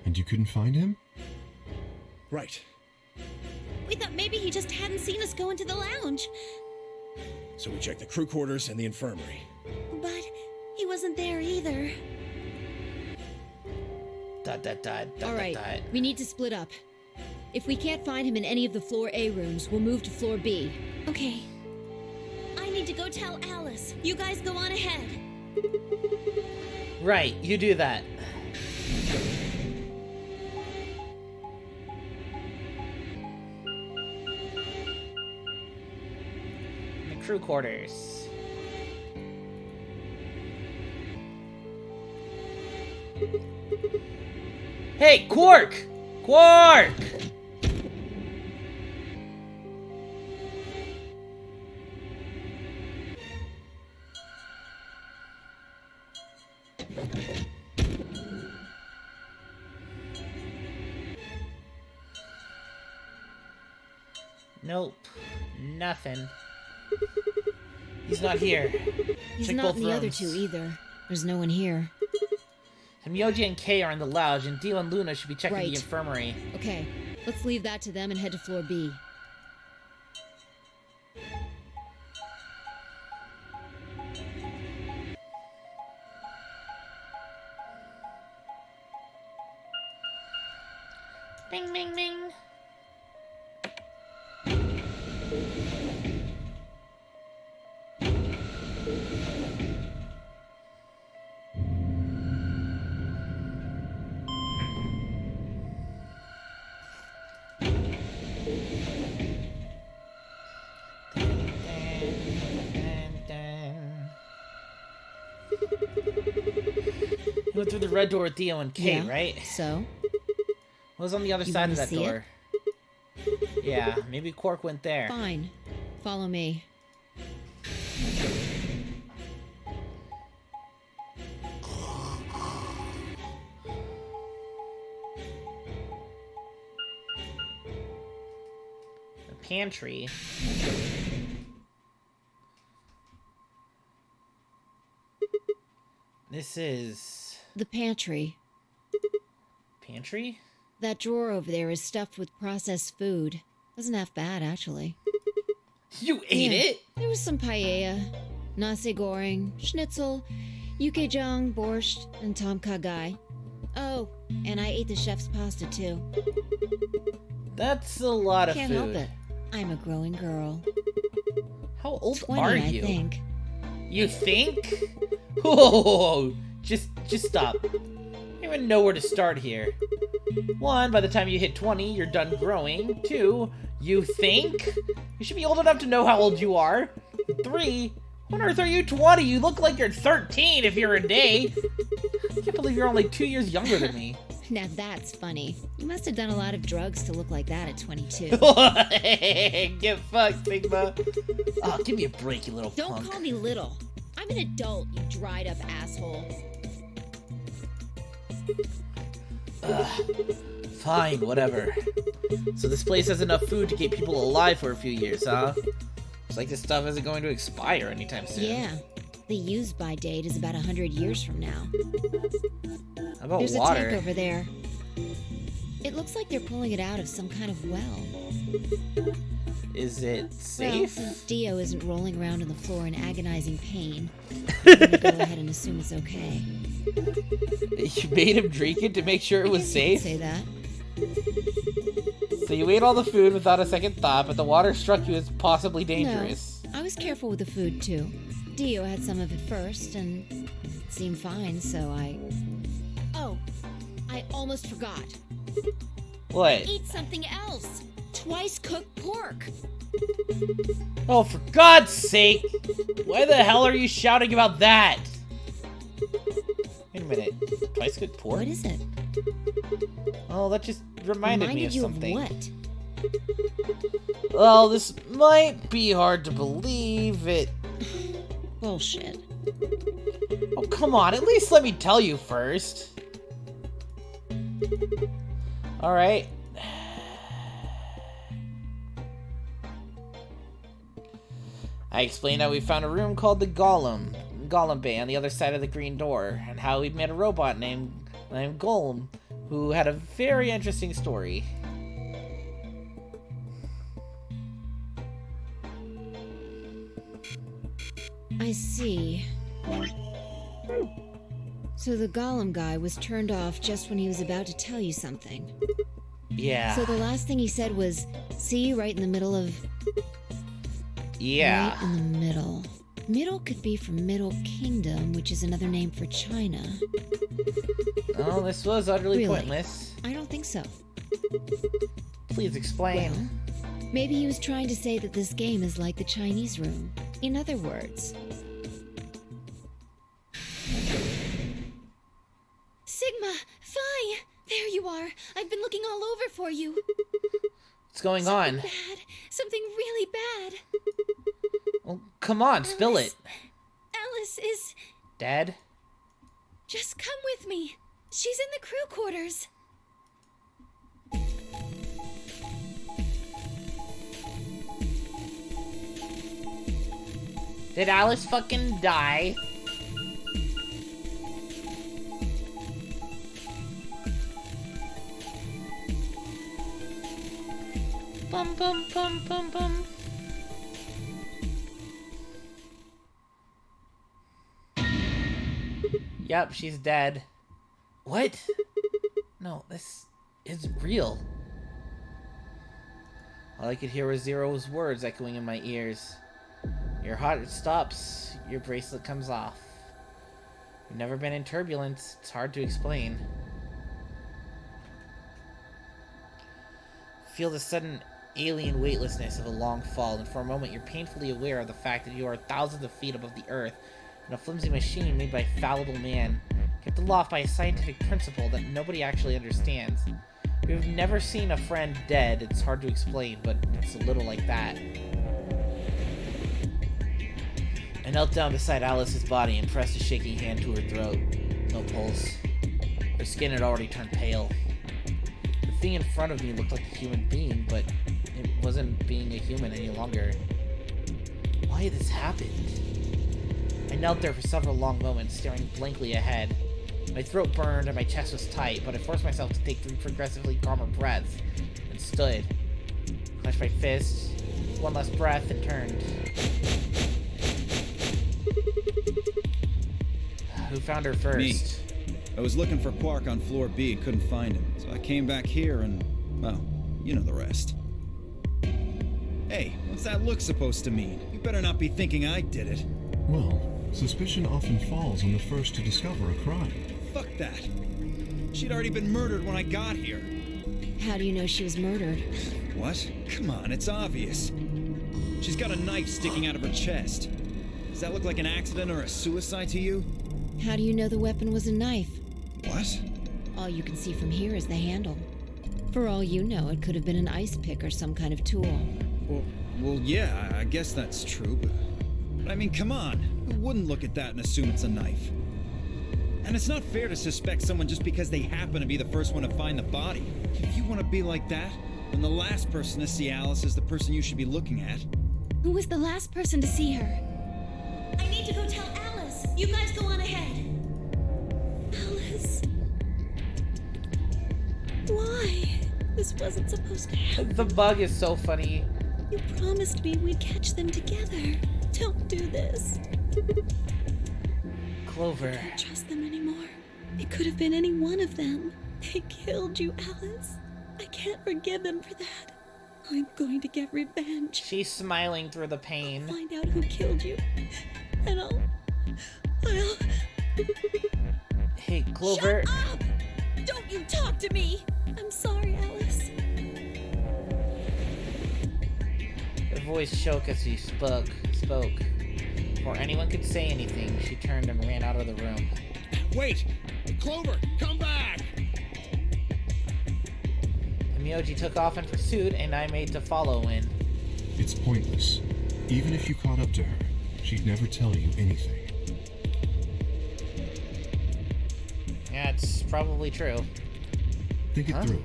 And you couldn't find him? right. We thought maybe he just hadn't seen us go into the lounge. So we checked the crew quarters and the infirmary. But he wasn't there either. All right, we need to split up. If we can't find him in any of the floor A rooms, we'll move to floor B. Okay. I need to go tell Alice. You guys go on ahead. Right, you do that. The crew quarters. Hey, Quark! Quark! Nope. Nothing. He's not here. He's Check not both in the other rooms. two either. There's no one here. And Myoji and Kay are in the lounge, and Dio and Luna should be checking Right. the infirmary. Okay, let's leave that to them and head to floor B. Bing, bing, bing. He went through the red door with Dio and Kate, Yeah, right? So? What was on the other You side wanna of that see it? door? Yeah, maybe Quark went there. Fine. Follow me. The pantry. This is... The pantry. Pantry? That drawer over there is stuffed with processed food. Wasn't half bad, actually. You ate it? There was some paella, nasi goreng, schnitzel, yukejang, borscht, and tom kha gai. Oh, and I ate the chef's pasta, too. That's a lot of Can't food. help it. I'm a growing girl. How old 20, are I you? think. You think? Whoa, just stop. I don't even know where to start here. 1, by the time you hit 20, you're done growing. 2, you think? You should be old enough to know how old you are. 3, on earth are you 20? You look like you're 13 if you're a day. I can't believe you're only 2 years younger than me. Now that's funny. You must have done a lot of drugs to look like that at 22. Get fucked, Sigma. Oh, give me a break, you little Don't punk. call me little. I'm an adult, you dried up asshole. Fine, whatever. So this place has enough food to keep people alive for a few years, huh? Looks like this stuff isn't going to expire anytime soon. Yeah. The use-by date is about 100 years from now. How about There's water? a tank over there. It looks like they're pulling it out of some kind of well. Is it Well, safe? since Dio isn't rolling around on the floor in agonizing pain, I'm gonna go ahead and assume it's okay. You made him drink it to make sure it was safe? Say that. So you ate all the food without a second thought, but the water struck you as possibly dangerous. No, I was careful with the food too. Dio had some of it first, and it seemed fine, so I... Oh, I almost forgot. What? Eat something else. Twice cooked pork. Oh, for God's sake! Why the hell are you shouting about that? Wait a minute. Twice cooked pork? What is it? Oh, that just reminded me of you something. Of what? Well, this might be hard to believe. Bullshit. Oh, come on. At least let me tell you first. Alright. I explained how we found a room called the Golem Bay on the other side of the green door, and how we'd met a robot named Golem, who had a very interesting story. I see. So the Golem guy was turned off just when he was about to tell you something. Yeah. So the last thing he said was, see, right in the middle of... Yeah. Right in the middle. Middle could be from Middle Kingdom, which is another name for China. Oh, this was utterly Really? pointless. I don't think so. Please explain. Well, maybe he was trying to say that this game is like the Chinese room. In other words... Sigma, Phi! There you are. I've been looking all over for you. What's going on? Bad. Something really bad. Well, come on, spill it. Alice is... Dad? Just come with me. She's in the crew quarters. Did Alice fucking die? Bum bum bum bum bum. Yep, she's dead. What? No, this is real. All I could hear was Zero's words echoing in my ears. Your heart stops, your bracelet comes off. You've never been in turbulence, it's hard to explain. Feel the sudden alien weightlessness of a long fall, and for a moment you're painfully aware of the fact that you are thousands of feet above the earth in a flimsy machine made by a fallible man, kept aloft by a scientific principle that nobody actually understands. If you've never seen a friend dead, it's hard to explain, but it's a little like that. I knelt down beside Alice's body and pressed a shaking hand to her throat. No pulse. Her skin had already turned pale. The thing in front of me looked like a human being, but it wasn't being a human any longer. Why had this happened? I knelt there for several long moments, staring blankly ahead. My throat burned and my chest was tight, but I forced myself to take 3 progressively calmer breaths and stood. Clenched my fists, one last breath, and turned. Who found her first? Me. I was looking for Quark on floor B, couldn't find him. So I came back here and, well, you know the rest. Hey, what's that look supposed to mean? You better not be thinking I did it. Well, suspicion often falls on the first to discover a crime. Fuck that. She'd already been murdered when I got here. How do you know she was murdered? What? Come on, it's obvious. She's got a knife sticking out of her chest. Does that look like an accident or a suicide to you? How do you know the weapon was a knife? What? All you can see from here is the handle. For all you know, it could have been an ice pick or some kind of tool. Well, yeah, I guess that's true, but I mean, come on. Who wouldn't look at that and assume it's a knife? And it's not fair to suspect someone just because they happen to be the first one to find the body. If you want to be like that, then the last person to see Alice is the person you should be looking at. Who was the last person to see her? I need to go tell Alice. You guys go on ahead. Alice. Why? This wasn't supposed to happen. The bug is so funny. You promised me we'd catch them together. Don't do this. Clover. I can't trust them anymore. It could have been any one of them. They killed you, Alice. I can't forgive them for that. I'm going to get revenge. She's smiling through the pain. I'll find out who killed you. And I'll... Hey, Clover. Shut up! Don't you talk to me! I'm sorry, Alice. Her voice shook as she spoke. Before anyone could say anything, she turned and ran out of the room. Wait! Clover, come back! Myoji took off in pursuit, and I made to follow in. It's pointless. Even if you caught up to her, she'd never tell you anything. Yeah, it's probably true. Think it through.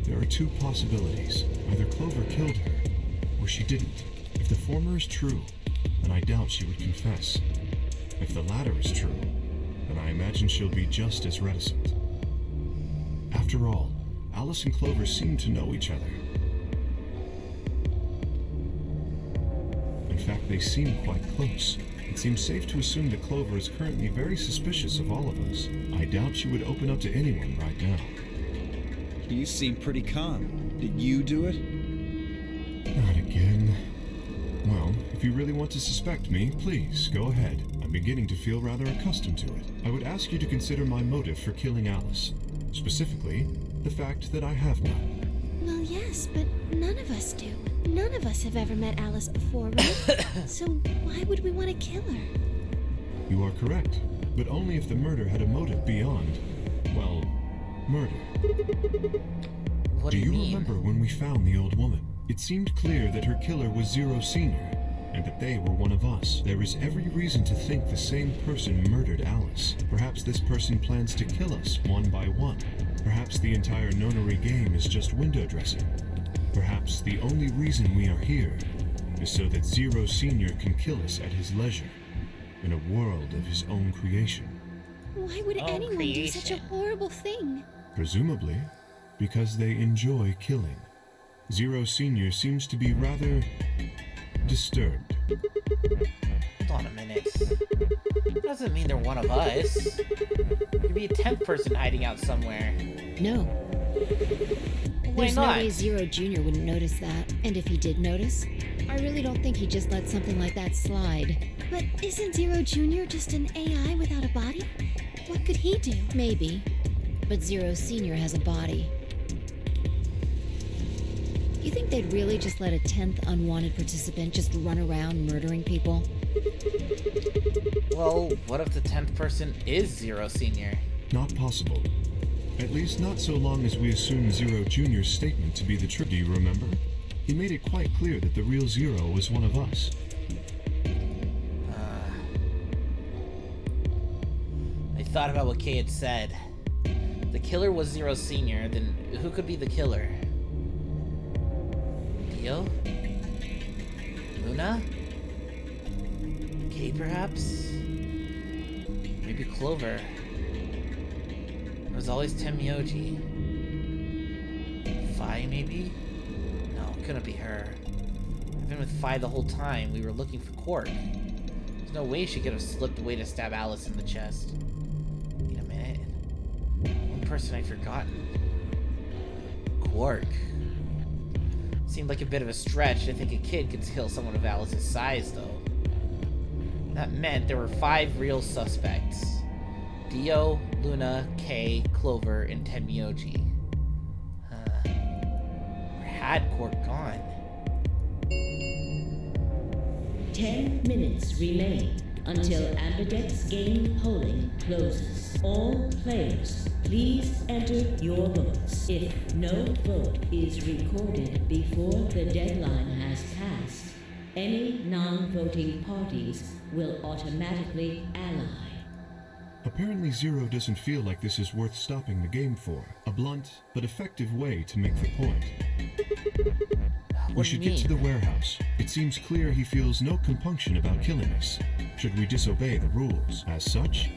There are 2 possibilities. Either Clover killed her, or she didn't. If the former is true, then I doubt she would confess. If the latter is true, then I imagine she'll be just as reticent. After all, Alice and Clover seem to know each other. In fact, they seem quite close. It seems safe to assume that Clover is currently very suspicious of all of us. I doubt she would open up to anyone right now. You seem pretty calm. Did you do it? Not again. Well, if you really want to suspect me, please, go ahead. I'm beginning to feel rather accustomed to it. I would ask you to consider my motive for killing Alice. Specifically, the fact that I have none. Well, yes, but none of us do. None of us have ever met Alice before, right? So why would we want to kill her? You are correct, but only if the murder had a motive beyond, well, murder. What do you remember when we found the old woman? It seemed clear that her killer was Zero Senior, and that they were one of us. There is every reason to think the same person murdered Alice. Perhaps this person plans to kill us one by one. Perhaps the entire nonary game is just window dressing. Perhaps the only reason we are here is so that Zero Senior can kill us at his leisure, in a world of his own creation. Why would anyone do such a horrible thing? Presumably, because they enjoy killing. Zero Senior seems to be rather disturbed. Hold on a minute. Doesn't mean they're one of us. Could be a 10th person hiding out somewhere. No. Why There's not? no way Zero Jr. wouldn't notice that. And if he did notice, I really don't think he'd just let something like that slide. But isn't Zero Jr. just an AI without a body? What could he do? Maybe. But Zero Senior has a body. You think they'd really just let a 10th unwanted participant just run around murdering people? Well, what if the 10th person is Zero Senior? Not possible. At least not so long as we assume Zero Jr.'s statement to be the truth. Do you remember? He made it quite clear that the real Zero was one of us. I thought about what Kay had said. If the killer was Zero Sr., then who could be the killer? Dio? Luna? Kay, perhaps? Maybe Clover. It was always Tenmyoji. Fi, maybe? No, it couldn't be her. I've been with Fi the whole time. We were looking for Quark. There's no way she could have slipped away to stab Alice in the chest. Wait a minute. One person I'd forgotten. Quark. Seemed like a bit of a stretch to think a kid could kill someone of Alice's size, though. That meant there were 5 real suspects. Dio, Luna, Kay, Clover, and Tenmyoji. Where had Quark gone? 10 minutes remain until Ambidex game polling closes. All players, please enter your votes. If no vote is recorded before the deadline has passed, any non-voting parties will automatically ally. Apparently Zero doesn't feel like this is worth stopping the game for. A blunt but effective way to make the point. We should get to the warehouse. It seems clear he feels no compunction about killing us, should we disobey the rules. As such,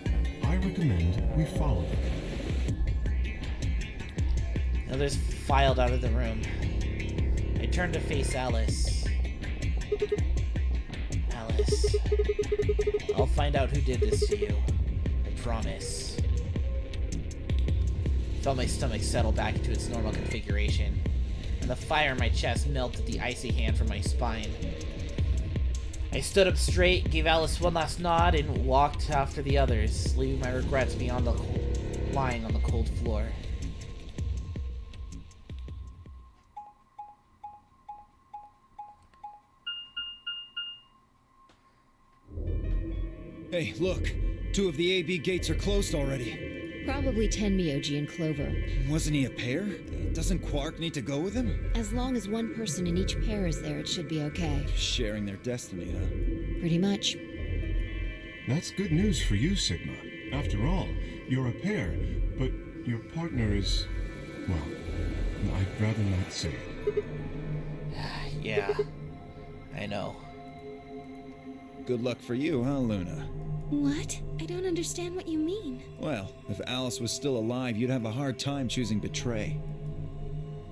I recommend we follow them. The others filed out of the room. I turned to face Alice. Alice, I'll find out who did this to you. I promise. I felt my stomach settle back into its normal configuration, and the fire in my chest melted the icy hand from my spine. I stood up straight, gave Alice one last nod, and walked after the others, leaving my regrets beyond the lying on the cold floor. Hey, look. 2 of the AB gates are closed already. Probably Tenmyoji and Clover. Wasn't he a pair? Doesn't Quark need to go with him? As long as one person in each pair is there, it should be okay. Sharing their destiny, huh? Pretty much. That's good news for you, Sigma. After all, you're a pair, but your partner is... well, I'd rather not say it. Yeah, I know. Good luck for you, huh, Luna? What? I don't understand what you mean. Well, if Alice was still alive, you'd have a hard time choosing Betray.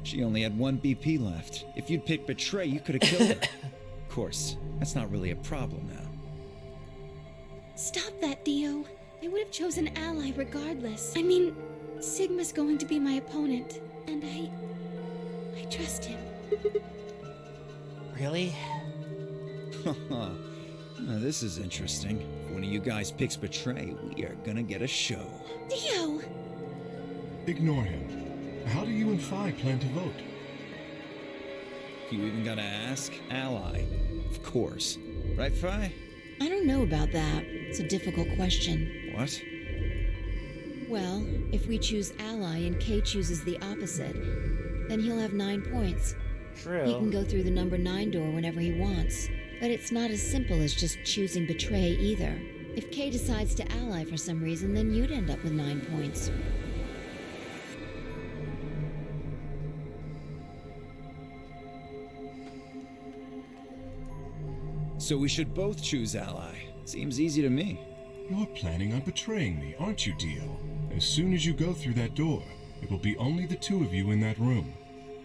She only had 1 BP left. If you'd picked Betray, you could have killed her. Of course, that's not really a problem now. Stop that, Dio. I would have chosen Ally regardless. I mean, Sigma's going to be my opponent, and I trust him. Really? Now, this is interesting. If one of you guys picks Betray, we are gonna get a show. Dio! Ignore him. How do you and Fi plan to vote? You even gotta ask? Ally. Of course. Right, Fi? I don't know about that. It's a difficult question. What? Well, if we choose ally and Kay chooses the opposite, then he'll have 9 points. True. He can go through the number 9 door whenever he wants. But it's not as simple as just choosing Betray either. If Kay decides to ally for some reason, then you'd end up with 9 points. So we should both choose Ally. Seems easy to me. You're planning on betraying me, aren't you, Dio? As soon as you go through that door, it will be only the 2 of you in that room.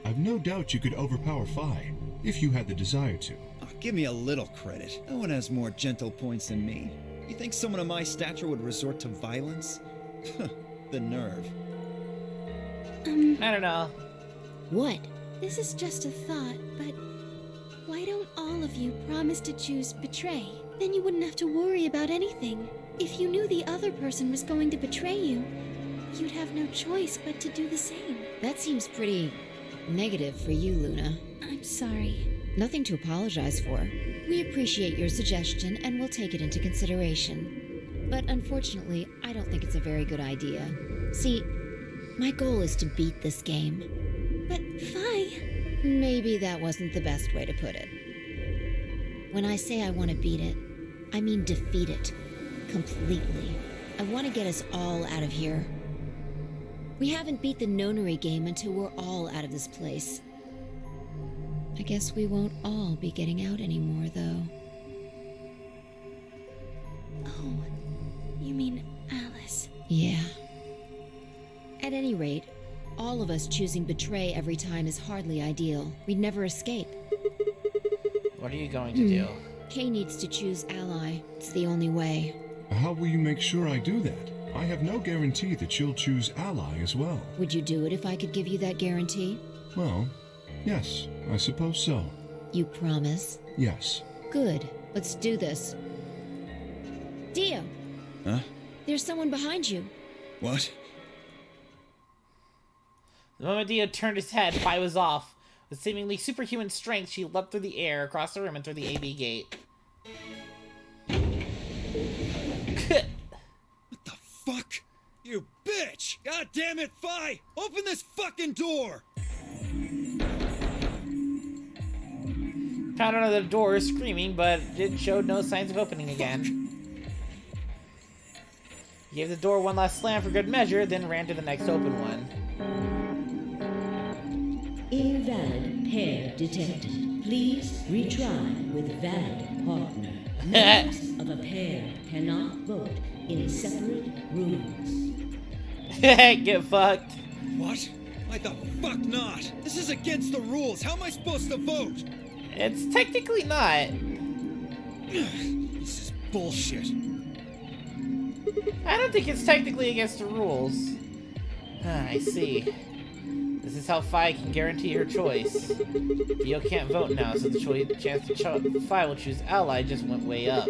I've no doubt you could overpower Fi, if you had the desire to. Oh, give me a little credit. No one has more gentle points than me. You think someone of my stature would resort to violence? The nerve. I don't know. What? This is just a thought, but why don't all of you promise to choose Betray? Then you wouldn't have to worry about anything. If you knew the other person was going to betray you, you'd have no choice but to do the same. That seems pretty negative for you, Luna. I'm sorry. Nothing to apologize for. We appreciate your suggestion and we'll take it into consideration. But unfortunately, I don't think it's a very good idea. See, My goal is to beat this game. But Fi, Maybe that wasn't the best way to put it. When I say I want to beat it, I mean defeat it. Completely. I want to get us all out of here. We haven't beat the nonary game until we're all out of this place. I guess we won't all be getting out anymore, though. oh, you mean Alice? Yeah. At any rate, all of us choosing betray every time is hardly ideal. We'd never escape. What are you going to do? Kay needs to choose ally. It's the only way. How will you make sure I do that? I have no guarantee that she'll choose ally as well. Would you do it if I could give you that guarantee? Well, yes, I suppose so. You promise? Yes. Good. Let's do this. Dio! Huh? There's someone behind you. What? The moment Dio turned his head, Fi was off. With seemingly superhuman strength, she leapt through the air, across the room, and through the AB gate. What the fuck? You bitch! God damn it, Fi! Open this fucking door! Found another door, screaming, but it showed no signs of opening again. He gave the door one last slam for good measure, then ran to the next open one. Invalid pair detected. Please retry with valid partner. Members of a pair cannot vote in separate rooms. Get fucked. What? Why the fuck not? This is against the rules. How am I supposed to vote? It's technically not. This is bullshit. I don't think it's technically against the rules. I see. This is how Fi can guarantee her choice. Dio can't vote now, so the chance Fi will choose ally just went way up.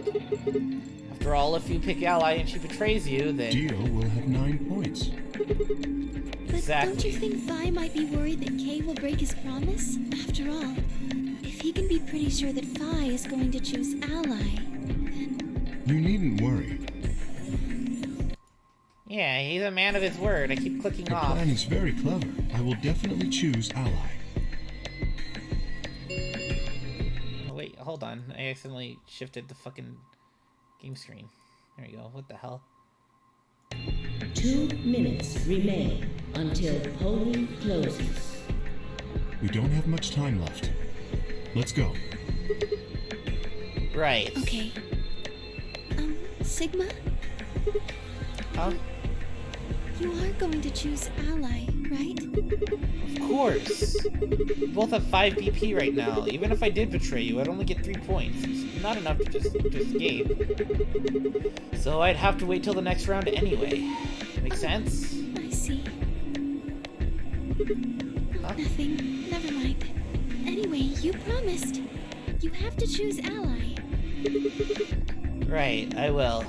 After all, if you pick ally and she betrays you, then... Dio will have 9 points. But Exactly. don't you think Fi might be worried that Kay will break his promise? After all, if he can be pretty sure that Fi is going to choose ally, then... You needn't worry. Yeah, he's a man of his word. I keep clicking Your off. plan is very clever. I will definitely choose ally. Oh, wait, hold on. I accidentally shifted the fucking game screen. There you go. What the hell? 2 minutes remain until polling closes. We don't have much time left. Let's go. Right. Okay. Sigma? Huh? You are going to choose ally, right? Of course. We both have 5 BP right now. Even if I did betray you, I'd only get 3 points. It's not enough to just escape. So I'd have to wait till the next round anyway. Make sense? I see. Huh? Nothing. Never mind. Anyway, you promised. You have to choose ally. Right, I will.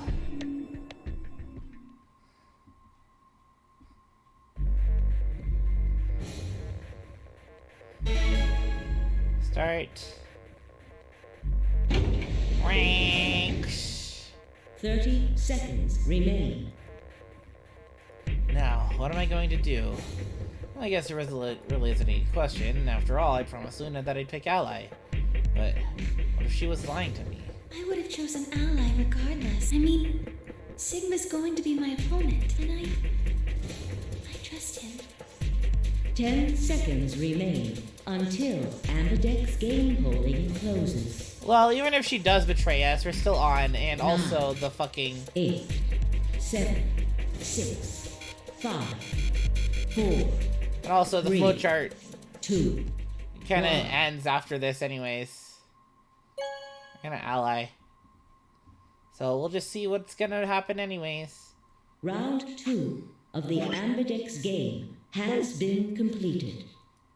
Start. Ranks. 30 seconds remain. Now, what am I going to do? Well, I guess there really isn't any question. After all, I promised Luna that I'd pick ally. But what if she was lying to me? I would have chosen ally regardless. I mean, Sigma's going to be my opponent, and I trust him. 10 seconds remain until Ambidex game polling closes. Well, even if she does betray us, we're still on, and also the fucking... 8, 7, 6, 5, 4, and also the 3, flowchart 2, kind of 1. ends after this anyways. We're gonna ally. So we'll just see what's gonna happen anyways. Round 2 of the Ambidex game has been completed.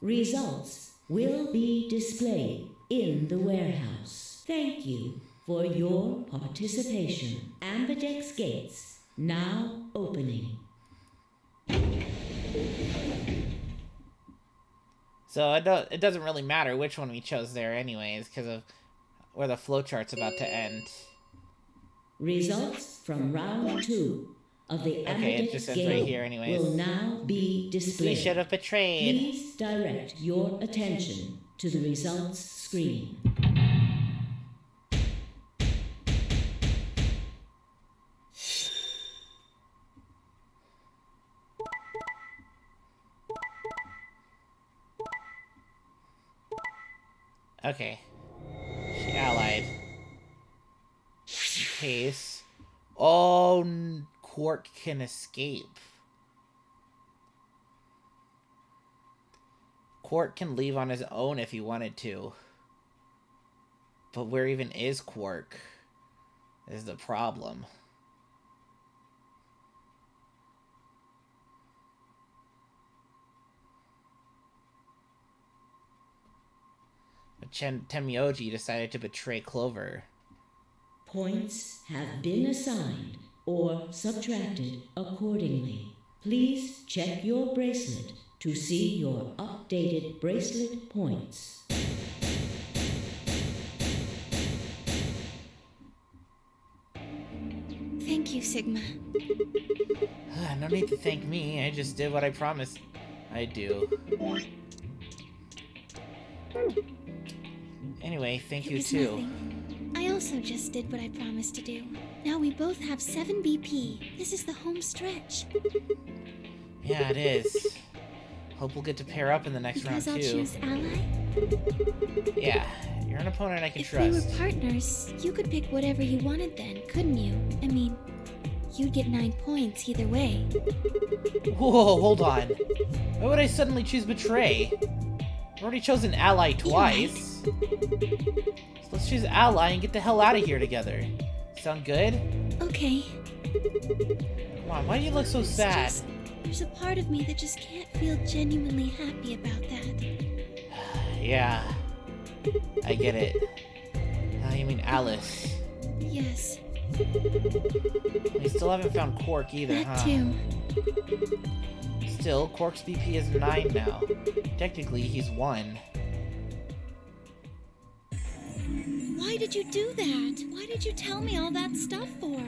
Results will be displayed in the warehouse. Thank you for your participation. Ambidex gates now opening. So it doesn't really matter which one we chose there anyways, because of where the flowchart's about to end. Results from round 2 of the Okay, it Ambidex just says game right here anyways. will now be We displayed. should have betrayed. Please direct your attention to the results screen. Okay. She allied. In case. Oh, Quark can escape. Quark can leave on his own if he wanted to. But where even is Quark? Is the problem. But Temyoji decided to betray Clover. Points have been assigned or subtracted accordingly. Please check your bracelet to see your updated bracelet points. Thank you, Sigma. No need to thank me. I just did what I promised I'd do. Anyway, thank It you was too. nothing. I also just did what I promised to do. Now we both have 7 BP. This is the home stretch. Yeah, it is. Hope we'll get to pair up in the next Because round I'll too. choose ally? Yeah, you're an opponent I can If trust. we were partners, you could pick whatever you wanted then, couldn't you? I mean, you'd get 9 points either way. Whoa, hold on. Why would I suddenly choose Betray? I've already chosen Ally twice. So let's choose Ally and get the hell out of here together. Sound good? Okay. Come on, why do you look so sad? Just, there's a part of me that just can't feel genuinely happy about that. Yeah. I get it. You mean Alice. Yes, We still haven't found Quark either, that huh? too. Still, Quark's BP is 9 now. Technically, he's 1. Why did you do that? Why did you tell me all that stuff for?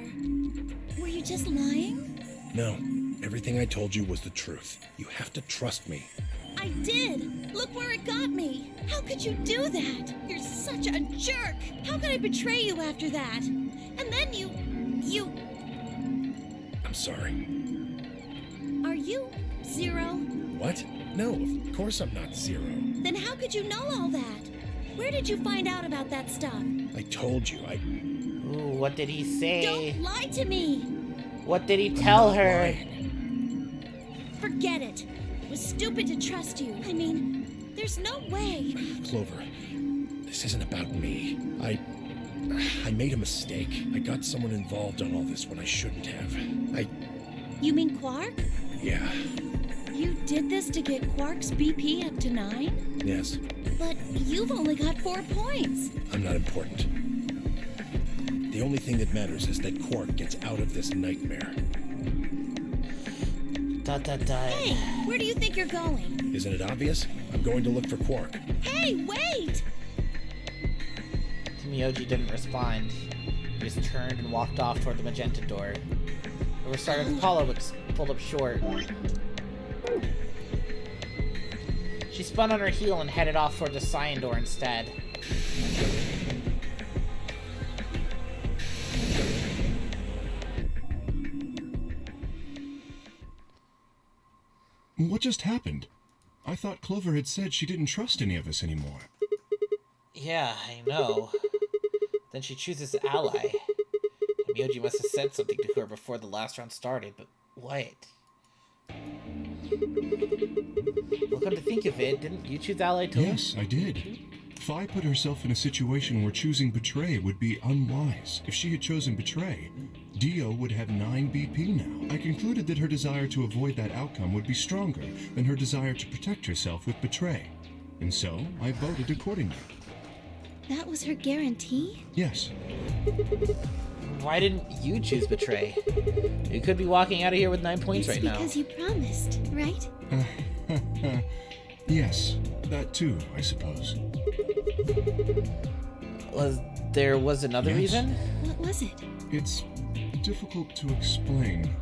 Were you just lying? No, everything I told you was the truth. You have to trust me. I did! Look where it got me! How could you do that? You're such a jerk! How could I betray you after that? And then you... I'm sorry. Are you Zero? What? No, of course I'm not Zero. Then how could you know all that? Where did you find out about that stuff? I told you, Ooh, what did he say? Don't lie to me! What did he tell her? Forget it. It was stupid to trust you. I mean, there's no way. Clover, this isn't about me. I made a mistake. I got someone involved on all this when I shouldn't have. You mean Quark? Yeah, You did this to get Quark's BP up to 9? yes, But you've only got 4 points. I'm not important. The only thing that matters is that Quark gets out of this nightmare. Hey, where do you think you're going? Isn't it obvious? I'm going to look for Quark. Hey, wait! Miyoji didn't respond. He just turned and walked off toward the magenta door. We were starting with Apollo, but just pulled up short. She spun on her heel and headed off toward the cyan door instead. What just happened? I thought Clover had said she didn't trust any of us anymore. Yeah, I know. Then she chooses Ally. Miyoji must have said something to her before the last round started, but what? Well, come to think of it, didn't you choose Ally too? Yes, I did. Fi put herself in a situation where choosing Betray would be unwise. If she had chosen Betray, Dio would have 9 BP now. I concluded that her desire to avoid that outcome would be stronger than her desire to protect herself with Betray. And so, I voted accordingly. That was her guarantee? Yes. Why didn't you choose Betray? You could be walking out of here with 9 points It's right now. because you promised, right? Yes, that too, I suppose. There was another Yes. reason? What was it? It's difficult to explain.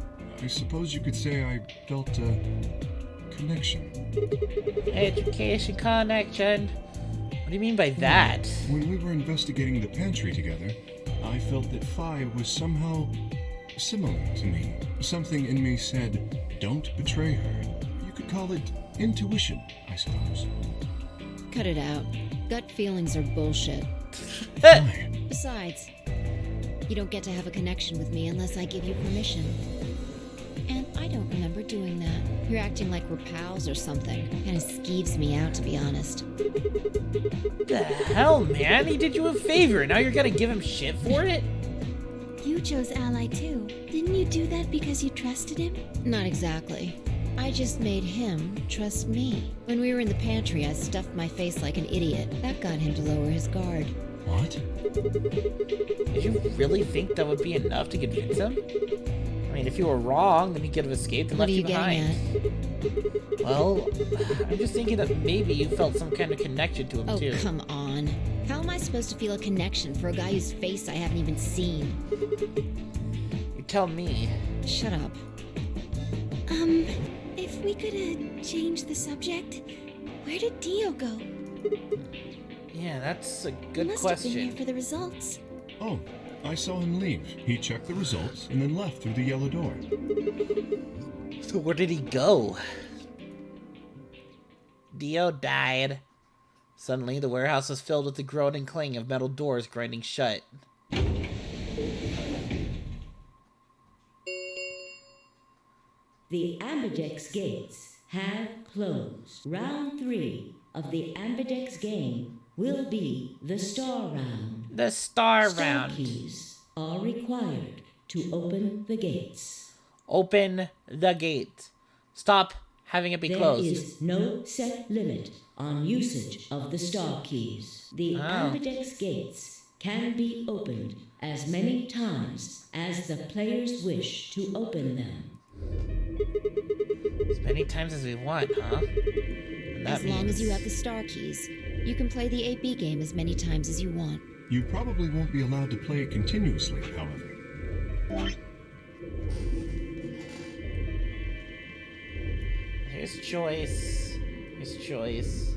I suppose you could say I felt a connection. Education connection. What do you mean by that? When we were investigating the pantry together, I felt that Phi was somehow similar to me. Something in me said, don't betray her. You could call it intuition, I suppose. Cut it out. Gut feelings are bullshit. Why? Besides, you don't get to have a connection with me unless I give you permission. And I don't remember doing that. You're acting like we're pals or something. Kinda skeeves me out, to be honest. The hell, man? He did you a favor. Now you're gonna give him shit for it? You chose Ally too. Didn't you do that because you trusted him? Not exactly. I just made him trust me. When we were in the pantry, I stuffed my face like an idiot. That got him to lower his guard. What? Did you really think that would be enough to convince him? I mean, if you were wrong, then he could have escaped and What left are you you getting behind. Well, I'm just thinking that maybe you felt some kind of connection to him, Oh, too. come on. How am I supposed to feel a connection for a guy whose face I haven't even seen? You tell me. Shut up. If we could change the subject, where did Dio go? Yeah, that's a He good must have been question. here for the results. Oh, I saw him leave. He checked the results and then left through the yellow door. So where did he go? Dio died. Suddenly, the warehouse was filled with the groaning clang of metal doors grinding shut. The Ambidex gates have closed. Round 3 of the Ambidex game will be the Star Round. The Star Star Round. keys are required to open the gates. Open the gate. Stop having it be There closed. is no set limit on usage of the star keys. The Ambidex gates can be opened as many times as the players wish to open them. As many times as we want, huh? And that As long as you means- have the star keys, you can play the AP game as many times as you want. You probably won't be allowed to play it continuously, however. Here's choice. Here's choice.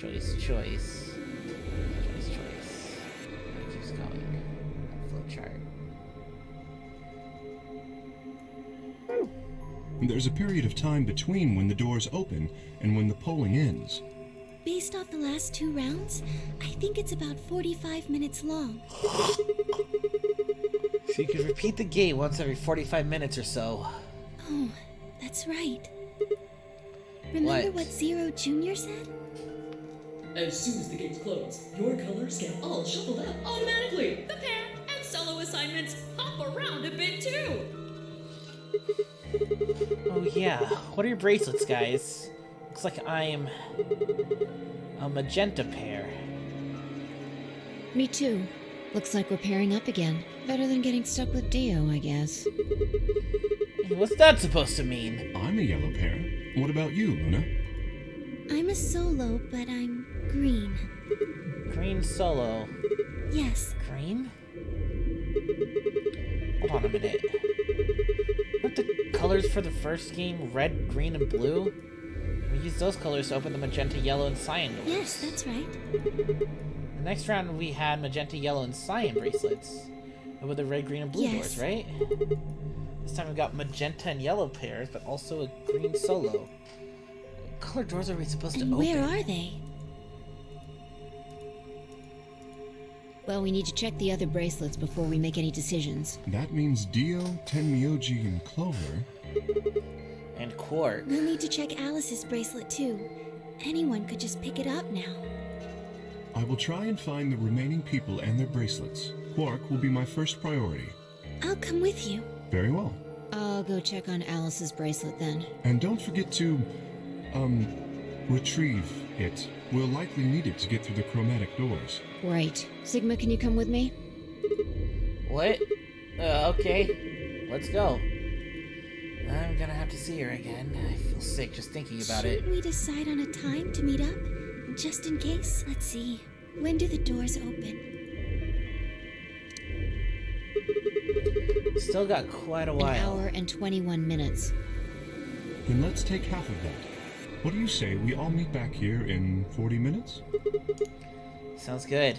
Choice, choice. Choice, choice. It keeps going. Flowchart. There's a period of time between when the doors open and when the polling ends. Based off the last 2 rounds, I think it's about 45 minutes long. So you can repeat the gate once every 45 minutes or so. Oh, that's right. Remember what Zero Jr. said? As soon as the gates close, your colors get all shuffled up automatically. The pair and solo assignments hop around a bit too. Oh yeah. What are your bracelets, guys? Looks like I'm a magenta pair. Me too. Looks like we're pairing up again. Better than getting stuck with Dio, I guess. Hey, what's that supposed to mean? I'm a yellow pair. What about you, Luna? I'm a solo, but I'm green. Green solo. Yes. Green? Hold on a minute. Weren't the colors for the first game red, green, and blue? We used those colors to open the magenta, yellow, and cyan doors. Yes, that's right. The next round we had magenta, yellow, and cyan bracelets. And with the red, green, and blue Yes. doors, right? This time we've got magenta and yellow pairs, but also a green solo. What color doors are we supposed to And open? where are they? Well, we need to check the other bracelets before we make any decisions. That means Dio, Tenmyoji, and Clover. And Quark. We'll need to check Alice's bracelet too. Anyone could just pick it up now. I will try and find the remaining people and their bracelets. Quark will be my first priority. I'll come with you. Very well. I'll go check on Alice's bracelet then. And don't forget to, retrieve it. We'll likely need it to get through the chromatic doors. Right. Sigma, can you come with me? What? Okay. Let's go. I'm gonna have to see her again. I feel sick just thinking about it. Should we decide on a time to meet up? Just in case? Let's see. When do the doors open? Still got quite a An while. hour and 21 minutes. Then let's take half of that. What do you say we all meet back here in 40 minutes? Sounds good.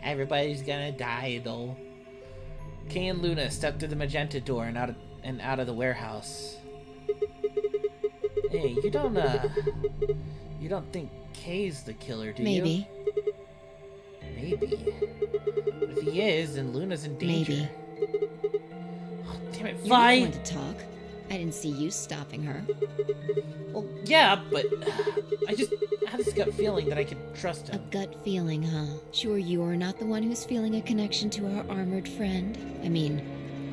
Everybody's gonna die though. Kay and Luna stepped through the magenta door and out of the warehouse. Hey, you don't think Kay's the killer, do you? Maybe. Maybe. But if he is, then Luna's in danger. Maybe. Oh, damn it, You're Vi! not one to talk. I didn't see you stopping her. Well, yeah, but I just had this gut feeling that I could trust A him. gut feeling, huh? Sure you are not the one who's feeling a connection to our armored friend? I mean,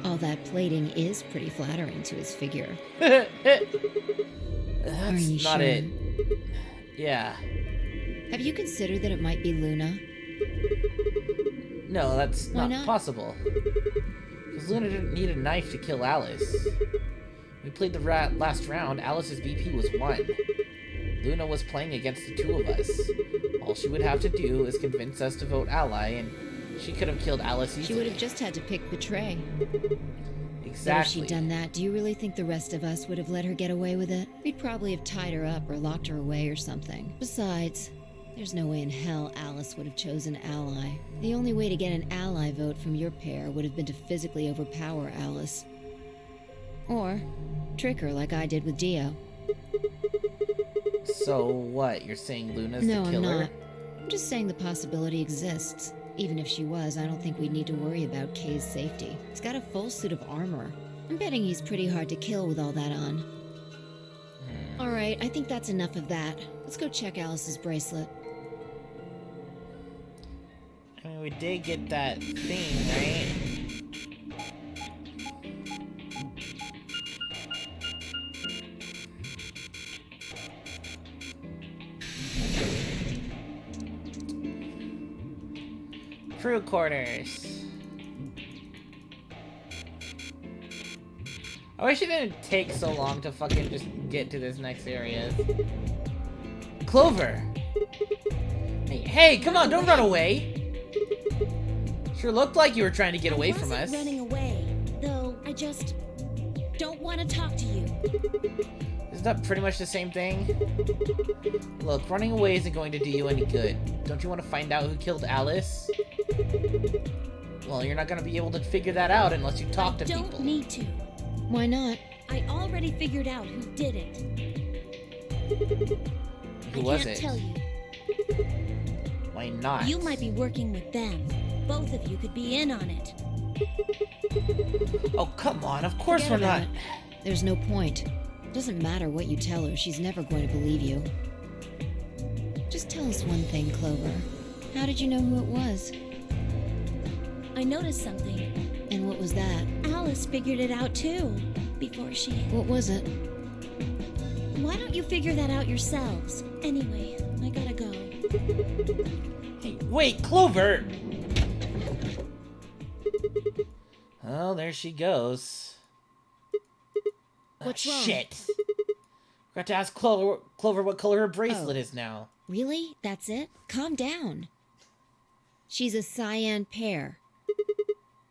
all that plating is pretty flattering to his figure. That's you not sure? it. Yeah. Have you considered that it might be Luna? No, that's Why not not? possible. Because Luna didn't need a knife to kill Alice. We played the last round, Alice's VP was 1. Luna was playing against the 2 of us. All she would have to do is convince us to vote ally, and she could have killed Alice easily. She would have just had to pick betray. Exactly. But if she'd done that, do you really think the rest of us would have let her get away with it? We'd probably have tied her up or locked her away or something. Besides, there's no way in hell Alice would have chosen ally. The only way to get an ally vote from your pair would have been to physically overpower Alice. Or trick her like I did with Dio. So what? You're saying Luna's No, the I'm killer? not. I'm just saying the possibility exists. Even if she was, I don't think we'd need to worry about Kay's safety. He's got a full suit of armor. I'm betting he's pretty hard to kill with all that on. Alright, I think that's enough of that. Let's go check Alice's bracelet. I mean, we did get that thing, right? Crew quarters. I wish it didn't take so long to fucking just get to this next area. Clover! Hey, come on, don't run away! Sure looked like you were trying to get away from us. Running away, though I just don't want to talk to you. Isn't that pretty much the same thing? Look, running away isn't going to do you any good. Don't you want to find out who killed Alice? Well, you're not going to be able to figure that out unless you talk to people. Don't need to. Why not? I already figured out who did it. Who was I can't it? tell you. Why not? You might be working with them. Both of you could be in on it. Oh, come on. Of course Forget we're not. about it. There's no point. It doesn't matter what you tell her, she's never going to believe you. Just tell us one thing, Clover. How did you know who it was? I noticed something. And what was that? Alice figured it out too. Before she... What was it? Why don't you figure that out yourselves? Anyway, I gotta go. Hey, wait, Clover! Oh, there she goes. What's wrong? Shit! Forgot to ask Clover what color her bracelet is now. Really? That's it? Calm down. She's a cyan pear.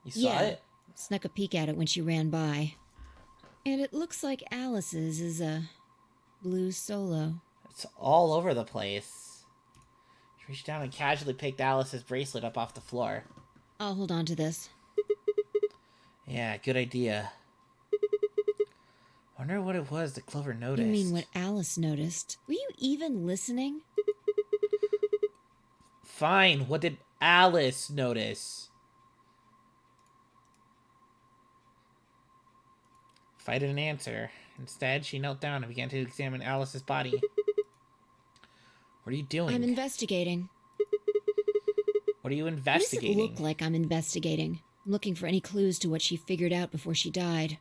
You saw it? Snuck a peek at it when she ran by. And it looks like Alice's is a blue solo. It's all over the place. She reached down and casually picked Alice's bracelet up off the floor. I'll hold on to this. Yeah, good idea. Wonder what it was that Clover noticed. You mean what Alice noticed? Were you even listening? Fine, what did Alice notice? If I didn't answer. Instead, she knelt down and began to examine Alice's body. What are you doing? I'm investigating. What are you What does investigating? it look like I'm investigating? I'm looking for any clues to what she figured out before she died.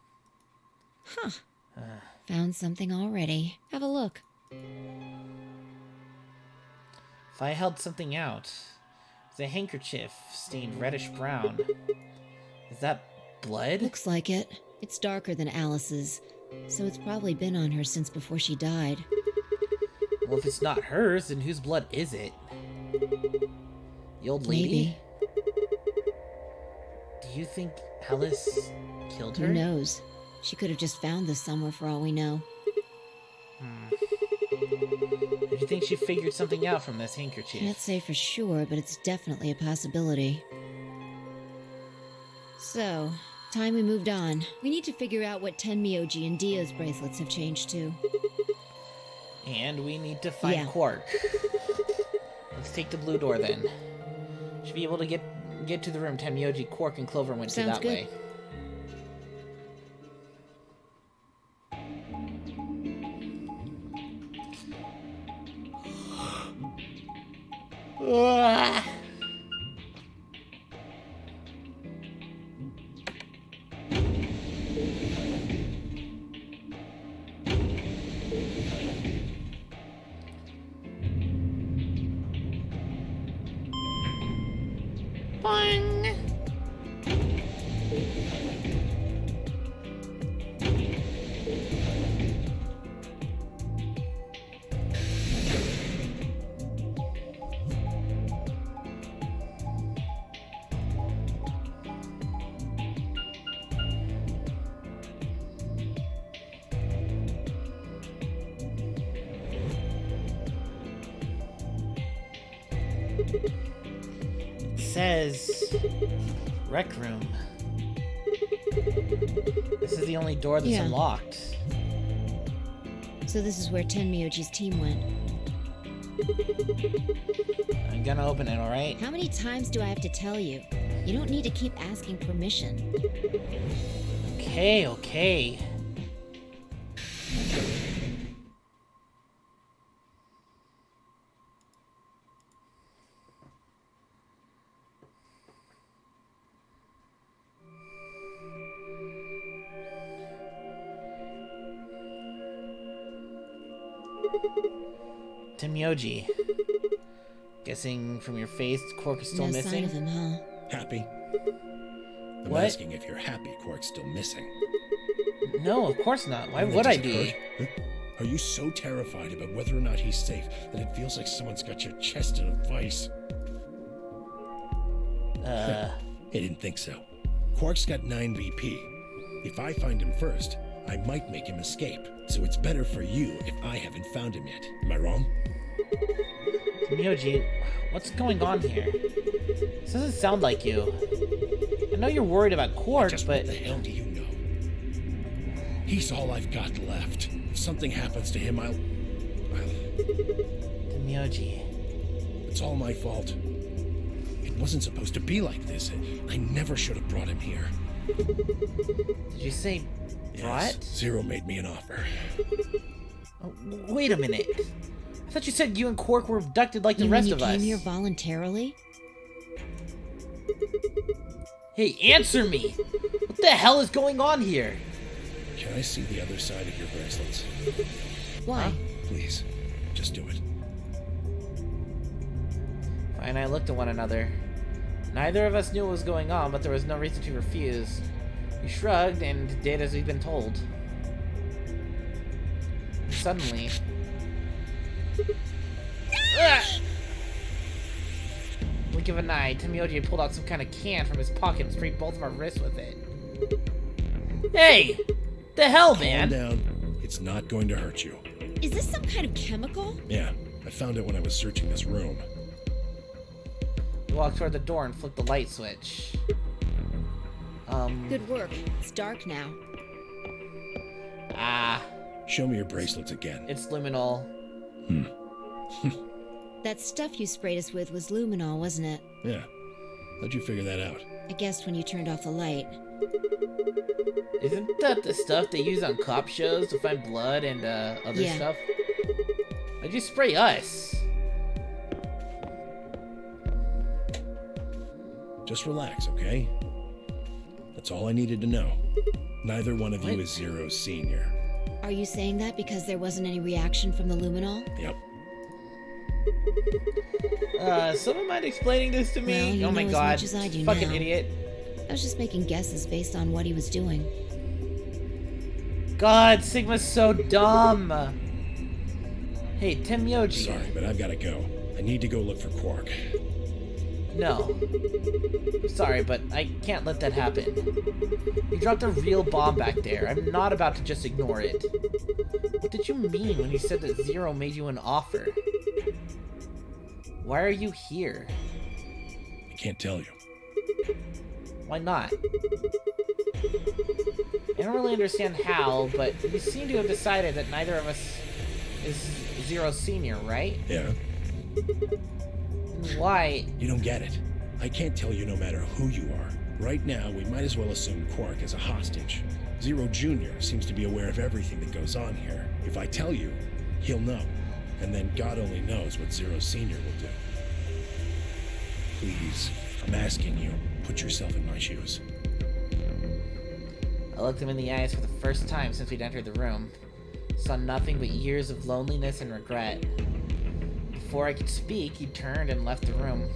Huh. Found something already. Have a look. If I held something out, it's a handkerchief stained reddish brown. Is that blood? Looks like it. It's darker than Alice's, so it's probably been on her since before she died. Well, if it's not hers, then whose blood is it? The old lady? Maybe. Do you think Alice killed her? Who knows? She could have just found this somewhere for all we know. Do you think she figured something out from this handkerchief? Can't say for sure, but it's definitely a possibility. So, time we moved on. We need to figure out what Tenmyoji and Dio's bracelets have changed to. And we need to find Quark. Let's take the blue door then. Should be able to get to the room Tenmyoji, Quark, and Clover went to that way. Boing. It says rec room. This is the only door that's unlocked. So this is where Tenmyoji's team went. I'm gonna open it, alright? How many times do I have to tell you? You don't need to keep asking permission. Okay, okay. Tenmyoji. Guessing from your face, Quark is still No missing? sign of him, huh? Happy? I'm What? asking if you're happy Quark's still missing. No, of course not. Why Does would I it be? hurt? Huh? Are you so terrified about whether or not he's safe that it feels like someone's got your chest in a vice? I didn't think so. Quark's got 9 BP. If I find him first, I might make him escape. So it's better for you if I haven't found him yet. Am I wrong? Tenmyoji, what's going on here? This doesn't sound like you. I know you're worried about Quark, Just but... what the hell do you know? He's all I've got left. If something happens to him, I'll... Tenmyoji. It's all my fault. It wasn't supposed to be like this. I never should have brought him here. Did you say brought? Yes, Zero made me an offer. Oh, wait a minute. I thought you said you and Quark were abducted like the You rest mean of you us. came here voluntarily? Hey, answer me! What the hell is going on here? Can I see the other side of your bracelets? Why? Please, just do it. Fine, I looked at one another. Neither of us knew what was going on, but there was no reason to refuse. We shrugged and did as we'd been told. Suddenly... Blink of an eye, Tenmyoji pulled out some kind of can from his pocket and sprayed both of our wrists with it. Hey! The hell, man? Calm down. It's not going to hurt you. Is this some kind of chemical? Yeah, I found it when I was searching this room. We walked toward the door and flipped the light switch. Good work. It's dark now. Show me your bracelets again. It's luminol. That stuff you sprayed us with was luminol, wasn't it? Yeah. How'd you figure that out? I guessed when you turned off the light. Isn't that the stuff they use on cop shows to find blood and other stuff? Why'd you spray us? Just relax, okay? That's all I needed to know. Neither one of you is Zero's senior. Are you saying that because there wasn't any reaction from the luminol? Yep. Someone mind explaining this to me? Well, you oh my know god. as much as I do Fucking now. idiot. I was just making guesses based on what he was doing. God, Sigma's so dumb. Hey, Tenmyoji. Sorry, but I've got to go. I need to go look for Quark. No. I'm sorry, but I can't let that happen. You dropped a real bomb back there. I'm not about to just ignore it. What did you mean when you said that Zero made you an offer? Why are you here? I can't tell you. Why not? I don't really understand how, but you seem to have decided that neither of us is Zero Senior, right? Yeah. Why? You don't get it. I can't tell you no matter who you are. Right now, we might as well assume Quark is a hostage. Zero Jr. seems to be aware of everything that goes on here. If I tell you, he'll know. And then God only knows what Zero Senior will do. Please, I'm asking you, put yourself in my shoes. I looked him in the eyes for the first time since we'd entered the room. Saw nothing but years of loneliness and regret. Before I could speak, he turned and left the room.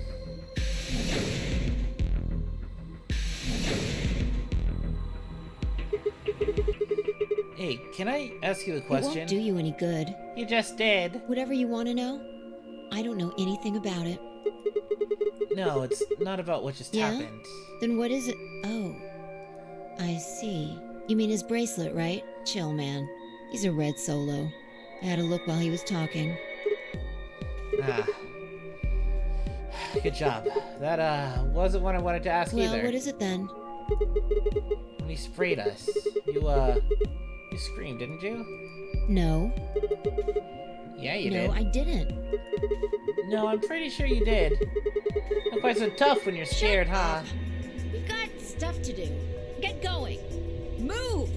Hey, can I ask you a question? It won't do you any good. You just did. Whatever you want to know, I don't know anything about it. No, it's not about what just Yeah? happened. Then what is it? Oh, I see. You mean his bracelet, right? Chill, man. He's a red solo. I had a look while he was talking. Ah. Good job. That, wasn't what I wanted to ask Well, either. what is it then? When he sprayed us, you screamed, didn't you? No. Yeah, you No, did. I didn't. No, I'm pretty sure you did. Not quite so tough when you're scared, huh? We've got stuff to do. Get going. Move!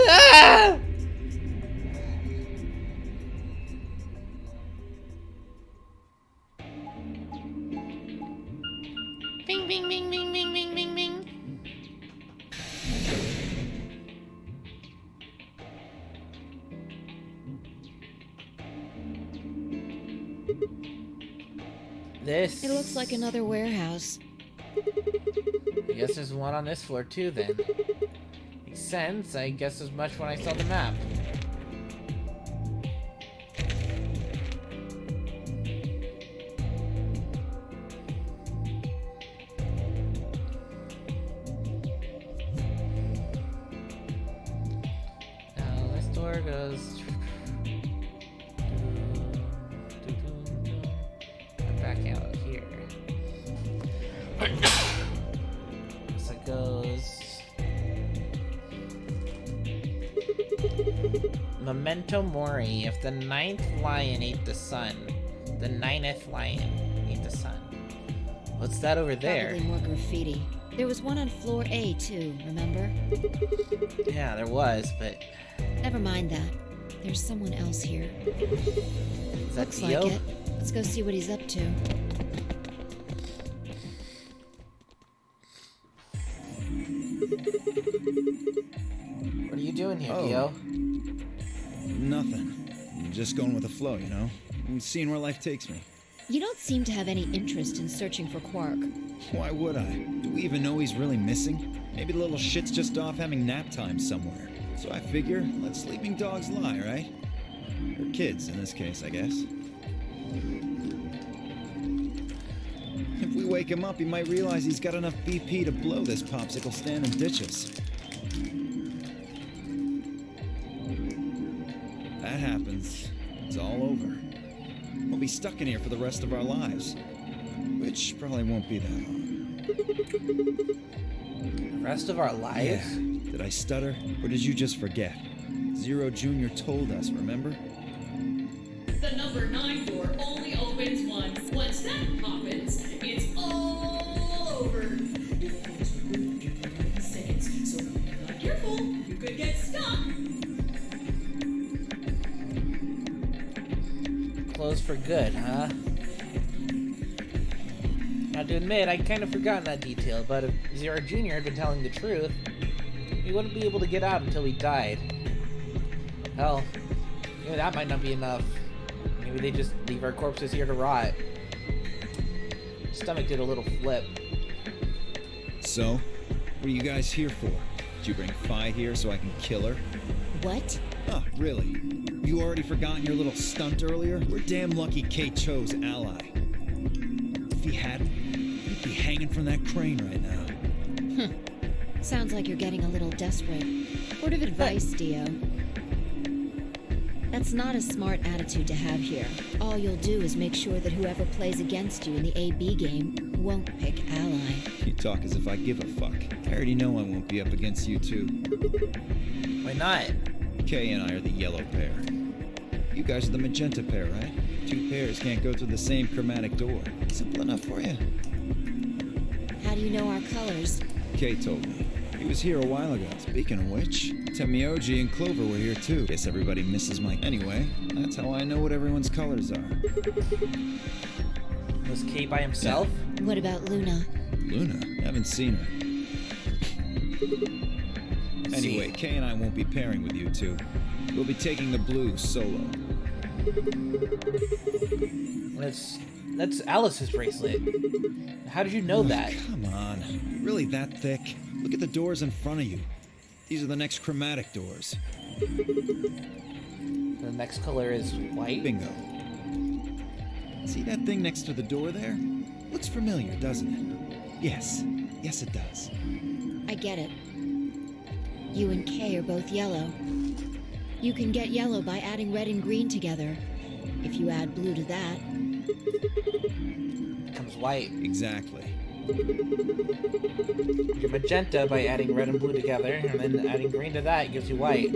Ah! Bing, bing, bing, bing, bing, bing, bing, bing. This... It looks like another warehouse. I guess there's one on this floor too, then. Makes sense. I guess as much when I saw the map. Now this door goes... back out here. So it goes... Memento Mori. If the 9th lion ate the sun, the 9th lion ate the sun. What's that over there? Probably more graffiti. There was one on floor A, too, remember? Yeah, there was, but... Never mind that. There's someone else here. Is that Looks Dio? like it. Let's go see what he's up to. What are you doing here, Oh. Dio? Nothing. I'm just going with the flow, you know? I'm seeing where life takes me. You don't seem to have any interest in searching for Quark. Why would I? Do we even know he's really missing? Maybe the little shit's just off having nap time somewhere. So I figure, let sleeping dogs lie, right? Or kids, in this case, I guess. If we wake him up, he might realize he's got enough BP to blow this popsicle stand and ditch us. That happens. It's all over. We'll be stuck in here for the rest of our lives. Which probably won't be that long. The rest of our lives? Yeah. Did I stutter? Or did you just forget? Zero Jr. told us, remember? The number 9 door only opens once. Once that happens, it's all over. Seconds, so if you're not careful, you could get stuck. Closed for good, huh? Now to admit, I'd kind of forgotten that detail, but if Zero Jr. had been telling the truth, we wouldn't be able to get out until we died. Hell, maybe that might not be enough. Maybe they just leave our corpses here to rot. Stomach did a little flip. So, what are you guys here for? Did you bring Fi here so I can kill her? What? Oh, really? You already forgotten your little stunt earlier? We're damn lucky Kate chose ally. If he you hadn't, you'd be hanging from that crane right now. Sounds like you're getting a little desperate. Word of advice, Dio. That's not a smart attitude to have here. All you'll do is make sure that whoever plays against you in the AB game won't pick ally. You talk as if I give a fuck. I already know I won't be up against you two. Why not? Kay and I are the yellow pair. You guys are the magenta pair, right? Two pairs can't go through the same chromatic door. Simple enough for you. How do you know our colors? Kay told me. He was here a while ago. Speaking of which, Temioji and Clover were here too. Guess everybody misses my... Anyway, that's how I know what everyone's colors are. Was Kay by himself? What about Luna? Luna? Haven't seen her. Anyway, Kay and I won't be pairing with you two. We'll be taking the blue solo. That's Alice's bracelet. How did you know that? Come on. You really that thick? Look at the doors in front of you. These are the next chromatic doors. The next color is white? Bingo. See that thing next to the door there? Looks familiar, doesn't it? Yes. Yes, it does. I get it. You and Kay are both yellow. You can get yellow by adding red and green together. If you add blue to that... it becomes white. Exactly. You're magenta by adding red and blue together, and then adding green to that gives you white.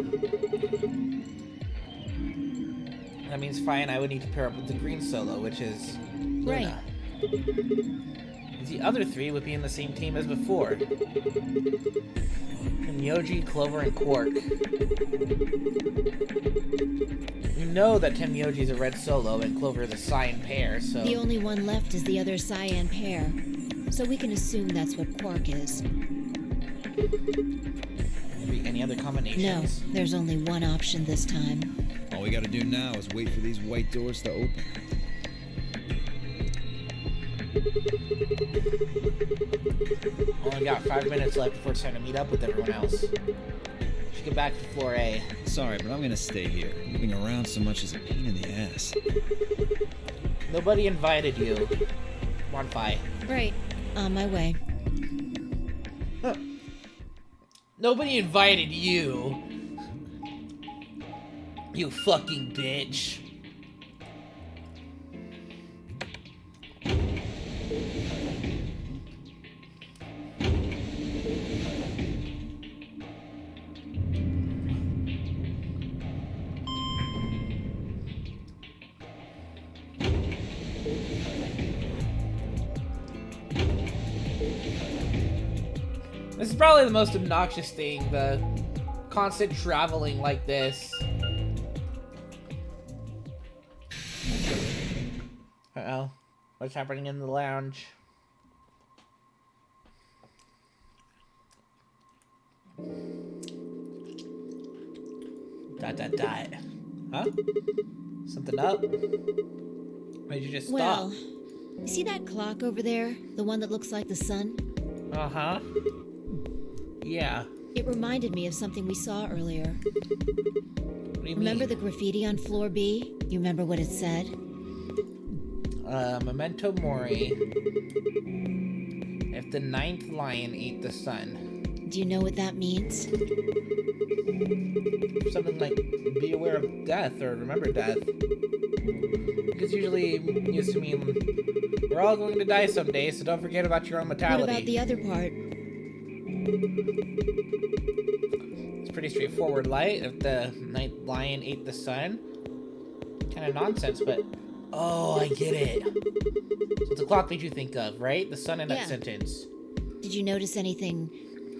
That means fine, I would need to pair up with the green solo, which is Luna. Right. The other three would be in the same team as before. Temioji, Clover, and Quark. You know that Temioji is a red solo and Clover is a cyan pair, so... The only one left is the other cyan pair. So we can assume that's what Quark is. Maybe any other combinations? No, there's only one option this time. All we gotta do now is wait for these white doors to open. Only got 5 minutes left before it's time to meet up with everyone else. Should get back to floor A. Sorry, but I'm gonna stay here. Moving around so much is a pain in the ass. Nobody invited you. Come on, Fi. Right. On my way. Huh. Nobody invited you. You fucking bitch. This is probably the most obnoxious thing, the constant traveling like this. Uh-oh. What's happening in the lounge? Dot. Huh? Something up? Why'd you just stop? Well, see that clock over there? The one that looks like the sun? Uh-huh. Yeah. It reminded me of something we saw earlier. What do you Remember mean? the graffiti on floor B? You remember what it said? Memento Mori. If the 9th lion ate the sun. Do you know what that means? Something like, be aware of death, or remember death. Because usually used to mean, we're all going to die someday, so don't forget about your own mortality. What about the other part? It's pretty straightforward, light. If the 9th lion ate the sun. Kind of nonsense, but... Oh, I get it. So the clock made you think of, right? The sun in that sentence. Did you notice anything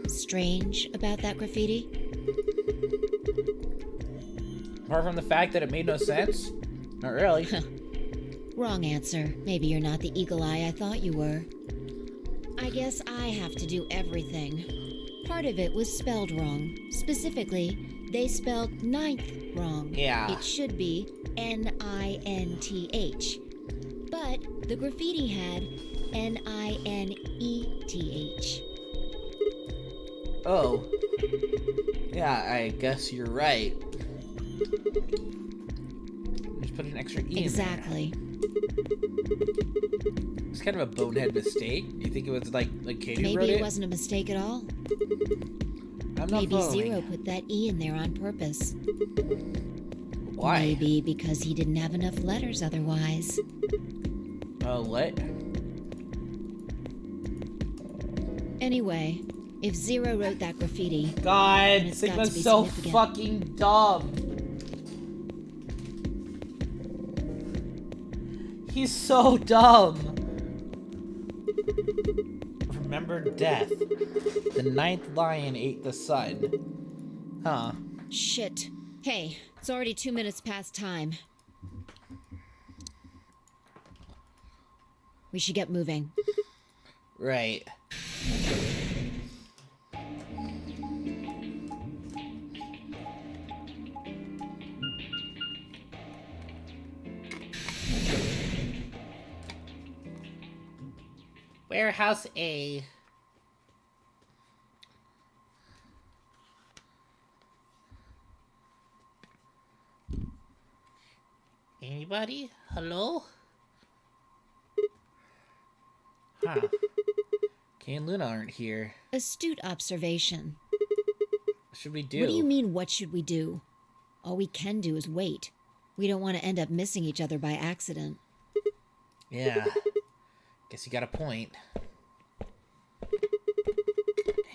strange about that graffiti? Apart from the fact that it made no sense? Not really. Wrong answer. Maybe you're not the eagle eye I thought you were. I guess I have to do everything. Part of it was spelled wrong. Specifically, they spelled 9th wrong. Yeah. It should be Ninth. But the graffiti had Nineth. Oh. Yeah, I guess you're right. Just put an extra E Exactly. in there. It's kind of a bonehead mistake. You think it was like Katie wrote Maybe it? it wasn't a mistake at all. I'm not Maybe following. Zero put that E in there on purpose. Why? Maybe because he didn't have enough letters otherwise. Oh, what? Anyway, if Zero wrote that graffiti, then God, it's got to Sigma's be so significant. fucking dumb. He's so dumb. Remember death. The ninth lion ate the sun. Huh. Shit. Hey, it's already 2 minutes past time. We should get moving. Right. Warehouse A. Anybody? Hello? Huh. Kay and Luna aren't here. Astute observation. What should we do? What do you mean, what should we do? All we can do is wait. We don't want to end up missing each other by accident. Yeah. Guess you got a point.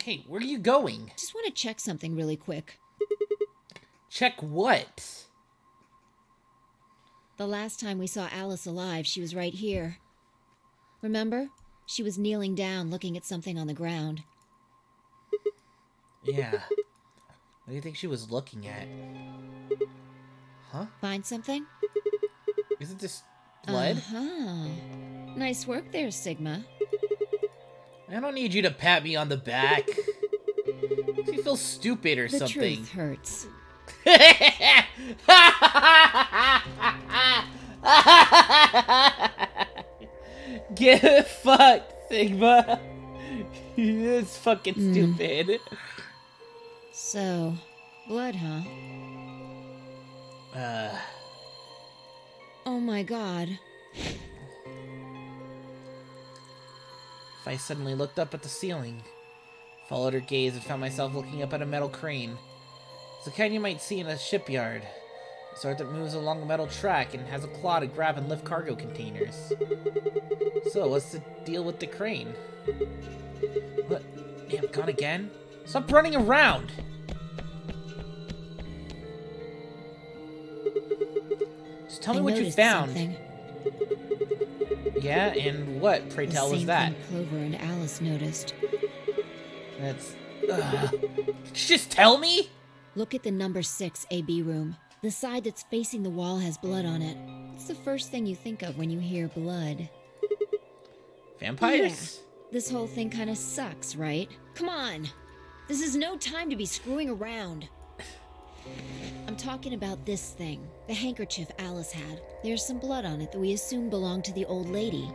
Hey, where are you going? Just want to check something really quick. Check what? The last time we saw Alice alive, she was right here. Remember? She was kneeling down, looking at something on the ground. Yeah. What do you think she was looking at? Huh? Find something? Isn't this blood? Uh-huh. Nice work there, Sigma. I don't need you to pat me on the back. Makes me feel stupid or The something. truth hurts. Get fucked, Sigma. It's fucking stupid. So, blood, huh? Oh my god. If I suddenly looked up at the ceiling, followed her gaze, and found myself looking up at a metal crane. It's the kind you might see in a shipyard. The sort that moves along a metal track and has a claw to grab and lift cargo containers. So, what's the deal with the crane? What? Damn, gone again? Stop running around! Just tell me I what you noticed found. something. Yeah, and what, pray The tell, was same that? thing Clover and Alice noticed. That's... Could you just tell me? Look at the number 6 AB room. The side that's facing the wall has blood on it. It's the first thing you think of when you hear blood. Vampires? Yeah. This whole thing kind of sucks, right? Come on! This is no time to be screwing around. I'm talking about this thing. The handkerchief Alice had. There's some blood on it that we assume belonged to the old lady.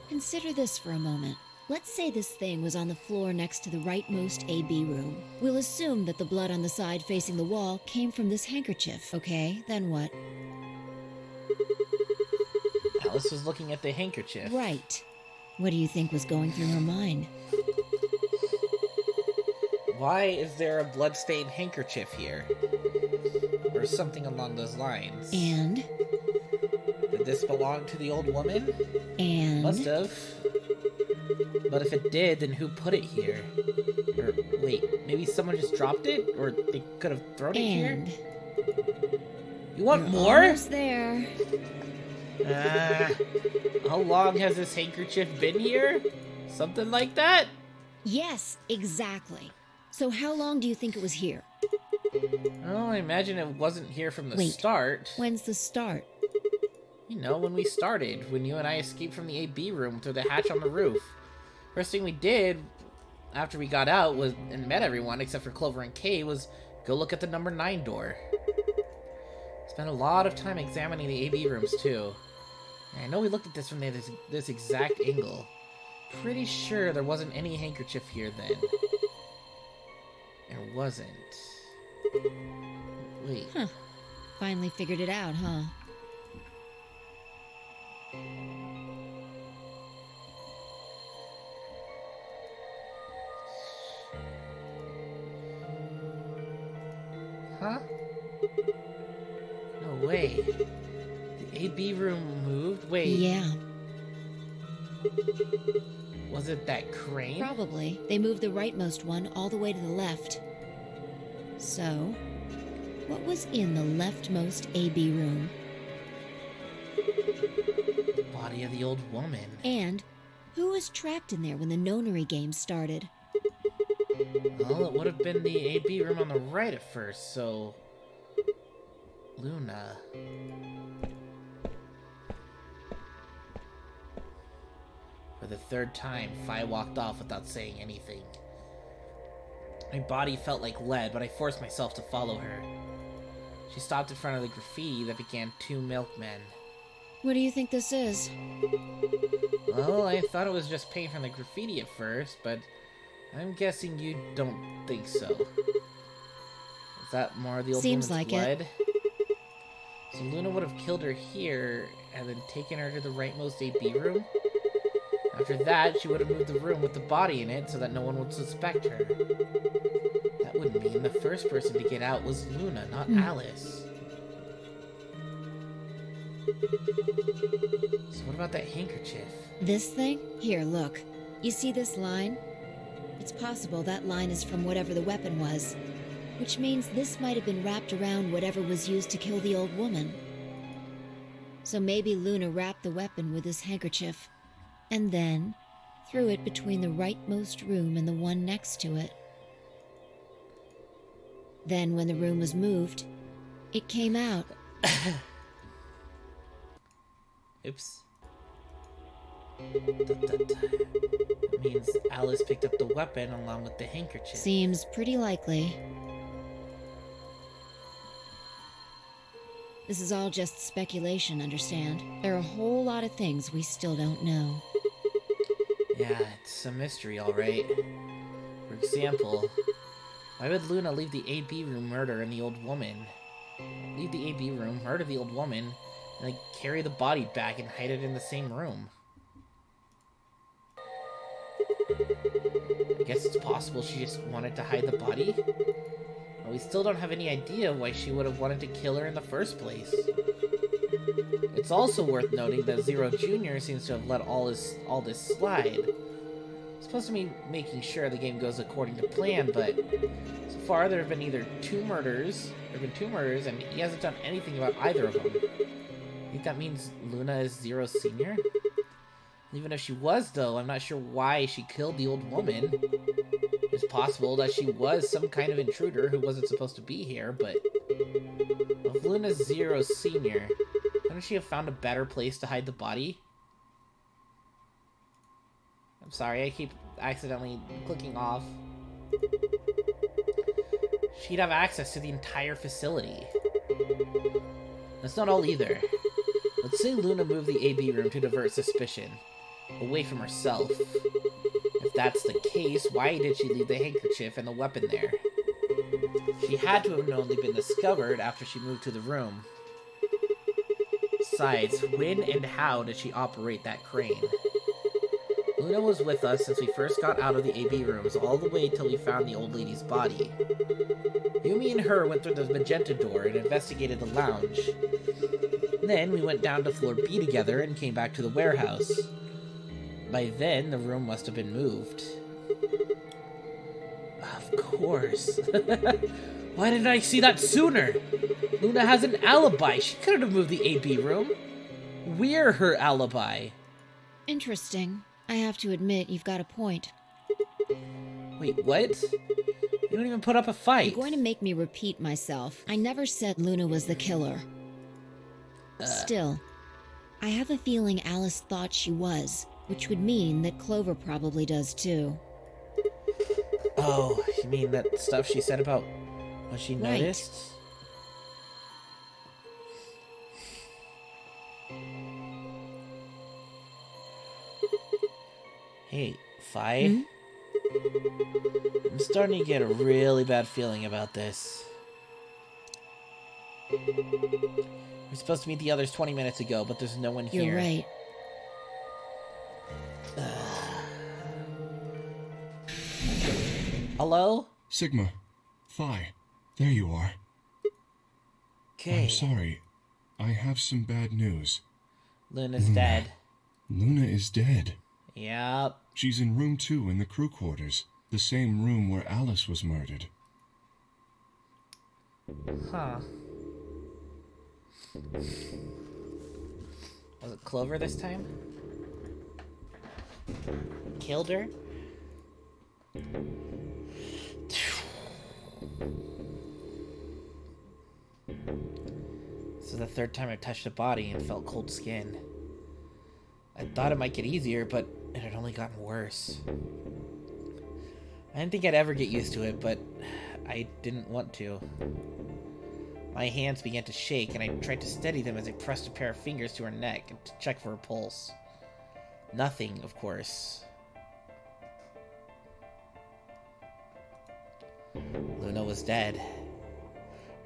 Consider this for a moment. Let's say this thing was on the floor next to the rightmost AB room. We'll assume that the blood on the side facing the wall came from this handkerchief, okay? Then what? Alice was looking at the handkerchief. Right. What do you think was going through her mind? Why is there a blood-stained handkerchief here? Or something along those lines. And? Did this belong to the old woman? And? Must have. But if it did, then who put it here? Or, wait, maybe someone just dropped it? Or they could have thrown it here? You want You're more? Almost there. How long has this handkerchief been here? Something like that? Yes, exactly. So how long do you think it was here? Oh, I imagine it wasn't here from the Wait, start. When's the start? You know, when we started. When you and I escaped from the AB room through the hatch on the roof. First thing we did after we got out was and met everyone except for Clover and Kay was go look at the number 9 door. Spent a lot of time examining the AB rooms too. And I know we looked at this from this exact angle. Pretty sure there wasn't any handkerchief here then. There wasn't. Wait. Huh. Finally figured it out, huh? Huh? No way. The AB room moved? Wait. Yeah, Was it that crane? probably. They moved the rightmost one all the way to the left. So, what was in the leftmost AB room? The body of the old woman. And who was trapped in there when the nonary game started? Well, it would have been the AB room on the right at first, so... Luna. For the third time, Fi walked off without saying anything. My body felt like lead, but I forced myself to follow her. She stopped in front of the graffiti that began 2 milkmen. What do you think this is? Well, I thought it was just paint from the graffiti at first, but I'm guessing you don't think so. Is that more of the old Seems woman's like it. blood? So Luna would have killed her here and then taken her to the rightmost AB room? After that, she would have moved the room with the body in it so that no one would suspect her. That would mean the first person to get out was Luna, not Alice. So what about that handkerchief? This thing? Here, look. You see this line? It's possible that line is from whatever the weapon was, which means this might have been wrapped around whatever was used to kill the old woman. So maybe Luna wrapped the weapon with this handkerchief, and then threw it between the rightmost room and the one next to it. Then when the room was moved, it came out. Oops. That means Alice picked up the weapon along with the handkerchief. Seems pretty likely. This is all just speculation, understand? There are a whole lot of things we still don't know. Yeah, it's a mystery, alright. For example, why would Luna leave the AB room murder and the old woman? Leave the AB room, murder the old woman, and then carry the body back and hide it in the same room? I guess it's possible she just wanted to hide the body? But we still don't have any idea why she would have wanted to kill her in the first place. It's also worth noting that Zero Jr. seems to have let all this slide. It's supposed to be making sure the game goes according to plan, but so far there have been either 2 murders, and he hasn't done anything about either of them. I think that means Luna is Zero Sr.? Even if she was, though, I'm not sure why she killed the old woman. It's possible that she was some kind of intruder who wasn't supposed to be here, but if Luna's Zero Sr., couldn't she have found a better place to hide the body? I'm sorry, I keep accidentally clicking off. She'd have access to the entire facility. That's not all either. Let's say Luna moved the AB room to divert suspicion away from herself. If that's the case, why did she leave the handkerchief and the weapon there? She had to have only been discovered after she moved to the room. Besides, when and how did she operate that crane? Luna was with us since we first got out of the AB rooms all the way till we found the old lady's body. Yumi and her went through the magenta door and investigated the lounge. Then we went down to floor B together and came back to the warehouse. By then, the room must have been moved. Of course. Why didn't I see that sooner? Luna has an alibi. She couldn't have moved the AB room. We're her alibi. Interesting. I have to admit, you've got a point. Wait, what? You don't even put up a fight. You're going to make me repeat myself. I never said Luna was the killer. Still, I have a feeling Alice thought she was, which would mean that Clover probably does too. Oh, you mean that stuff she said about what she noticed? Hey, Fi? I'm starting to get a really bad feeling about this. We're supposed to meet the others 20 minutes ago, but there's no one here. You're right. Hello? Sigma. Phi. There you are. Okay. I'm sorry. I have some bad news. Luna's dead. Luna is dead. Yep. She's in room 2 in the crew quarters, the same room where Alice was murdered. Huh. Was it Clover this time? Killed her? This is the third time I touched a body and felt cold skin. I thought it might get easier, but it had only gotten worse. I didn't think I'd ever get used to it, but I didn't want to. My hands began to shake, and I tried to steady them as I pressed a pair of fingers to her neck to check for her pulse. Nothing, of course. Luna was dead.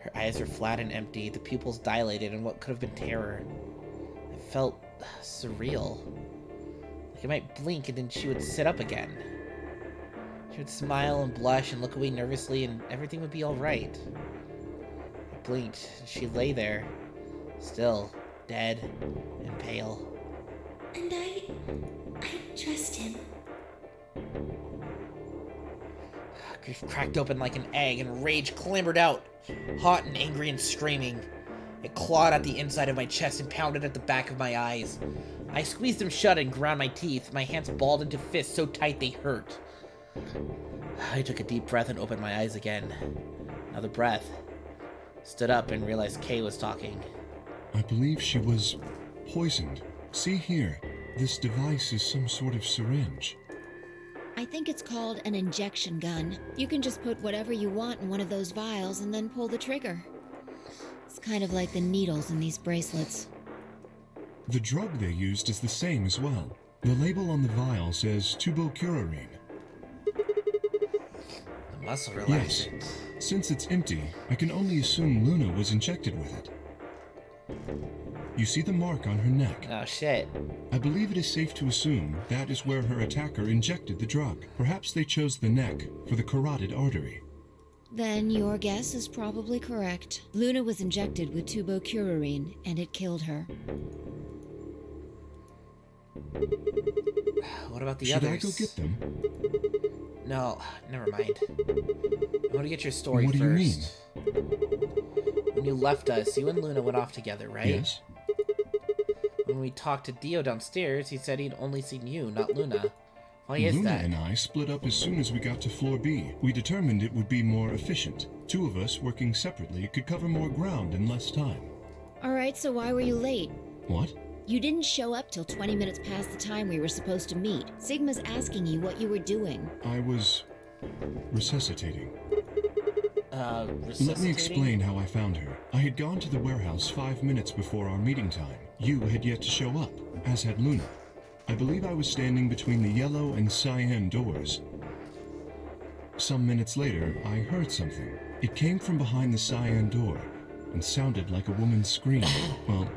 Her eyes were flat and empty, the pupils dilated in what could have been terror. It felt surreal. Like I might blink and then she would sit up again. She would smile and blush and look away nervously and everything would be alright. I blinked and she lay there, still, dead and pale. And I trust him. Grief cracked open like an egg and rage clambered out, hot and angry and screaming. It clawed at the inside of my chest and pounded at the back of my eyes. I squeezed them shut and ground my teeth, my hands balled into fists so tight they hurt. I took a deep breath and opened my eyes again. Another breath. Stood up and realized Kay was talking. I believe she was poisoned. See here, this device is some sort of syringe. I think it's called an injection gun. You can just put whatever you want in one of those vials and then pull the trigger. It's kind of like the needles in these bracelets. The drug they used is the same as well. The label on the vial says tubocurarine. The muscle relaxant. Yes. Since it's empty, I can only assume Luna was injected with it. You see the mark on her neck? Oh, shit. I believe it is safe to assume that is where her attacker injected the drug. Perhaps they chose the neck for the carotid artery. Then your guess is probably correct. Luna was injected with tubocurarine, and it killed her. What about the Should others? I go get them? No, never mind. I want to get your story What do first. you mean? When you left us, you and Luna went off together, right? Yes. When we talked to Dio downstairs, he said he'd only seen you, not Luna. Why is Luna that? and I split up as soon as we got to floor B. We determined it would be more efficient. Two of us working separately could cover more ground in less time. Alright, so why were you late? What? You didn't show up till 20 minutes past the time we were supposed to meet. Sigma's asking you what you were doing. I was resuscitating. Resuscitating? Let me explain how I found her. I had gone to the warehouse 5 minutes before our meeting time. You had yet to show up, as had Luna. I believe I was standing between the yellow and cyan doors. Some minutes later, I heard something. It came from behind the cyan door and sounded like a woman's scream. Well,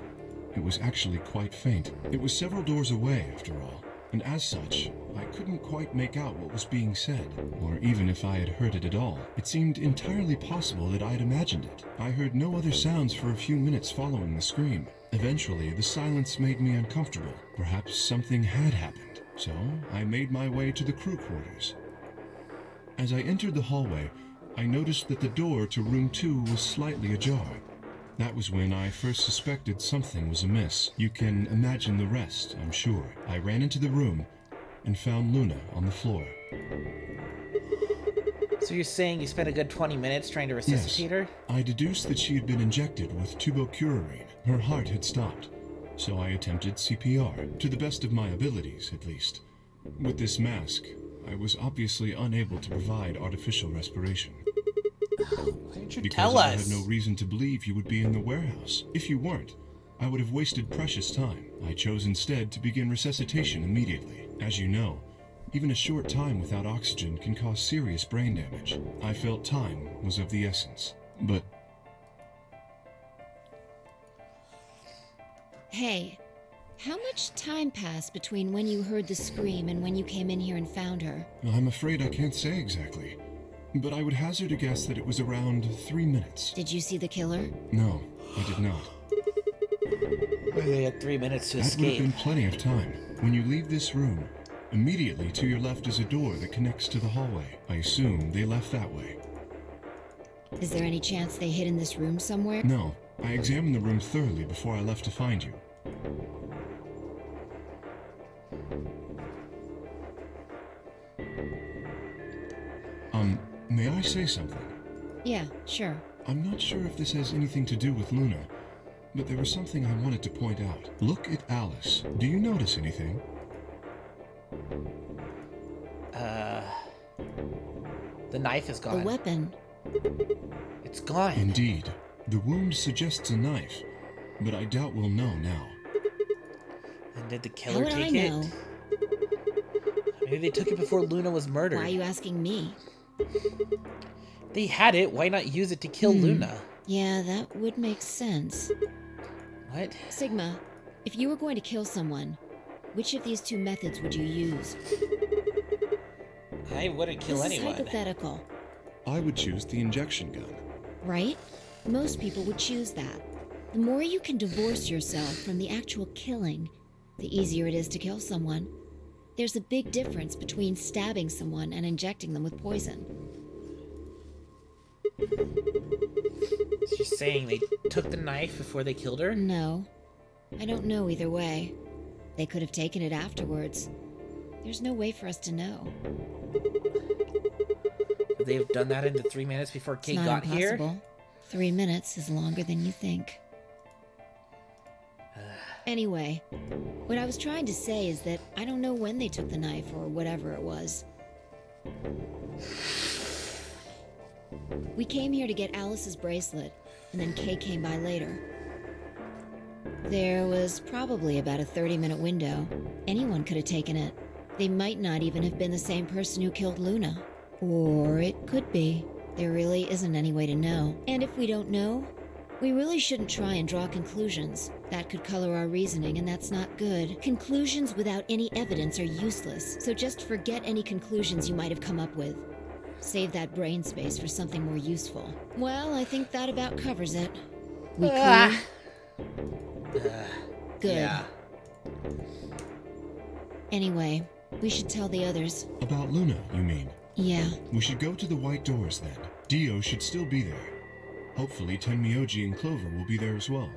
it was actually quite faint. It was several doors away, after all, and as such, I couldn't quite make out what was being said, or even if I had heard it at all. It seemed entirely possible that I had imagined it. I heard no other sounds for a few minutes following the scream. Eventually, the silence made me uncomfortable. Perhaps something had happened, so I made my way to the crew quarters. As I entered the hallway, I noticed that the door to room 2 was slightly ajar. That was when I first suspected something was amiss. You can imagine the rest, I'm sure. I ran into the room and found Luna on the floor. So you're saying you spent a good 20 minutes trying to resuscitate her? I deduced that she had been injected with tubocurarine. Her heart had stopped, so I attempted CPR, to the best of my abilities, at least. With this mask, I was obviously unable to provide artificial respiration. Why didn't you Because tell I us? had no reason to believe you would be in the warehouse. If you weren't, I would have wasted precious time. I chose instead to begin resuscitation immediately. As you know, even a short time without oxygen can cause serious brain damage. I felt time was of the essence. But Hey, how much time passed between when you heard the scream and when you came in here and found her? I'm afraid I can't say exactly. But I would hazard a guess that it was around 3 minutes. Did you see the killer? No. I did not. They had 3 minutes to That would have escape. been plenty of time. When you leave this room, immediately to your left is a door that connects to the hallway. I assume they left that way. Is there any chance they hid in this room somewhere? No, I examined the room thoroughly before I left to find you. May I say something? Yeah, sure. I'm not sure if this has anything to do with Luna, but there was something I wanted to point out. Look at Alice. Do you notice anything? The knife is gone. The weapon. It's gone. Indeed. The wound suggests a knife, but I doubt we'll know now. And did the How killer would I take know? it? Maybe they took it before Luna was murdered. Why are you asking me? They had it. Why not use it to kill Luna? Yeah, that would make sense. What? Sigma, if you were going to kill someone, which of these two methods would you use? I wouldn't kill This anyone. is hypothetical, I would choose the injection gun. right? Most people would choose that. The more you can divorce yourself from the actual killing, the easier it is to kill someone. There's a big difference between stabbing someone and injecting them with poison. So you're saying they took the knife before they killed her? No. I don't know either way. They could have taken it afterwards. There's no way for us to know. Would they have done that in the 3 minutes before Kate It's not got here? impossible. 3 minutes is longer than you think. Anyway, what I was trying to say is that I don't know when they took the knife or whatever it was. We came here to get Alice's bracelet, and then Kay came by later. There was probably about a 30-minute window. Anyone could have taken it. They might not even have been the same person who killed Luna. Or it could be. There really isn't any way to know. And if we don't know, we really shouldn't try and draw conclusions. That could color our reasoning, and that's not good. Conclusions without any evidence are useless, so just forget any conclusions you might have come up with. Save that brain space for something more useful. Well, I think that about covers it. We clear? Good. Yeah. Anyway, we should tell the others. About Luna, you mean? Yeah. We should go to the white doors then. Dio should still be there. Hopefully Tenmyoji and Clover will be there as well.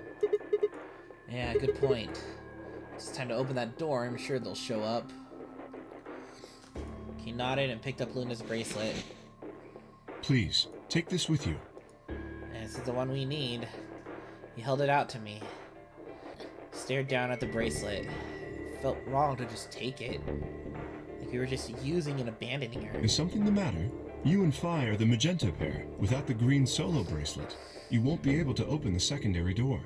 Yeah, good point. It's time to open that door. I'm sure they'll show up. He nodded and picked up Luna's bracelet. Please, take this with you. And this is the one we need. He held it out to me. Stared down at the bracelet. It felt wrong to just take it. Like we were just using and abandoning her. Is something the matter? You and Phi are the magenta pair. Without the green solo bracelet, you won't be able to open the secondary door.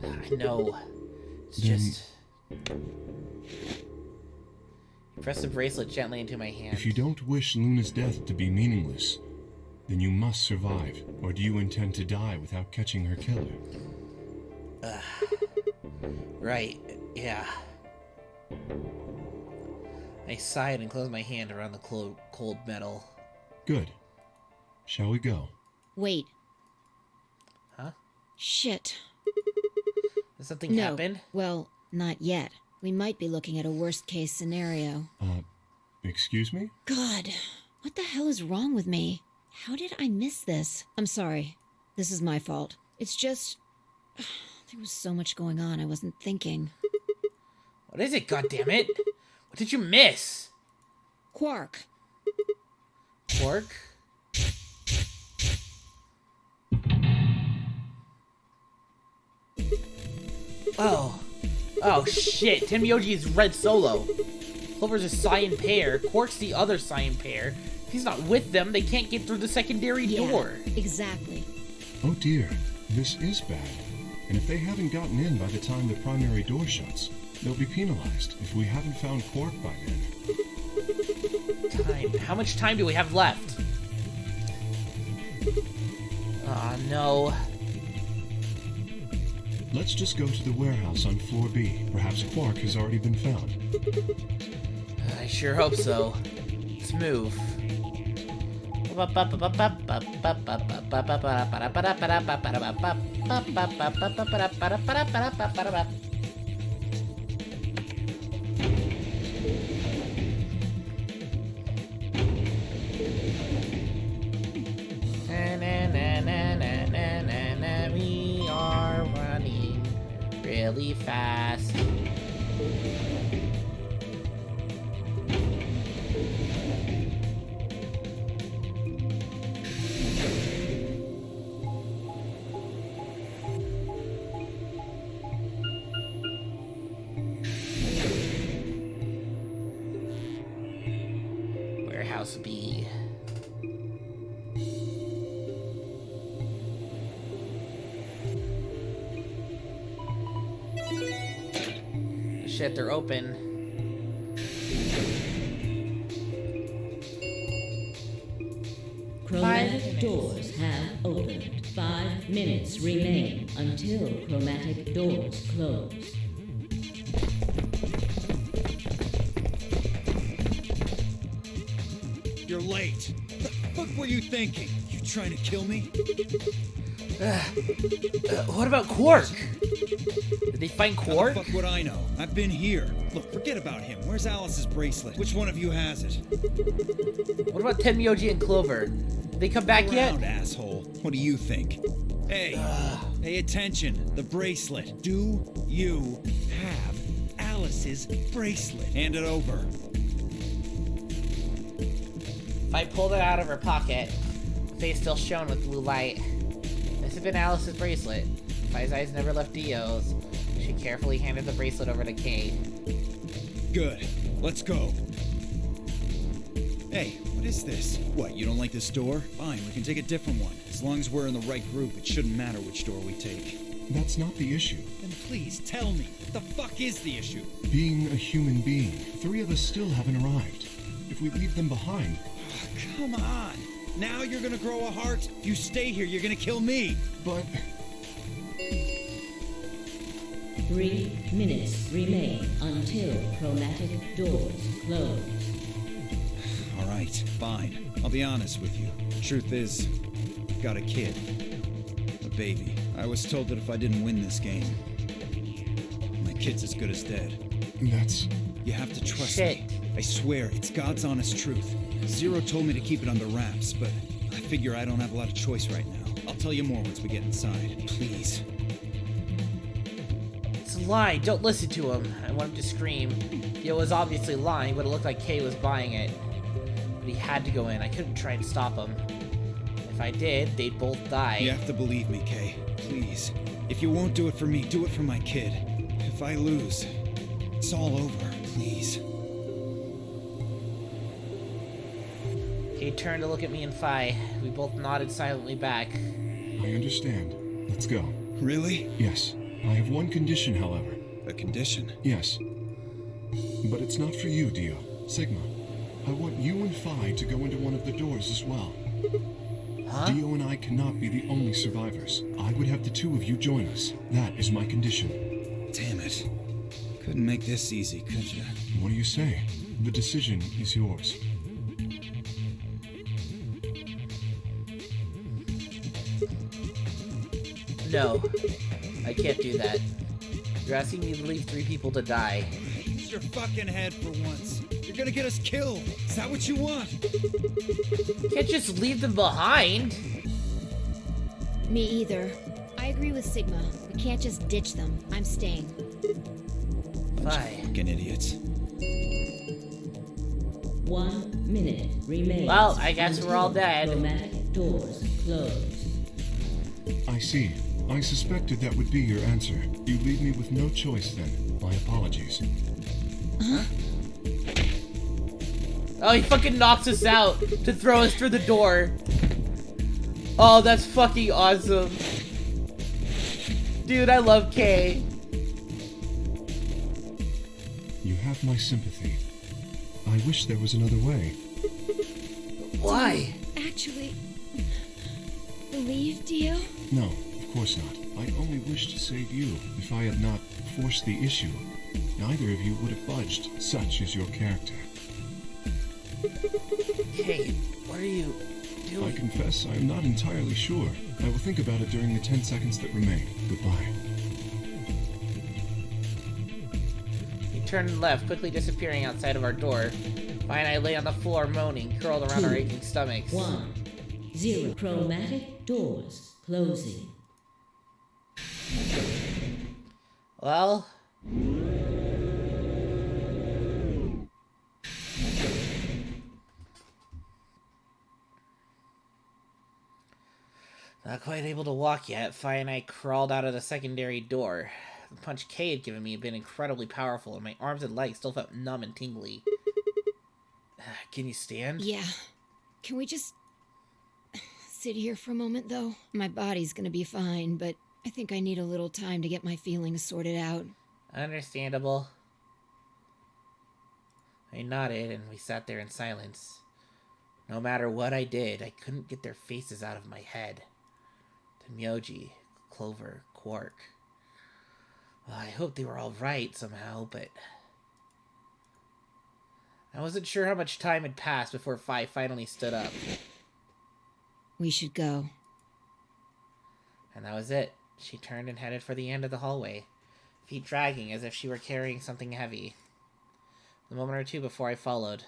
I know. It's Then- just... Press the bracelet gently into my hand. If you don't wish Luna's death to be meaningless, then you must survive. Or do you intend to die without catching her killer? Right, yeah. I sighed and closed my hand around the cold metal. Good. Shall we go? Wait. Huh? Shit. Did something No. happen? Well, not yet. We might be looking at a worst-case scenario. Excuse me? God, what the hell is wrong with me? How did I miss this? I'm sorry. This is my fault. It's just... there was so much going on, I wasn't thinking. What is it, goddammit? What did you miss? Quark. Quark? Oh. Oh shit, Tenmyoji is red solo. Clover's a cyan pair. Quark's the other cyan pair. If he's not with them, they can't get through the secondary door. Exactly. Oh dear, this is bad. And if they haven't gotten in by the time the primary door shuts, they'll be penalized if we haven't found Quark by then. Time. How much time do we have left? Ah, no. Let's just go to the warehouse on floor B. Perhaps Quark has already been found. I sure hope so. Let's move. We are running really fast. Warehouse B. Shit, they're open. Chromatic doors have opened. 5 minutes remain until chromatic doors close. You're late. The fuck were you thinking? You trying to kill me? What about Quark? Did they find Quark? How the fuck would I know? I've been here. Look, forget about him. Where's Alice's bracelet? Which one of you has it? What about Tenmyoji and Clover? Did they come back Around, yet? asshole. What do you think? Hey, pay attention. The bracelet. Do you have Alice's bracelet? Hand it over. If I pulled it out of her pocket, the face still shone with blue light. This had been Alice's bracelet. Fai's eyes never left Dio's. She carefully handed the bracelet over to Kay. Good. Let's go. Hey, what is this? What, you don't like this door? Fine, we can take a different one. As long as we're in the right group, it shouldn't matter which door we take. That's not the issue. Then please tell me, what the fuck is the issue? Being a human being, 3 of us still haven't arrived. If we leave them behind... Come on! Now you're gonna grow a heart? If you stay here, you're gonna kill me! But... 3 minutes remain until chromatic doors close. Alright, fine. I'll be honest with you. The truth is, I've got a kid. A baby. I was told that if I didn't win this game, my kid's as good as dead. That's... You have to trust me. I swear, it's God's honest truth. Zero told me to keep it under wraps, but I figure I don't have a lot of choice right now. I'll tell you more once we get inside. Please. It's a lie. Don't listen to him. I wanted to scream. Dio was obviously lying, but it looked like Kay was buying it. But he had to go in. I couldn't try and stop him. If I did, they'd both die. You have to believe me, Kay. Please. If you won't do it for me, do it for my kid. If I lose, it's all over. Please. Kay turned to look at me and Fai. We both nodded silently back. I understand. Let's go. Really? Yes. I have one condition, however. A condition? Yes. But it's not for you, Dio. Sigma. I want you and Phi to go into one of the doors as well. Huh? Dio and I cannot be the only survivors. I would have the 2 of you join us. That is my condition. Damn it. Couldn't make this easy, could you? What do you say? The decision is yours. No. I can't do that. You're asking me to leave 3 people to die. Use your fucking head for once. You're gonna get us killed. Is that what you want? You can't just leave them behind. Me either. I agree with Sigma. We can't just ditch them. I'm staying. Fine. Fucking idiots. 1 minute remains. Well, I guess we're all dead. Chromatic doors close. I see. I suspected that would be your answer. You leave me with no choice then. My apologies. Huh? Oh, he fucking knocks us out to throw us through the door. Oh, that's fucking awesome. Dude, I love Kay. You have my sympathy. I wish there was another way. Why? Actually, believe Dio? No, of course not. I only wish to save you. If I had not forced the issue, neither of you would have budged. Such is your character. Kay, what are you... I confess I am not entirely sure. I will think about it during the 10 seconds that remain. Goodbye. He turned left, quickly disappearing outside of our door. Fi and I lay on the floor moaning, curled around our aching stomachs. 1, 0. Chromatic doors closing. Well... Not quite able to walk yet, Fi and I crawled out of the secondary door. The punch Kay had given me had been incredibly powerful, and my arms and legs still felt numb and tingly. Can you stand? Yeah. Can we just sit here for a moment, though? My body's gonna be fine, but I think I need a little time to get my feelings sorted out. Understandable. I nodded, and we sat there in silence. No matter what I did, I couldn't get their faces out of my head. Myoji, Clover, Quark. Well, I hoped they were all right somehow, but... I wasn't sure how much time had passed before Fi finally stood up. We should go. And that was it. She turned and headed for the end of the hallway, feet dragging as if she were carrying something heavy. A moment or two before I followed.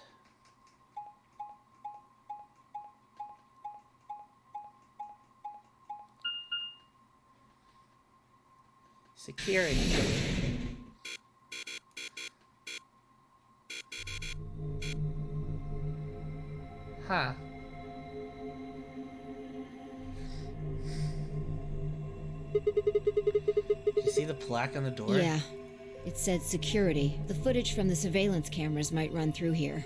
Security. Huh. Did you see the plaque on the door? Yeah. It said security. The footage from the surveillance cameras might run through here.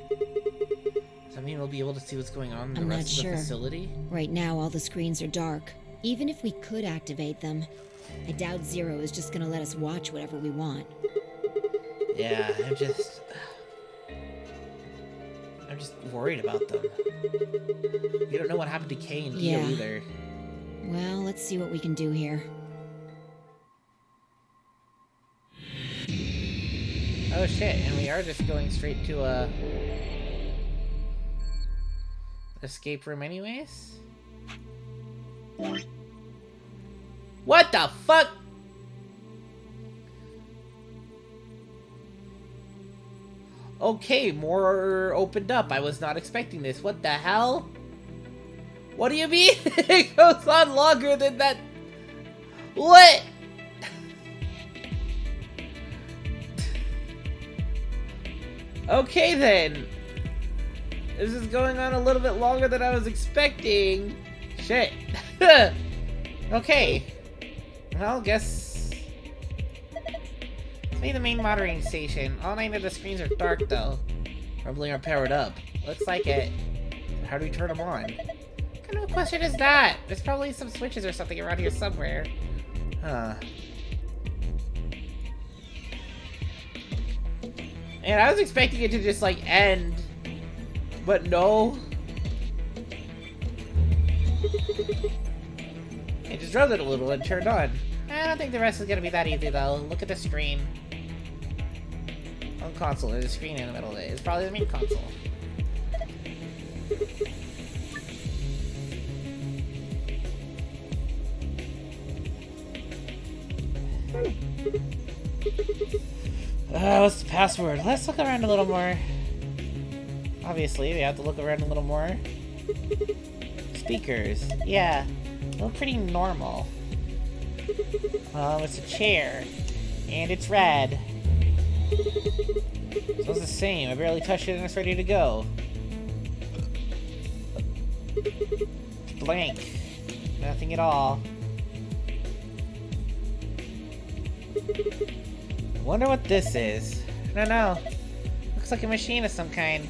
Does that mean we'll be able to see what's going on in the I'm rest not of the sure. facility? Right now, all the screens are dark. Even if we could activate them, I doubt Zero is just gonna let us watch whatever we want. Yeah, I'm just worried about them. You don't know what happened to Kay and Dio either. Well, let's see what we can do here. Oh shit, and we are just going straight to a escape room anyways? What the fuck? Okay, more opened up. I was not expecting this. What the hell? What do you mean? It goes on longer than that. What? Okay then. This is going on a little bit longer than I was expecting. Shit. Okay. Well, guess... Let's make the main monitoring station. All 9 of the screens are dark, though. Probably are powered up. Looks like it. How do we turn them on? What kind of a question is that? There's probably some switches or something around here somewhere. Huh. And I was expecting it to just, like, end. But no. It just drove it a little and turned on. I don't think the rest is gonna be that easy, though. Look at the screen. On console, there's a screen in the middle of it. It's probably the main console. What's the password? Let's look around a little more. Obviously, we have to look around a little more. Speakers. Yeah. Look pretty normal. It's a chair. And it's red. So it's the same. I barely touched it and it's ready to go. It's blank. Nothing at all. I wonder what this is. I don't know. Looks like a machine of some kind.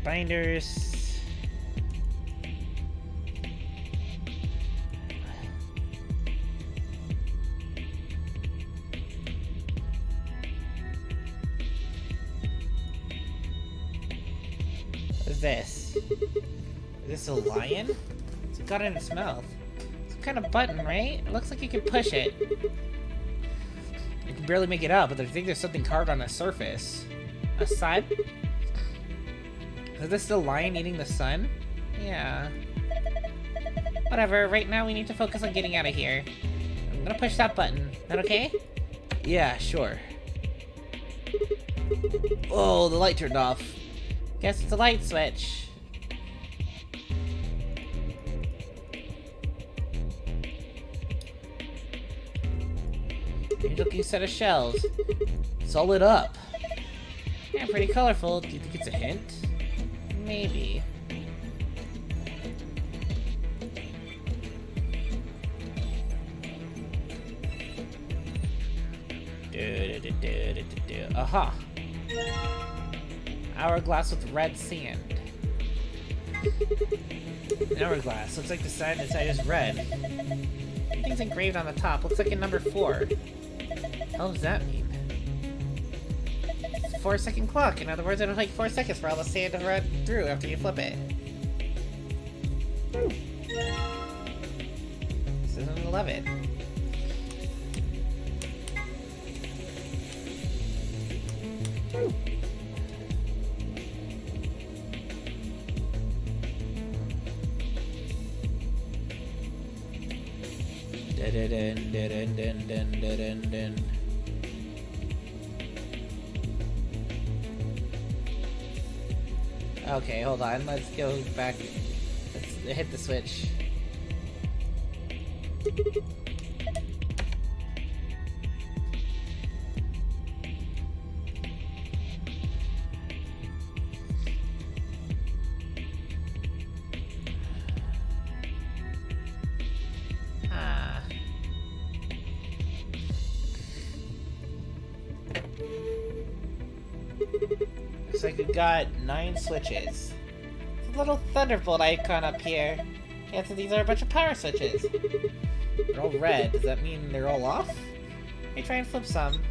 Binders. What is this? Is this a lion? It's got it in its mouth. Some kind of button, right? It looks like you can push it. You can barely make it out, but I think there's something carved on the surface. A sun? Is this the lion eating the sun? Yeah. Whatever, right now we need to focus on getting out of here. I'm gonna push that button. Is that okay? Yeah, sure. Oh, the light turned off. Guess it's a light switch. You're looking set of shells. It's all lit up. Yeah, pretty colorful. Do you think it's a hint? Maybe. Aha! Hourglass with red sand. An hourglass. Looks like the side inside is red. Things engraved on the top. Looks like a number 4. What does that mean? It's a 4-second clock. In other words, it'll take 4 seconds for all the sand to run through after you flip it. This is an 11. Okay, hold on. Let's go back. Let's hit the switch. Looks like we've got 9 switches. There's a little thunderbolt icon up here. Yeah, so these are a bunch of power switches. They're all red. Does that mean they're all off? Let me try and flip some.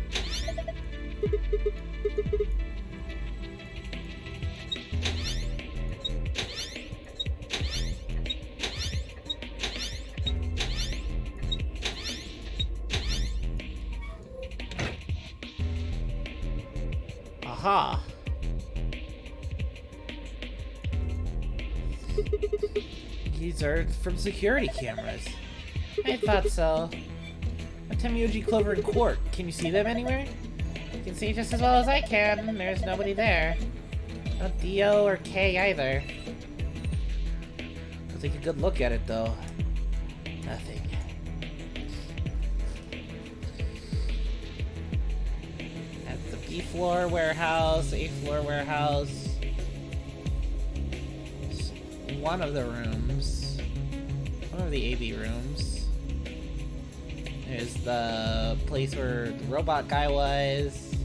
Aha! These are from security cameras. I thought so. Temioji, Clover, and Quark. Can you see them anywhere? You can see just as well as I can. There's nobody there. Not Dio or Kay either. I'll take a good look at it though. Nothing. That's the B floor warehouse, A floor warehouse. One of the rooms. One of the AB rooms. There's the place where the robot guy was.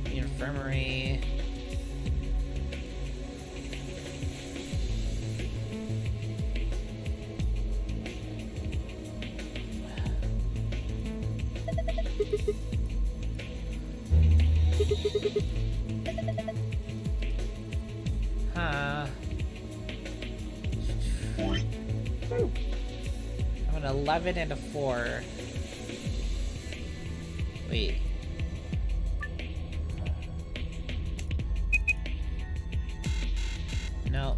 The infirmary. Huh. I'm an 11 and a 4. Wait. No.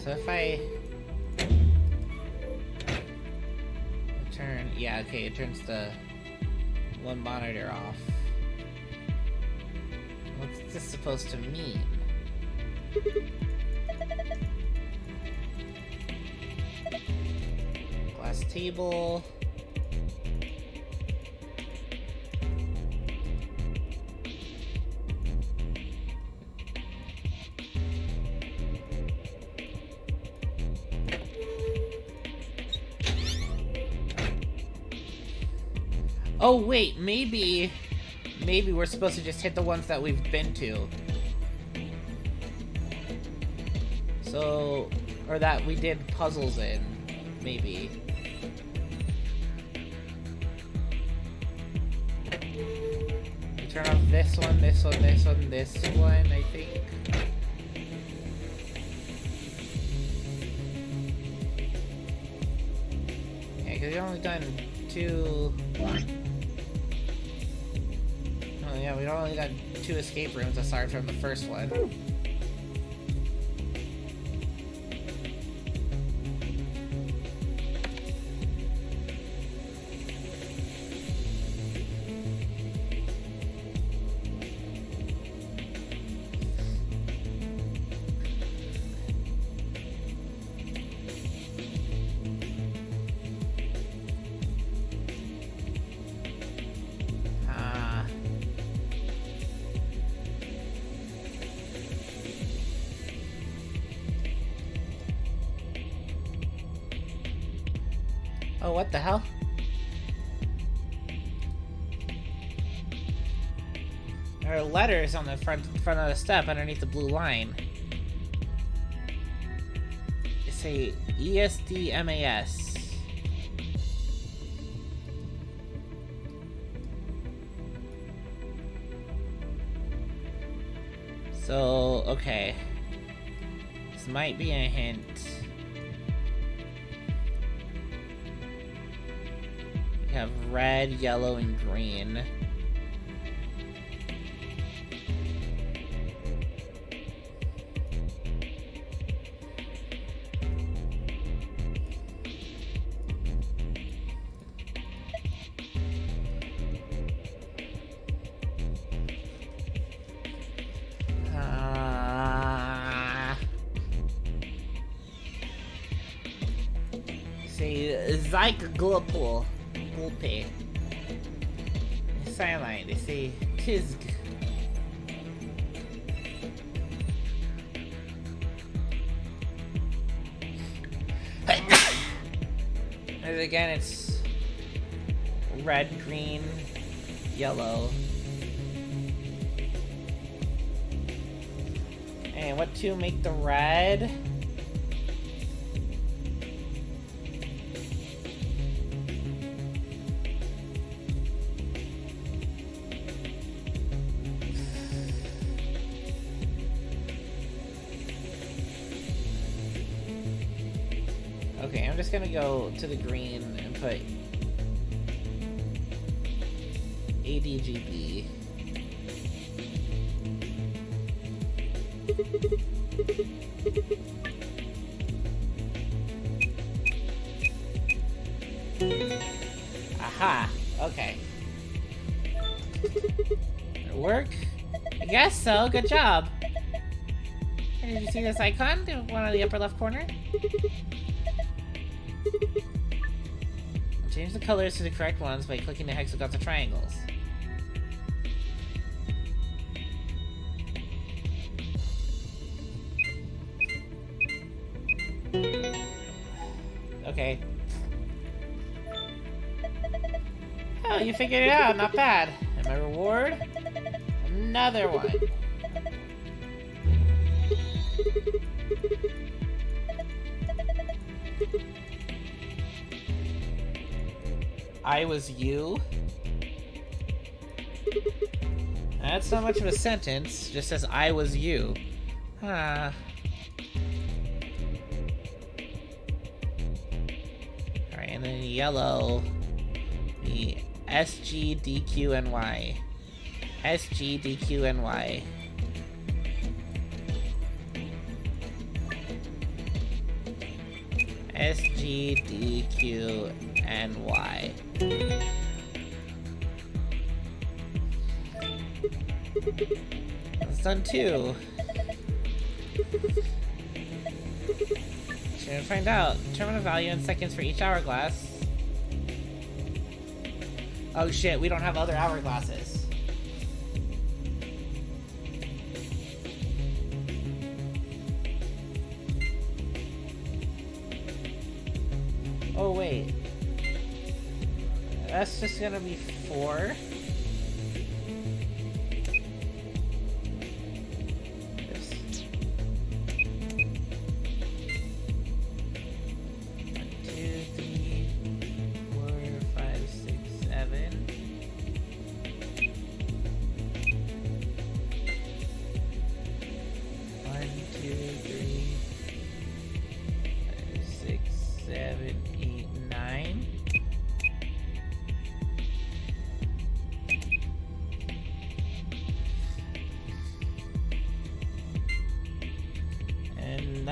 So if I turn, yeah, okay, it turns the one monitor off. What's this supposed to mean? Glass table. Oh wait, maybe we're supposed to just hit the ones that we've been to. So, or that we did puzzles in, maybe. Turn off this one, this one, this one, this one, I think. Yeah, because we've only done 2... Oh yeah, we've only done 2 escape rooms aside from the first one. Oh, what the hell? There are letters on the front of the step underneath the blue line. They say ESDMAS. So, okay. This might be a hint. We have red, yellow, and green. Say Zygopool. Gulpe. Silent, they say Tizg. And again, it's red, green, yellow. And what to make the red? Okay, I'm just gonna go to the green and put ADGB. Aha! Okay. Did it work? I guess so. Good job. Did you see this icon? The one on the upper left corner? Change the colors to the correct ones by clicking the hexagons or triangles. Okay. Oh, you figured it out. Not bad. And my reward? Another one. I was you? That's not much of a sentence, just says I was you. Huh. Alright, and then yellow, the SGDQNY. SGDQNY. SGDQNY. It's done too. Should find out. Determine a value in seconds for each hourglass. Oh shit, we don't have other hourglasses. Oh wait. That's just gonna be 4.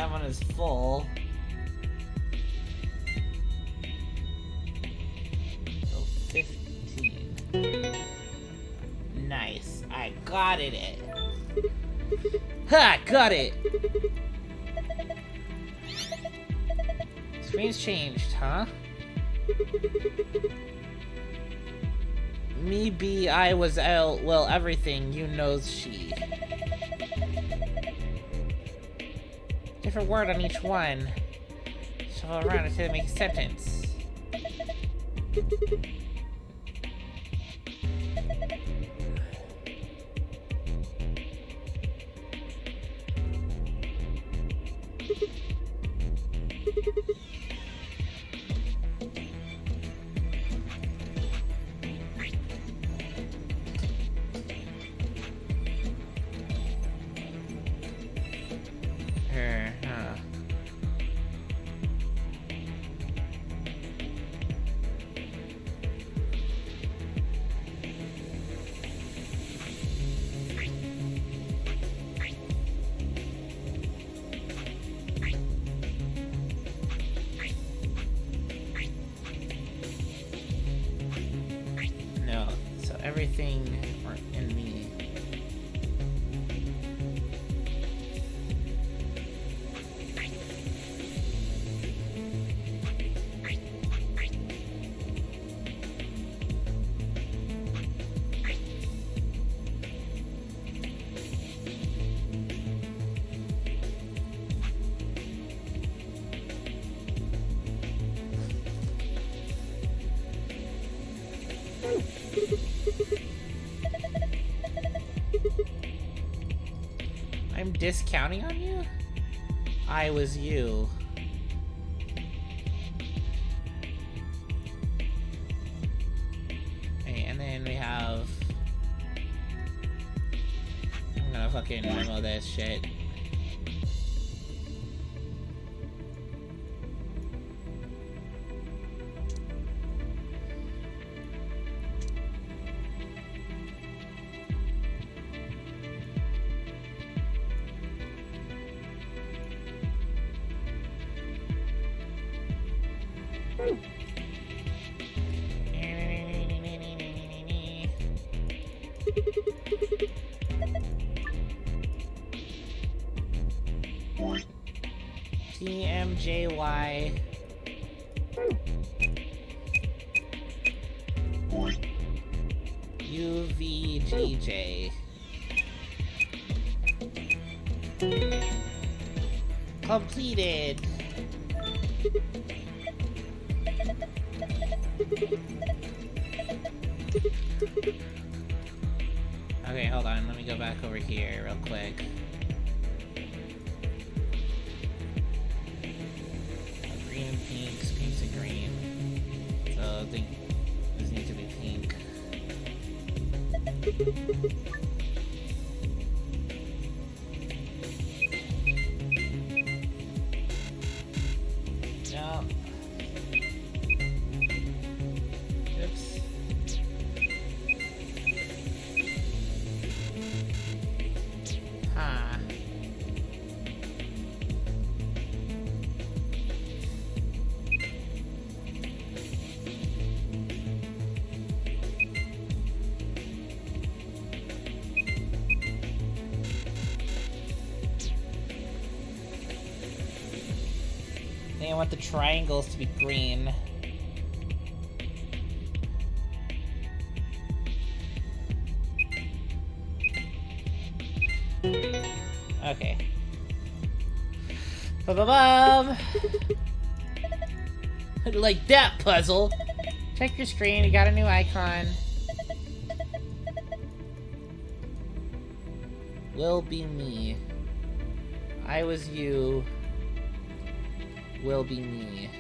that one is full. So 15. Nice. I got it. Ha! Got it! Screen's changed, huh? Me be I was L, well, everything, you knows she. Different word on each one. Shuffle around until it makes a sentence. No, so everything in me. I'm discounting on you? I was you. Okay, and then we have... I'm gonna fucking memo this shit. TMJY. UVGJ. Completed. Okay, hold on. Let me go back over here real quick. Green and pink. Pink's and green. So I think this needs to be pink. No. Oops. Huh. I want the triangles to be green. Okay. Ba-ba-bum! Like that puzzle! Check your screen, you got a new icon. Will be me. I was you. Will be me.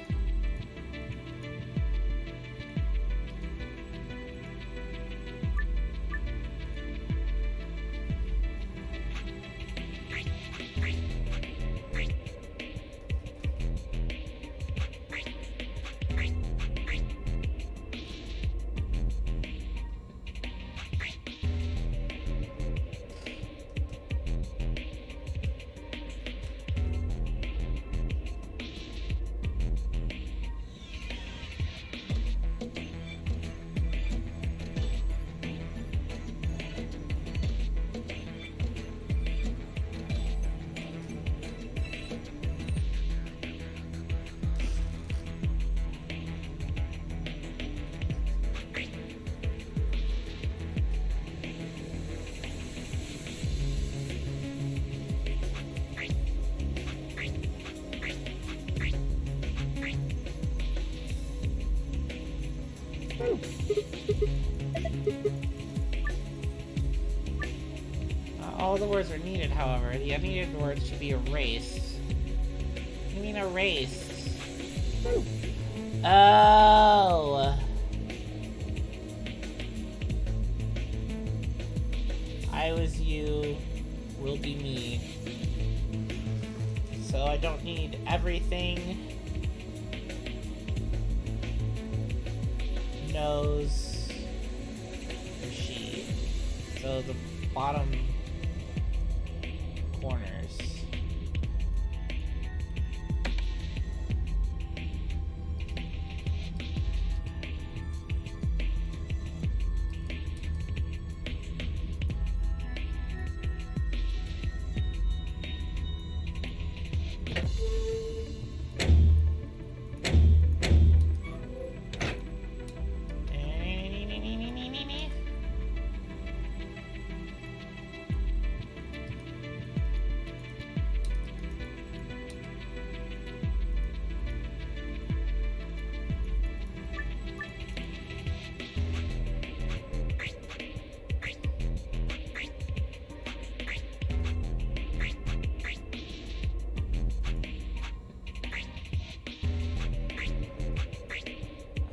All the words are needed, however. The unneeded words should be erased. What do you mean erased? Oh! I was you, will be me. So I don't need everything. Knows she. So the bottom corners.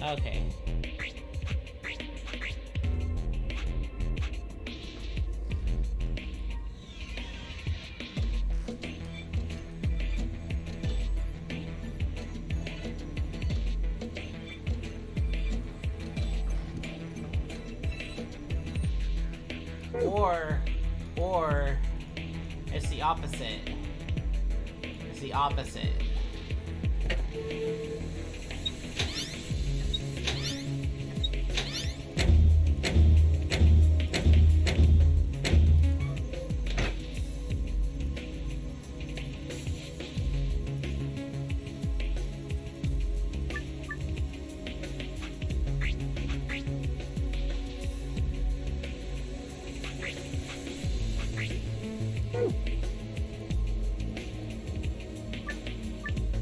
Okay. Or it's the opposite. It's the opposite.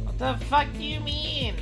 What the fuck do you mean?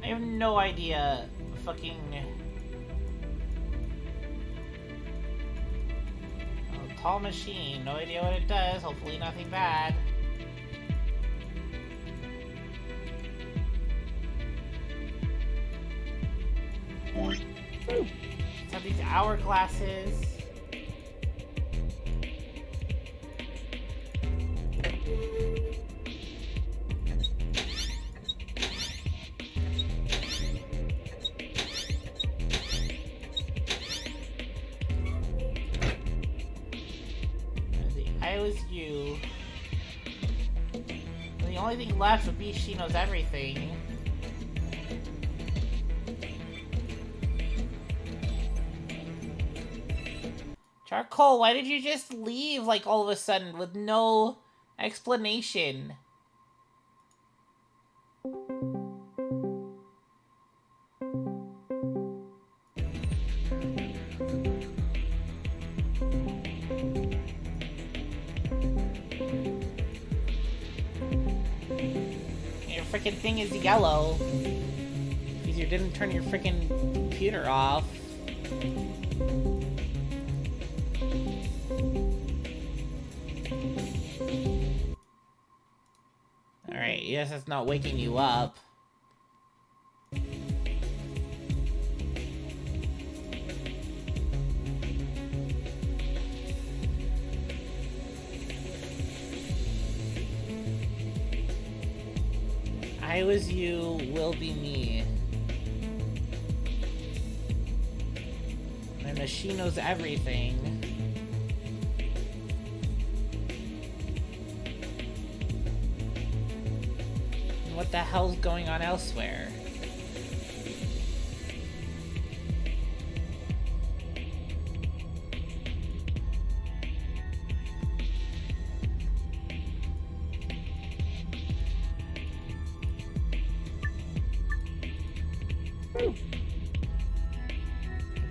I have no idea. Fucking. Oh, tall machine. No idea what it does. Hopefully, nothing bad. Let's have these hourglasses. I was you. The only thing left would be she knows everything. Charcoal, why did you just leave like all of a sudden with no explanation? Your freaking thing is yellow because you didn't turn your freaking computer off. Alright, yes, it's not waking you up. I was you, will be me. And the machine knows everything. what the hell's going on elsewhere?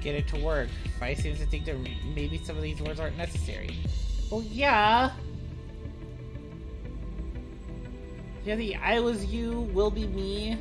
Get it to work. Fi seems to think that maybe some of these words aren't necessary. Well, yeah. Yeah, the I was you, will be me.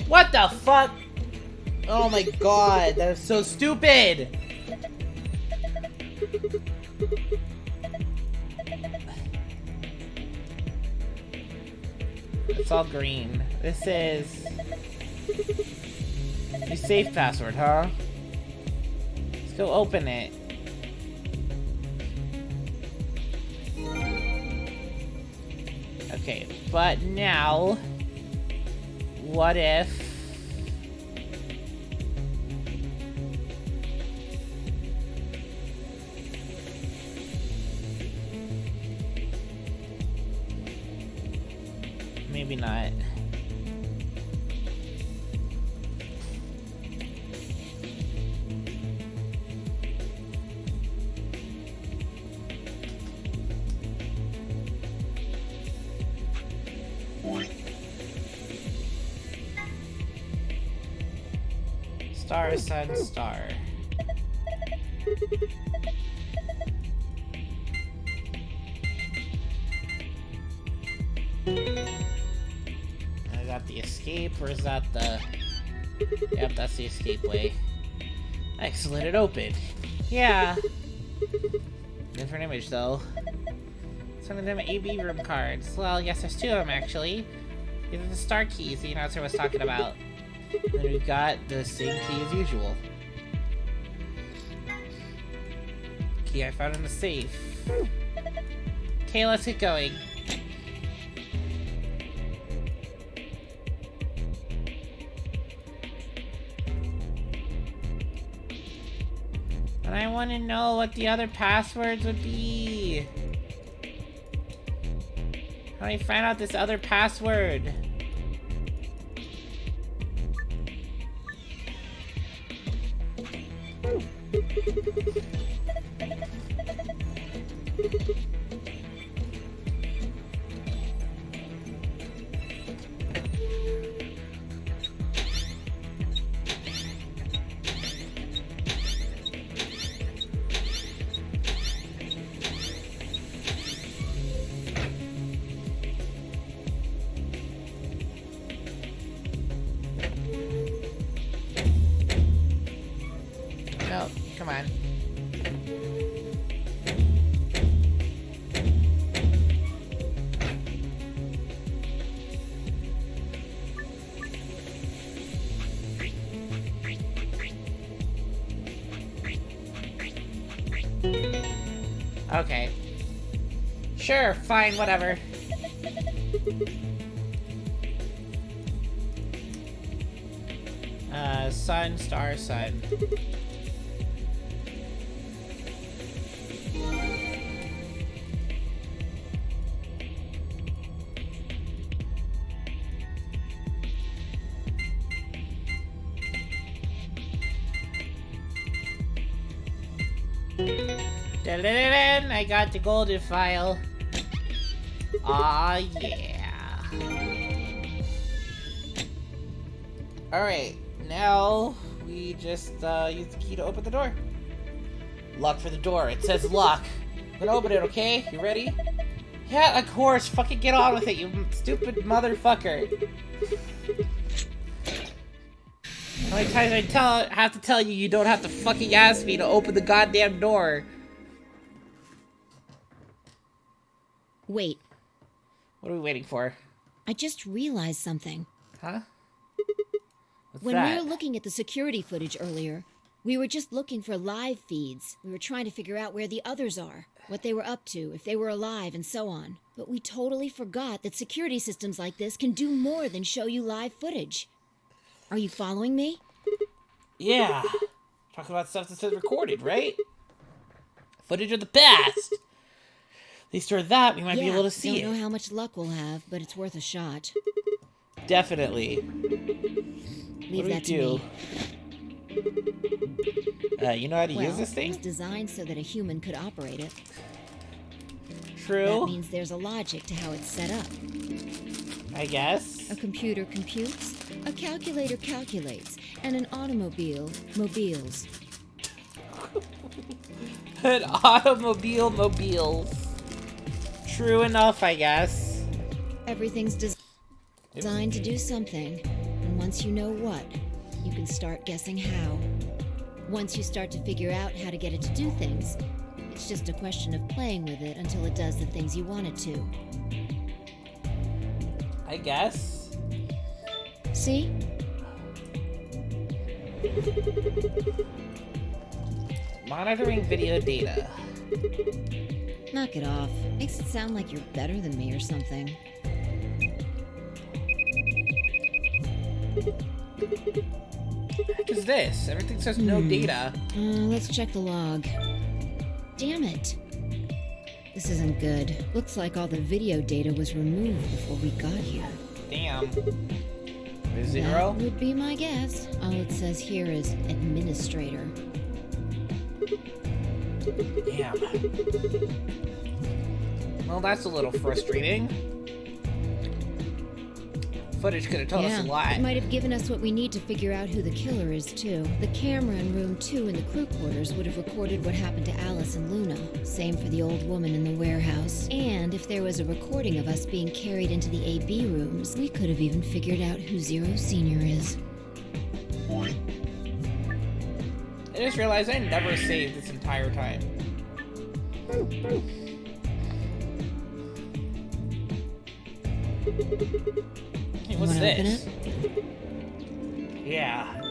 What the fuck? Oh my god, that is so stupid! It's all green. This is... your safe password, huh? Let's go open it. Okay, but now... what if... maybe not. Star, sun, star. I got the escape, or is that the... yep, that's the escape way. Excellent, it opened. Yeah. Different image, though. Some of them AB room cards. Well, yes, there's two of them, actually. These are the star keys the announcer was talking about. Then we've got the same key as usual. Key I found in the safe. Okay, let's get going. And I want to know what the other passwords would be. How do I find out this other password? No, come on. Okay. Sure, fine, whatever. Sun, star, sun. Da-da-da-da, I got the golden file. Aw, yeah. Alright, now we just use the key to open the door. Lock for the door. It says lock. I'm gonna open it, okay? You ready? Yeah, of course. Fucking get on with it, you stupid motherfucker. How do many times I have to tell you, you don't have to fucking ask me to open the goddamn door. Wait. What are we waiting for? I just realized something. Huh? What's When that? we were looking at the security footage earlier, we were just looking for live feeds. We were trying to figure out where the others are, what they were up to, if they were alive, and so on. But we totally forgot that security systems like this can do more than show you live footage. Are you following me? Yeah. Talking about stuff that says recorded, right? Footage of the past. At least for that, we might be able to see Don't know how much luck we'll have, but it's worth a shot. Definitely. Leave that to me. You know how to use this It thing? was designed so that a human could operate it. True. That means there's a logic to how it's set up. I guess. A computer computes, a calculator calculates, and an automobile mobiles. An automobile mobiles. True enough, I guess. Everything's designed to do something, and once you know what, you can start guessing how. Once you start to figure out how to get it to do things, it's just a question of playing with it until it does the things you want it to. I guess. See? Monitoring video data. Knock it off. Makes it sound like you're better than me or something. What the heck is this? Everything says no data. Let's check the log. Damn it. This isn't good. Looks like all the video data was removed before we got here. Damn. Zero? That would be my guess. All it says here is administrator. Damn. Well, that's a little frustrating. Footage could have told us a lot. It might have given us what we need to figure out who the killer is, too. The camera in room 2 in the crew quarters would have recorded what happened to Alice and Luna. Same for the old woman in the warehouse. And if there was a recording of us being carried into the AB rooms, we could have even figured out who Zero Senior is. I just realized I never saved this entire time. Hey, what's this? Yeah.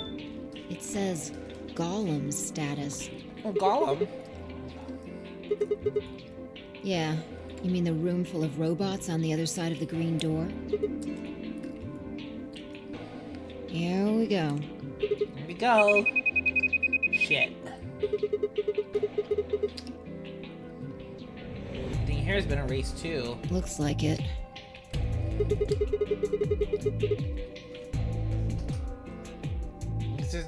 It says Gollum status. Oh, Gollum? Yeah. You mean the room full of robots on the other side of the green door? Here we go. Here we go. Shit. The hair's been erased too. Looks like it. This is...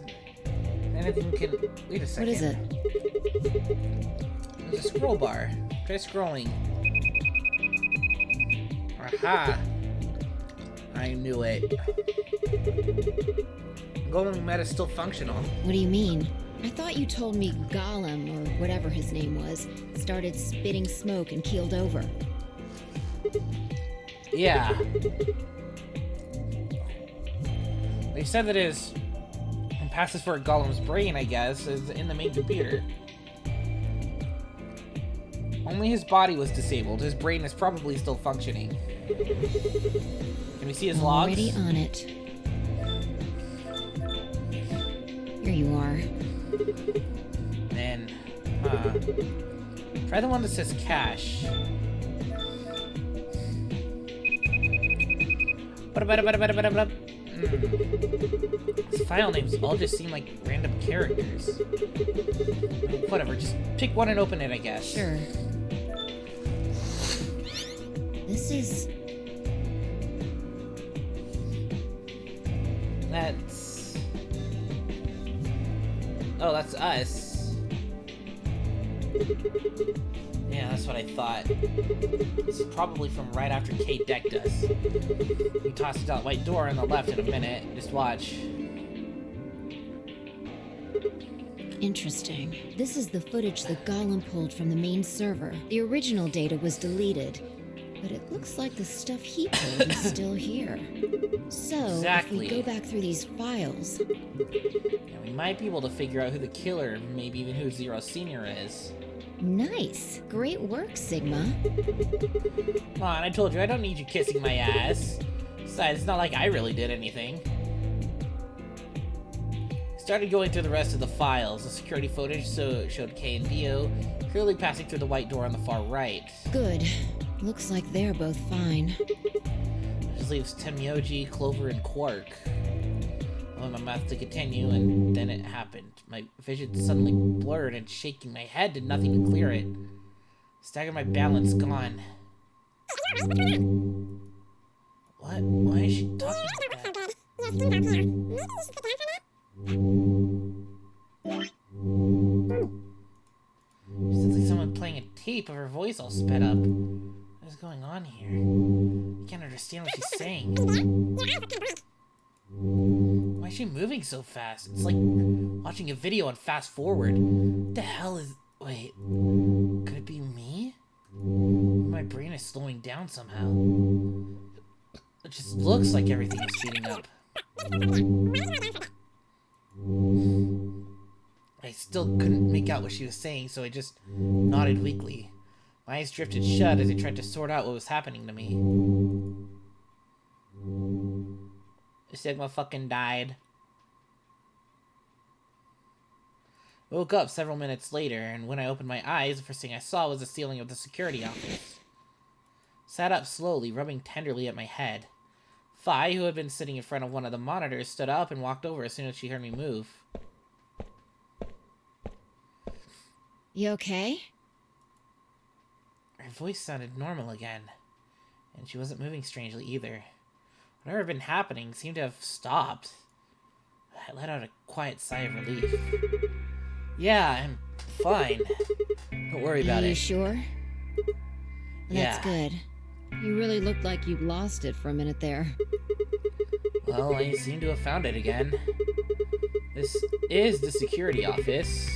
Anything can... Wait a second. What is it? There's a scroll bar. Try scrolling. Aha! I knew it. Golem Meta is still functional. What do you mean? I thought you told me Gollum, or whatever his name was, started spitting smoke and keeled over. Yeah. They said that his passes for a Golem's brain, I guess, is in the main computer. Only his body was disabled. His brain is probably still functioning. Can we see his logs? Already on it. Here you are. Man. Try the one that says cash. These file names all just seem like random characters. Whatever, just pick one and open it, I guess. Sure. This is... That's... Oh, that's us. Yeah, that's what I thought. This is probably from right after Kate decked us. We tossed it out white door on the left in a minute. Just watch. Interesting. This is the footage that Gollum pulled from the main server. The original data was deleted. but it looks like the stuff he pulled is still here. So, Exactly. if we go back through these files... Yeah, we might be able to figure out who the killer, maybe even who Zero Senior is. Nice. Great work, Sigma. Come on, I told you, I don't need you kissing my ass. Besides, it's not like I really did anything. Started going through the rest of the files. The security footage showed Kay and Dio clearly passing through the white door on the far right. Good. Looks like they're both fine. Just leaves Temyoji, Clover, and Quark. I want my mouth to continue, and then it happened. My vision suddenly blurred, and shaking my head did nothing to clear it. Staggered my balance, gone. What? Why is she talking like that? Sounds like someone playing a tape of her voice all sped up. What is going on here? I can't understand what she's saying. Why is she moving so fast? It's like watching a video on fast forward. What the hell is... Wait. Could it be me? My brain is slowing down somehow. It just looks like everything is speeding up. I still couldn't make out what she was saying, so I just nodded weakly. My eyes drifted shut as I tried to sort out what was happening to me. Sigma fucking died. I woke up several minutes later, and when I opened my eyes, the first thing I saw was the ceiling of the security office. Sat up slowly, rubbing tenderly at my head. Fi, who had been sitting in front of one of the monitors, stood up and walked over as soon as she heard me move. You okay? Her voice sounded normal again, and she wasn't moving strangely either. Whatever had been happening seemed to have stopped. I let out a quiet sigh of relief. Yeah, I'm fine. Don't worry about Are you it. sure? Yeah. That's good. You really looked like you'd lost it for a minute there. Well, I seem to have found it again. This is the security office.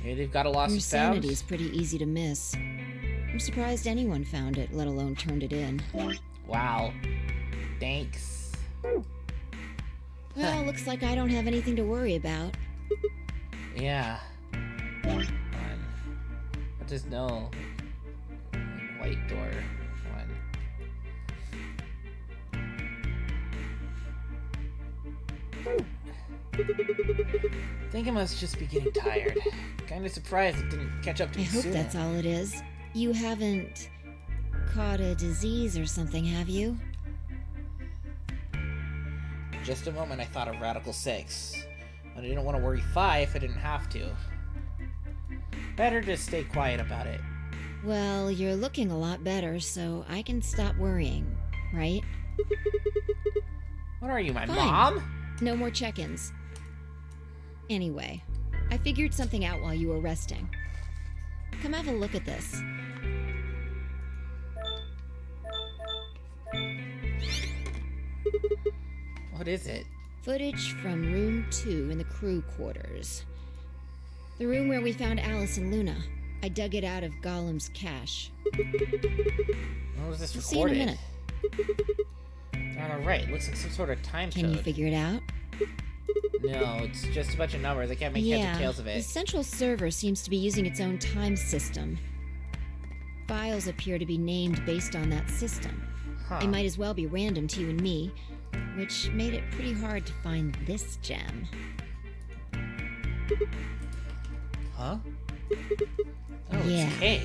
Maybe they've got a lost Your and found. sanity's pretty easy to miss. I'm surprised anyone found it, let alone turned it in. Wow. Thanks. Well, looks like I don't have anything to worry about. Yeah. One. What does no? White door. One. Think I must just be getting tired. Kinda surprised it didn't catch up to I me hope sooner. that's all it is. You haven't caught a disease or something, have you? Just a moment I thought of Radical 6. But I didn't want to worry Fi if I didn't have to. Better just stay quiet about it. Well, you're looking a lot better, so I can stop worrying, right? What are you, my Fine. mom? No more check-ins. Anyway, I figured something out while you were resting. Come have a look at this. What is it? Footage from room 2 in the crew quarters. The room where we found Alice and Luna. I dug it out of Gollum's cache. When was this I'll see you in a recorded? minute. Alright, looks like some sort of time Can code. you figure it out? No, it's just a bunch of numbers. I can't make heads or tails of The it. central server seems to be using its own time system. Files appear to be named based on that system. Huh. They might as well be random to you and me, which made it pretty hard to find this gem. Huh? Oh, Yeah. it's Kay.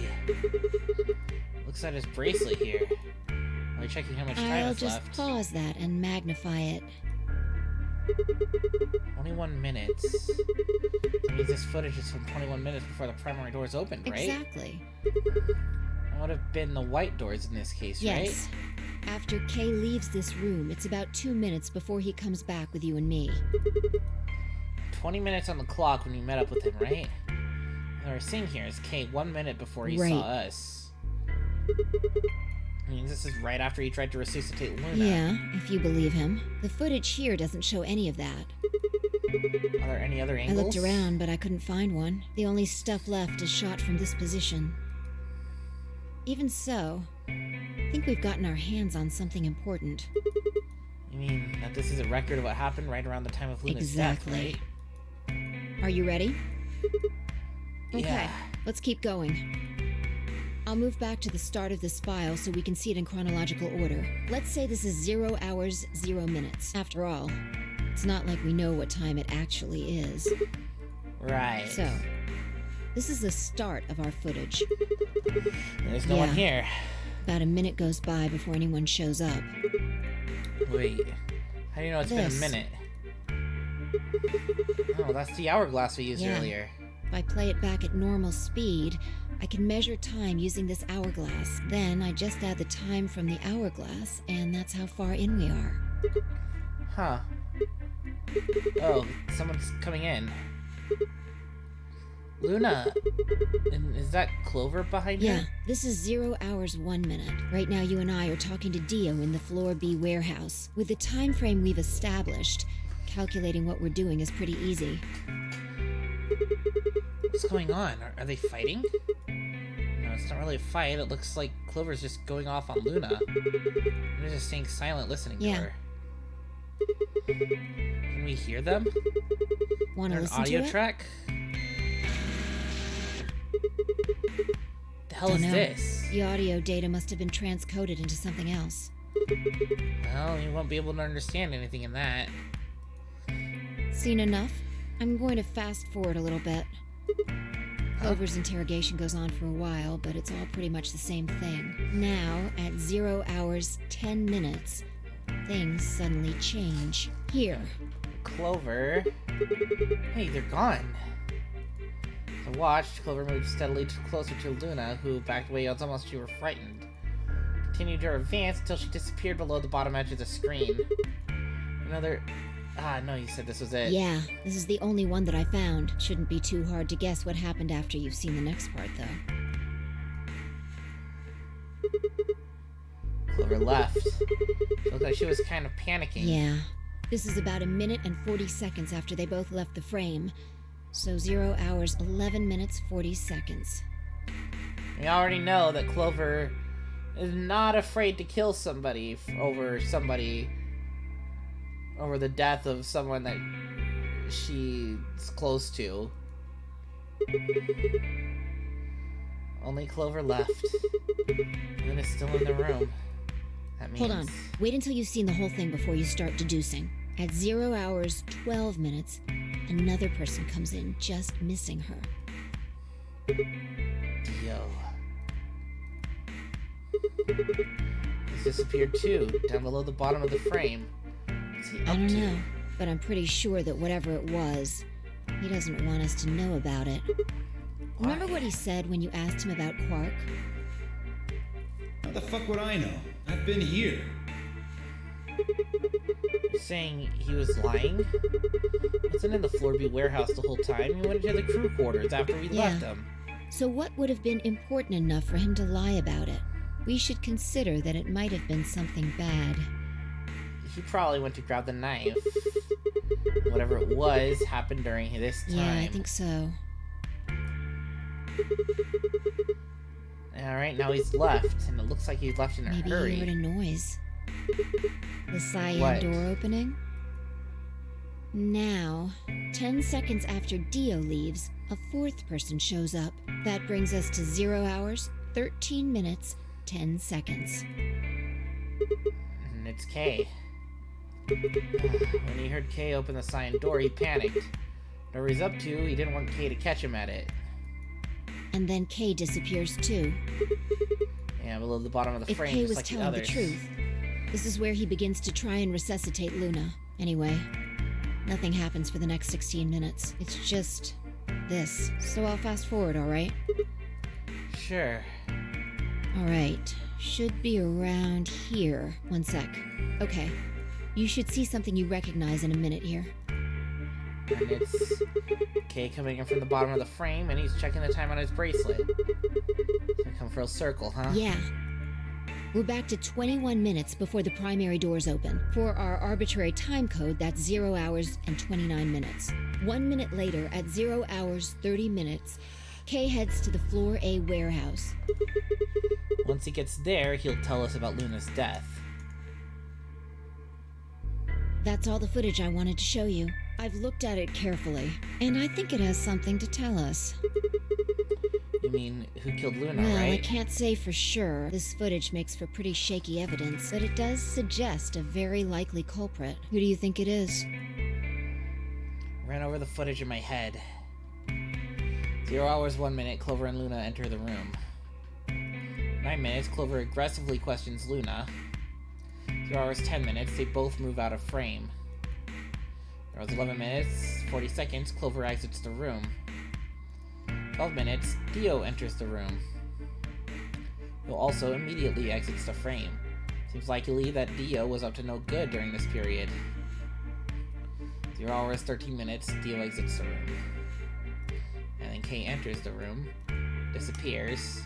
Looks at his bracelet here. Are we checking how much time I'll is just left? pause that and magnify it. 21 minutes. That means this footage is from 21 minutes before the primary doors opened, right? Exactly. That would have been the white doors in this case, Yes. After Kay leaves this room, it's about 2 minutes before he comes back with you and me. right? 20 minutes on the clock when we met up with him, right? What we're seeing here is Kay 1 minute before he Right. saw us. I mean, this is right after he tried to resuscitate Luna. Yeah, if you believe him. The footage here doesn't show any of that. Are there any other I angles? looked around, but I couldn't find one. The only stuff left is shot from this position. Even so, think we've gotten our hands on something important. You mean that this is a record of what happened right around the time of Luna's death, right? Are you ready? Okay, Yeah. let's keep going. I'll move back to the start of this file so we can see it in chronological order. Let's say this is 0 hours, 0 minutes. After all, it's not like we know what time it actually is. Right. So, this is the start of our footage. There's no one here. About a minute goes by before anyone shows up. Wait, how do you know it's been a minute? Oh, that's the hourglass we used earlier. If I play it back at normal speed, I can measure time using this hourglass. Then I just add the time from the hourglass, and that's how far in we are. Huh. Oh, someone's coming in. Luna, and is that Clover behind you? Yeah, this is 0 hours, 1 minute. Right now you and I are talking to Dio in the Floor B warehouse. With the time frame we've established, calculating what we're doing is pretty easy. What's going on? Are they fighting? No, it's not really a fight. It looks like Clover's just going off on Luna. They're just staying silent listening to her. Can we hear them? Wanna listen an audio to it? track? The hell is this? The audio data must have been transcoded into something else. Well, you won't be able to understand anything in that. Seen enough? I'm going to fast forward a little bit. Clover's interrogation goes on for a while, but it's all pretty much the same thing. Now, at 0 hours, 10 minutes, things suddenly change. Here. Clover. Hey, they're gone. As I watched, Clover moved steadily closer to Luna, who backed away as almost she were frightened. Continued her advance until she disappeared below the bottom edge of the screen. Another... Ah, no, you said this was it. Yeah, this is the only one that I found. Shouldn't be too hard to guess what happened after you've seen the next part, though. Clover left. She looked like she was kind of panicking. Yeah. This is about a minute and 40 seconds after they both left the frame. So 0 hours, 11 minutes, 40 seconds. We already know that Clover is not afraid to kill somebody over the death of someone that she's close to. Only Clover left. Luna's still in the room. That means... Hold on. Wait until you've seen the whole thing before you start deducing. At 0 hours, 12 minutes, another person comes in, just missing her. Dio. He's disappeared too, down below the bottom of the frame. What's he up I don't to? know, but I'm pretty sure that whatever it was, he doesn't want us to know about it. Remember what he said when you asked him about Quark? How the fuck would I know? I've been here. You're saying he was lying? He wasn't in the Floor B warehouse the whole time. He went into the crew quarters after we left him. So what would have been important enough for him to lie about it? We should consider that it might have been something bad. He probably went to grab the knife. Whatever it was happened during this time. Yeah, I think so. Alright, now he's left, and it looks like he's left in a Maybe hurry. he heard a noise. The cyan What? door opening? Now, 10 seconds after Dio leaves, a fourth person shows up. That brings us to 0 hours, 13 minutes, 10 seconds. And it's Kay. When he heard Kay open the cyan door, he panicked. Whatever he's up to, he didn't want Kay to catch him at it. And then Kay disappears too. Yeah, below the bottom of the If frame, Kay just was like the telling the others. truth, this is where he begins to try and resuscitate Luna. Anyway, nothing happens for the next 16 minutes. It's just this. So I'll fast forward, alright? Sure. Alright, should be around here. One sec. Okay, you should see something you recognize in a minute here. And it's Kay coming in from the bottom of the frame, and he's checking the time on his bracelet. So come full circle, huh? Yeah. We're back to 21 minutes before the primary doors open. For our arbitrary time code, that's 0 hours and 29 minutes. 1 minute later, at 0 hours, 30 minutes, Kay heads to the Floor A warehouse. Once he gets there, he'll tell us about Luna's death. That's all the footage I wanted to show you. I've looked at it carefully, and I think it has something to tell us. You mean, who killed Luna, Well, I right? can't say for sure. This footage makes for pretty shaky evidence, but it does suggest a very likely culprit. Who do you think it is? Ran over the footage in my head. 0 hours, 1 minute, Clover and Luna enter the room. 9 minutes, Clover aggressively questions Luna. 0 hours, 10 minutes, they both move out of frame. 0 hours, 11 minutes, 40 seconds, Clover exits the room. 12 minutes, Dio enters the room. He'll also immediately exits the frame. Seems likely that Dio was up to no good during this period. 0 hours, 13 minutes, Dio exits the room. And then Kay enters the room, disappears,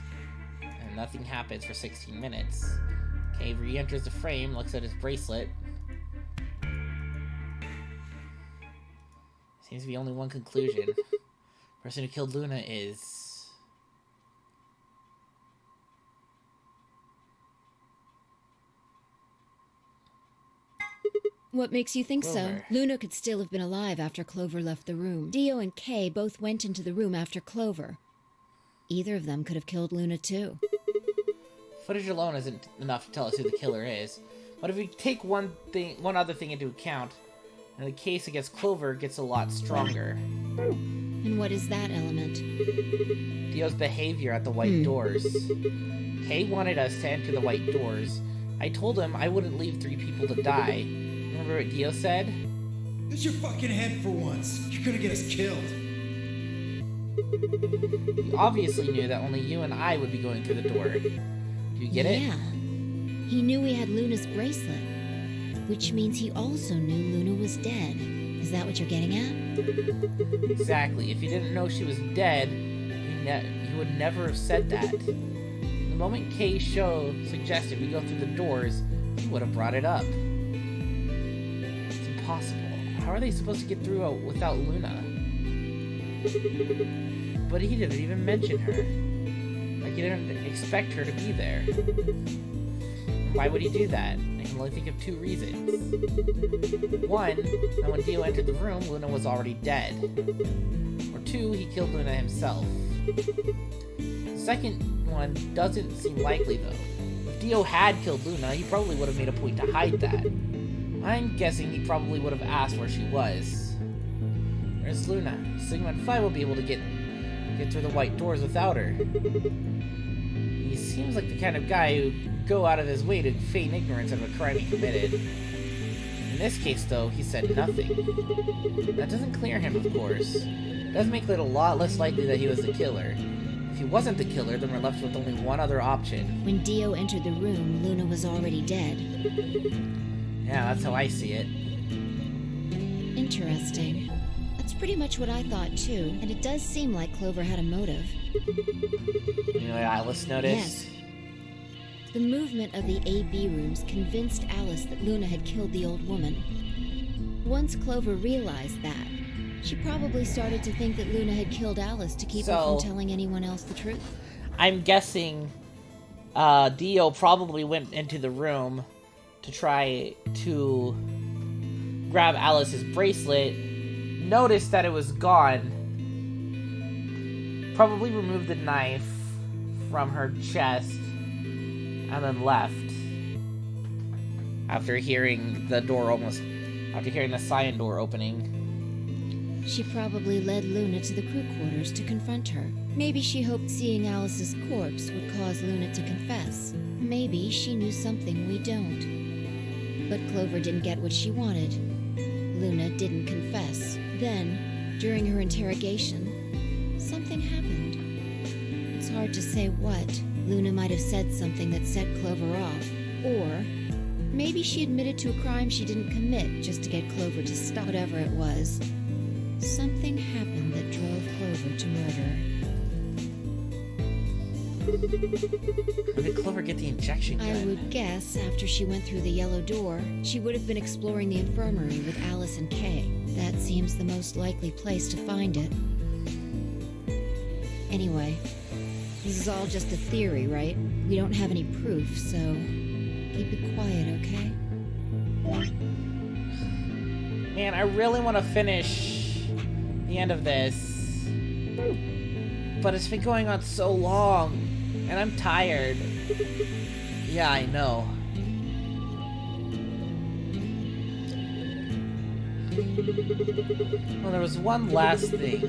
and nothing happens for 16 minutes. Kay re-enters the frame, looks at his bracelet. Seems to be only one conclusion. The person who killed Luna is... What makes you think so? Clover. Luna could still have been alive after Clover left the room. Dio and Kay both went into the room after Clover. Either of them could have killed Luna too. Footage alone isn't enough to tell us who the killer is. But if we take one other thing into account, and the case against Clover gets a lot stronger. And what is that element? Dio's behavior at the white doors. Kay wanted us to enter the white doors. I told him I wouldn't leave 3 people to die. Remember what Dio said? Use your fucking head for once. You're gonna get us killed. He obviously knew that only you and I would be going through the door. Do you get it? Yeah. He knew we had Luna's bracelet, which means he also knew Luna was dead. Is that what you're getting at? Exactly. If he didn't know she was dead, he would never have said that. The moment Kay's show suggested we go through the doors, he would have brought it up. It's impossible. How are they supposed to get through without Luna? But he didn't even mention her. Like, he didn't expect her to be there. Why would he do that? I can only think of 2 reasons. One, that when Dio entered the room, Luna was already dead. Or 2, he killed Luna himself. The second one doesn't seem likely, though. If Dio had killed Luna, he probably would have made a point to hide that. I'm guessing he probably would have asked where she was. Where's Luna? Sigma and Phi will be able to get through the white doors without her. He seems like the kind of guy who'd go out of his way to feign ignorance of a crime he committed. In this case, though, he said nothing. That doesn't clear him, of course. It does make it a lot less likely that he was the killer. If he wasn't the killer, then we're left with only one other option. When Dio entered the room, Luna was already dead. Yeah, that's how I see it. Interesting. That's pretty much what I thought too, and it does seem like Clover had a motive. You know what Alice noticed? Yes. The movement of the A-B rooms convinced Alice that Luna had killed the old woman. Once Clover realized that, she probably started to think that Luna had killed Alice to keep her from telling anyone else the truth. I'm guessing Dio probably went into the room to try to grab Alice's bracelet, noticed that it was gone, probably removed the knife from her chest, and then left. After hearing the cyan door opening. She probably led Luna to the crew quarters to confront her. Maybe she hoped seeing Alice's corpse would cause Luna to confess. Maybe she knew something we don't. But Clover didn't get what she wanted. Luna didn't confess. Then, during her interrogation, something happened. It's hard to say what. Luna might have said something that set Clover off. Or maybe she admitted to a crime she didn't commit just to get Clover to stop. Whatever it was, something happened that drove Clover to murder. Where did Clover get the injection gun? I would guess after she went through the yellow door, she would have been exploring the infirmary with Alice and Kay. That seems the most likely place to find it. Anyway, this is all just a theory, right? We don't have any proof, so keep it quiet, okay? Man, I really want to finish the end of this. But it's been going on so long, and I'm tired. Yeah, I know. Well, there was one last thing.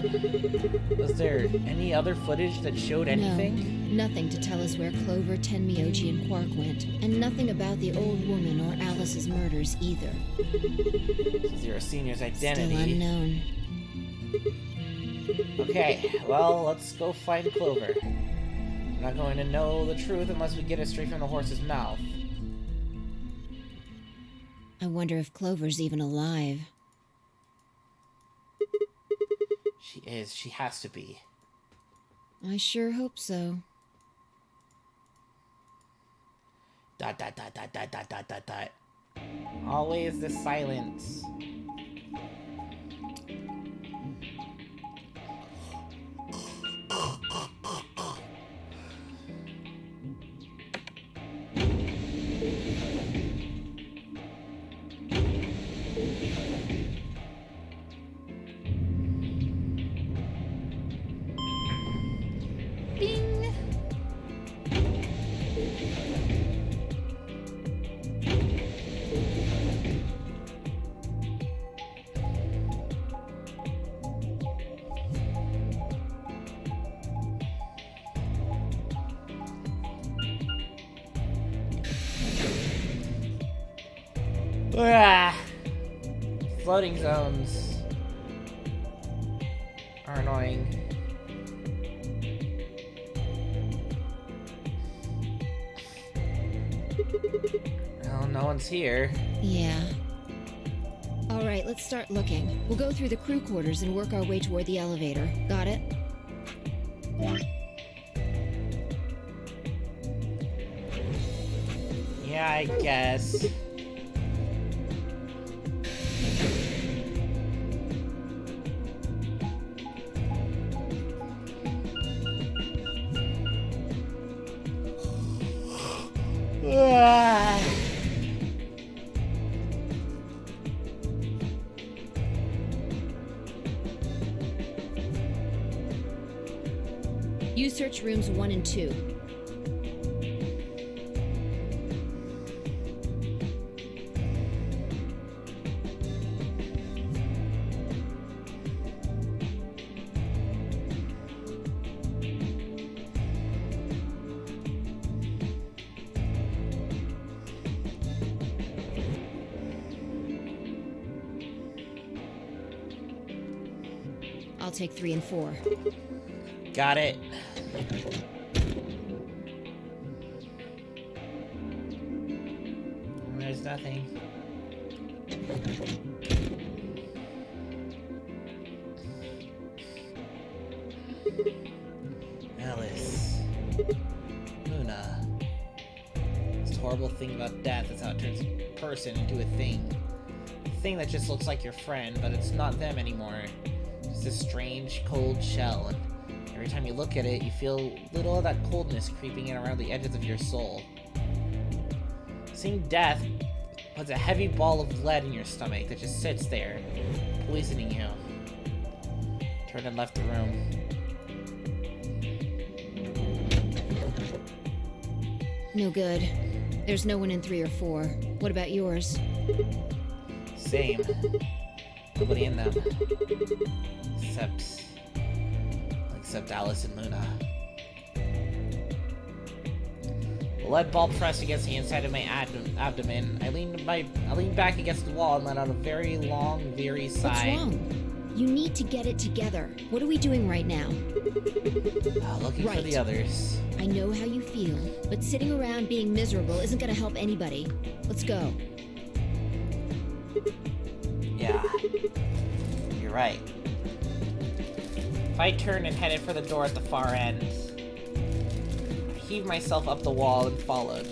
Was there any other footage that showed anything? No, nothing to tell us where Clover, Tenmyoji, and Quark went. And nothing about the old woman or Alice's murders either. Zero Senior's identity. Still unknown. Okay, well, let's go find Clover. We're not going to know the truth unless we get it straight from the horse's mouth. I wonder if Clover's even alive. She is. She has to be. I sure hope so. Dot, dot, dot, dot, dot, dot, dot, dot, dot. Always the silence. Ah, floating zones are annoying. Well, no one's here. Yeah. All right, let's start looking. We'll go through the crew quarters and work our way toward the elevator. Got it? Yeah, I guess. You search rooms 1 and 2. I'll take 3 and 4. Got it. There's nothing. Alice. Luna. This horrible thing about death is how it turns a person into a thing. A thing that just looks like your friend, but it's not them anymore. Just a strange, cold shell. And every time you look at it, you feel a little of that coldness creeping in around the edges of your soul. Seeing death puts a heavy ball of lead in your stomach that just sits there, poisoning you. Turned and left the room. No good. There's no one in 3 or 4. What about yours? Same. Nobody in them. Except Alice and Luna. The lead ball pressed against the inside of my abdomen. I leaned back against the wall and let out a very long, very sigh. What's wrong? You need to get it together. What are we doing right now? Looking for the others. I know how you feel, but sitting around being miserable isn't gonna help anybody. Let's go. Yeah. You're right. If I turned and headed for the door at the far end, I heaved myself up the wall and followed.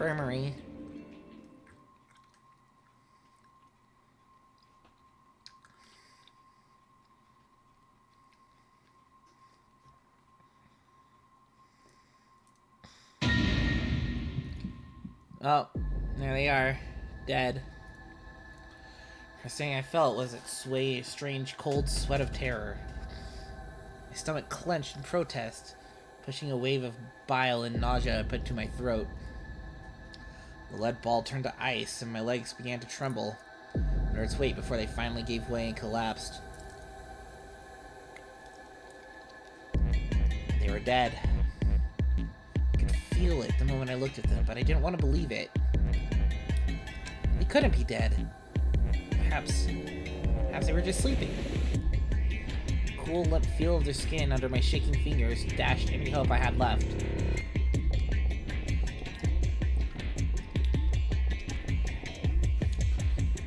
infirmary. Oh, there they are. Dead. First thing I felt was a strange cold sweat of terror. My stomach clenched in protest, pushing a wave of bile and nausea up into my throat. The lead ball turned to ice, and my legs began to tremble under its weight before they finally gave way and collapsed. They were dead. I could feel it the moment I looked at them, but I didn't want to believe it. They couldn't be dead. Perhaps they were just sleeping. The cool, limp feel of their skin under my shaking fingers dashed any hope I had left.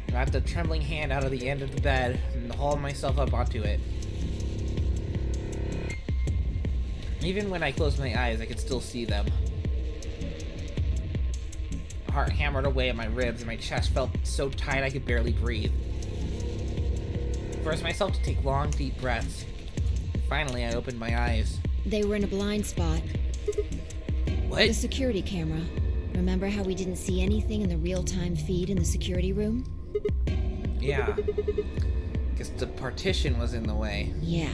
I wrapped a trembling hand out of the end of the bed and hauled myself up onto it. Even when I closed my eyes, I could still see them. My heart hammered away at my ribs, and my chest felt so tight I could barely breathe. I forced myself to take long, deep breaths. Finally, I opened my eyes. They were in a blind spot. What? The security camera. Remember how we didn't see anything in the real-time feed in the security room? Yeah. Guess the partition was in the way. Yeah.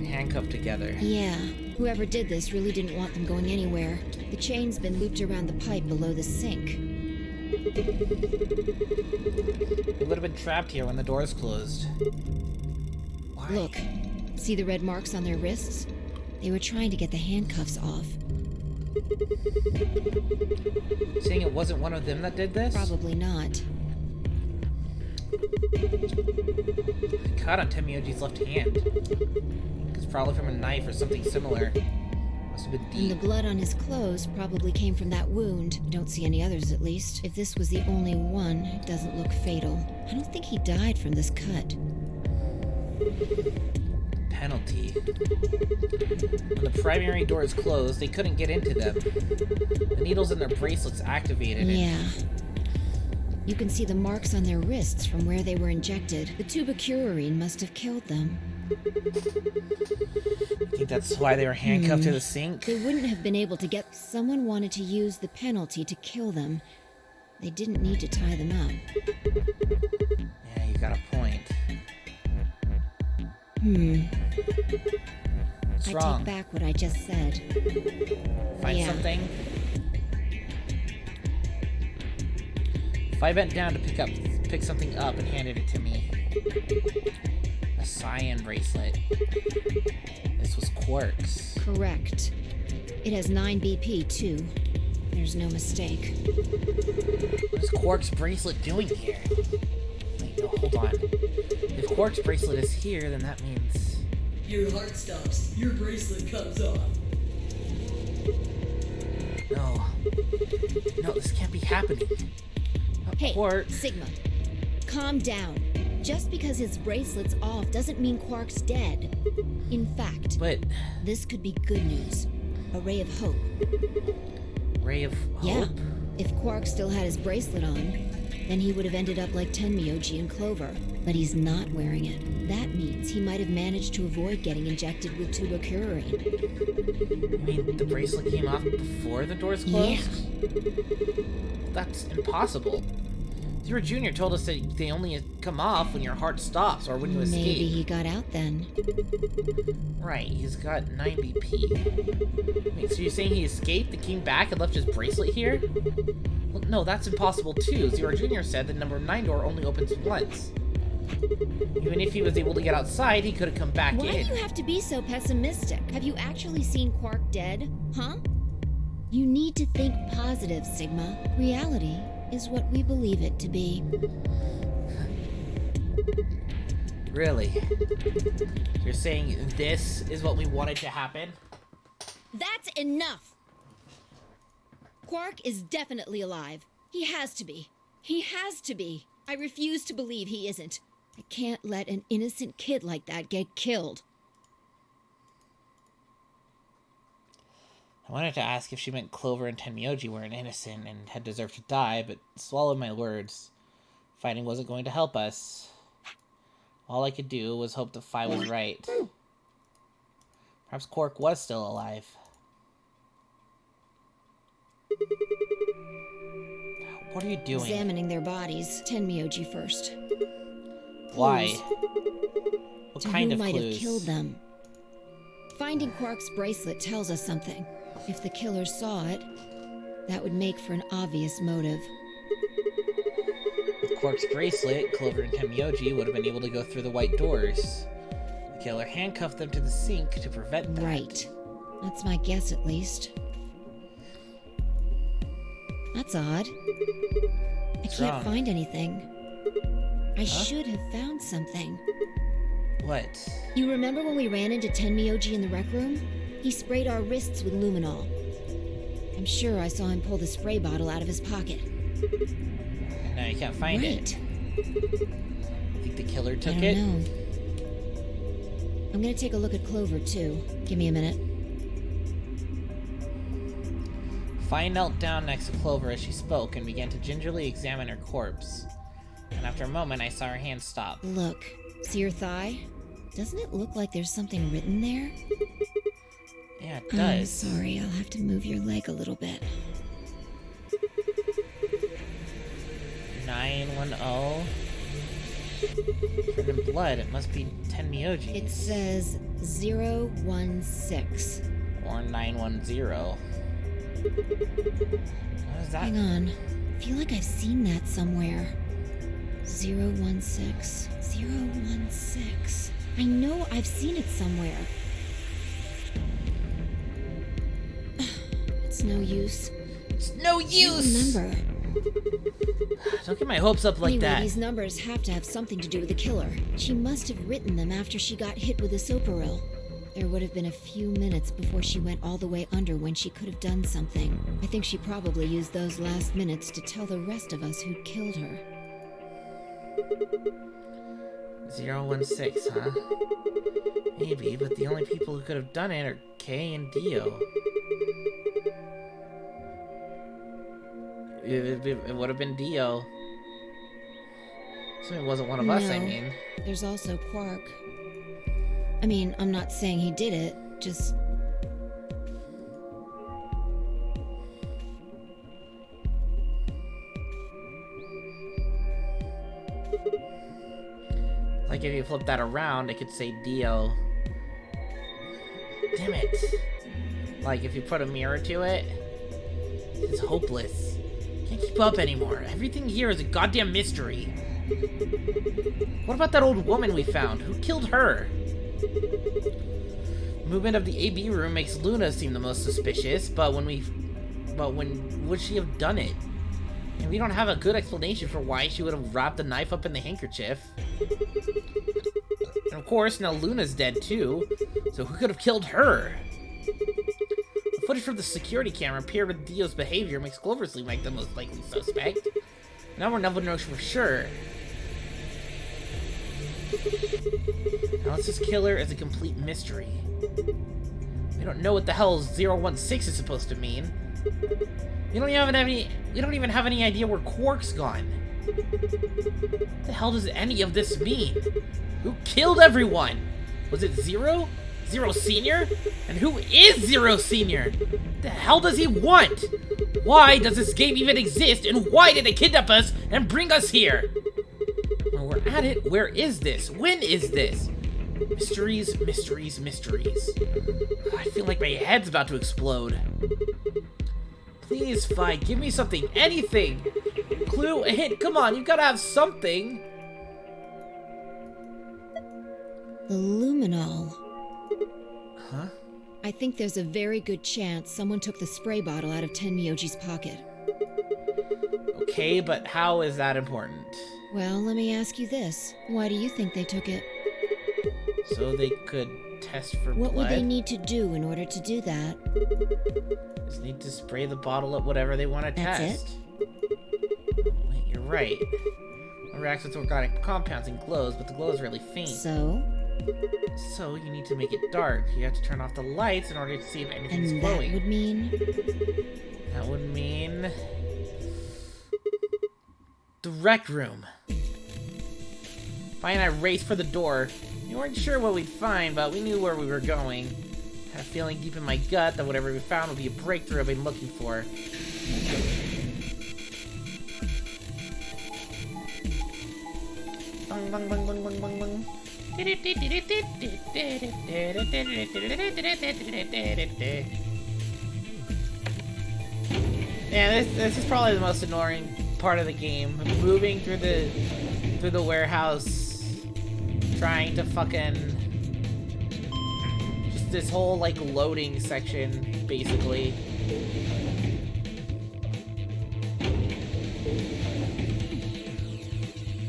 Handcuffed together. Yeah. Whoever did this really didn't want them going anywhere. The chain's been looped around the pipe below the sink. They would have been trapped here when the doors closed. Why? Look. See the red marks on their wrists? They were trying to get the handcuffs off. Saying it wasn't one of them that did this? Probably not. I cut on Temioji's left hand. It's probably from a knife or something similar. Must have been And deep. the blood on his clothes probably came from that wound. I don't see any others, at least. If this was the only one, it doesn't look fatal. I don't think he died from this cut. Penalty. When the primary doors closed, they couldn't get into them. The needles in their bracelets activated it. Yeah. You can see the marks on their wrists from where they were injected. The tubocurarine must have killed them. I think that's why they were handcuffed to the sink. They wouldn't have been able to get... Someone wanted to use the penalty to kill them. They didn't need to tie them up. Yeah, you got a point. What's I wrong? take back what I just said. Find Yeah. something? If I bent down to pick something up and handed it to me. A cyan bracelet. This was Quark's. Correct. It has 9 BP, too. There's no mistake. What's Quark's bracelet doing here? Wait, no, hold on. If Quark's bracelet is here, then that means... Your heart stops. Your bracelet comes off. No. No, this can't be happening. Hey, Quark. Sigma. Calm down. Just because his bracelet's off doesn't mean Quark's dead. In fact, But... this could be good news. A ray of hope. Ray of hope? Yeah. If Quark still had his bracelet on, then he would have ended up like Tenmyoji and Clover. But he's not wearing it. That means he might have managed to avoid getting injected with tubocurarine. You mean the bracelet came off before the doors closed? Yeah. That's impossible. Zero Jr. told us that they only come off when your heart stops or when you escape. Maybe he got out then. Right, he's got 9 BP. Wait, so you're saying he escaped and came back and left his bracelet here? Well, no, that's impossible too. Zero Jr. said the number 9 door only opens once. Even if he was able to get outside, he could have come back Why in. do you have to be so pessimistic? Have you actually seen Quark dead? Huh? You need to think positive, Sigma. Reality is what we believe it to be. Really? You're saying this is what we wanted to happen? That's enough! Quark is definitely alive. He has to be. He has to be. I refuse to believe he isn't. I can't let an innocent kid like that get killed. I wanted to ask if she meant Clover and Tenmyoji weren't innocent and had deserved to die, but swallowed my words. Fighting wasn't going to help us. All I could do was hope the Phi was right. Perhaps Quark was still alive. What are you doing? Examining their bodies. Tenmyoji first. Why? Clues. What To kind who of might clues? have killed them? Finding Quark's bracelet tells us something. If the killer saw it, that would make for an obvious motive. With Quark's bracelet, Clover and Tenmyoji would have been able to go through the white doors. The killer handcuffed them to the sink to prevent that. Right. That's my guess, at least. That's odd. I What's can't wrong? find anything. I should have found something. What? You remember when we ran into Tenmyoji in the rec room? He sprayed our wrists with luminol. I'm sure I saw him pull the spray bottle out of his pocket. Now you can't find it. You think the killer took I it? don't know. I'm gonna take a look at Clover, too. Give me a minute. Phi knelt down next to Clover as she spoke and began to gingerly examine her corpse. And after a moment, I saw her hand stop. Look. See your thigh? Doesn't it look like there's something written there? Yeah, it I'm does. sorry, I'll have to move your leg a little bit. 910. Written in blood, it must be Tenmyoji. It says 016. Or 910. What is that? Hang on. I feel like I've seen that somewhere. 016. 016. I know I've seen it somewhere. It's no use. It's no use! Remember. Don't get my hopes up like Anyway, that. these numbers have to have something to do with the killer. She must have written them after she got hit with a soparil. There would have been a few minutes before she went all the way under when she could have done something. I think she probably used those last minutes to tell the rest of us who'd killed her. 016, huh? Maybe, but the only people who could have done it are Kay and Dio. It would have been Dio. So it wasn't one of us, I No. mean. There's also Quark. I mean, I'm not saying he did it, just... Like if you flip that around, it could say Dio. Damn it. Like if you put a mirror to it, it's hopeless. Can't keep up anymore. Everything here is a goddamn mystery. What about that old woman we found? Who killed her? Movement of the AB room makes Luna seem the most suspicious, but when would she have done it? And we don't have a good explanation for why she would have wrapped the knife up in the handkerchief. And of course, now Luna's dead too, so who could have killed her? The footage from the security camera paired with Dio's behavior makes Clover seem like the most likely suspect. Now we're never know for sure. Now this killer is a complete mystery. We don't know what the hell 016 is supposed to mean. We don't even have any idea where Quark's gone. What the hell does any of this mean? Who killed everyone? Was it Zero? Zero Senior? And who is Zero Senior? What the hell does he want? Why does this game even exist, and why did they kidnap us and bring us here? When we're at it, where is this? When is this? Mysteries, mysteries, mysteries. I feel like my head's about to explode. Please, Phi, give me something, anything! Clue, a hint, come on, you've gotta have something! The luminol. Huh? I think there's a very good chance someone took the spray bottle out of Tenmyoji's pocket. Okay, but how is that important? Well, let me ask you this. Why do you think they took it? So they could test for What blood? would they need to do in order to do that? Just need to spray the bottle at whatever they want to That's test. Wait, you're right. It reacts with organic compounds and glows, but the glow is really faint. So? So you need to make it dark. You have to turn off the lights in order to see if anything's And glowing. that would mean? That would mean... the rec room. Vi and I raced for the door. We weren't sure what we'd find, but we knew where we were going. Had a feeling deep in my gut that whatever we found would be a breakthrough I've been looking for. Bung, bung, bung, bung, bung, bung, bung. Yeah, this is probably the most annoying part of the game. Moving through the warehouse, trying to fucking just this whole like loading section, basically.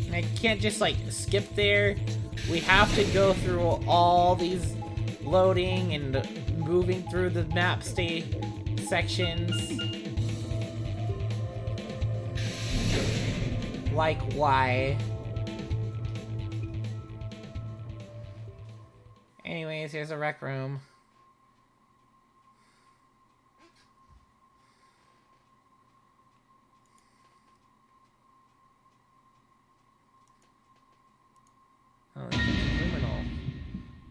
And I can't just like skip there. We have to go through all these loading and moving through the map sections. Like, why? Anyways, here's a rec room. Oh, it's a criminal.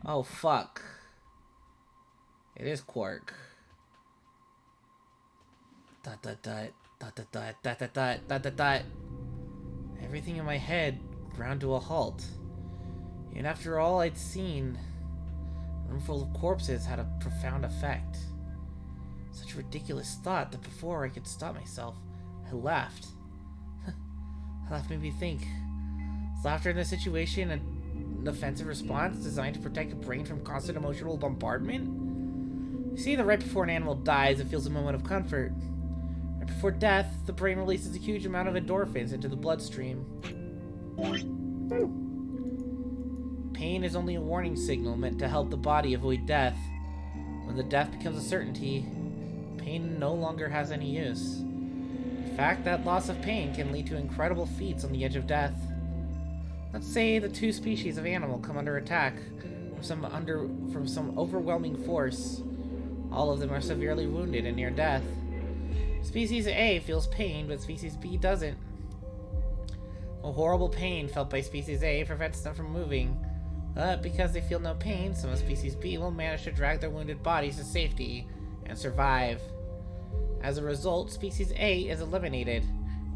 Oh, fuck. It is Quark. Dot dot dot dot dot dot dot dot dot dot dot dot. Everything in my head ground to a halt. And after all I'd seen, a room full of corpses had a profound effect. Such a ridiculous thought that before I could stop myself, I laughed. Laugh made me think. Is laughter in this situation an offensive response designed to protect the brain from constant emotional bombardment? You see, that right before an animal dies, it feels a moment of comfort. Right before death, the brain releases a huge amount of endorphins into the bloodstream. Pain is only a warning signal meant to help the body avoid death. When the death becomes a certainty, pain no longer has any use. In fact, that loss of pain can lead to incredible feats on the edge of death. Let's say the two species of animal come under attack from some overwhelming force. All of them are severely wounded and near death. Species A feels pain, but Species B doesn't. A horrible pain felt by Species A prevents them from moving. But because they feel no pain, some of Species B will manage to drag their wounded bodies to safety and survive. As a result, Species A is eliminated,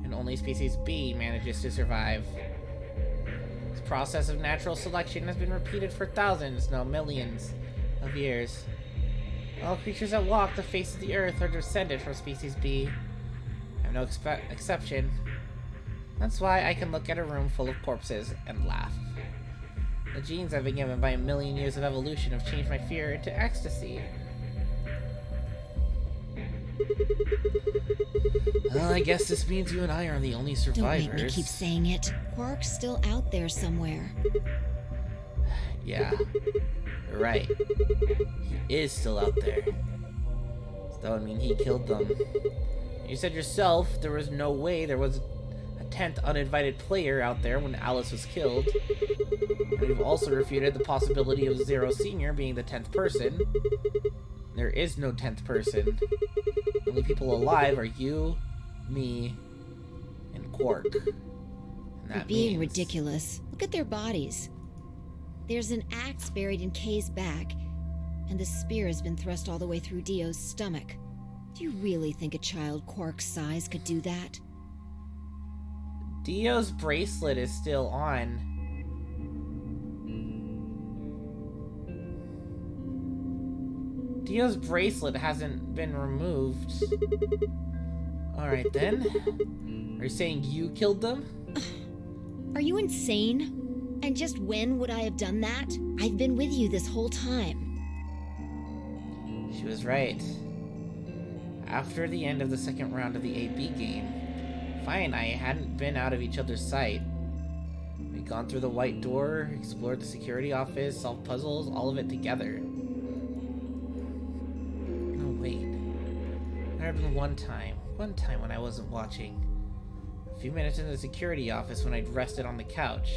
and only Species B manages to survive. This process of natural selection has been repeated for thousands, no millions, of years. All creatures that walk the face of the earth are descended from Species B. I'm no exception. That's why I can look at a room full of corpses and laugh. The genes I've been given by a million years of evolution have changed my fear into ecstasy. Well, I guess this means you and I are the only survivors. Don't make me keep saying it. Quark's still out there somewhere. Yeah, you're right. He is still out there. So that would mean he killed them. You said yourself there was no way there was a 10th uninvited player out there when Alice was killed. And you've also refuted the possibility of Zero Senior being the 10th person. There is no 10th person. The only people alive are you, me, and Quark. And You're being ridiculous. Look at their bodies. There's an axe buried in Kay's back, and the spear has been thrust all the way through Dio's stomach. Do you really think a child Quark's size could do that? Dio's bracelet is still on. Dio's bracelet hasn't been removed. Alright then. Are you saying you killed them? Are you insane? And just when would I have done that? I've been with you this whole time. She was right. After the end of the second round of the AB game, Vi and I hadn't been out of each other's sight. We'd gone through the white door, explored the security office, solved puzzles, all of it together. No, wait. There had been one time when I wasn't watching. A few minutes in the security office when I'd rested on the couch.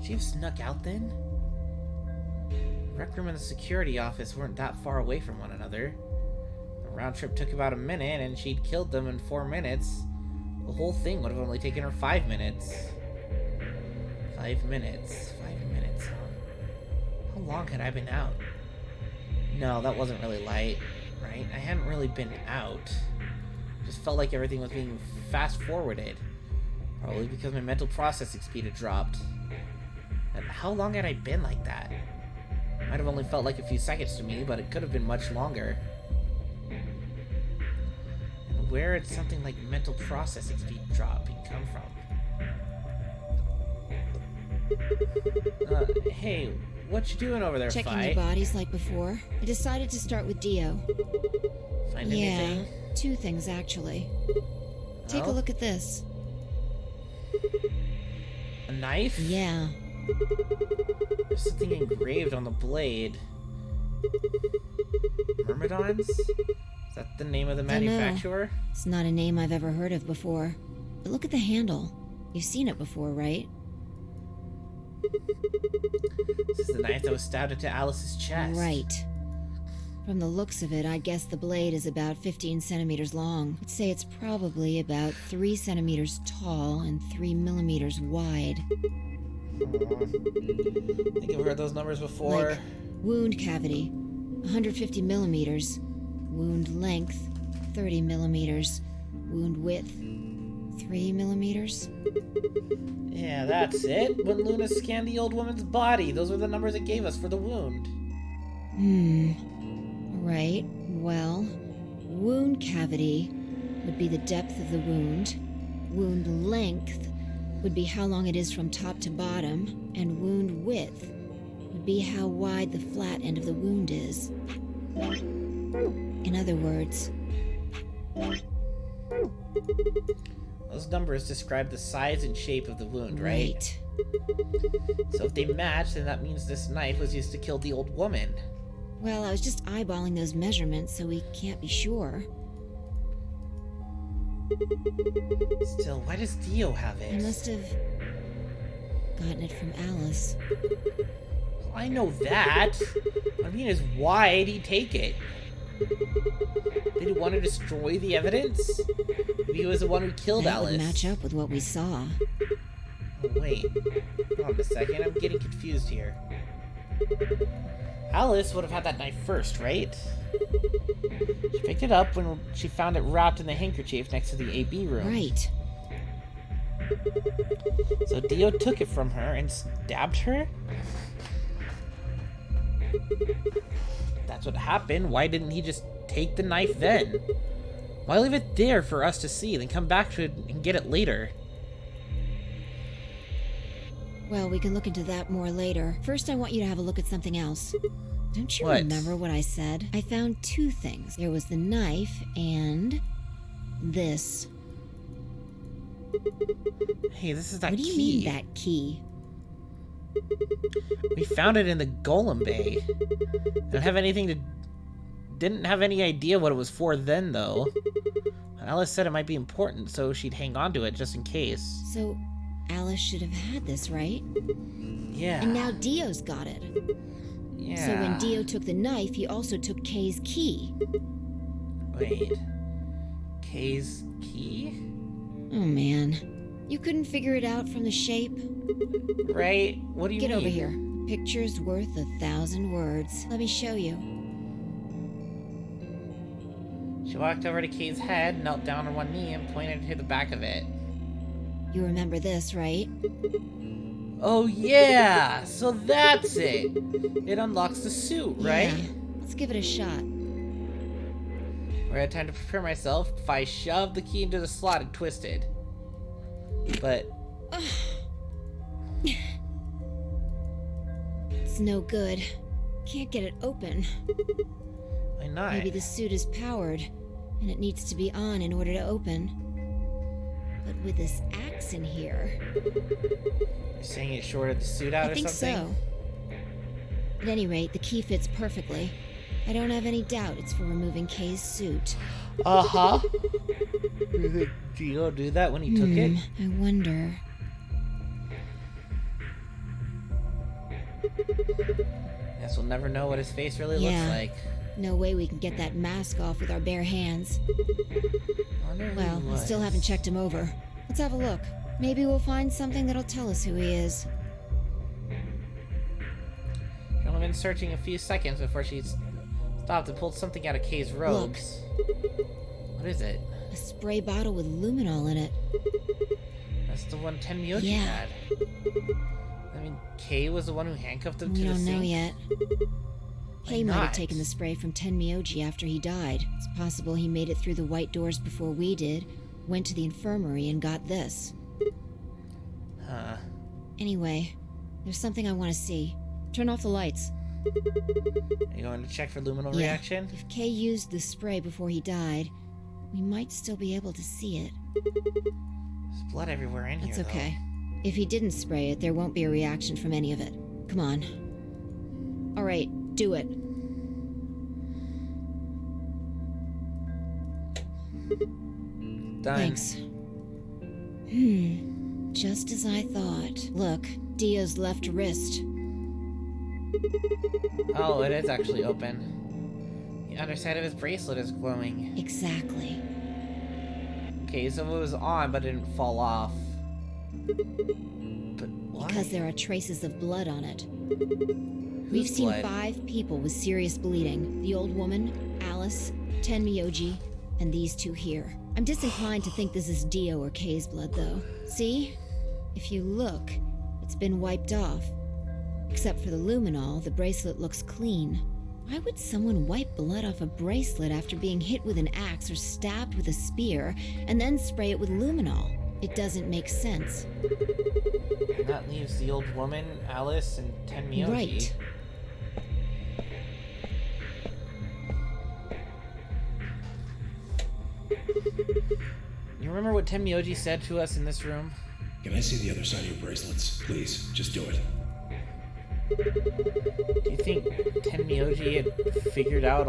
She'd have snuck out then? Rec room and the security office weren't that far away from one another. The round trip took about a minute, and she'd killed them in 4 minutes. The whole thing would have only taken her 5 minutes. 5 minutes. 5 minutes, huh? How long had I been out? No, that wasn't really light, right? I hadn't really been out. Just felt like everything was being fast-forwarded. Probably because my mental processing speed had dropped. And how long had I been like that? Might have only felt like a few seconds to me, but it could have been much longer. And where had something like mental processing speed dropping come from? Hey, what you doing over there, Checking Fi? the bodies like before. I decided to start with Dio. Find anything? Yeah, 2 things actually. Take a Oh? look at this. A knife? Yeah. There's something engraved on the blade. Myrmidons? Is that the name of the Dunno. manufacturer? It's not a name I've ever heard of before. But look at the handle. You've seen it before, right? This is the knife that was stabbed into Alice's chest. Right. From the looks of it, I guess the blade is about 15 centimeters long. I'd say it's probably about 3 centimeters tall and 3 millimeters wide. I think I've heard those numbers before. Like, wound cavity, 150 millimeters. Wound length, 30 millimeters. Wound width, 3 millimeters. Yeah, that's it. When Luna scanned the old woman's body, those were the numbers it gave us for the wound. Right, well, wound cavity would be the depth of the wound. Wound length would be how long it is from top to bottom. And wound width would be how wide the flat end of the wound is. In other words, those numbers describe the size and shape of the wound, right? So if they match, then that means this knife was used to kill the old woman. Well, I was just eyeballing those measurements, so we can't be sure. Still, why does Dio have I it? must have gotten it from Alice. Well, I know that. What I mean is, why did he take it? Did he want to destroy the evidence? Maybe he was the one who killed That Alice. would match up with what we saw. Oh, wait. Hold on a second, I'm getting confused here. Alice would have had that knife first, right? She picked it up when she found it wrapped in the handkerchief next to the AB room. Right. So Dio took it from her and stabbed her? That's what happened. Why didn't he just take the knife then? Why leave it there for us to see, then come back to it and get it later? Well, we can look into that more later. First, I want you to have a look at something else. Don't you What? remember what I said? I found 2 things. There was the knife and this. Hey, this is that What do key. you mean, that key? We found it in the Golem Bay. Didn't have any idea what it was for then, though. Alice said it might be important, so she'd hang on to it just in case. So, Alice should have had this, right? Yeah. And now Dio's got it. Yeah. So when Dio took the knife, he also took Kay's key. Wait. Kay's key? Oh, man. You couldn't figure it out from the shape? Right? What do you mean? Get over here. A picture's worth 1,000 words. Let me show you. She walked over to Kay's head, knelt down on one knee, and pointed to the back of it. You remember this, right? Oh yeah! So that's it! It unlocks the suit, right? Yeah. Let's give it a shot. Where I had time to prepare myself, I shoved the key into the slot and twisted. But... It's no good. Can't get it open. why not? Maybe the suit is powered, and it needs to be on in order to open. But with this axe in here... You're saying it shorted the suit out I or think something? so. At any rate, the key fits perfectly. I don't have any doubt it's for removing Kay's suit. Uh-huh. Did Dio do that when he took it? I wonder... Guess we'll never know what his face really looks Yeah. like. No way we can get that mask off with our bare hands. I wonder who Well, he I was. still haven't checked him over. Let's have a look. Maybe we'll find something that'll tell us who he is. She'd only been searching a few seconds before she stopped and pulled something out of Kay's robes. What is it? A spray bottle with luminol in it. That's the one Tenmyoji Yeah. had. I mean, Kay was the one who handcuffed him We to the don't sink? know yet. Kay might not? have taken the spray from Tenmyoji after he died. It's possible he made it through the white doors before we did, went to the infirmary, and got this. Huh. Anyway, there's something I want to see. Turn off the lights. Are you going to check for luminal Yeah. reaction? If Kay used the spray before he died, we might still be able to see it. There's blood everywhere in That's here, okay. If he didn't spray it, there won't be a reaction from any of it. Come on. Alright, do it. Done. Thanks. Just as I thought. Look, Dio's left wrist. Oh, it is actually open. The underside of his bracelet is glowing. Exactly. Okay, so it was on, but it didn't fall off. But why? Because there are traces of blood on it. Whose We've seen blood? 5 people with serious bleeding. The old woman, Alice, Tenmyoji, and these 2 here. I'm disinclined to think this is Dio or Kay's blood, though. See? If you look, it's been wiped off. Except for the luminol, the bracelet looks clean. Why would someone wipe blood off a bracelet after being hit with an axe or stabbed with a spear, and then spray it with luminol? It doesn't make sense. And that leaves the old woman, Alice, and Tenmyoji. Right. You remember what Tenmyoji said to us in this room? Can I see the other side of your bracelets? Please, just do it. Do you think Tenmyoji had figured out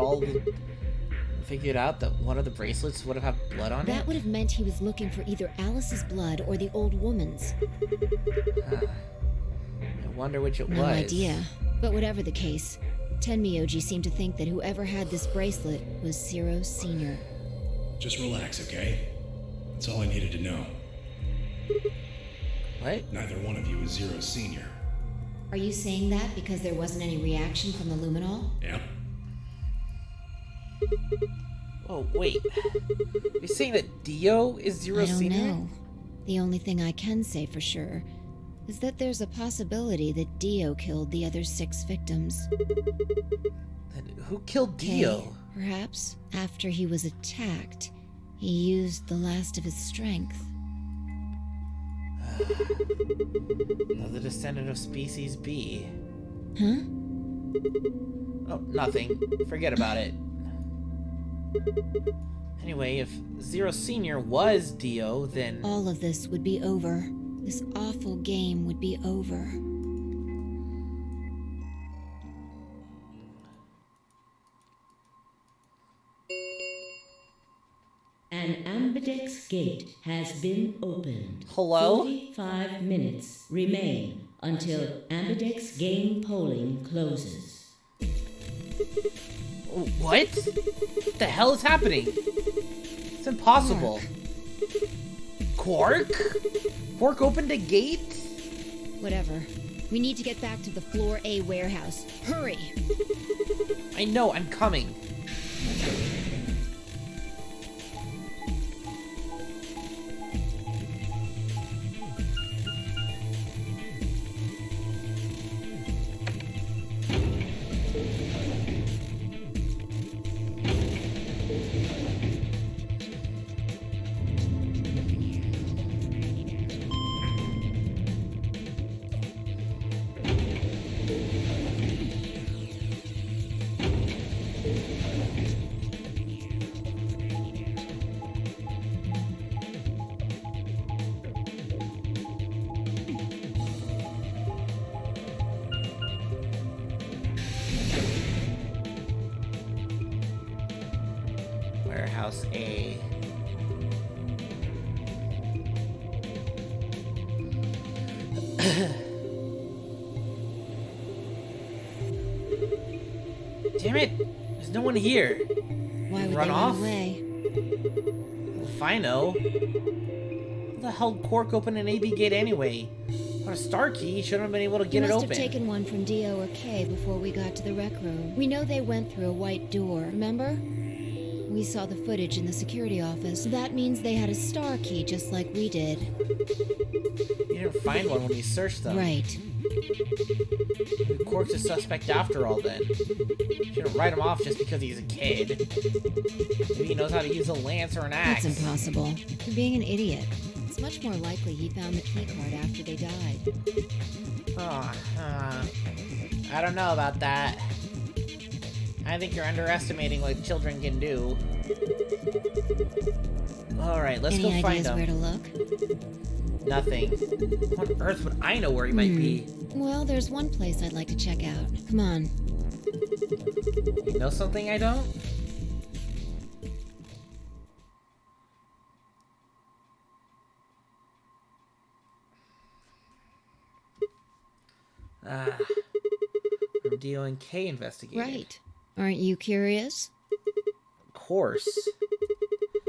that one of the bracelets would have had blood on That it? would have meant he was looking for either Alice's blood or the old woman's. I wonder which it No was. idea. But whatever the case, Tenmyoji seemed to think that whoever had this bracelet was Zero Sr. Just relax, okay? That's all I needed to know. What? Neither one of you is Zero Senior. Are you saying that because there wasn't any reaction from the luminol? Yep. Oh, wait. Are you saying that Dio is Zero I don't Senior? know. The only thing I can say for sure is that there's a possibility that Dio killed the other 6 victims. Then who killed Kay, Dio? perhaps after he was attacked, he used the last of his strength. Another descendant of species B. Huh? Oh, nothing. Forget about it. Anyway, if Zero Senior was Dio, then... All of this would be over. This awful game would be over. An ambidex gate has been opened. Hello? 45 minutes remain until ambidex game polling closes. What? What the hell is happening? It's impossible. Quark? Quark opened a gate? Whatever. We need to get back to the Floor A warehouse. Hurry! I know, I'm coming. Warehouse A. no one here. Why would Run they off? run away? If I know. How the hell Quark opened an AB gate anyway? Got a star key. Shouldn't have been able to get it He must open. have taken one from Dio or Kay before we got to the rec room. We know they went through a white door, remember? We saw the footage in the security office. That means they had a star key just like we did. You didn't find one when you searched them. Right. Quark's a suspect after all then. Shouldn't write him off just because he's a kid. Maybe he knows how to use a lance or an axe. That's impossible. You're being an idiot. It's much more likely he found the key card after they died. I don't know about that. I think you're underestimating what children can do. Alright, let's go find him. Any ideas where to look? Nothing. What on earth would I know where he might be? Well, there's one place I'd like to check out. Come on. You know something I don't? From Dio and K investigated. Right. Aren't you curious? Of course.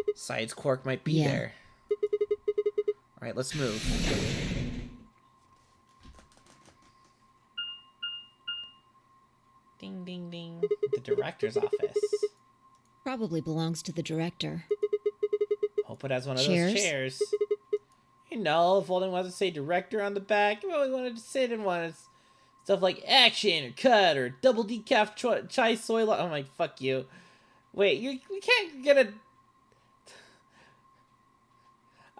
Besides, Quark might be there. Alright, let's move. Ding, ding, ding. The director's office. Probably belongs to the director. Hope it has one of those chairs. You know, if only wanted to say director on the back, if only wanted to sit in one. It's stuff like action or cut or double decaf chai soy latte. I'm like, fuck you. Wait, you can't get a...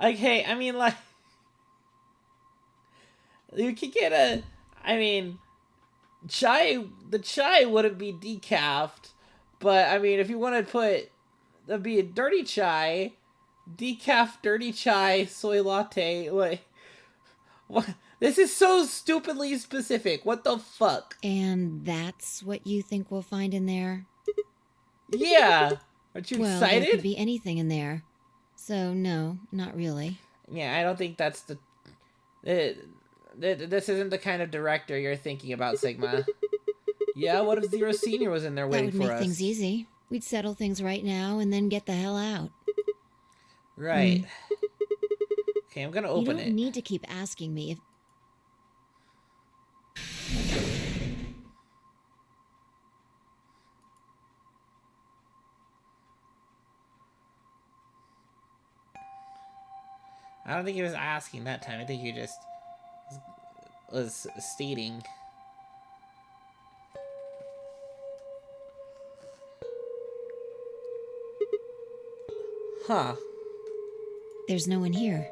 Okay, I mean, like... You could get a... I mean... The chai wouldn't be decafed, but, I mean, if you want to put... That'd be a dirty chai... Decaf dirty chai soy latte. Like, what? This is so stupidly specific. What the fuck? And that's what you think we'll find in there? Yeah. Aren't you excited? There could be anything in there. So no, not really. Yeah, I don't think that's the. This isn't the kind of director you're thinking about, Sigma. Yeah, what if Zero Senior was in there waiting for us? That would make things easy. We'd settle things right now and then get the hell out. Right. Okay, I'm gonna open it. You don't need to keep asking me if... I don't think he was asking that time. I think he just was stating. Huh. There's no one here.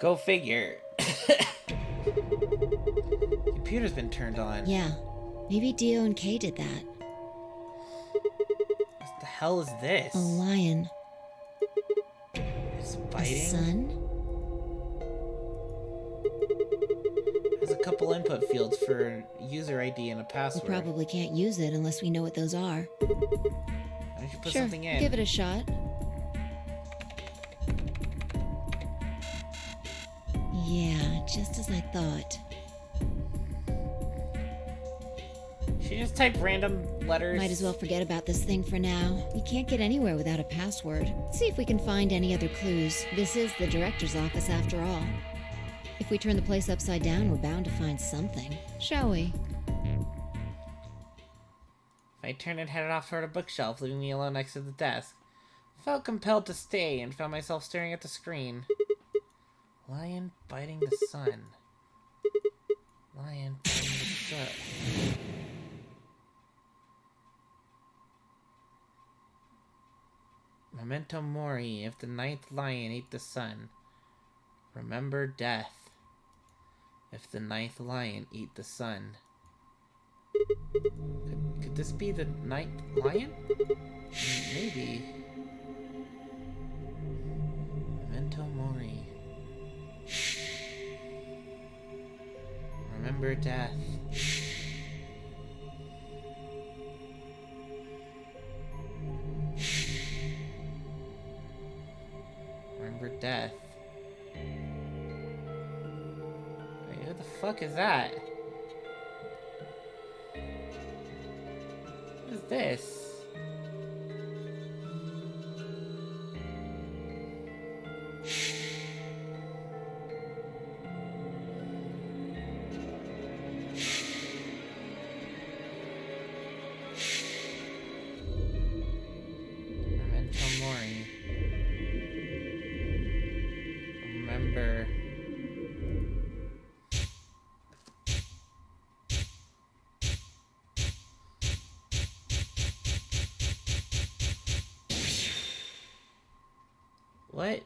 Go figure. Computer's been turned on. Yeah. Maybe Dio and Kay did that. What the hell is this? A lion. It's biting? A sun? There's a couple input fields for user ID and a password. We probably can't use it unless we know what those are. Why don't you put something in? Give it a shot. Yeah, just as I thought. She just typed random letters. Might as well forget about this thing for now. We can't get anywhere without a password. Let's see if we can find any other clues. This is the director's office after all. If we turn the place upside down, we're bound to find something. Shall we? I turned and headed off toward a bookshelf, leaving me alone next to the desk. I felt compelled to stay and found myself staring at the screen. Lion biting the sun. Lion biting the sun. Memento mori, if the ninth lion ate the sun. Remember death. If the ninth lion ate the sun. Could this be the ninth lion? Maybe. Memento mori. Remember death. Remember death. Wait, what the fuck is that? this? Memento Mori. Remember. What?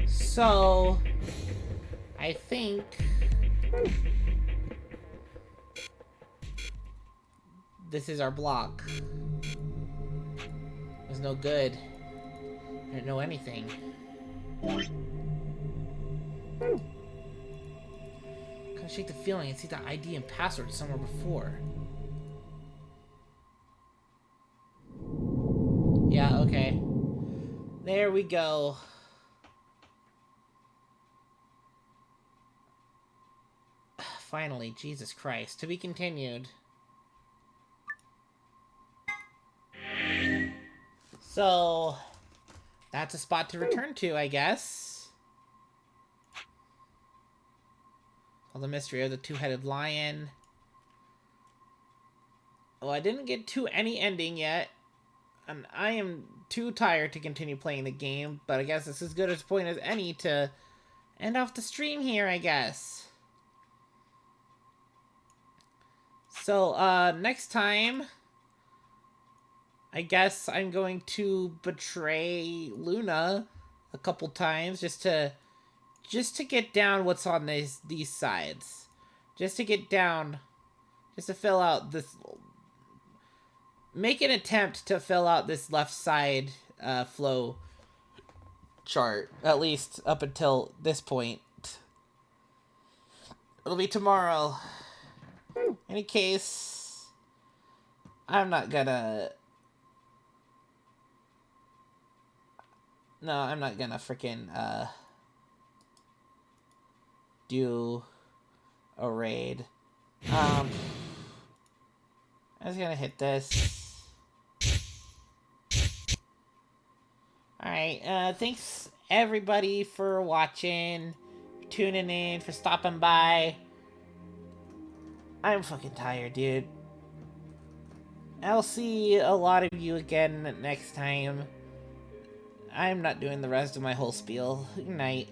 So, I think this is our block. There's no good. There's no anything. Kind of shake the feeling and see the ID and password somewhere before. Yeah, okay. There we go. Finally, Jesus Christ. To be continued. So, that's a spot to return to, I guess. All the mystery of the two-headed lion. Oh, I didn't get to any ending yet. And I am too tired to continue playing the game, but I guess it's as good a point as any to end off the stream here, I guess. So, next time, I guess I'm going to betray Luna a couple times just to get down what's on these sides. Just to get down, just to fill out this, make an attempt to fill out this left side flow chart, at least up until this point. It'll be tomorrow. Any case, I'm not gonna... No, I'm not gonna freaking, do a raid. I'm just gonna hit this. Alright, thanks everybody for watching, for tuning in, for stopping by. I'm fucking tired, dude. I'll see a lot of you again next time. I'm not doing the rest of my whole spiel. Good night.